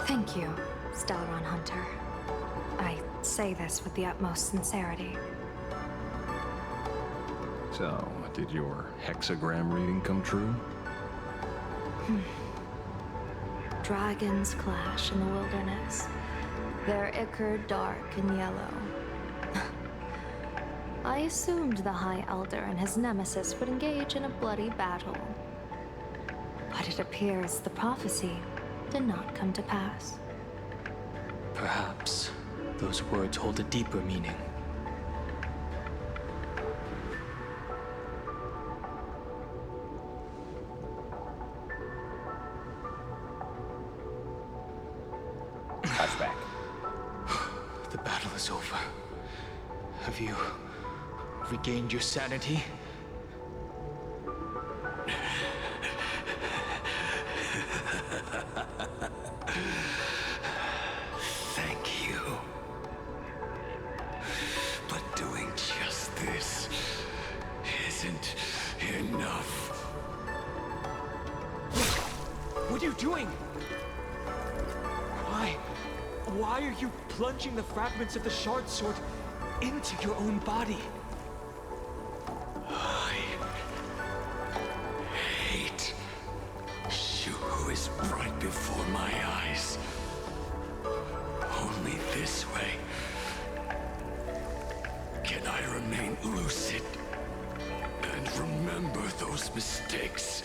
Thank you, Stellaron Hunter. I say this with the utmost sincerity. So, did your hexagram reading come true? Dragons clash in the wilderness. Their ichor dark and yellow. I assumed the High Elder and his nemesis would engage in a bloody battle. But it appears the prophecy did not come to pass. Perhaps those words hold a deeper meaning. Flashback. The battle is over. Have you regained your sanity? Thank you. But doing just this isn't enough. What are you doing? Why are you plunging the fragments of the shard sword into your own body? I hate you who is right before my eyes. Only this way can I remain lucid and remember those mistakes.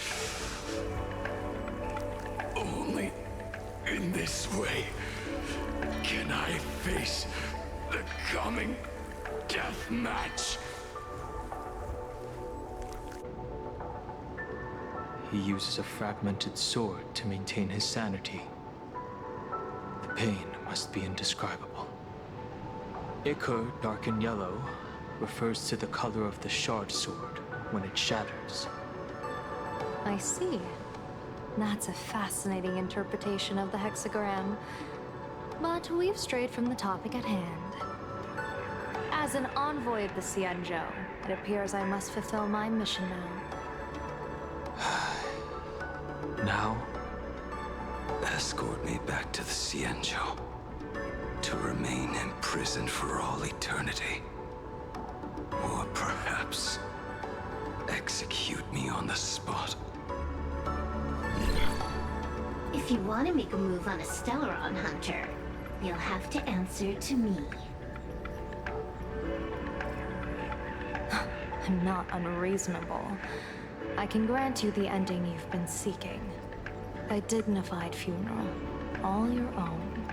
Only in this way can I face the coming death match. He uses a fragmented sword to maintain his sanity. The pain must be indescribable. Ichor, dark and yellow, refers to the color of the shard sword when it shatters. I see. That's a fascinating interpretation of the hexagram. But we've strayed from the topic at hand. As an envoy of the Cienjo, it appears I must fulfill my mission now. Now, escort me back to the Cienjo, to remain imprisoned for all eternity. Or perhaps execute me on the spot. If you want to make a move on a Stellaron Hunter, you'll have to answer to me. I'm not unreasonable. I can grant you the ending you've been seeking. A dignified funeral, all your own.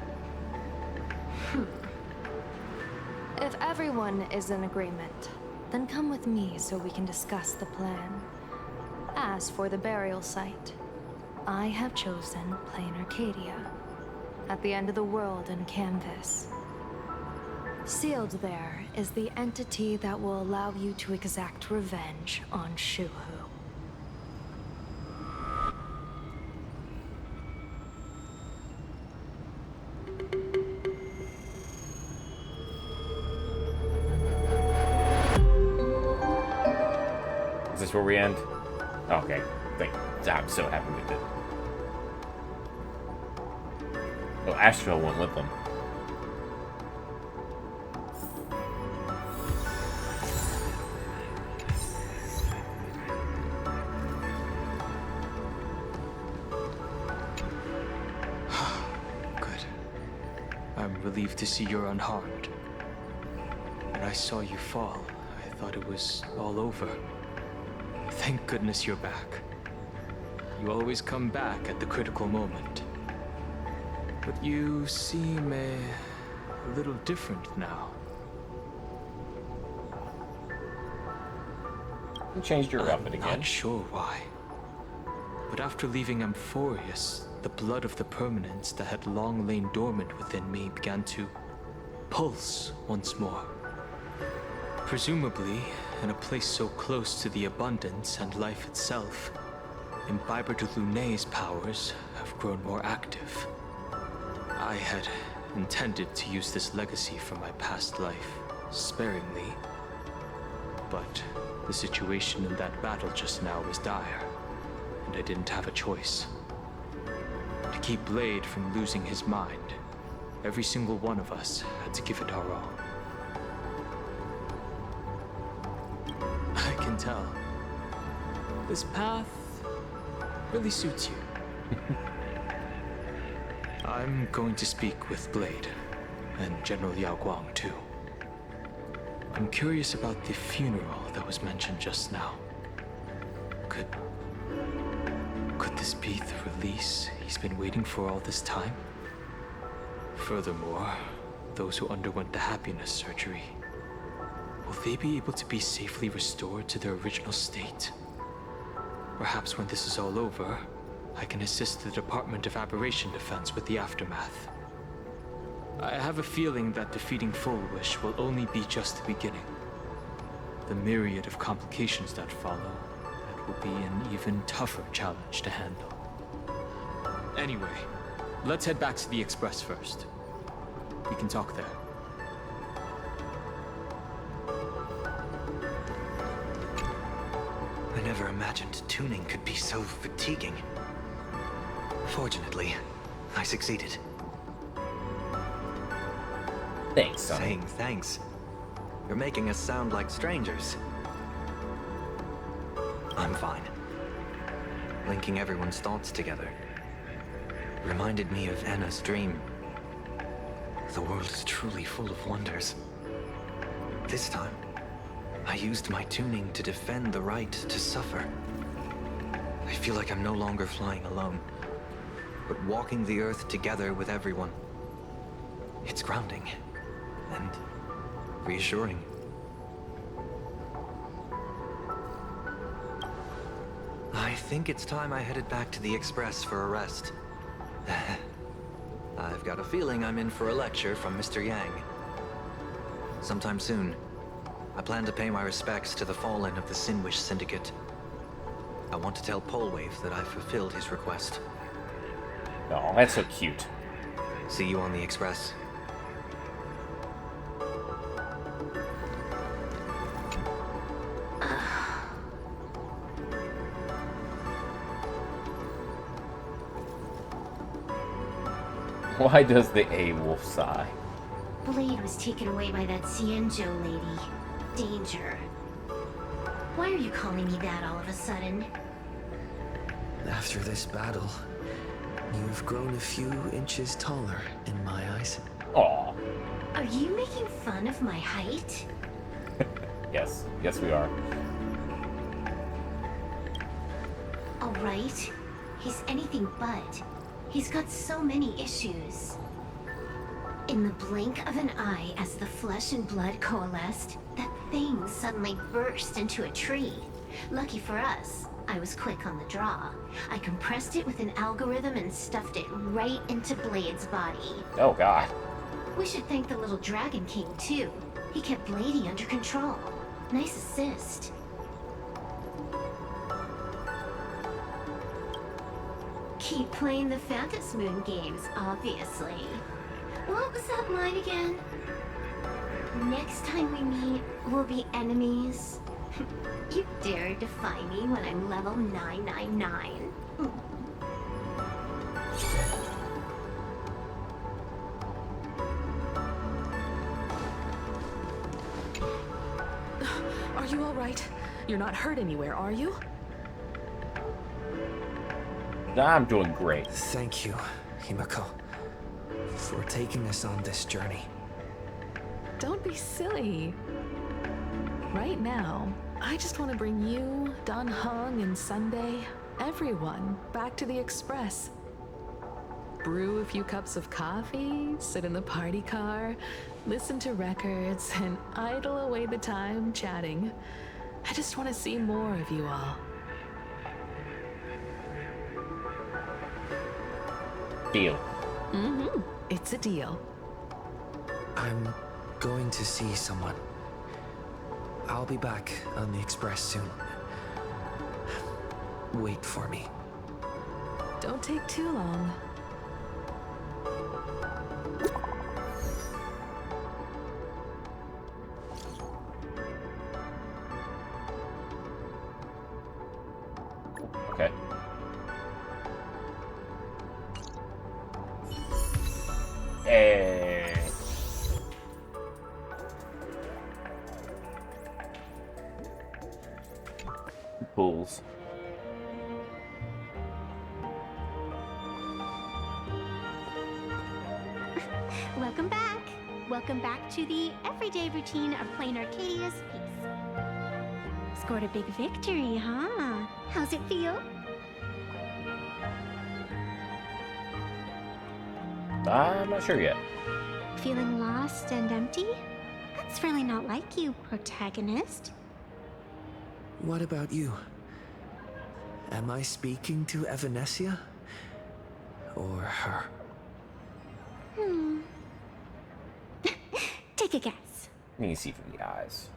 If everyone is in agreement, then come with me so we can discuss the plan. As for the burial site, I have chosen Plain Arcadia, at the end of the world in Canvas. Sealed there is the entity that will allow you to exact revenge on Shuhu. Is this where we end? Okay. I'm so happy with it. Oh, Astro went with them. Good. relieved to see you're unharmed. When I saw you fall, I thought it was all over. Thank goodness you're back. You always come back at the critical moment. But you seem a little different now. You changed your outfit again. I'm not sure why. But after leaving Amphorius, the blood of the permanence that had long lain dormant within me began to pulse once more. Presumably, in a place so close to the abundance and life itself, Imbiber de Lunay's powers have grown more active. I had intended to use this legacy from my past life sparingly, but the situation in that battle just now was dire, and I didn't have a choice. To keep Blade from losing his mind, every single one of us had to give it our all. I can tell. This path really suits you. I'm going to speak with Blade, and General Yao Guang too. I'm curious about the funeral that was mentioned just now. Could this be the release he's been waiting for all this time? Furthermore, those who underwent the happiness surgery, will they be able to be safely restored to their original state? Perhaps when this is all over, I can assist the Department of Aberration Defense with the aftermath. I have a feeling that defeating Fulwish will only be just the beginning. The myriad of complications that follow, that will be an even tougher challenge to handle. Anyway, let's head back to the Express first. We can talk there. I never imagined tuning could be so fatiguing. Fortunately, I succeeded. Thanks, son. Saying thanks. You're making us sound like strangers. I'm fine. Linking everyone's thoughts together reminded me of Anna's dream. The world is truly full of wonders. This time, I used my tuning to defend the right to suffer. I feel like I'm no longer flying alone, but walking the earth together with everyone. It's grounding and reassuring. I think it's time I headed back to the Express for a rest. I've got a feeling I'm in for a lecture from Mr. Yang. Sometime soon, I plan to pay my respects to the fallen of the Sinwish Syndicate. I want to tell Polwave that I've fulfilled his request. Oh, that's so cute. See you on the Express. Why does the A-Wolf sigh? Blade was taken away by that Xianzhou lady. Danger. Why are you calling me that all of a sudden? After this battle, you've grown a few inches taller in my eyes. Aw. Are you making fun of my height? Yes. Yes, we are. All right. He's anything but. He's got so many issues. In the blink of an eye, as the flesh and blood coalesced, that thing suddenly burst into a tree. Lucky for us, I was quick on the draw. I compressed it with an algorithm and stuffed it right into Blade's body. Oh, God. We should thank the little Dragon King, too. He kept Bladey under control. Nice assist. Keep playing the Phantom Moon games, obviously. What was that line again? Next time we meet, we'll be enemies. You dare defy me when I'm level 999. Are you all right? You're not hurt anywhere, are you? I'm doing great. Thank you, Himiko. for taking us on this journey. Don't be silly. Right now, I just want to bring you, Dan Heng, and Sunday, everyone, back to the Express. Brew a few cups of coffee, sit in the party car, listen to records, and idle away the time chatting. I just want to see more of you all. Deal. Mm-hmm. It's a deal. I'm going to see someone. I'll be back on the Express soon. Wait for me. Don't take too long. Okay. Hey. Pools. Welcome back. Welcome back to the everyday routine of playing Arcadia's Peace. Scored a big victory, huh? How's it feel? I'm not sure yet. Feeling lost and empty? That's really not like you, protagonist. What about you? Am I speaking to Evanesia? Or her? Take a guess. You can see from the eyes.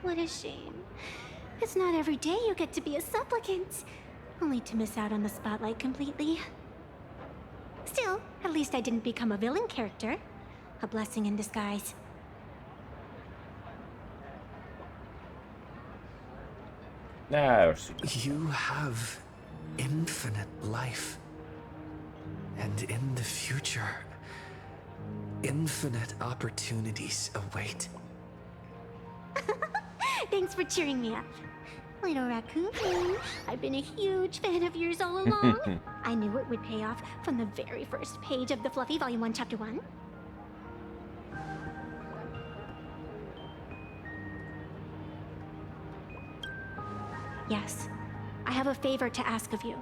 What a shame. It's not every day you get to be a supplicant, only to miss out on the spotlight completely. Still, at least I didn't become a villain character. A blessing in disguise. You have infinite life. And in the future, infinite opportunities await. Thanks for cheering me up. Little raccoon, I've been a huge fan of yours all along. I knew it would pay off from the very first page of the Fluffy Volume 1, Chapter 1. Yes, I have a favor to ask of you.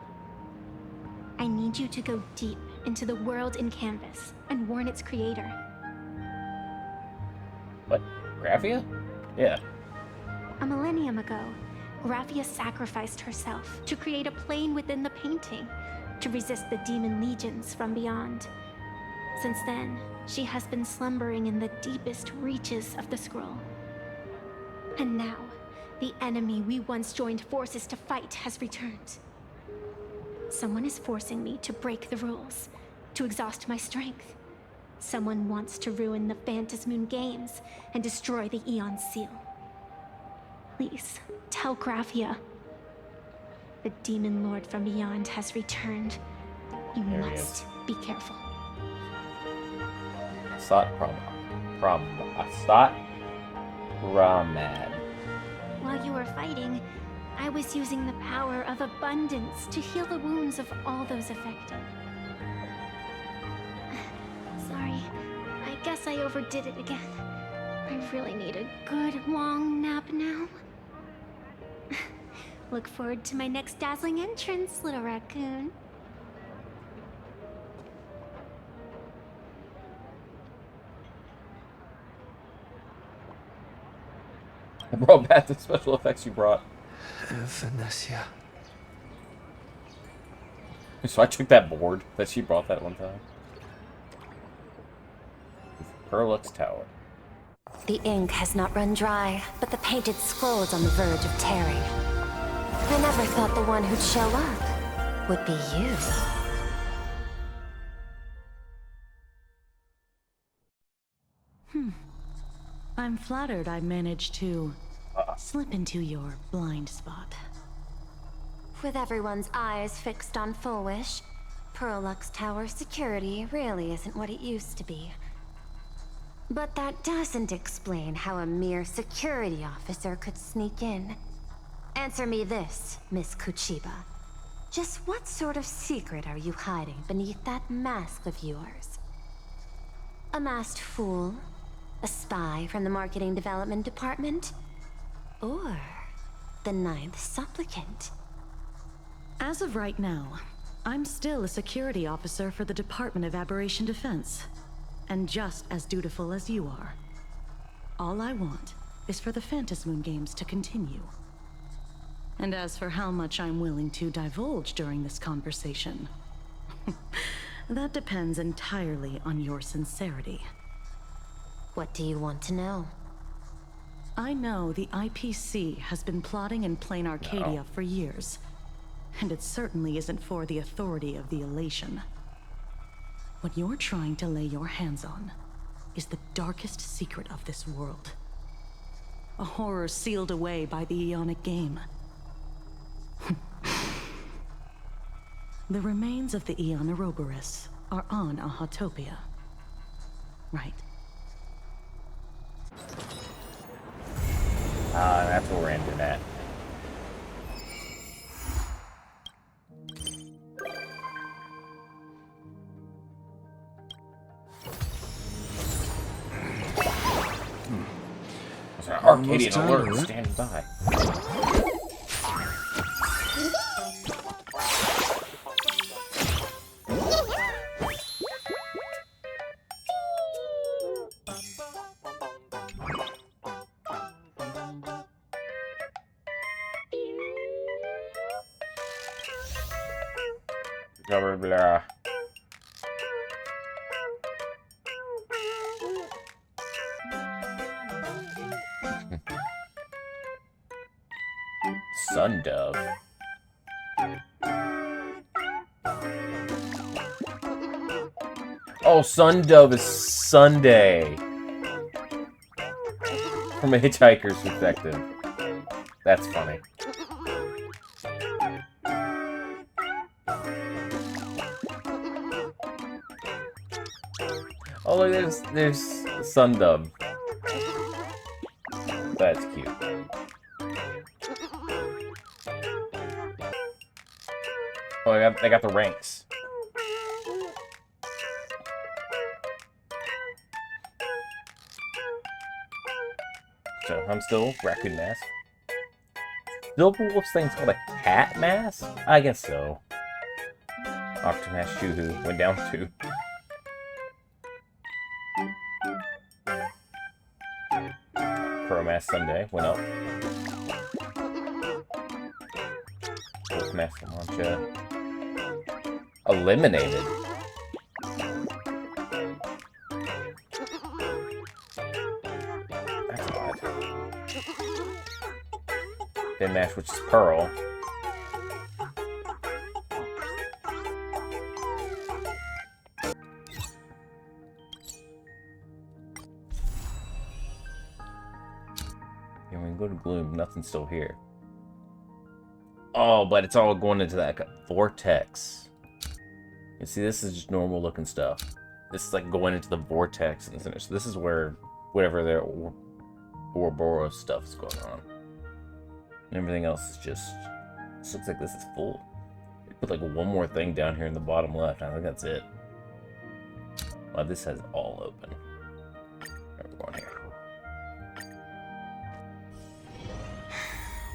I need you to go deep into the world in Canvas and warn its creator. What? Graphia? Yeah. A millennium ago, Graphia sacrificed herself to create a plane within the painting to resist the demon legions from beyond. Since then, she has been slumbering in the deepest reaches of the scroll. And now, the enemy we once joined forces to fight has returned. Someone is forcing me to break the rules, to exhaust my strength. Someone wants to ruin the Phantasmoon games and destroy the Eon Seal. Please, tell Graphia. The Demon Lord from beyond has returned. You must be careful. Ramad. While you were fighting, I was using the power of abundance to heal the wounds of all those affected. Sorry, I guess I overdid it again. I really need a good long nap now. Look forward to my next dazzling entrance, little raccoon. I brought back the special effects you brought. Vanessa. So I took that board that she brought that one time. Perlux Tower. The ink has not run dry, but the painted scroll is on the verge of tearing. I never thought the one who'd show up would be you. I'm flattered I managed to slip into your blind spot. With everyone's eyes fixed on Fulwish, Perlux Tower security really isn't what it used to be. But that doesn't explain how a mere security officer could sneak in. Answer me this, Miss Kuchiba. Just what sort of secret are you hiding beneath that mask of yours? A masked fool? A spy from the marketing development department? Or the ninth supplicant? As of right now, I'm still a security officer for the Department of Aberration Defense, and just as dutiful as you are. All I want is for the Phantasmoon games to continue. And as for how much I'm willing to divulge during this conversation, that depends entirely on your sincerity. What do you want to know? I know the IPC has been plotting in Plain Arcadia for years, and it certainly isn't for the authority of the Elation. What you're trying to lay your hands on is the darkest secret of this world. A horror sealed away by the Aeonic game. The remains of the Aeon Ouroboros are on Ahotopia, right? That's where we're ending at. There's an Arcadian alert standing by. Blah, blah. Sundove. Oh, Sundove is Sunday. From a hitchhiker's perspective. That's funny. Oh, look, there's Sundove. That's cute. Oh, they got the ranks. So, I'm still Raccoon Mask. Silver Wolf's thing's called a cat mask? I guess so. Octomask Shuhu went down too. Crow Mask Sunday went up. Wolf Mask Lamancha eliminated. That's odd. Then Mash, which is Pearl. And we can go to Gloom, nothing's still here. Oh, but it's all going into that vortex. You see, this is just normal looking stuff. This is like going into the vortex in the center. So this is where whatever their Ouroboros stuff is going on. And everything else is just... This looks like this is full. They put like one more thing down here in the bottom left. I think that's it. Wow, this has all open. Alright, we're going here.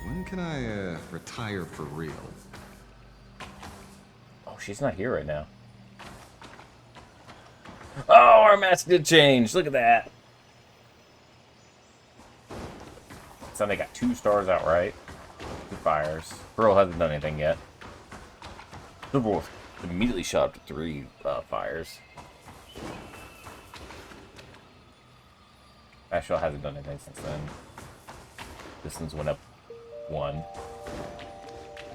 When can I retire for real? Oh, she's not here right now. Oh, our mask did change. Look at that. So they got 2 stars outright. 2 fires. Pearl hasn't done anything yet. Silver Wolf immediately shot up to 3 fires. Ashwell hasn't done anything since then. This one's went up 1.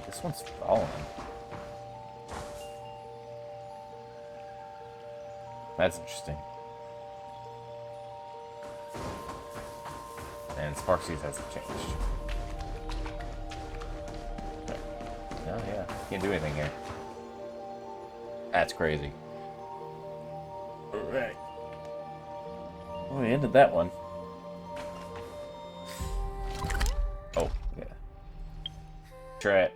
This one's fallen. That's interesting. And Sparksies hasn't changed. Oh yeah, can't do anything here. That's crazy. Alright. Well, we ended that one. Oh, yeah. Try it.